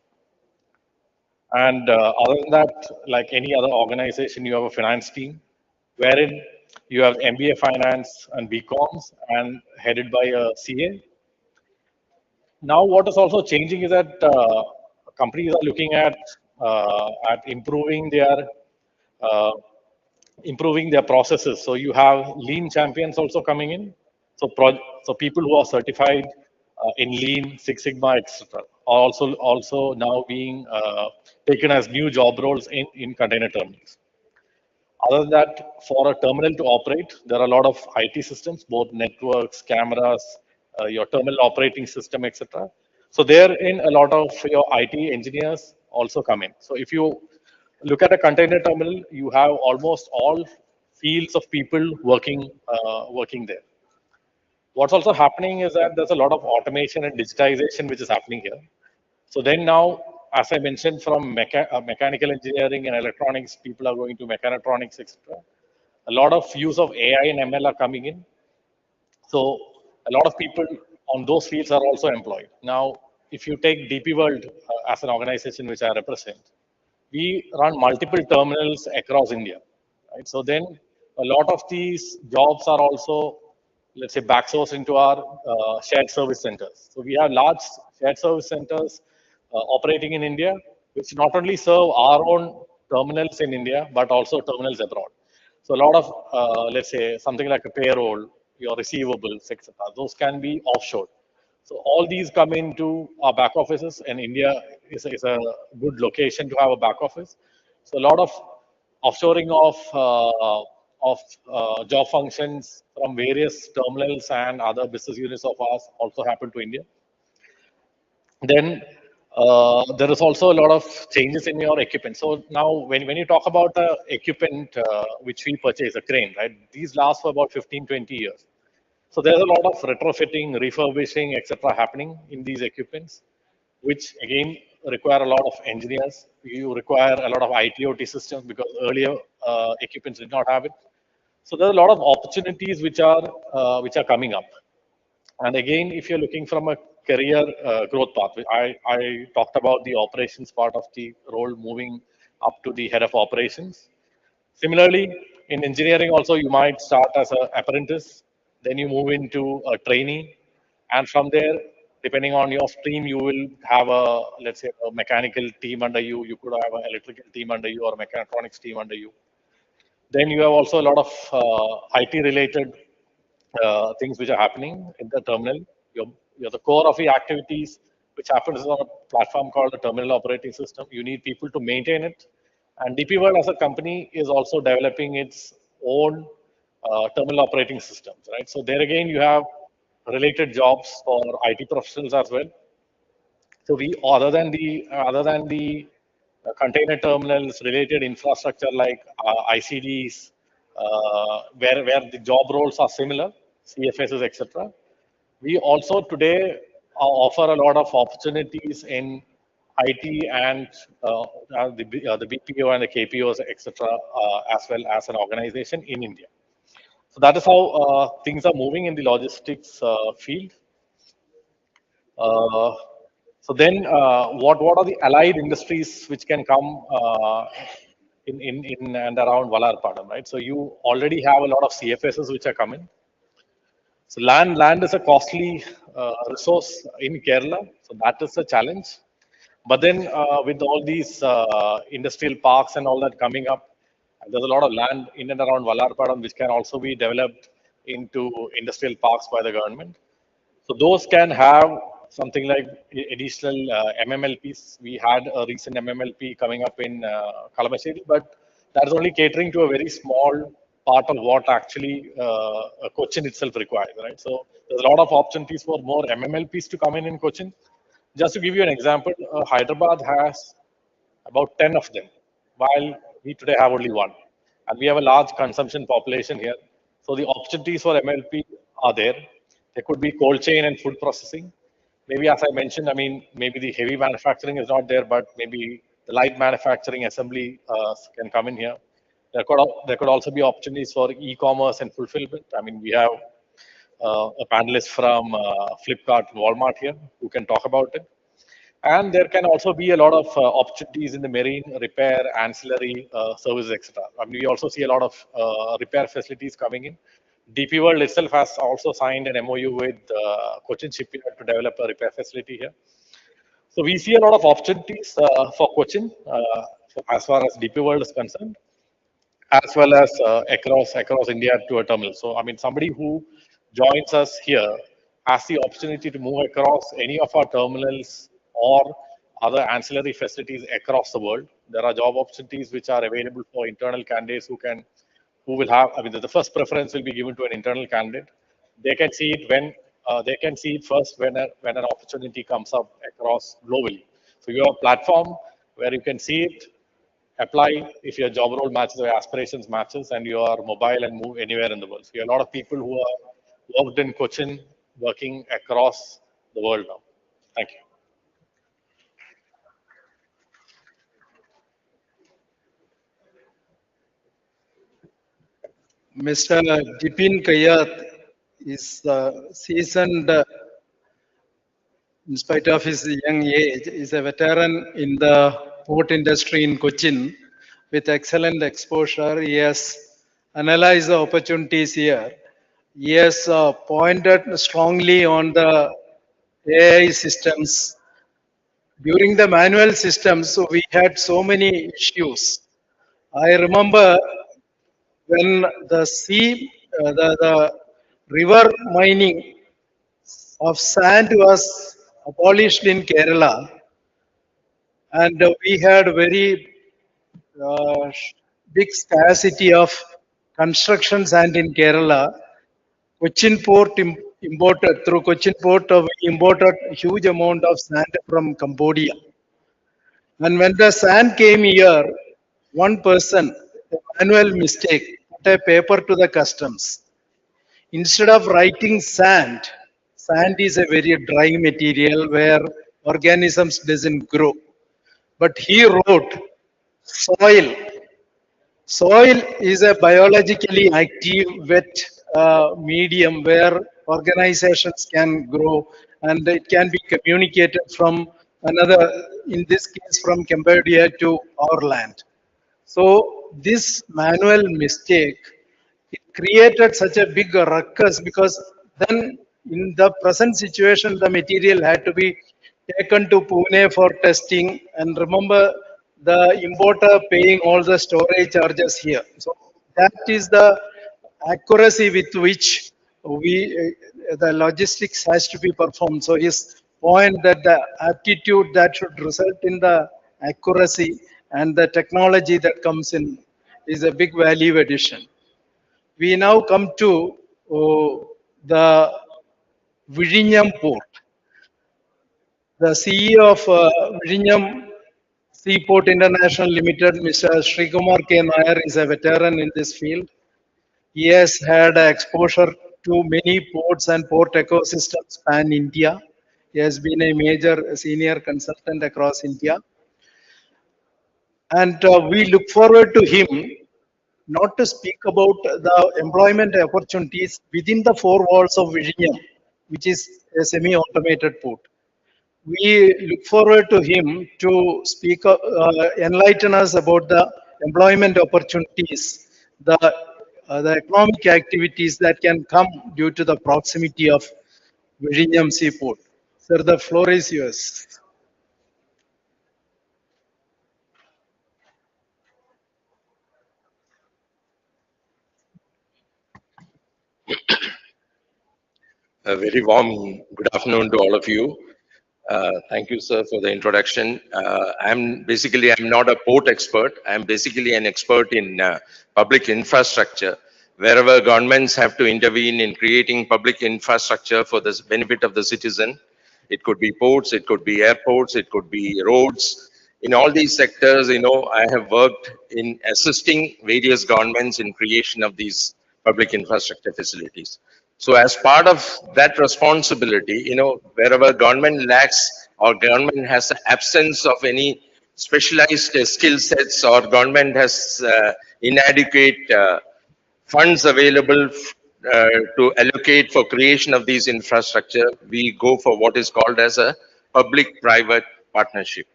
And other than that, like any other organization, you have a finance team wherein you have MBA finance and BComs and headed by a CA. Now, what is also changing is that companies are looking at uh, improving their processes. So you have lean champions also coming in. So people who are certified in lean, Six Sigma, etc., are also now being taken as new job roles in container terminals. Other than that, for a terminal to operate, there are a lot of IT systems, both networks, cameras, your terminal operating system, etc. So therein, a lot of your IT engineers also come in. So if you look at a container terminal, you have almost all fields of people working there. What's also happening is that there's a lot of automation and digitization which is happening here. So then now, as I mentioned, from mechanical engineering and electronics, people are going to mechatronics, etc. A lot of use of AI and ML are coming in. So a lot of people on those fields are also employed. Now, if you take DP World as an organization which I represent, we run multiple terminals across India. Right? So then a lot of these jobs are also, let's say, backsourced into our shared service centers. So we have large shared service centers operating in India, which not only serve our own terminals in India, but also terminals abroad. So a lot of, let's say, something like a payroll, your receivables, etc., those can be offshore. So all these come into our back offices, and India is a good location to have a back office. So a lot of offshoring of job functions from various terminals and other business units of ours also happen to India. Then there is also a lot of changes in your equipment. So now when you talk about the equipment which we purchase, a crane, right? These last for about 15, 20 years. So there's a lot of retrofitting, refurbishing, etc. happening in these equipments, which again require a lot of engineers. You require a lot of IT/OT systems because earlier equipments did not have it. So there are a lot of opportunities which are coming up. And again, if you're looking from a career growth path, I talked about the operations part of the role moving up to the head of operations. Similarly, in engineering also, you might start as an apprentice, then you move into a trainee, and from there, depending on your stream, you will have a, let's say, a mechanical team under you. You could have an electrical team under you or a mechatronics team under you. Then you have also a lot of IT-related things which are happening in the terminal. You're the core of the activities, which happens on a platform called the terminal operating system. You need people to maintain it. And DP World as a company is also developing its own terminal operating systems, right? So there again, you have related jobs for IT professionals as well. So we, other than the container terminals, related infrastructure like ICDs, where the job roles are similar, CFSs, etc. We also today offer a lot of opportunities in IT and the BPO and the KPOs, etc., as well as an organization in India. So that is how things are moving in the logistics field. Uh, so then, what are the allied industries which can come in and around Vallarpadam, right? So you already have a lot of CFSs which are coming. So land is a costly resource in Kerala, so that is a challenge. But then with all these industrial parks and all that coming up, there's a lot of land in and around Vallarpadam which can also be developed into industrial parks by the government. So those can have something like additional MMLPs. We had a recent MMLP coming up in Kalamassery, but that is only catering to a very small part of what actually Cochin itself requires, right? So there's a lot of opportunities for more MMLPs to come in Cochin. Just to give you an example, Hyderabad has about 10 of them, while we today have only one. And we have a large consumption population here. So the opportunities for MLP are there. There could be cold chain and food processing. Maybe, as I mentioned, I mean, maybe the heavy manufacturing is not there, but maybe the light manufacturing assembly can come in here. There could also be opportunities for e-commerce and fulfillment. I mean, we have a panelist from Flipkart and Walmart here who can talk about it. And there can also be a lot of opportunities in the marine repair, ancillary services, etc. I mean, we also see a lot of repair facilities coming in. DP World itself has also signed an MOU with Cochin Shipyard to develop a repair facility here. So we see a lot of opportunities for Cochin as far as DP World is concerned, as well as across India to a terminal. So I mean, somebody who joins us here has the opportunity to move across any of our terminals or other ancillary facilities across the world. There are job opportunities which are available for internal candidates who will have. I mean, the first preference will be given to an internal candidate. They can see it when they can see it first when an opportunity comes up across globally. So you have a platform where you can see it, apply if your job role matches or your aspirations matches, and you are mobile and move anywhere in the world. So you have a lot of people who are worked in Cochin, working across the world now. Thank you. Mr. Dipin Kayat is seasoned, in spite of his young age, is a veteran in the port industry in Cochin with excellent exposure. He has analyzed the opportunities here. He has pointed strongly on the AI systems. During the manual systems, we had so many issues. I remember when the the river mining of sand was abolished in Kerala, and we had very big scarcity of construction sand in Kerala. Cochin port imported through Cochin port, we imported huge amount of sand from Cambodia. And when the sand came here, one person, a manual mistake, put a paper to the customs. Instead of writing sand, sand is a very dry material where organisms doesn't grow. But he wrote soil. Soil is a biologically active wet medium where organizations can grow and it can be communicated from another, in this case from Cambodia to our land. So this manual mistake, it created such a big ruckus because then in the present situation, the material had to be taken to Pune for testing. And remember, the importer paying all the storage charges here. So that is the accuracy with which the logistics has to be performed. So his point that the aptitude that should result in the accuracy and the technology that comes in is a big value addition. We now come to the Vizhinjam port. The CEO of Vizhinjam Seaport International Limited, Mr. Srikumar K. Nair, is a veteran in this field. He has had exposure to many ports and port ecosystems pan India. He has been a major senior consultant across India. And we look forward to him not to speak about the employment opportunities within the four walls of Vizhinjam, which is a semi-automated port. We look forward to him to speak, enlighten us about the employment opportunities, the the economic activities that can come due to the proximity of Vizhinjam seaport. Sir, the floor is yours. A very warm good afternoon to all of you. Thank you, sir, for the introduction. I'm not a port expert. I'm basically an expert in public infrastructure. Wherever governments have to intervene in creating public infrastructure for the benefit of the citizen, it could be ports, it could be airports, it could be roads. In all these sectors, I have worked in assisting various governments in creation of these public infrastructure facilities. So as part of that responsibility, wherever government lacks or government has an absence of any specialized skill sets or government has inadequate funds available to allocate for creation of these infrastructure, we go for what is called as a public-private partnership.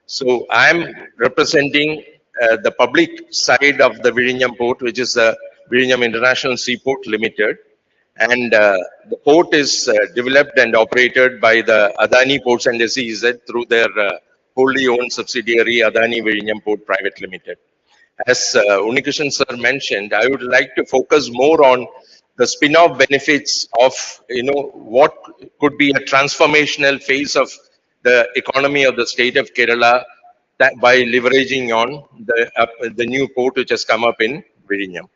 So I'm representing the public side of the Vizhinjam port, which is the Vizhinjam International Seaport Limited. And the port is developed and operated by the Adani Ports and SEZ through their wholly owned subsidiary Adani Vizhinjam Port Private Limited. As Unikrishan sir mentioned, I would like to focus more on the spin-off benefits of what could be a transformational phase of the economy of the state of Kerala that by leveraging on the new port which has come up in Vizhinjam.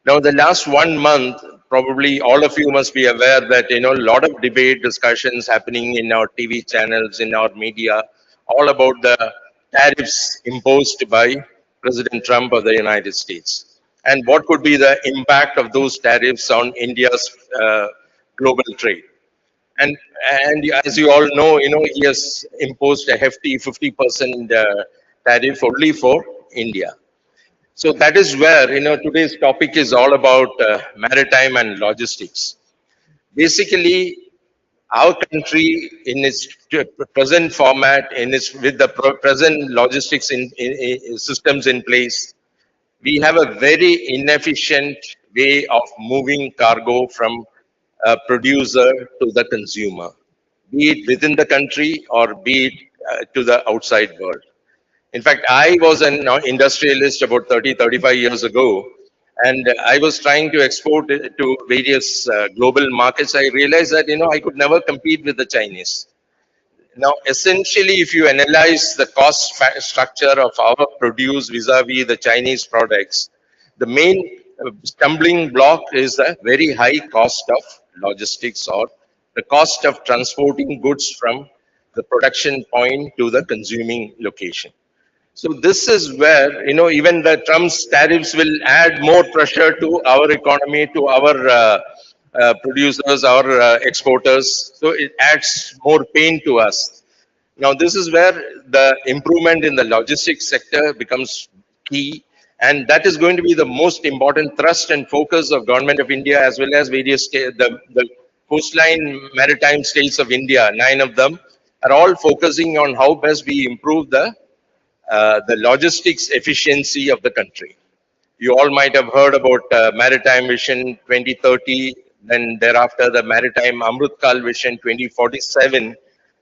Now, the last 1 month, probably all of you must be aware that, a lot of debate, discussions happening in our TV channels, in our media, all about the tariffs imposed by President Trump of the United States. And what could be the impact of those tariffs on India's global trade. And, and as you all know, he has imposed a hefty 50% tariff only for India. So that is where, today's topic is all about maritime and logistics. Basically, our country in its present format, with the present logistics systems in place, we have a very inefficient way of moving cargo from a producer to the consumer, be it within the country or be it to the outside world. In fact, I was an industrialist about 30, 35 years ago, and I was trying to export it to various global markets. I realized that, I could never compete with the Chinese. Now, essentially, if you analyze the cost structure of our produce vis-a-vis the Chinese products, the main stumbling block is the very high cost of logistics or the cost of transporting goods from the production point to the consuming location. So this is where, even the Trump's tariffs will add more pressure to our economy, to our producers, our exporters. So it adds more pain to us. Now, this is where the improvement in the logistics sector becomes key. And that is going to be the most important thrust and focus of Government of India as well as various the coastline maritime states of India, 9 of them, are all focusing on how best we improve the logistics efficiency of the country. You all might have heard about Maritime Vision 2030, then thereafter the Maritime Amrutkal Vision 2047.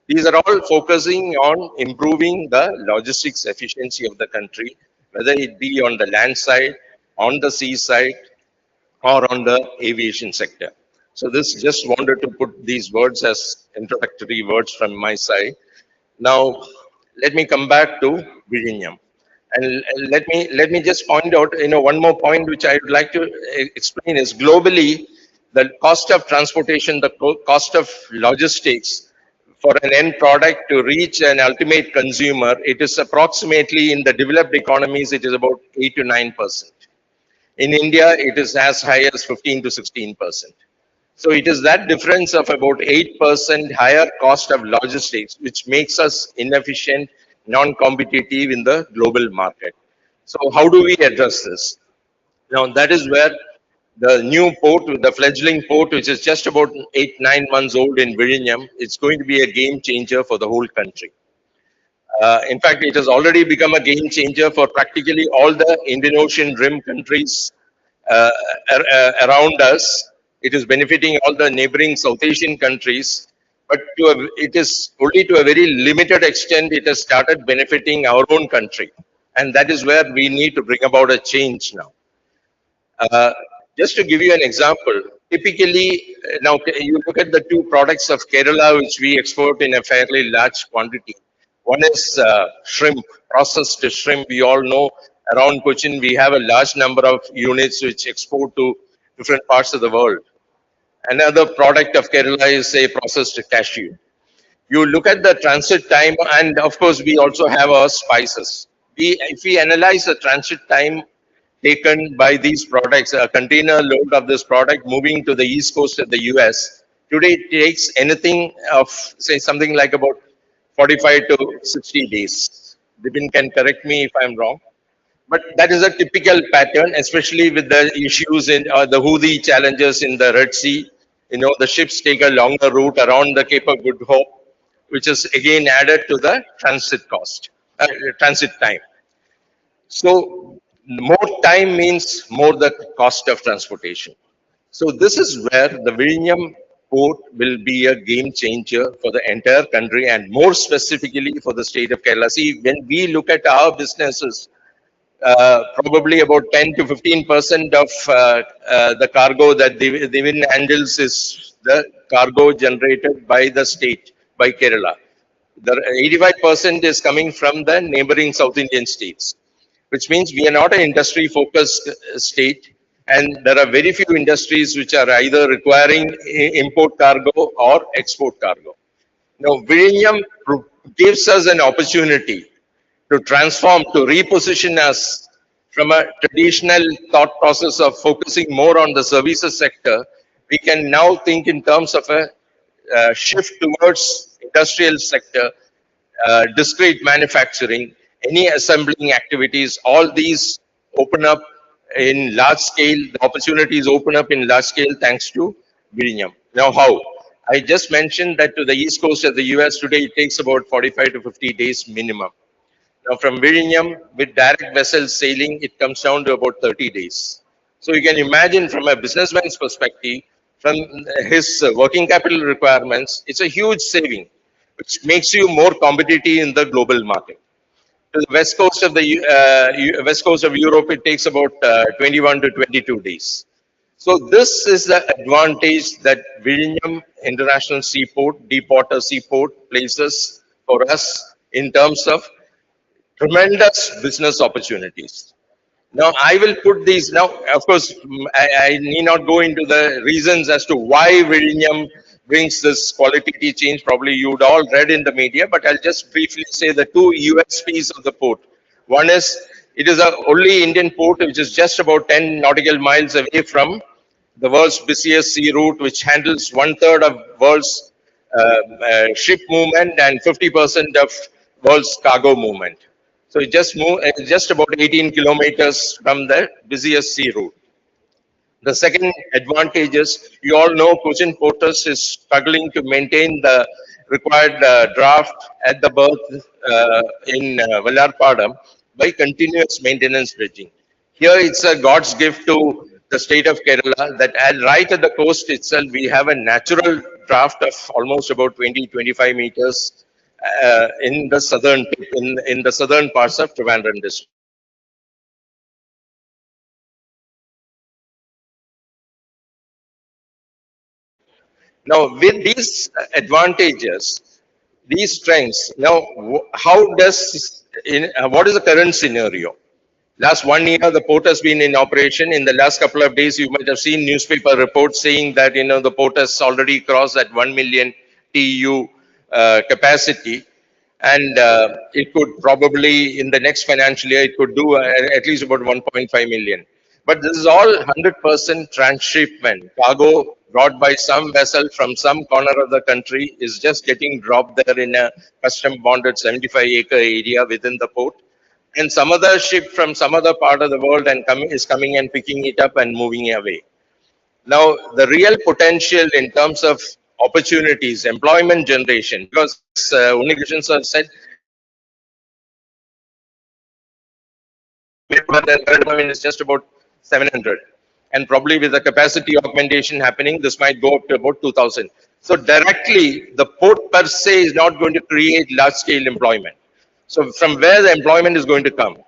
These are all focusing on improving the logistics efficiency of the country, whether it be on the land side, on the sea side, or on the aviation sector. So this just wanted to put these words as introductory words from my side. Now, let me come back to Vizhinjam. And let me just point out, one more point which I would like to explain is globally, the cost of transportation, the cost of logistics for an end product to reach an ultimate consumer, it is approximately in the developed economies, it is about 8 to 9%. In India, it is as high as 15 to 16%. So it is that difference of about 8% higher cost of logistics, which makes us inefficient, non-competitive in the global market. So how do we address this? Now that is where the new port, the fledgling port, which is just about 8, 9 months old in Vizhinjam, it's going to be a game changer for the whole country. In fact, it has already become a game changer for practically all the Indian Ocean rim countries uh, around us. It is benefiting all the neighboring South Asian countries, but it is only to a very limited extent it has started benefiting our own country. And that is where we need to bring about a change now. Uh, just to give you an example, typically, now you look at the two products of Kerala which we export in a fairly large quantity. One is shrimp, processed shrimp. We all know around Cochin we have a large number of units which export to different parts of the world. Another product of Kerala is, say, processed cashew. You look at the transit time, and of course, we also have our spices. If we analyze the transit time taken by these products, a container load of this product moving to the east coast of the US, today it takes anything of, say, something like about 45 to 60 days. Dipin can correct me if I'm wrong. But that is a typical pattern, especially with the issues in the Houthi challenges in the Red Sea. You know, the ships take a longer route around the Cape of Good Hope, which is again added to the transit cost, transit time. So more time means more the cost of transportation. So this is where the Vizhinjam port will be a game changer for the entire country and more specifically for the state of Kerala. See, when we look at our businesses, probably about 10 to 15% of the cargo that Divin handles is the cargo generated by the state, by Kerala. The 85% is coming from the neighboring South Indian states, which means we are not an industry focused state. And there are very few industries which are either requiring import cargo or export cargo. Now, Vizhinjam gives us an opportunity to transform, to reposition us from a traditional thought process of focusing more on the services sector. We can now think in terms of a shift towards industrial sector, discrete manufacturing, any assembling activities, all these open up in large scale, the opportunities open up in large scale thanks to Vizhinjam. Now, how? I just mentioned that to the east coast of the US today, it takes about 45 to 50 days minimum. Now, from Vizhinjam, with direct vessels sailing, it comes down to about 30 days. So you can imagine from a businessman's perspective, from his working capital requirements, it's a huge saving, which makes you more competitive in the global market. To the west coast of the west coast of Europe, it takes about 21 to 22 days. So this is the advantage that Vizhinjam International Seaport, Deepwater Seaport, places for us in terms of tremendous business opportunities. Now, I will put these now, of course, I need not go into the reasons as to why Vizhinjam brings this quality change. Probably you'd all read in the media, but I'll just briefly say the two USPs of the port. One is it is the only Indian port which is just about 10 nautical miles away from the world's busiest sea route, which handles one third of world's ship movement and 50% of world's cargo movement. So it just about 18 kilometers from the busiest sea route. The second advantage is you all know Cochin Portus is struggling to maintain the required draft at the berth in Vallarpadam by continuous maintenance dredging. Here it's a God's gift to the state of Kerala that right at the coast itself we have a natural draft of almost about 20-25 meters in the southern in the southern parts of Trivandrum district. Now, with these advantages, these strengths, now how does what is the current scenario? Last 1 year, the port has been in operation. In the last couple of days, you might have seen newspaper reports saying that the port has already crossed that 1 million TEU capacity, and it could probably in the next financial year it could do at least about 1.5 million. But this is all 100% transshipment. Cargo brought by some vessel from some corner of the country is just getting dropped there in a custom bonded 75-acre area within the port. And some other ship from some other part of the world is coming and picking it up and moving away. Now, the real potential in terms of opportunities, employment generation, because Unikrishnan sir said is just about 700. and probably with the capacity augmentation happening, this might go up to about 2,000. So directly, the port per se is not going to create large-scale employment. So from where the employment is going to come?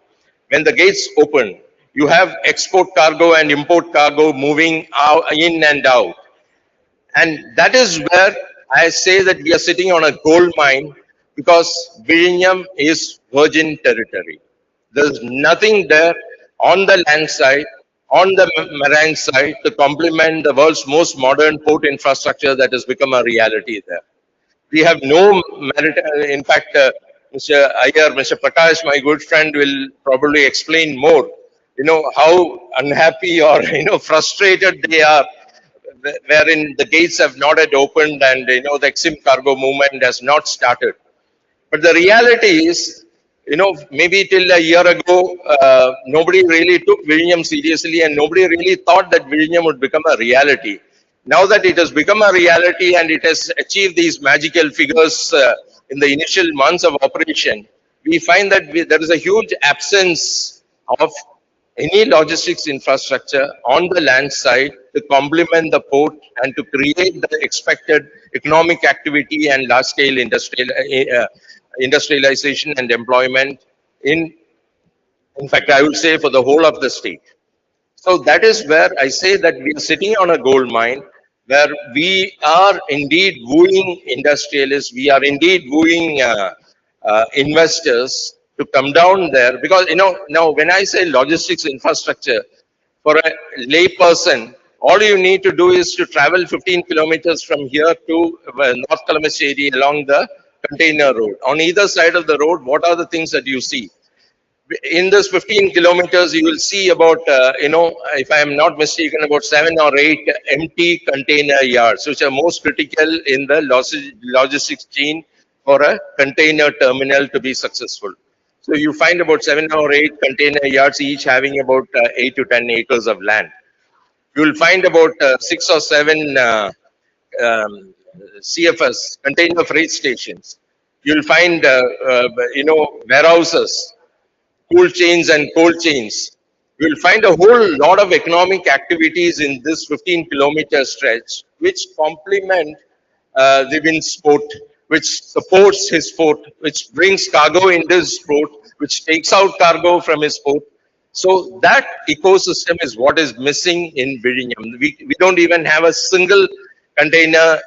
When the gates open, you have export cargo and import cargo moving out, in and out. And that is where I say that we are sitting on a gold mine because Vizhinjam is virgin territory. There's nothing there on the land side, on the marine side to complement the world's most modern port infrastructure that has become a reality there. We have no merit. In fact, Mr. Iyer, Mr. Prakash, my good friend, will probably explain more. You know how unhappy or frustrated they are, wherein the gates have not yet opened and the Exim cargo movement has not started. But the reality is, maybe till a year ago, nobody really took Vizhinjam seriously and nobody really thought that Vizhinjam would become a reality. Now that it has become a reality and it has achieved these magical figures in the initial months of operation, we find that there is a huge absence of any logistics infrastructure on the land side to complement the port and to create the expected economic activity and large-scale industrialization and employment in fact, I would say for the whole of the state. So that is where I say that we are sitting on a gold mine where we are indeed wooing industrialists, we are indeed wooing investors to come down there because, now when I say logistics infrastructure, for a lay person, all you need to do is to travel 15 kilometers from here to North Kalamassery along the container road. On either side of the road, what are the things that you see? In this 15 kilometers, you will see about, if I am not mistaken, about 7 or 8 empty container yards, which are most critical in the logistics chain for a container terminal to be successful. So you find about 7 or 8 container yards, each having about 8 to 10 acres of land. You will find about 6 or 7 CFS, container freight stations. You'll find, warehouses, cool chains and cold chains. You'll find a whole lot of economic activities in this 15-kilometer stretch, which complement the wind's port, which supports his port, which brings cargo into his port, which takes out cargo from his port. So that ecosystem is what is missing in Vizhinjam. We don't even have a single container,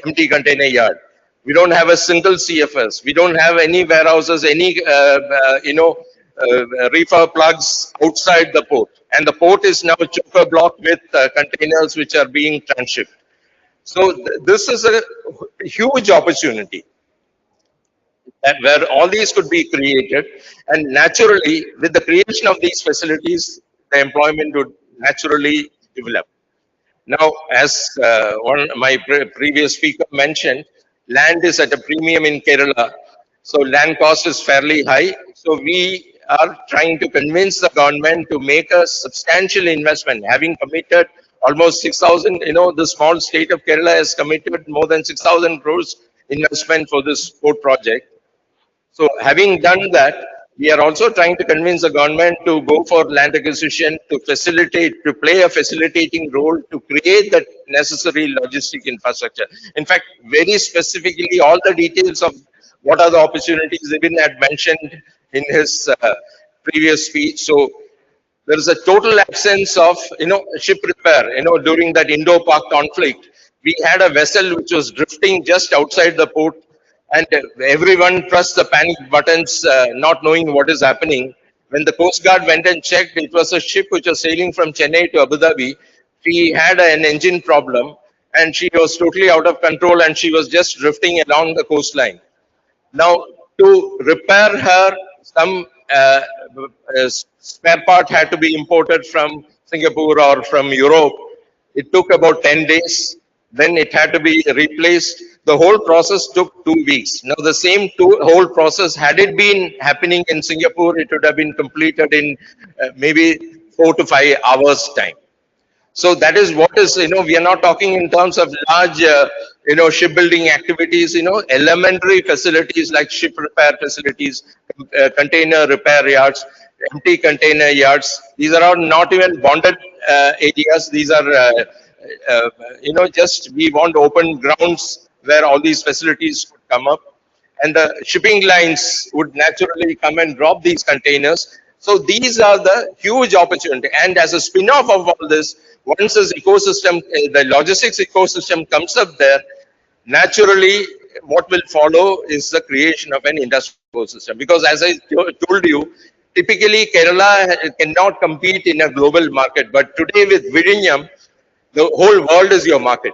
empty container yard. We don't have a single CFS. We don't have any warehouses, any, reefer plugs outside the port. And the port is now choker block with containers which are being transshipped. So this is a huge opportunity where all these could be created. And naturally, with the creation of these facilities, the employment would naturally develop. Now, as my previous speaker mentioned, land is at a premium in Kerala. So land cost is fairly high. So we are trying to convince the government to make a substantial investment, having committed almost 6,000, the small state of Kerala has committed more than 6,000 crores investment for this port project. So having done that, we are also trying to convince the government to go for land acquisition to facilitate, to play a facilitating role to create the necessary logistic infrastructure. In fact, very specifically, all the details of what are the opportunities Ibn had mentioned in his previous speech. So there is a total absence of, ship repair, during that Indo-Pak conflict. We had a vessel which was drifting just outside the port and everyone pressed the panic buttons, not knowing what is happening. When the Coast Guard went and checked, it was a ship which was sailing from Chennai to Abu Dhabi. She had an engine problem and she was totally out of control and she was just drifting along the coastline. Now, to repair her, some spare part had to be imported from Singapore or from Europe. It took about 10 days. Then it had to be replaced. The whole process took 2 weeks. Now, the same whole process, had it been happening in Singapore, it would have been completed in maybe 4 to 5 hours time. So that is what is, we are not talking in terms of large, shipbuilding activities, elementary facilities like ship repair facilities, container repair yards, empty container yards. These are all not even bonded areas. These are, just we want open grounds where all these facilities could come up, and the shipping lines would naturally come and drop these containers. So these are the huge opportunity. And as a spin-off of all this, once this ecosystem, the logistics ecosystem comes up there, naturally what will follow is the creation of an industrial ecosystem. Because as I told you, typically Kerala cannot compete in a global market. But today with Virinyam, the whole world is your market.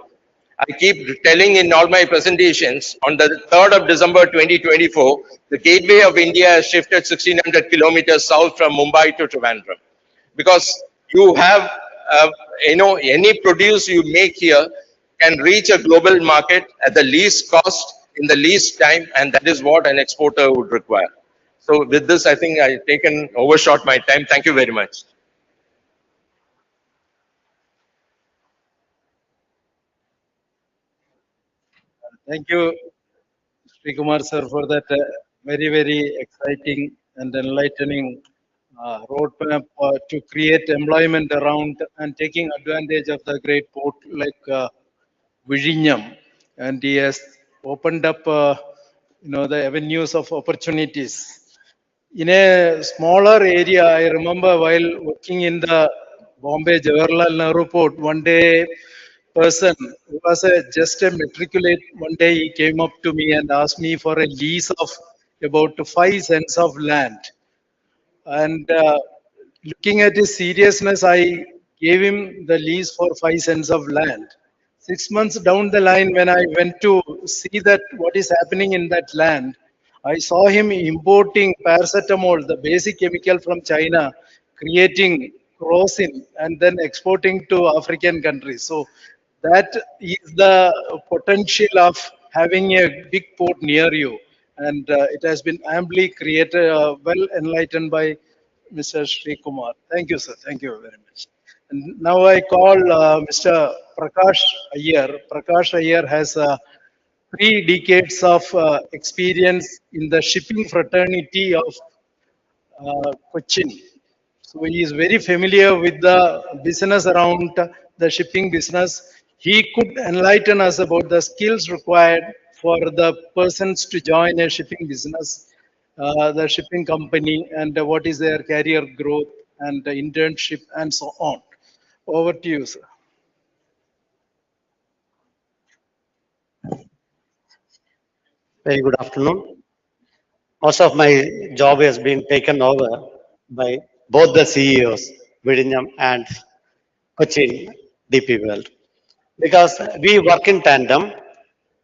I keep telling in all my presentations, on the 3rd of December 2024, the gateway of India has shifted 1600 kilometers south from Mumbai to Trivandrum. Because you have, any produce you make here can reach a global market at the least cost, in the least time, and that is what an exporter would require. So with this, I think I've overshot my time. Thank you very much. Thank you, Sri Kumar sir, for that very, very exciting and enlightening roadmap to create employment around and taking advantage of the great port like Vizhinjam. And he has opened up, the avenues of opportunities. In a smaller area, I remember while working in the Bombay Jawaharlal Nehru Port, one day person who was just a matriculate, one day he came up to me and asked me for a lease of about 5 cents of land. And looking at his seriousness, I gave him the lease for 5 cents of land. 6 months down the line, when I went to see that what is happening in that land, I saw him importing paracetamol, the basic chemical from China, creating kerosene, and then exporting to African countries. So that is the potential of having a big port near you. And it has been amply created, well enlightened by Mr. Sri Kumar. Thank you, sir. Thank you very much. And now I call Mr. Prakash Iyer. Prakash Iyer has 3 decades of experience in the shipping fraternity of Cochin. So he is very familiar with the business around the shipping business. He could enlighten us about the skills required for the persons to join a shipping business, the shipping company, and what is their career growth and the internship and so on. Over to you, sir. Very good afternoon. Most of my job has been taken over by both the CEOs, Vidinyam and Cochin DP World. Because we work in tandem,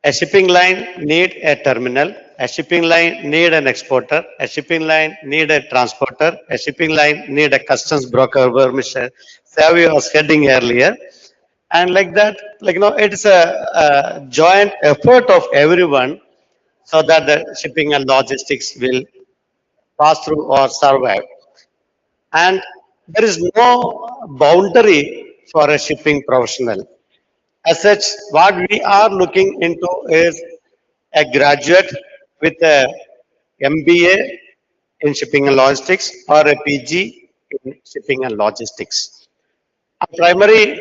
a shipping line need a terminal, a shipping line need an exporter, a shipping line need a transporter, a shipping line need a customs broker, where Mr. Savio was heading earlier. And like that, it's a joint effort of everyone so that the shipping and logistics will pass through or survive. And there is no boundary for a shipping professional. As such, what we are looking into is a graduate with a MBA in shipping and logistics or a PG in shipping and logistics. Our primary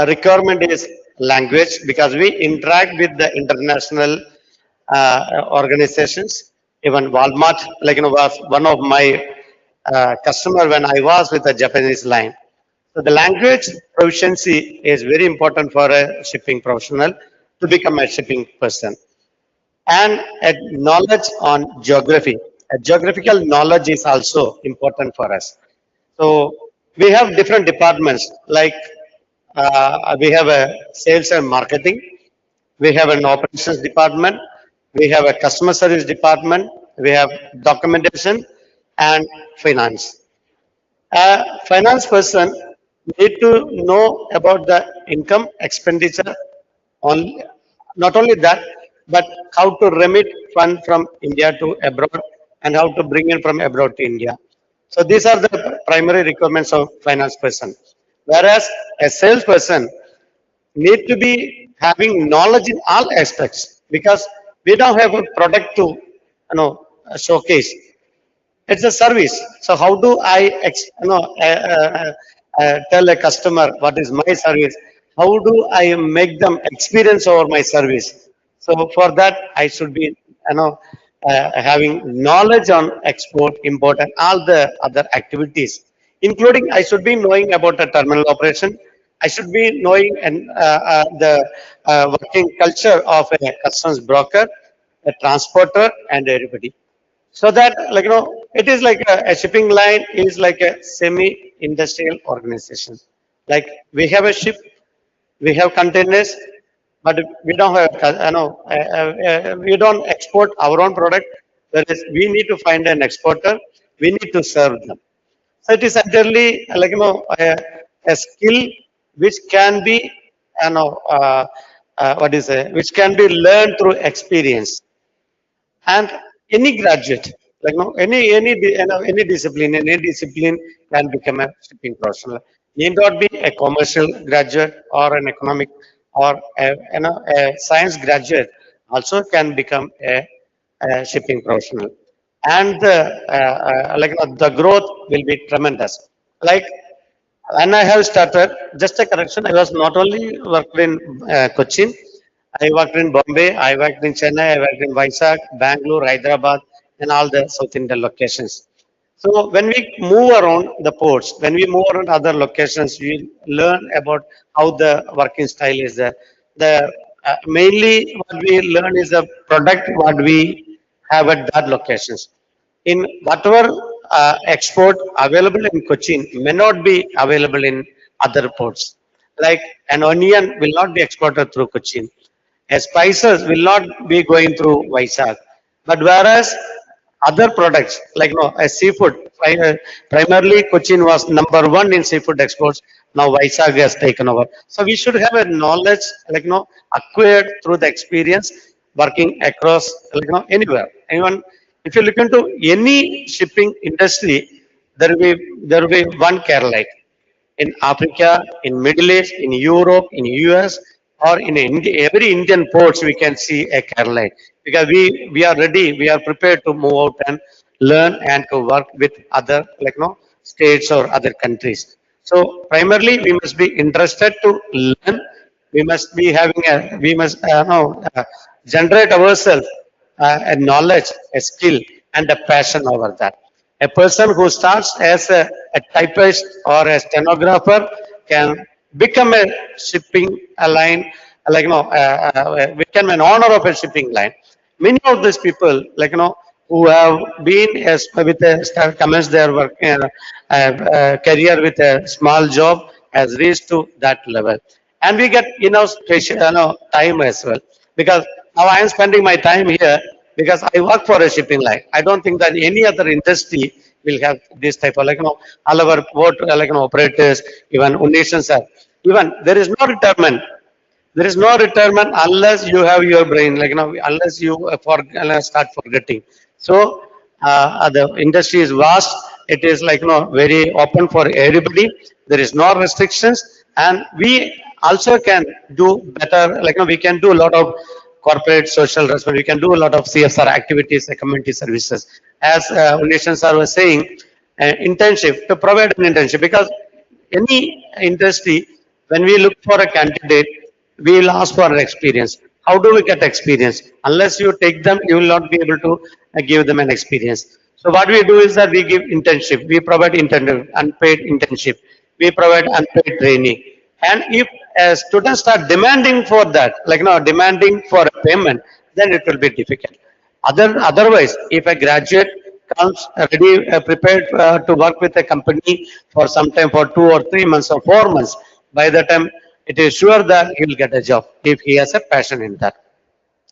requirement is language because we interact with the international organizations. Even Walmart, was one of my customer when I was with the Japanese line. So the language proficiency is very important for a shipping professional to become a shipping person. And a knowledge on geography. A geographical knowledge is also important for us. So we have different departments like we have a sales and marketing, we have an operations department, we have a customer service department, we have documentation and finance. A finance person need to know about the income expenditure on not only that, but how to remit fund from India to abroad and how to bring in from abroad to India. So these are the primary requirements of finance person. Whereas a salesperson need to be having knowledge in all aspects because we don't have a product to showcase. It's a service. So how do I tell a customer what is my service, how do I make them experience over my service? So for that, I should be, having knowledge on export, import, and all the other activities, including I should be knowing about the terminal operation. I should be knowing and the working culture of a customs broker, a transporter, and everybody. So that, it is like a shipping line is like a semi-industrial organization. Like we have a ship, we have containers, but we don't have, we don't export our own product. Whereas we need to find an exporter, we need to serve them. So it is entirely a skill which can be, which can be learned through experience. And any graduate, any discipline, can become a shipping professional. Need not be a commercial graduate or an economic or a science graduate. Also can become a shipping professional, and the growth will be tremendous. Like when I have started, just a correction, I was not only worked in Cochin, I worked in Bombay, I worked in Chennai, I worked in Vizag, Bangalore, Hyderabad, and all the South Indian locations. So when we move around the ports, when we move around other locations, we learn about how the working style is there. The mainly what we learn is the product what we have at that locations. In whatever export available in Cochin may not be available in other ports. Like an onion will not be exported through Cochin. Spices will not be going through Vizag. But whereas other products like a seafood, primarily Cochin was number one in seafood exports. Now Vizag has taken over. So we should have a knowledge acquired through the experience working across anywhere. Even if you look into any shipping industry, there will be one Keralite in Africa, in Middle East, in Europe, in US, or in India. Every Indian ports we can see a Caroline, because we are ready, we are prepared to move out and learn and to work with other states or other countries. So primarily we must be interested to learn. We must be having a we must generate ourselves a knowledge, a skill, and a passion over that. A person who starts as a typist or a stenographer can become a shipping line, become an owner of a shipping line. Many of these people, who have been with a commenced their work career with a small job, has reached to that level, and we get special, time as well, because now I am spending my time here because I work for a shipping line. I don't think that any other industry will have this type of all our port operators, even nations are, even there is no retirement. There is no retirement unless you have your brain, unless you start forgetting. So the industry is vast. It is very open for everybody. There is no restrictions, and we also can do better. We can do a lot of corporate social responsibility. We can do a lot of CSR activities, community services. As nations are saying, internship, to provide an internship, because any industry, when we look for a candidate, we will ask for an experience. How do we get experience? Unless you take them, you will not be able to give them an experience. So what we do is that we give internship. We provide internship, unpaid internship. We provide unpaid training. And if students start demanding for that, demanding for a payment, then it will be difficult. Otherwise, if a graduate comes ready, prepared to work with a company for some time, for 2 or 3 months or 4 months, by the time it is sure that he will get a job if he has a passion in that.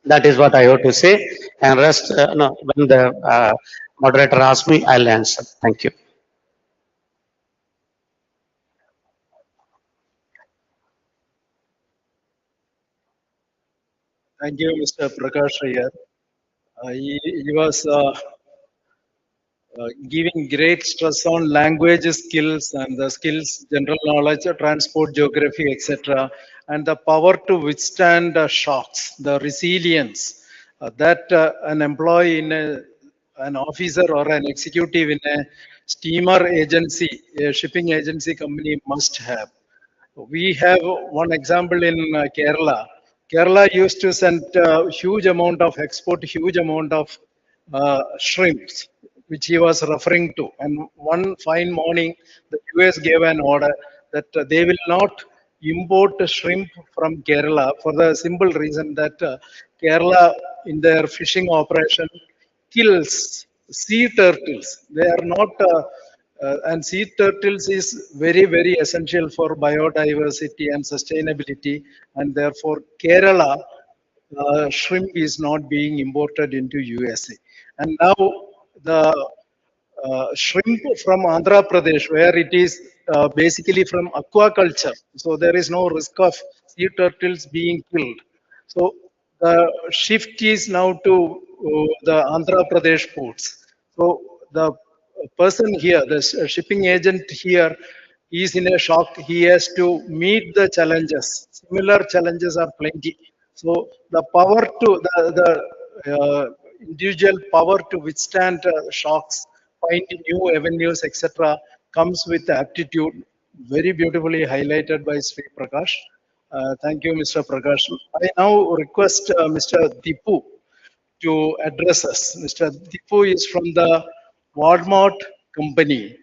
That is what I have to say. And rest, no, when the moderator asks me, I'll answer. Thank you. Thank you, Mr. Prakash Iyer. He was giving great stress on language skills and the skills, general knowledge, transport, geography, etc., and the power to withstand shocks, the resilience that an employee in an officer or an executive in a steamer agency, a shipping agency company must have. We have one example in Kerala. Kerala used to send huge amount of export, huge amount of shrimps, which he was referring to. And one fine morning, the US gave an order that they will not import shrimp from Kerala for the simple reason that Kerala, in their fishing operation, kills sea turtles. They are not and sea turtles is very, very essential for biodiversity and sustainability. And therefore, Kerala shrimp is not being imported into USA. And now the shrimp from Andhra Pradesh, where it is basically from aquaculture. So there is no risk of sea turtles being killed. So the shift is now to the Andhra Pradesh ports. So the person here, the shipping agent here, is in a shock. He has to meet the challenges. Similar challenges are plenty. So the power to individual power to withstand shocks, find new avenues, etc., comes with aptitude. Very beautifully highlighted by Sri Prakash. Thank you, Mr. Prakash. I now request Mr. Dipu to address us. Mr. Dipu is from the Walmart company.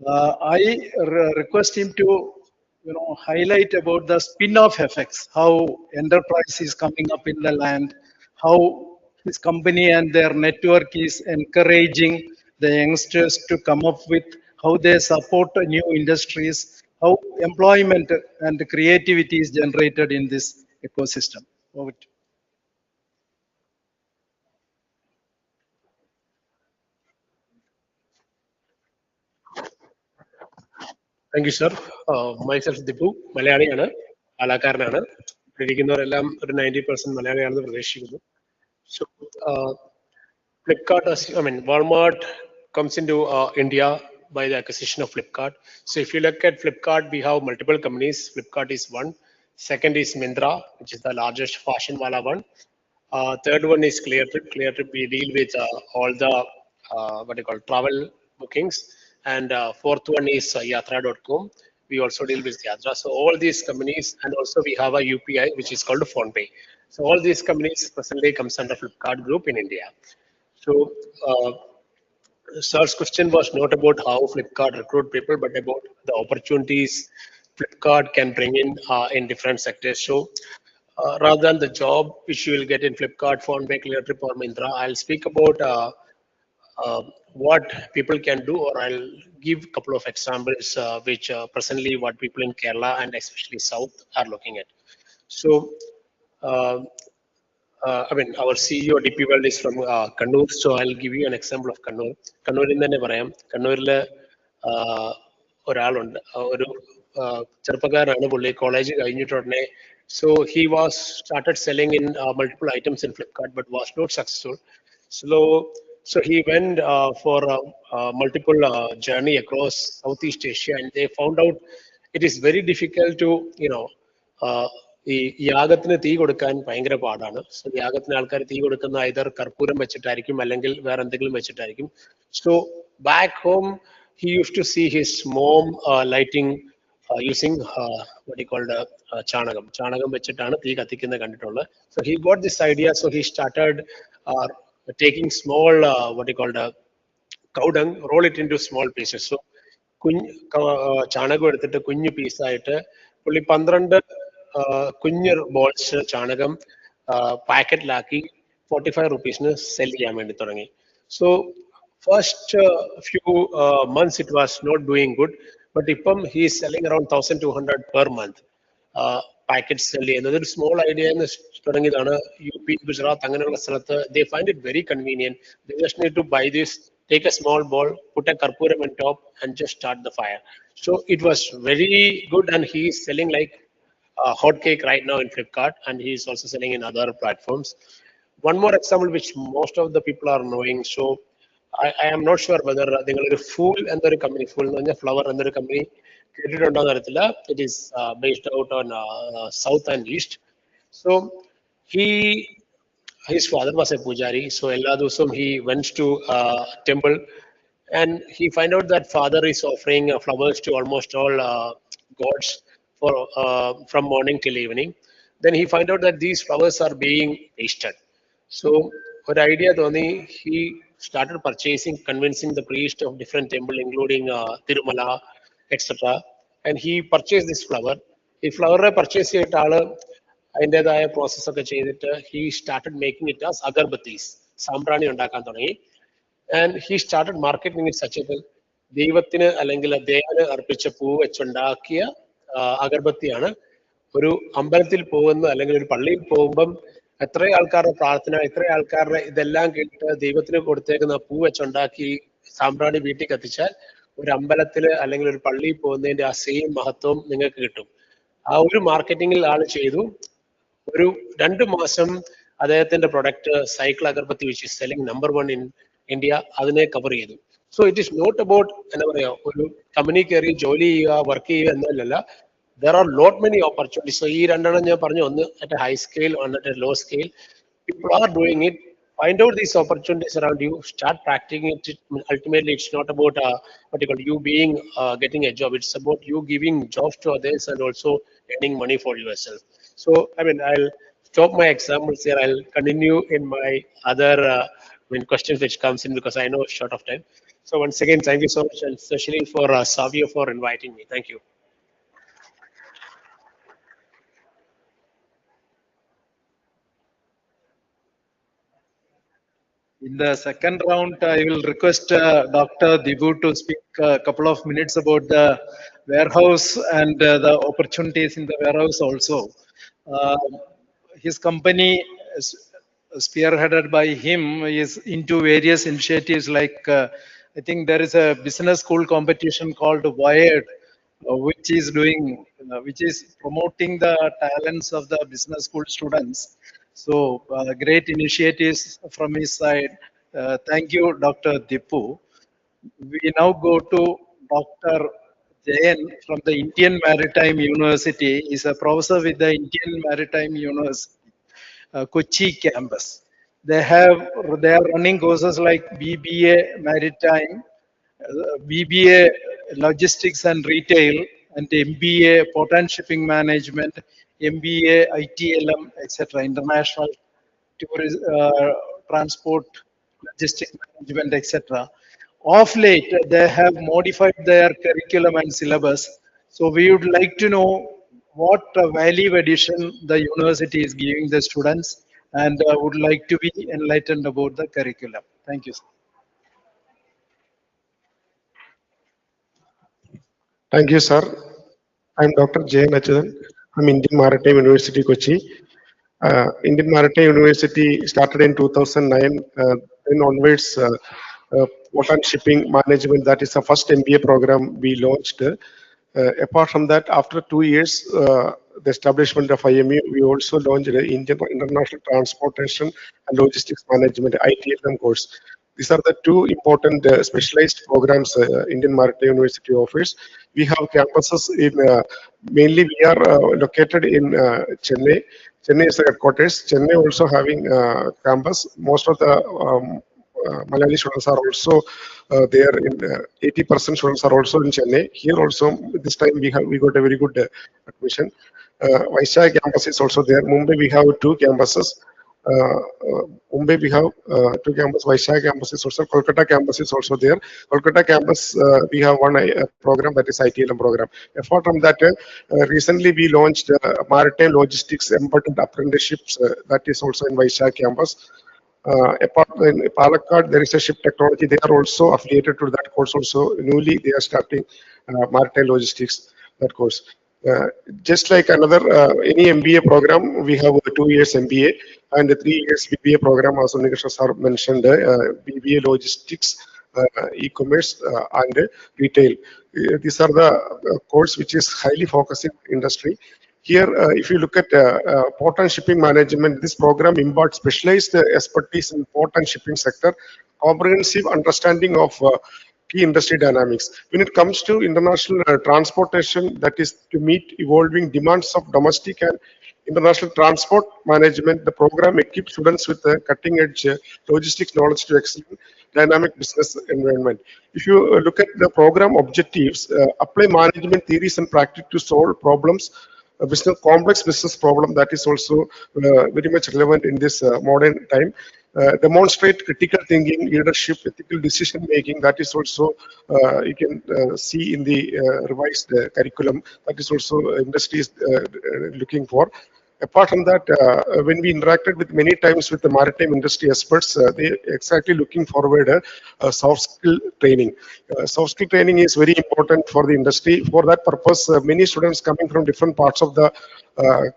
I request him to, highlight about the spin-off effects, how enterprise is coming up in the land, how his company and their network is encouraging the youngsters to come up with how they support new industries, how employment and creativity is generated in this ecosystem. Over to you. Thank you sir. Myself Dippu, മലയാളിയാണ്, കലാകാരനാണ്. ഇരിക്കുന്നവരെല്ലാം ഒരു 90% മലയാളിയാണെന്ന് പ്രതീക്ഷിക്കുന്നു. So Flipkart, I mean, Walmart comes into India by the acquisition of Flipkart. So if you look at Flipkart, we have multiple companies. Flipkart is one. Second is Mindra, which is the largest fashion wala one. Third one is ClearTrip. ClearTrip, we deal with all the what you call travel bookings. And fourth one is Yatra.com. We also deal with Yatra. So all these companies, and also we have a UPI, which is called PhonePe. So all these companies presently comes under Flipkart Group in India. So Sir's question was not about how Flipkart recruit people, but about the opportunities Flipkart can bring in different sectors. So rather than the job which you will get in Flipkart, PhonePe, ClearTrip, or Mindra, I'll speak about what people can do, or I'll give a couple of examples which presently what people in Kerala and especially South are looking at. So, I mean, our CEO DP World is from Kannur, so I'll give you an example of Kannur. കണ്ണൂരിൽ തന്നെ പറയാം. കണ്ണൂരില് ഒരാളുണ്ട്, ഒരു ചെറുപ്പക്കാരനാണ്. പുള്ളി college കഴിഞ്ഞിട്ട് ഉടനെ so he was started selling in multiple items in Flipkart, but was not successful. So he went for multiple journey across Southeast Asia, and they found out it is very difficult to, ഈ യാഗത്തിന് തീ കൊടുക്കാൻ ഭയങ്കര പാടാണ്. So യാഗത്തിന് ആൾക്കാർ തീ കൊടുക്കുന്ന either കർപ്പൂരം വെച്ചിട്ടായിരിക്കും, അല്ലെങ്കിൽ വേറെ എന്തെങ്കിലും വെച്ചിട്ടായിരിക്കും. So back home he used to see his mom lighting using what he called ചാണകം. ചാണകം വെച്ചിട്ടാണ് തീ കത്തിക്കുന്നത് കണ്ടിട്ടുള്ളത്. So he got this idea, so he started taking small what he called cow dung, roll it into small pieces. So ചാണകം എടുത്തിട്ട് കുഞ്ഞു പീസായിട്ട് പുള്ളി 12 കുഞ്ഞ് ബോൾസ് ചാണകം പാക്കറ്റിലാക്കി 45 റുപ്പീസിന് സെൽ ചെയ്യാൻ വേണ്ടി തുടങ്ങി. So first few months it was not doing good, but ഇപ്പം he is selling around 1200 per month. Packet cell ചെയ്യുന്നത് ഒരു സ്മോൾ ഐഡിയ തുടങ്ങിയതാണ്. UP, ഗുജറാത്ത് അങ്ങനെയുള്ള സ്ഥലത്ത് they find it very convenient. They just need to buy this, take a small bowl, put a karpuram on top, and just start the fire. So it was very good, and he is selling like hot cake right now in Flipkart, and he is also selling in other platforms. One more example which most of the people are knowing. So I am not sure whether നിങ്ങളൊരു Fool എന്നൊരു company, Fool എന്ന് പറഞ്ഞാൽ flower എന്നൊരു company കേട്ടിട്ടുണ്ടോ എന്ന് അറിയത്തില്ല. It is based out on south and east. So his father was a pujari, so എല്ലാ ദിവസവും he went to temple And he find out that father is offering flowers to almost all gods for from morning till evening. Then he find out that these flowers are being wasted. So ഒരു idea തോന്നി, he started purchasing, convincing the priest of different temple, including Tirumala, etc. And he purchased this flower. ഈ ഫ്ലവറെ purchase ചെയ്തിട്ട് ആള് അതിൻ്റെതായ process ഒക്കെ ചെയ്തിട്ട് he started making it as agarbattis, സാമ്പ്രാണി ഉണ്ടാക്കാൻ തുടങ്ങി. And he started marketing it such a way, ദൈവത്തിന് അല്ലെങ്കിൽ ദേവന് അർപ്പിച്ച പൂ വെച്ചുണ്ടാക്കിയ അഗർബത്തിയാണ്. ഒരു അമ്പലത്തിൽ പോകുന്ന അല്ലെങ്കിൽ ഒരു പള്ളിയിൽ പോകുമ്പം എത്ര ആൾക്കാരുടെ പ്രാർത്ഥന, എത്ര ആൾക്കാരുടെ ഇതെല്ലാം കേട്ടിട്ട് ദൈവത്തിന് കൊടുത്തേക്കുന്ന പൂ വെച്ചുണ്ടാക്കി സാമ്പ്രാണി വീട്ടിൽ കത്തിച്ചാൽ ഒരു അമ്പലത്തിൽ അല്ലെങ്കിൽ ഒരു പള്ളിയിൽ പോകുന്നതിന്റെ ആ സെയിം മഹത്വം നിങ്ങൾക്ക് കിട്ടും. ആ ഒരു മാർക്കറ്റിംഗിൽ ആള് ചെയ്തു. ഒരു 2 മാസം അദ്ദേഹത്തിന്റെ product cycle agarbatti which is selling number 1 in India അതിനെ കവർ ചെയ്തു. So it is not about എന്താ പറയാ ഒരു കമ്പനി കയറി ജോലി ചെയ്യുക, വർക്ക് ചെയ്യുക എന്നല്ല. There are lot many opportunities. So ഈ രണ്ടെണ്ണം ഞാൻ പറഞ്ഞു, ഒന്ന് at a high scale, one at a low scale. People are doing it. Find out these opportunities around you. Start practicing it. Ultimately, it's not about what you call you being getting a job. It's about you giving jobs to others and also earning money for yourself. So I mean, I'll stop my examples here. I'll continue in my other questions which comes in because I know it's short of time. So once again, thank you so much, and especially for Savio for inviting me. Thank you. In the second round, I will request Dr. Dibu to speak a couple of minutes about the warehouse and the opportunities in the warehouse also. Uh, his company, spearheaded by him, is into various initiatives like I think there is a business school competition called Wired, which is doing, which is promoting the talents of the business school students. So great initiatives from his side. Thank you, Dr. Dipu. We now go to Dr. Jayan from the Indian Maritime University. He's a professor with the Indian Maritime University, Kochi campus. They are running courses like BBA Maritime, BBA Logistics and Retail, and MBA Port and Shipping Management, MBA ITLM, etc. International Tourism, Transport, Logistics Management, etc. Of late, they have modified their curriculum and syllabus. So we would like to know what value addition the university is giving the students, and would like to be enlightened about the curriculum. Thank you, sir. Thank you, sir. I'm Dr. J. Nachudan. I'm Indian Maritime University, Kochi. Indian Maritime University started in 2009. Then onwards, port and shipping management, that is the first MBA program we launched. Apart from that, after 2 years, the establishment of IMU, we also launched the Indian International Transportation and Logistics Management, ITLM course. These are the two important specialized programs Indian Maritime University offers. We have campuses in, mainly we are located in Chennai. Chennai is the headquarters. Chennai also having campus. Most of the Malayali students are also there. In 80% students are also in Chennai. Here also, this time we got a very good admission. Vaishak campus is also there. Mumbai we have 2 campuses. Mumbai we have 2 campuses. Vaishak campus is also. Kolkata campus is also there. Kolkata campus we have one program, that is ITLM program. Apart from that, recently we launched Maritime Logistics Embedded Apprenticeships. That is also in Vaishak campus. Apart in Palakkad, there is a ship technology. They are also affiliated to that course. Also newly they are starting maritime logistics, that course. Just like another any MBA program, we have a 2 years MBA and a 3 years BBA program. As Unikrishna sir mentioned, BBA logistics, e-commerce, and retail. These are the course which is highly focused in industry. Here, if you look at port and shipping management, this program imparts specialized expertise in port and shipping sector, comprehensive understanding of key industry dynamics. When it comes to international transportation, that is to meet evolving demands of domestic and international transport management, the program equips students with cutting-edge logistics knowledge to excel in dynamic business environment. If you look at the program objectives, apply management theories and practice to solve problems, a business complex business problem that is also very much relevant in this modern time. Demonstrate critical thinking, leadership, ethical decision making. That is also you can see in the revised curriculum. That is also industry is looking for. Apart from that, when we interacted with many times with the maritime industry experts, they exactly looking forward soft skill training. Soft skill training is very important for the industry. For that purpose, many students coming from different parts of the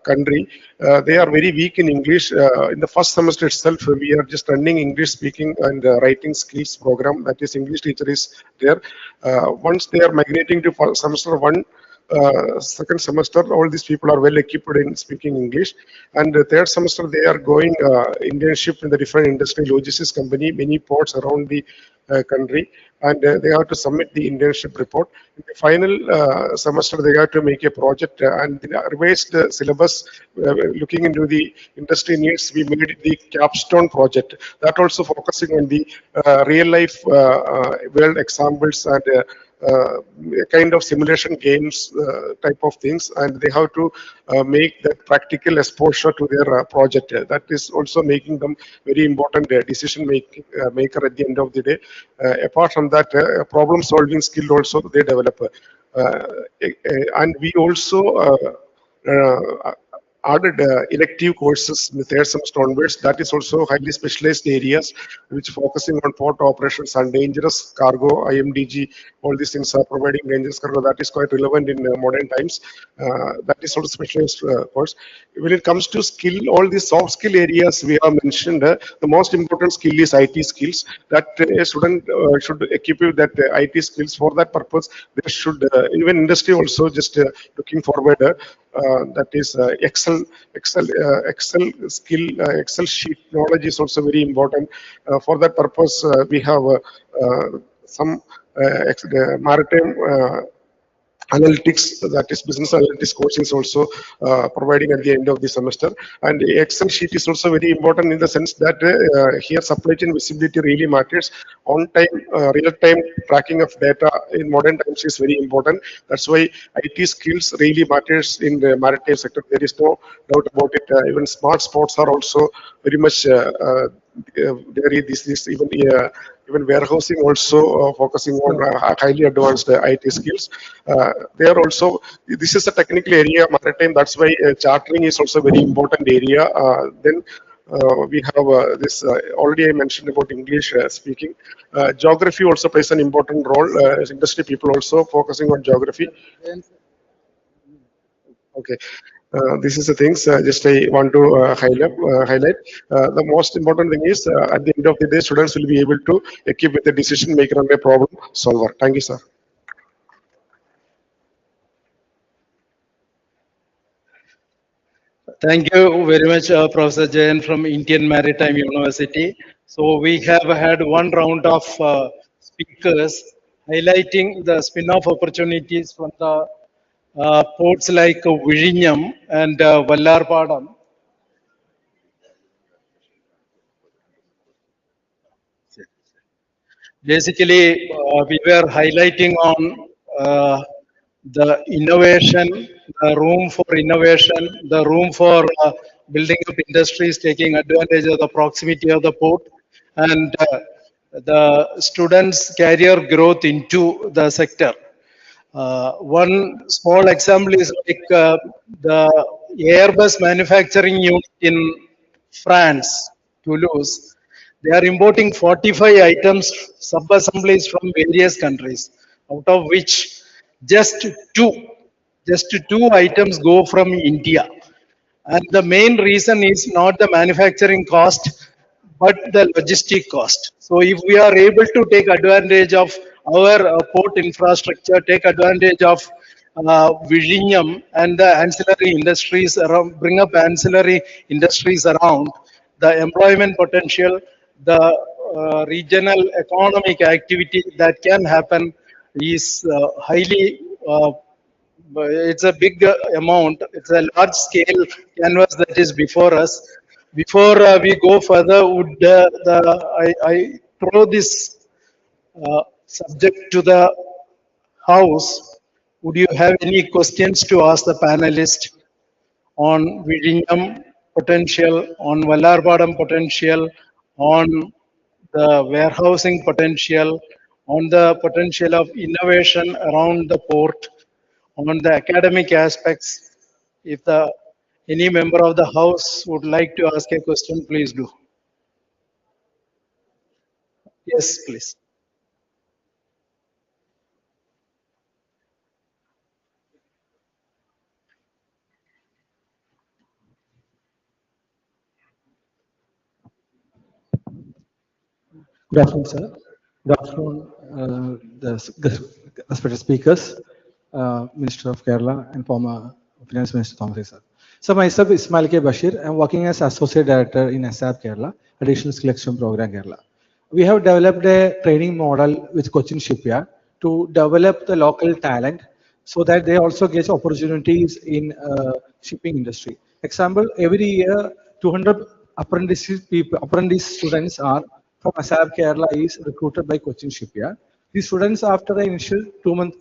country, they are very weak in English. In the first semester itself, we are just running English speaking and writing skills program. That is, English teacher is there. Once they are migrating to semester one, second semester, all these people are well equipped in speaking English. And third semester, they are going internship in the different industry, logistics company, many ports around the country, and they have to submit the internship report. In the final semester, they have to make a project and the revised syllabus looking into the industry needs. We made the capstone project that also focusing on the real life world examples and kind of simulation games type of things, and they have to make that practical exposure to their project. That is also making them very important decision maker at the end of the day. Apart from that, problem solving skill also they develop. And we also added elective courses in the third semester onwards. That is also highly specialized areas which focusing on port operations and dangerous cargo, IMDG, all these things are providing dangerous cargo. That is quite relevant in modern times. That is also specialized course. When it comes to skill, all these soft skill areas we have mentioned, the most important skill is IT skills. That a student should equip with that IT skills. For that purpose, they should, even industry also just looking forward, that is Excel skill, Excel sheet knowledge is also very important. For that purpose, we have some maritime analytics, that is business analytics course is also providing at the end of the semester. And the Excel sheet is also very important in the sense that here supply chain visibility really matters. On time, real time tracking of data in modern times is very important. That's why IT skills really matters in the maritime sector. There is no doubt about it. Even smart sports are also very much there is this even warehousing also focusing on highly advanced IT skills. They are also, this is a technical area, maritime, that's why chartering is also very important area. Then we have this, already I mentioned about English speaking. Geography also plays an important role. As industry people also focusing on geography. Okay. This is the things just I want to highlight. The most important thing is at the end of the day, students will be able to equip with a decision maker and a problem solver. Thank you, sir. Thank you very much, Professor Jain from Indian Maritime University. So we have had one round of speakers highlighting the spin-off opportunities from the ports like Vizhinjam and Vallarpadam. Basically, we were highlighting on the innovation, the room for innovation, the room for building up industries, taking advantage of the proximity of the port, and the students' career growth into the sector. One small example is like the Airbus manufacturing unit in France, Toulouse. They are importing 45 items, sub-assemblies from various countries, out of which just two, just two items go from India. And the main reason is not the manufacturing cost, but the logistic cost. So if we are able to take advantage of our port infrastructure, take advantage of Vizhinjam and the ancillary industries around, bring up ancillary industries around, the employment potential, the regional economic activity that can happen is highly it's a big amount. It's a large scale canvas that is before us. Before we go further, would throw this subject to the house, would you have any questions to ask the panelist on Vizhinjam potential, on Vallarpadam potential, on the warehousing potential, on the potential of innovation around the port, on the academic aspects? If any member of the house would like to ask a question, please do. Yes, please. Good afternoon, sir. Good afternoon, the respected speakers, Minister of Kerala and former Finance Minister Thomas sir. So myself, Ismail K. Bashir. I'm working as Associate Director in ASAP Kerala, Additional Skill Exchange Program Kerala. We have developed a training model with Cochin Shipyard to develop the local talent so that they also get opportunities in shipping industry. Example, every year 200 apprentice students are from ASAP Kerala is recruited by Cochin Shipyard. These students, after the initial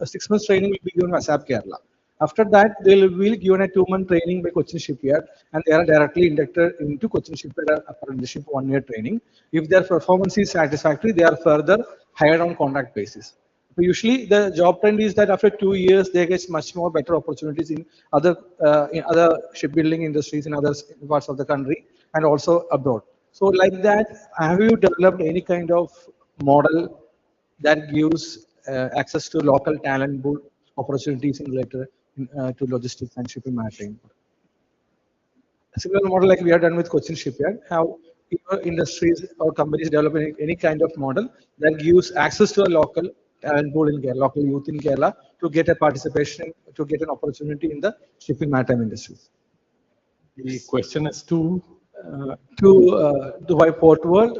6 months training, will be given ASAP Kerala. After that, they will be given a 2-month training by Cochin Shipyard, and they are directly inducted into Cochin Shipyard apprenticeship 1-year training. If their performance is satisfactory, they are further hired on contract basis. So usually, the job trend is that after 2 years, they get much more better opportunities in other shipbuilding industries in other parts of the country and also abroad. So like that, have you developed any kind of model that gives access to local talent pool opportunities in related to logistics and shipping maritime? A similar model like we have done with Cochin Shipyard, how industries or companies develop any kind of model that gives access to a local talent pool in Kerala, local youth in Kerala to get a participation, to get an opportunity in the shipping maritime industries. The question is to Dubai Port World,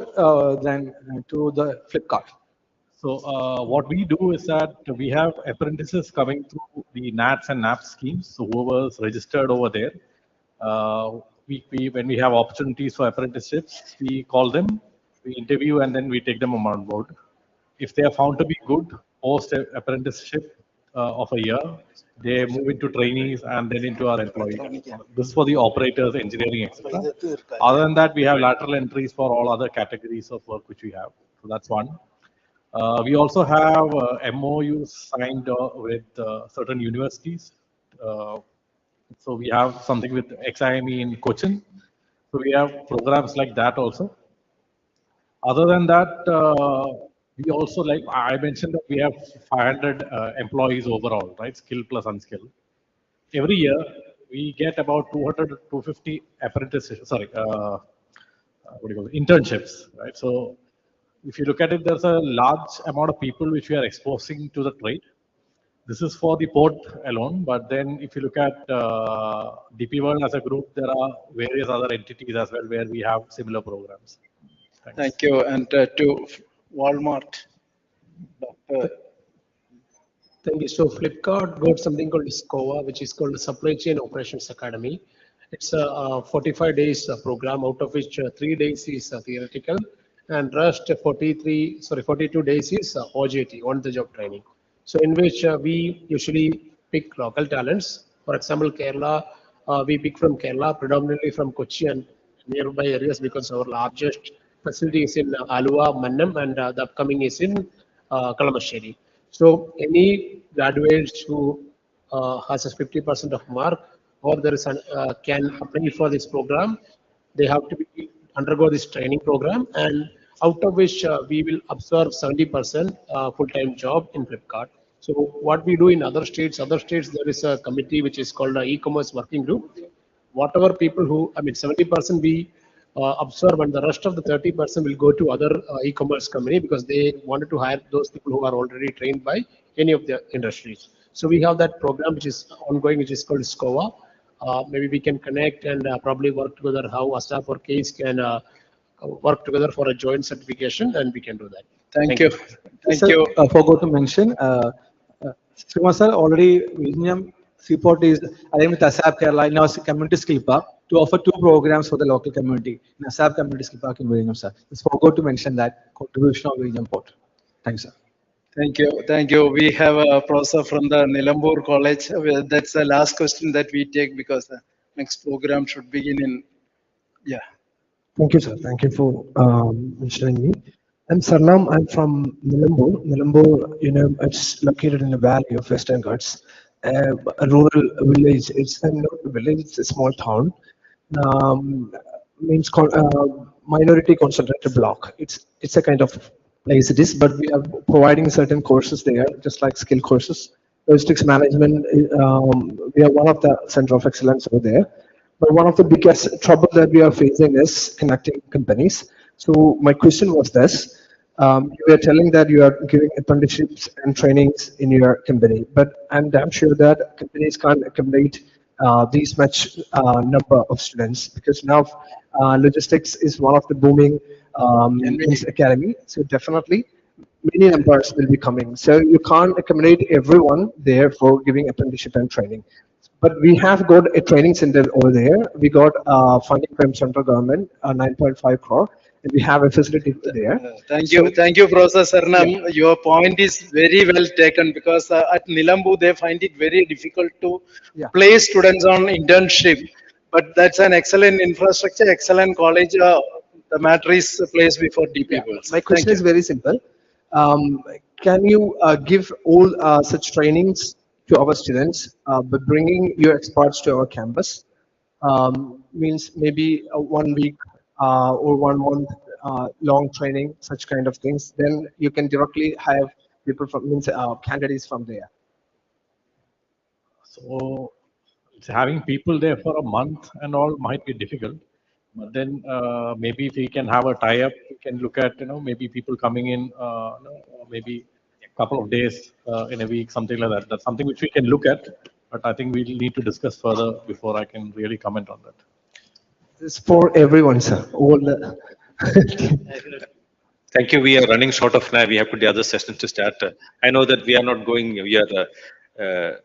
then to the Flipkart. So what we do is that we have apprentices coming through the NATS and NAP schemes. So whoever's registered over there, when we have opportunities for apprenticeships, we call them, we interview, and then we take them on board. If they are found to be good post apprenticeship of a year, they move into trainees and then into our employees. This is for the operators, engineering, etc. Other than that, we have lateral entries for all other categories of work which we have. So that's one. We also have MOUs signed with certain universities. So we have something with XIME in Cochin. So we have programs like that also. Other than that, we also, like I mentioned, that we have 500 employees overall, right? Skilled plus unskilled. Every year, we get about 200 to 250 apprentices, internships, right? So if you look at it, there's a large amount of people which we are exposing to the trade. This is for the port alone, but then if you look at DP World as a group, there are various other entities as well where we have similar programs. Thanks. Thank you. And to Walmart, Dr. Thank you. So Flipkart got something called SCOA, which is called the Supply Chain Operations Academy. It's a 45 days program, out of which 3 days is theoretical, and rest 42 days is OJT, on-the-job training. So in which we usually pick local talents. For example, Kerala, we pick from Kerala, predominantly from Kochi and nearby areas, because our largest facility is in Alua, Mannam, and the upcoming is in Kalamassery. So any graduates who has a 50% of mark, or there is can apply for this program, they have to undergo this training program, and out of which we will absorb 70% full-time job in Flipkart. So what we do in other states, there is a committee which is called e-commerce working group. Whatever people who, 70% we absorb, and the rest of the 30% will go to other e-commerce company, because they wanted to hire those people who are already trained by any of the industries. So we have that program which is ongoing, which is called SCOA. Maybe we can connect and probably work together how ASAP or CASE can work together for a joint certification, and we can do that. Thank you. Thank you. Forgot to mention, Sriman sir, already Vizhinjam Seaport is aligned with ASAP Kerala in our community skill park. to offer two programs for the local community in ASAP Community Skill Park in Virinam, sir. Just forgot to mention that contribution of Virinam Port. Thanks, sir. Thank you. Thank you. We have a professor from the Nilambur College. That's the last question that we take because the next program should begin in, yeah. Thank you, sir. Thank you for mentioning me. I'm Sarnam. I'm from Nilambur. Nilambur, it's located in the valley of Western Ghats, a rural village. It's not a village, it's a small town. Um, means minority concentrated block. It's a kind of place it is, but we are providing certain courses there, just like skill courses. Logistics management, we are one of the center of excellence over there. But one of the biggest trouble that we are facing is connecting companies. So my question was this. You were telling that you are giving apprenticeships and trainings in your company, but I'm damn sure that companies can't accommodate these much number of students because now logistics is one of the booming means academy. So definitely many numbers will be coming. So you can't accommodate everyone there for giving apprenticeship and training. But we have got a training center over there. We got funding from central government, 9.5 crore, and we have a facility there. Thank you, Professor Sarnam. Your point is very well taken because at Nilambu they find it very difficult to place students on internship. But that's an excellent infrastructure, excellent college. The matter is placed before DP Worlds. My question is very simple. Can you give all such trainings to our students by bringing your experts to our campus? Means maybe a 1 week or 1 month long training, such kind of things. Then you can directly have people from means candidates from there. So having people there for a month and all might be difficult. But then maybe if we can have a tie-up, we can look at maybe people coming in maybe a couple of days in a week, something like that. That's something which we can look at. But I think we'll need to discuss further before I can really comment on that. It's for everyone, sir. All the Thank you. We are running short of time. We have put the other sessions to start. I know that we are not going, we are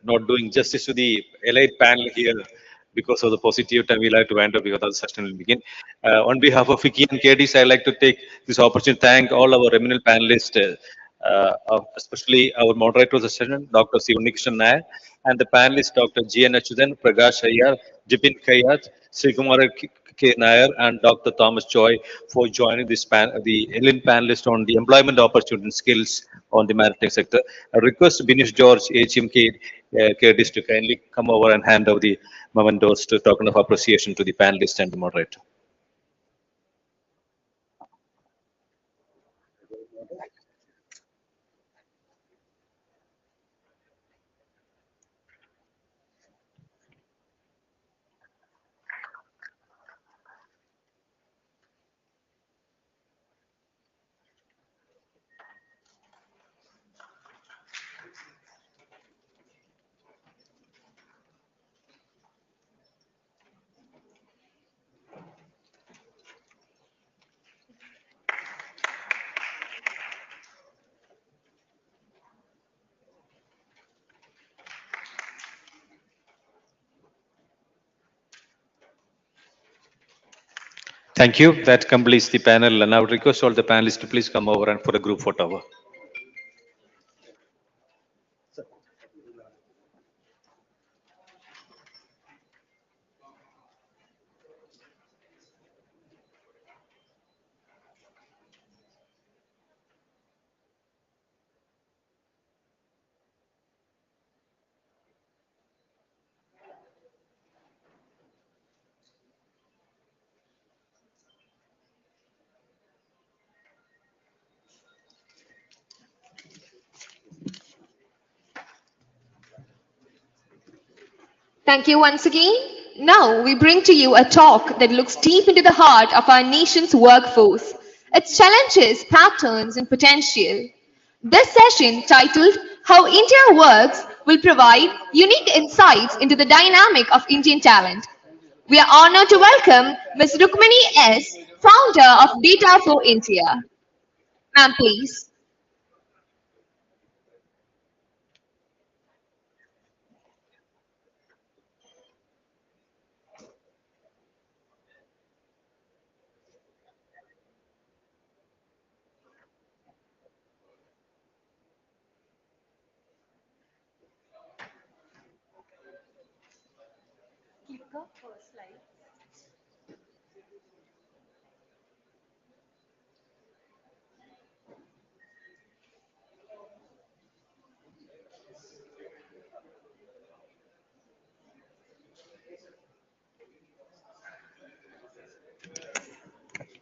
not doing justice to the elite panel here because of the positive time. We like to wind up because the session will begin. On behalf of Vicky and KDs, I'd like to take this opportunity to thank all our eminent panelists, especially our moderator of the session, Dr. Sivanikishan Nair, and the panelists, Dr. G.N. Achudan, Prakash Ayyar, Jipin Kayat, Srikumar K. Nair, and Dr. Thomas Choi for joining this the elite panelist on the employment opportunity and skills on the maritime sector. I request Binish George, HMK KDs, to kindly come over and hand over the mementos to token of appreciation to the panelists and the moderator. Thank you. That completes the panel. And I would request all the panelists to please come over and for a group photo. Thank you once again. Now we bring to you a talk that looks deep into the heart of our nation's workforce, its challenges, patterns, and potential. This session, titled How India Works, will provide unique insights into the dynamic of Indian talent. We are honored to welcome Ms. Rukmini S., founder of Data for India. Ma'am, please.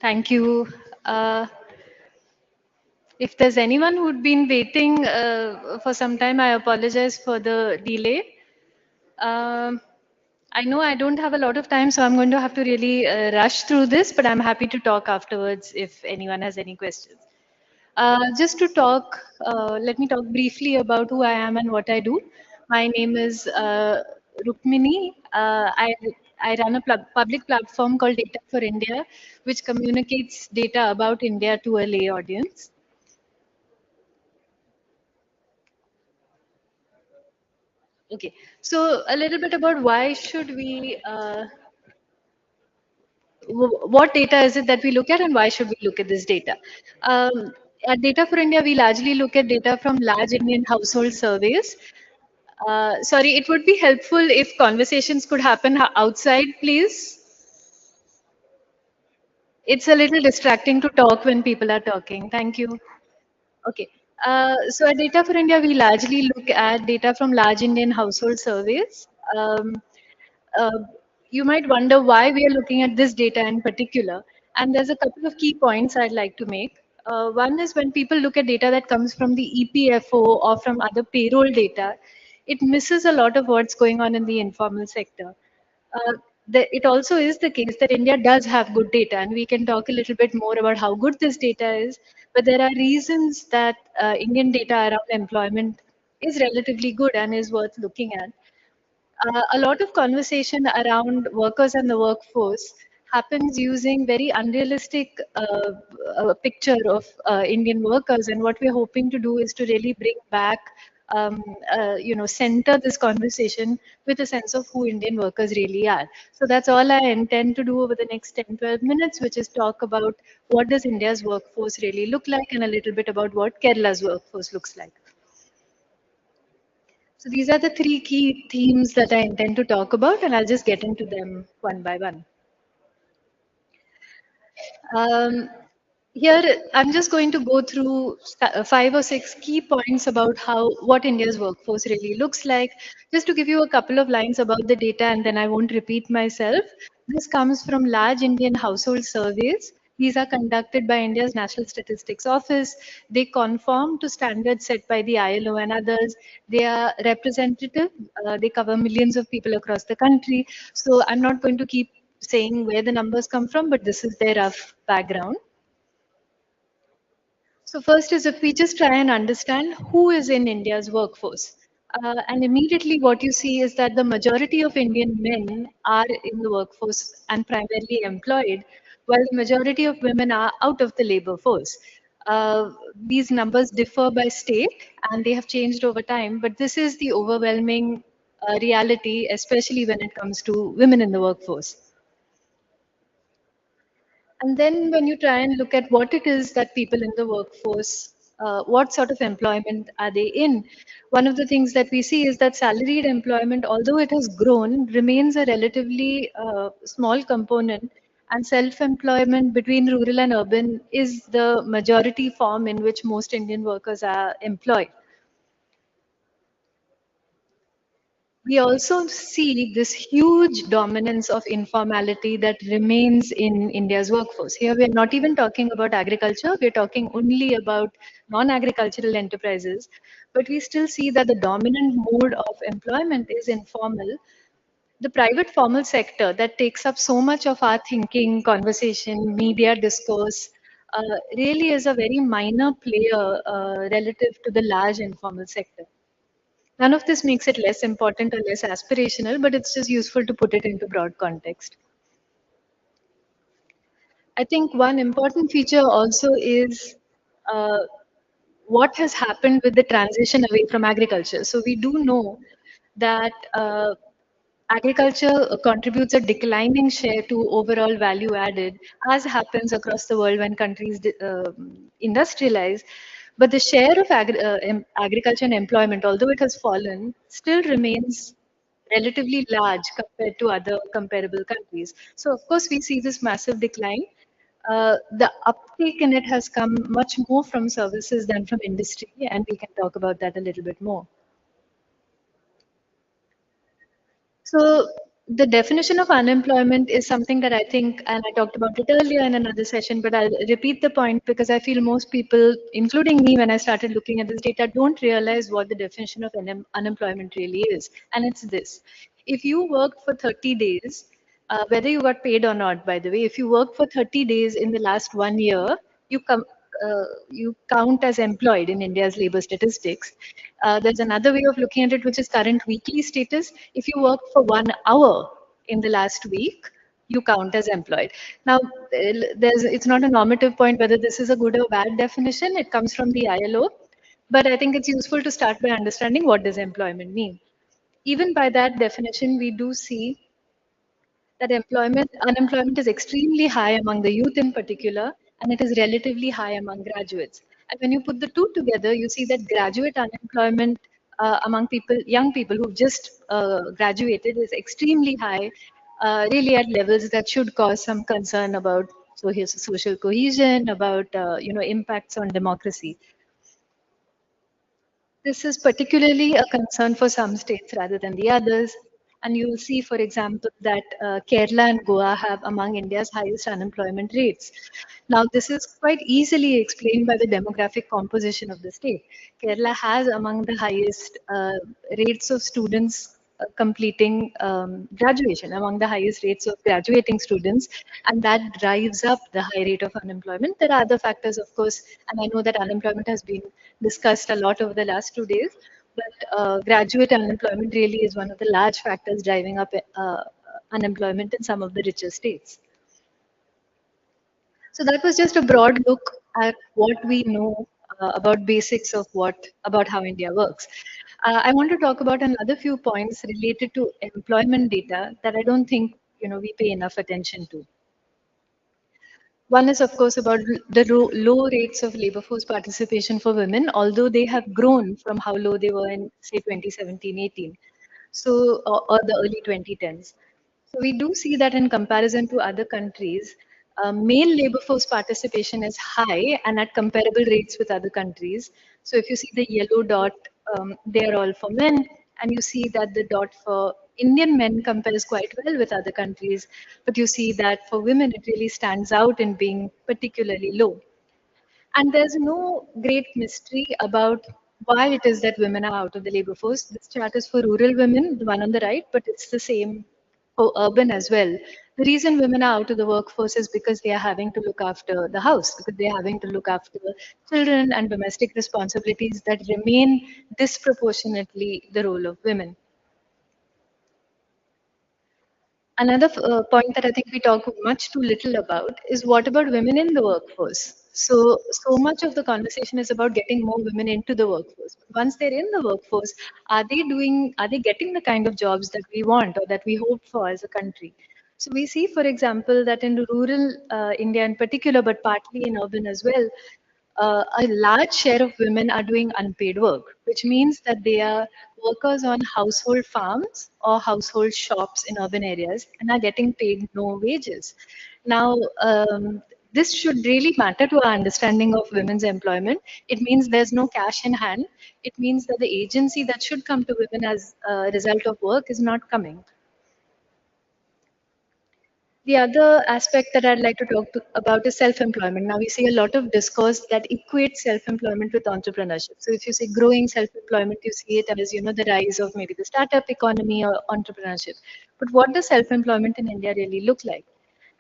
Thank you. If there's anyone who'd been waiting for some time, I apologize for the delay. Um, I know I don't have a lot of time, so I'm going to have to really rush through this, but I'm happy to talk afterwards if anyone has any questions. Just to talk, let me talk briefly about who I am and what I do. My name is Rukmini. I run a public platform called Data for India, which communicates data about India to a lay audience. Okay, so a little bit about why should we, what data is it that we look at and why should we look at this data? At Data for India, we largely look at data from large Indian household surveys. Sorry, it would be helpful if conversations could happen outside, please. It's a little distracting to talk when people are talking. Thank you. Okay. So at Data for India, we largely look at data from large Indian household surveys. Um, uh, you might wonder why we are looking at this data in particular. And there's a couple of key points I'd like to make. One is when people look at data that comes from the EPFO or from other payroll data, it misses a lot of what's going on in the informal sector. Uh, it also is the case that India does have good data, and we can talk a little bit more about how good this data is. But there are reasons that Indian data around employment is relatively good and is worth looking at. A lot of conversation around workers and the workforce happens using very unrealistic picture of Indian workers. And what we're hoping to do is to really bring back, center this conversation with a sense of who Indian workers really are. So that's all I intend to do over the next 10, 12 minutes, which is talk about what does India's workforce really look like and a little bit about what Kerala's workforce looks like. So these are the three key themes that I intend to talk about, and I'll just get into them one by one. Um, Here, I'm just going to go through 5 or 6 key points about what India's workforce really looks like. Just to give you a couple of lines about the data, and then I won't repeat myself. This comes from large Indian household surveys. These are conducted by India's National Statistics Office. They conform to standards set by the ILO and others. They are representative. They cover millions of people across the country. So I'm not going to keep saying where the numbers come from, but this is their rough background. So first is if we just try and understand who is in India's workforce. And immediately what you see is that the majority of Indian men are in the workforce and primarily employed, while the majority of women are out of the labor force. These numbers differ by state and they have changed over time, but this is the overwhelming reality, especially when it comes to women in the workforce. And then when you try and look at what it is that people in the workforce, what sort of employment are they in? One of the things that we see is that salaried employment, although it has grown, remains a relatively small component. And self-employment between rural and urban is the majority form in which most Indian workers are employed. We also see this huge dominance of informality that remains in India's workforce. Here, we're not even talking about agriculture, we're talking only about non agricultural enterprises. But we still see that the dominant mode of employment is informal. The private formal sector that takes up so much of our thinking, conversation, media discourse, really is a very minor player relative to the large informal sector. None of this makes it less important or less aspirational, but it's just useful to put it into broad context. I think one important feature also is uh, what has happened with the transition away from agriculture. So we do know that agriculture contributes a declining share to overall value added, as happens across the world when countries industrialize. But the share of agriculture and employment, although it has fallen, still remains relatively large compared to other comparable countries. So of course we see this massive decline. The uptake in it has come much more from services than from industry, and we can talk about that a little bit more. So the definition of unemployment is something that I think, and I talked about it earlier in another session, but I'll repeat the point because I feel most people, including me, when I started looking at this data, don't realize what the definition of unemployment really is. And it's this. If you worked for 30 days, whether you got paid or not, by the way, if you worked for 30 days in the last 1 year, you come you count as employed in India's labor statistics. There's another way of looking at it, which is current weekly status. If you work for 1 hour in the last week, you count as employed. Now, it's not a normative point whether this is a good or bad definition. It comes from the ILO, but I think it's useful to start by understanding what does employment mean. Even by that definition, we do see that unemployment is extremely high among the youth in particular, and it is relatively high among graduates. And when you put the two together, you see that graduate unemployment among young people who've just graduated, is extremely high, really at levels that should cause some concern about social cohesion, about impacts on democracy. This is particularly a concern for some states rather than the others. And you will see, for example, that Kerala and Goa have among India's highest unemployment rates. Now, this is quite easily explained by the demographic composition of the state. Kerala has among the highest rates of students completing graduation, among the highest rates of graduating students, and that drives up the high rate of unemployment. There are other factors, of course, and I know that unemployment has been discussed a lot over the last 2 days, but graduate unemployment really is one of the large factors driving up unemployment in some of the richer states. So that was just a broad look at what we know about basics of about how India works. I want to talk about another few points related to employment data that I don't think we pay enough attention to. One is, of course, about the low rates of labor force participation for women, although they have grown from how low they were in, say, 2017-18, so or the early 2010s. So we do see that in comparison to other countries, male labor force participation is high and at comparable rates with other countries. So if you see the yellow dot, they are all for men, and you see that the dot for Indian men compares quite well with other countries, but you see that for women it really stands out in being particularly low. And there's no great mystery about why it is that women are out of the labor force. This chart is for rural women, the one on the right, but it's the same for urban as well. The reason women are out of the workforce is because they are having to look after the house, because they are having to look after children and domestic responsibilities that remain disproportionately the role of women. Another point that I think we talk much too little about is what about women in the workforce? So much of the conversation is about getting more women into the workforce. Once they're in the workforce, are they getting the kind of jobs that we want or that we hope for as a country? So we see, for example, that in rural India in particular, but partly in urban as well, a large share of women are doing unpaid work, which means that they are workers on household farms or household shops in urban areas and are getting paid no wages. Now, this should really matter to our understanding of women's employment. It means there's no cash in hand. It means that the agency that should come to women as a result of work is not coming. The other aspect that I'd like to about is self-employment. Now we see a lot of discourse that equates self-employment with entrepreneurship. So if you say growing self-employment, you see it as the rise of maybe the startup economy or entrepreneurship. But what does self-employment in India really look like?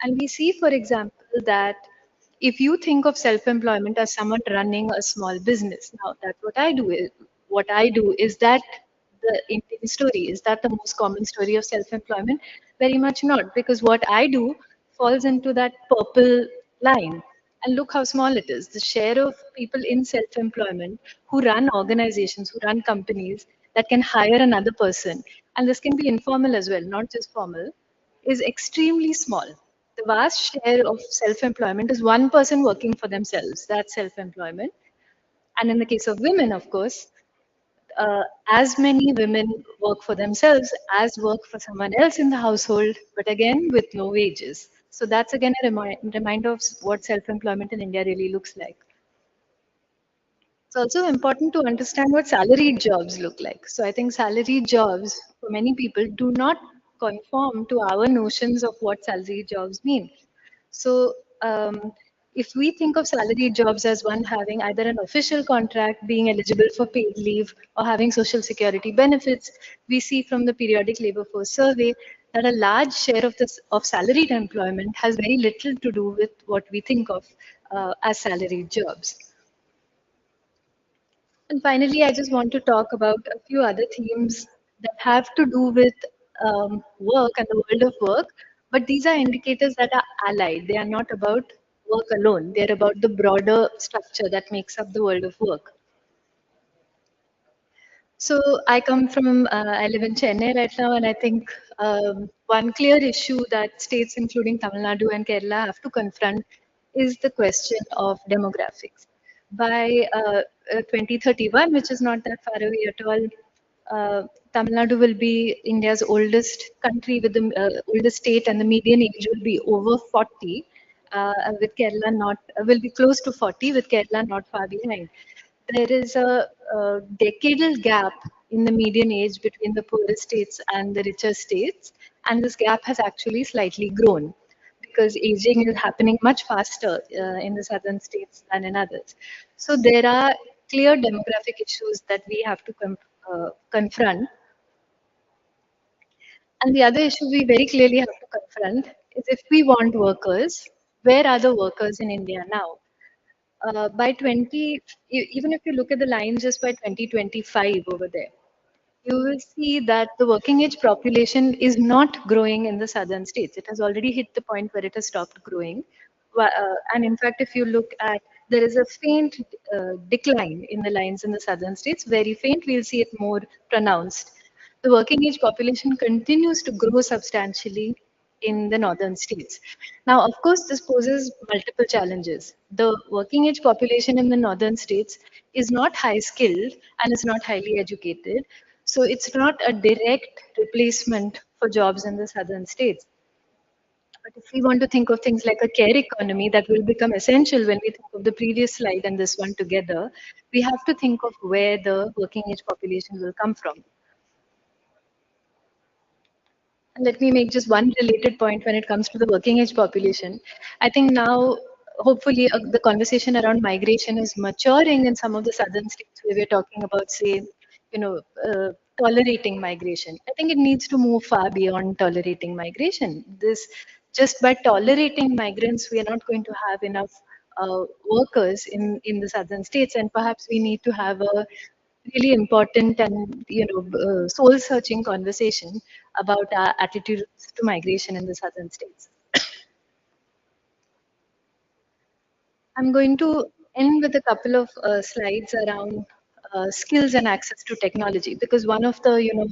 And we see, for example, that if you think of self-employment as someone running a small business, now that's what I do. What I do is that the Indian story? Is that the most common story of self-employment? Very much not, because what I do falls into that purple line. And look how small it is. The share of people in self-employment who run organizations, who run companies that can hire another person, and this can be informal as well, not just formal, is extremely small. The vast share of self-employment is one person working for themselves. That's self-employment. And in the case of women, of course, as many women work for themselves as work for someone else in the household, but again with no wages. So that's again a reminder of what self-employment in India really looks like. It's also important to understand what salaried jobs look like. So I think salaried jobs for many people do not conform to our notions of what salaried jobs mean. So if we think of salaried jobs as one having either an official contract, being eligible for paid leave, or having social security benefits, we see from the periodic labor force survey that a large share of this of salaried employment has very little to do with what we think of as salaried jobs. And finally, I just want to talk about a few other themes that have to do with work and the world of work. But these are indicators that are allied. They are not about work alone. They're about the broader structure that makes up the world of work. So I come from, I live in Chennai right now, and I think one clear issue that states, including Tamil Nadu and Kerala, have to confront is the question of demographics. By 2031, which is not that far away at all, Tamil Nadu will be India's oldest country with the oldest state, and the median age will be over 40. With Kerala not will be close to 40, with Kerala not far behind. There is a decadal gap in the median age between the poorer states and the richer states, and this gap has actually slightly grown because aging is happening much faster in the southern states than in others. So there are clear demographic issues that we have to confront. And the other issue we very clearly have to confront is if we want workers, where are the workers in India now? By 20, even if you look at the lines just by 2025 over there, you will see that the working age population is not growing in the southern states. It has already hit the point where it has stopped growing. And in fact, if you look at, there is a faint decline in the lines in the southern states, very faint, we'll see it more pronounced. The working age population continues to grow substantially in the northern states. Now, of course, this poses multiple challenges. The working age population in the northern states is not high skilled and is not highly educated. So it's not a direct replacement for jobs in the southern states. But if we want to think of things like a care economy that will become essential when we think of the previous slide and this one together, we have to think of where the working age population will come from. And let me make just one related point when it comes to the working age population. I think now, hopefully, the conversation around migration is maturing in some of the southern states where we're talking about, say, you know, tolerating migration. I think it needs to move far beyond tolerating migration. This just by tolerating migrants, we are not going to have enough workers in the southern states, and perhaps we need to have a really important and soul searching conversation about our attitudes to migration in the southern states. I'm going to end with a couple of slides around skills and access to technology, because one of the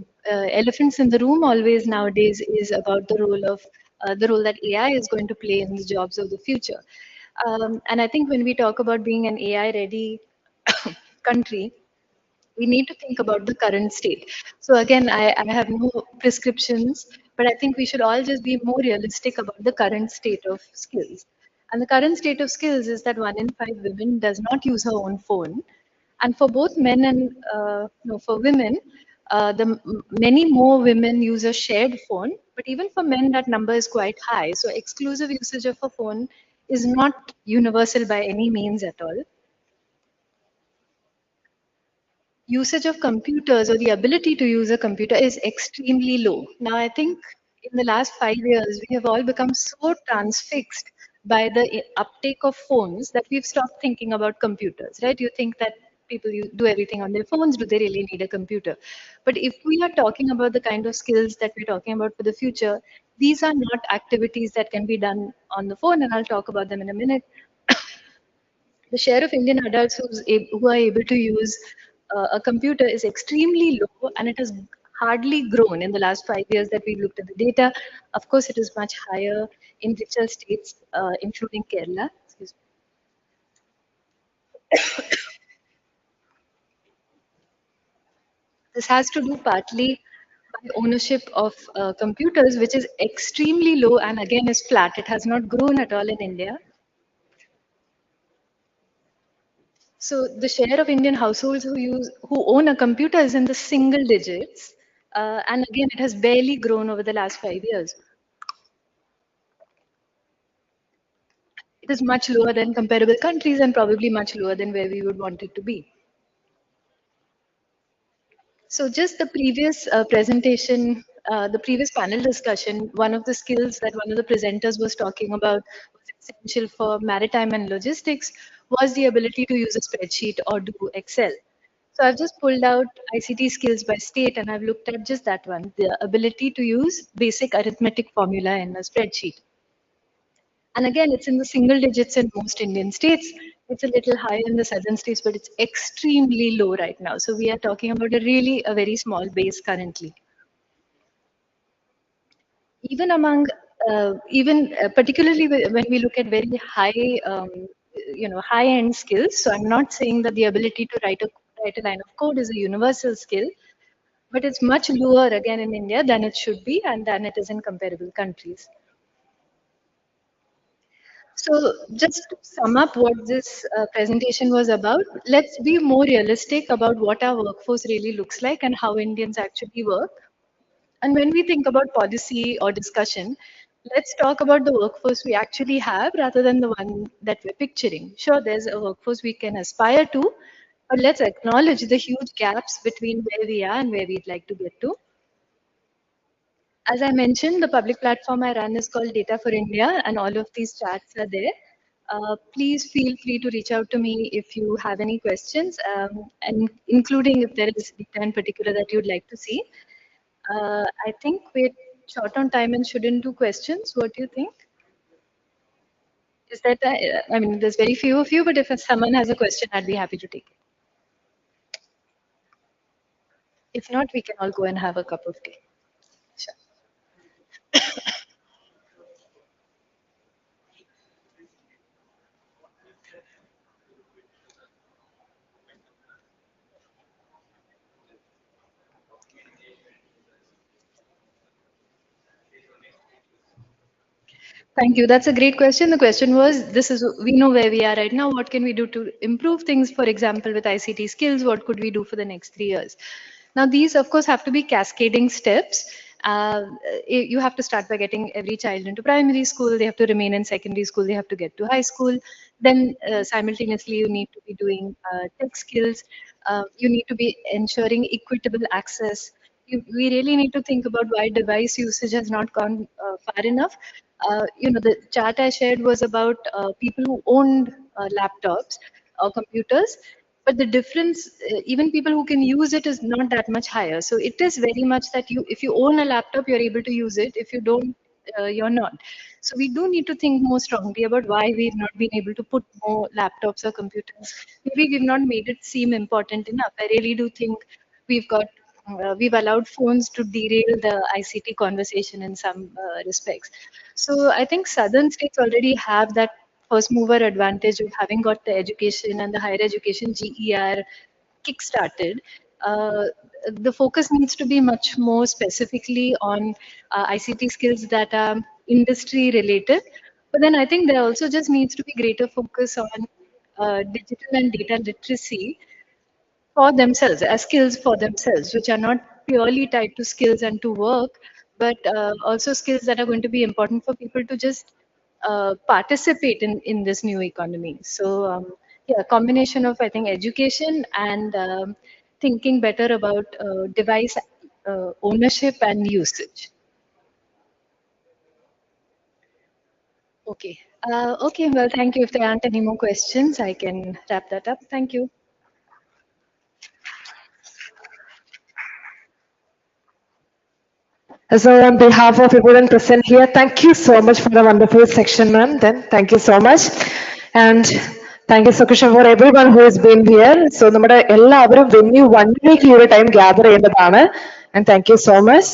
elephants in the room always nowadays is about the role that AI is going to play in the jobs of the future. And I think when we talk about being an AI ready country, we need to think about the current state. So again, I have no prescriptions, but I think we should all just be more realistic about the current state of skills. And the current state of skills is that 1 in 5 women does not use her own phone. And for both men and no, for women, many more women use a shared phone, but even for men, that number is quite high. So exclusive usage of a phone is not universal by any means at all. Usage of computers or the ability to use a computer is extremely low. Now, I think in the last 5 years, we have all become so transfixed by the uptake of phones that we've stopped thinking about computers, right? You think that people do everything on their phones. Do they really need a computer? But if we are talking about the kind of skills that we're talking about for the future, these are not activities that can be done on the phone, and I'll talk about them in a minute. The share of Indian adults who are able to use a computer is extremely low, and it has hardly grown in the last 5 years that we've looked at the data. Of course, it is much higher in richer states, including Kerala. Excuse me. This has to do partly by ownership of computers, which is extremely low and again is flat. It has not grown at all in India. So the share of Indian households who own a computer is in the single digits, and again it has barely grown over the last 5 years. It is much lower than comparable countries and probably much lower than where we would want it to be. So just the previous presentation, the previous panel discussion, one of the skills that one of the presenters was talking about was essential for maritime and logistics was the ability to use a spreadsheet or do Excel. So I've just pulled out ICT skills by state and I've looked at just that one, the ability to use basic arithmetic formula in a spreadsheet. And again, it's in the single digits in most Indian states. It's a little higher in the southern states, but it's extremely low right now. So we are talking about a very small base currently. Even among, particularly when we look at very high, high-end skills. So I'm not saying that the ability to write a line of code is a universal skill, but it's much lower again in India than it should be and than it is in comparable countries. So just to sum up what this presentation was about, let's be more realistic about what our workforce really looks like and how Indians actually work. And when we think about policy or discussion, let's talk about the workforce we actually have rather than the one that we're picturing. Sure, there's a workforce we can aspire to, but let's acknowledge the huge gaps between where we are and where we'd like to get to. As I mentioned, the public platform I run is called Data for India, and all of these charts are there. Please feel free to reach out to me if you have any questions, and including if there is data in particular that you'd like to see. I think we're short on time and shouldn't do questions. What do you think? Is that, I mean, there's very few of you, but if someone has a question, I'd be happy to take it. If not, we can all go and have a cup of tea. Sure. Thank you. That's a great question. The question was, we know where we are right now. What can we do to improve things? For example, with ICT skills, what could we do for the next 3 years? Now, these, of course, have to be cascading steps. You have to start by getting every child into primary school. They have to remain in secondary school. They have to get to high school. Then simultaneously, you need to be doing tech skills. You need to be ensuring equitable access. We really need to think about why device usage has not gone far enough. The chart I shared was about people who owned laptops or computers, but the difference, even people who can use it, is not that much higher. So it is very much that if you own a laptop, you're able to use it. If you don't, you're not. So we do need to think more strongly about why we've not been able to put more laptops or computers. Maybe we've not made it seem important enough. I really do think we've allowed phones to derail the ICT conversation in some respects. So I think southern states already have that first mover advantage of having got the education and the higher education GER kick-started. The focus needs to be much more specifically on ICT skills that are industry related. But then I think there also just needs to be greater focus on digital and data literacy for themselves, as skills for themselves, which are not purely tied to skills and to work, but also skills that are going to be important for people to just participate in this new economy. So yeah, combination of, I think, education and thinking better about device ownership and usage. Okay. Okay, well, thank you. If there aren't any more questions, I can wrap that up. Thank you. So on behalf of everyone present here, thank you so much for the wonderful section, ma'am. Then thank you so much. And thank you so much for everyone who has been here. So നമ്മുടെ എല്ലാവരും venue 1 week ഈ ഒരു time gather ചെയ്യുന്നതാണ്. And thank you so much.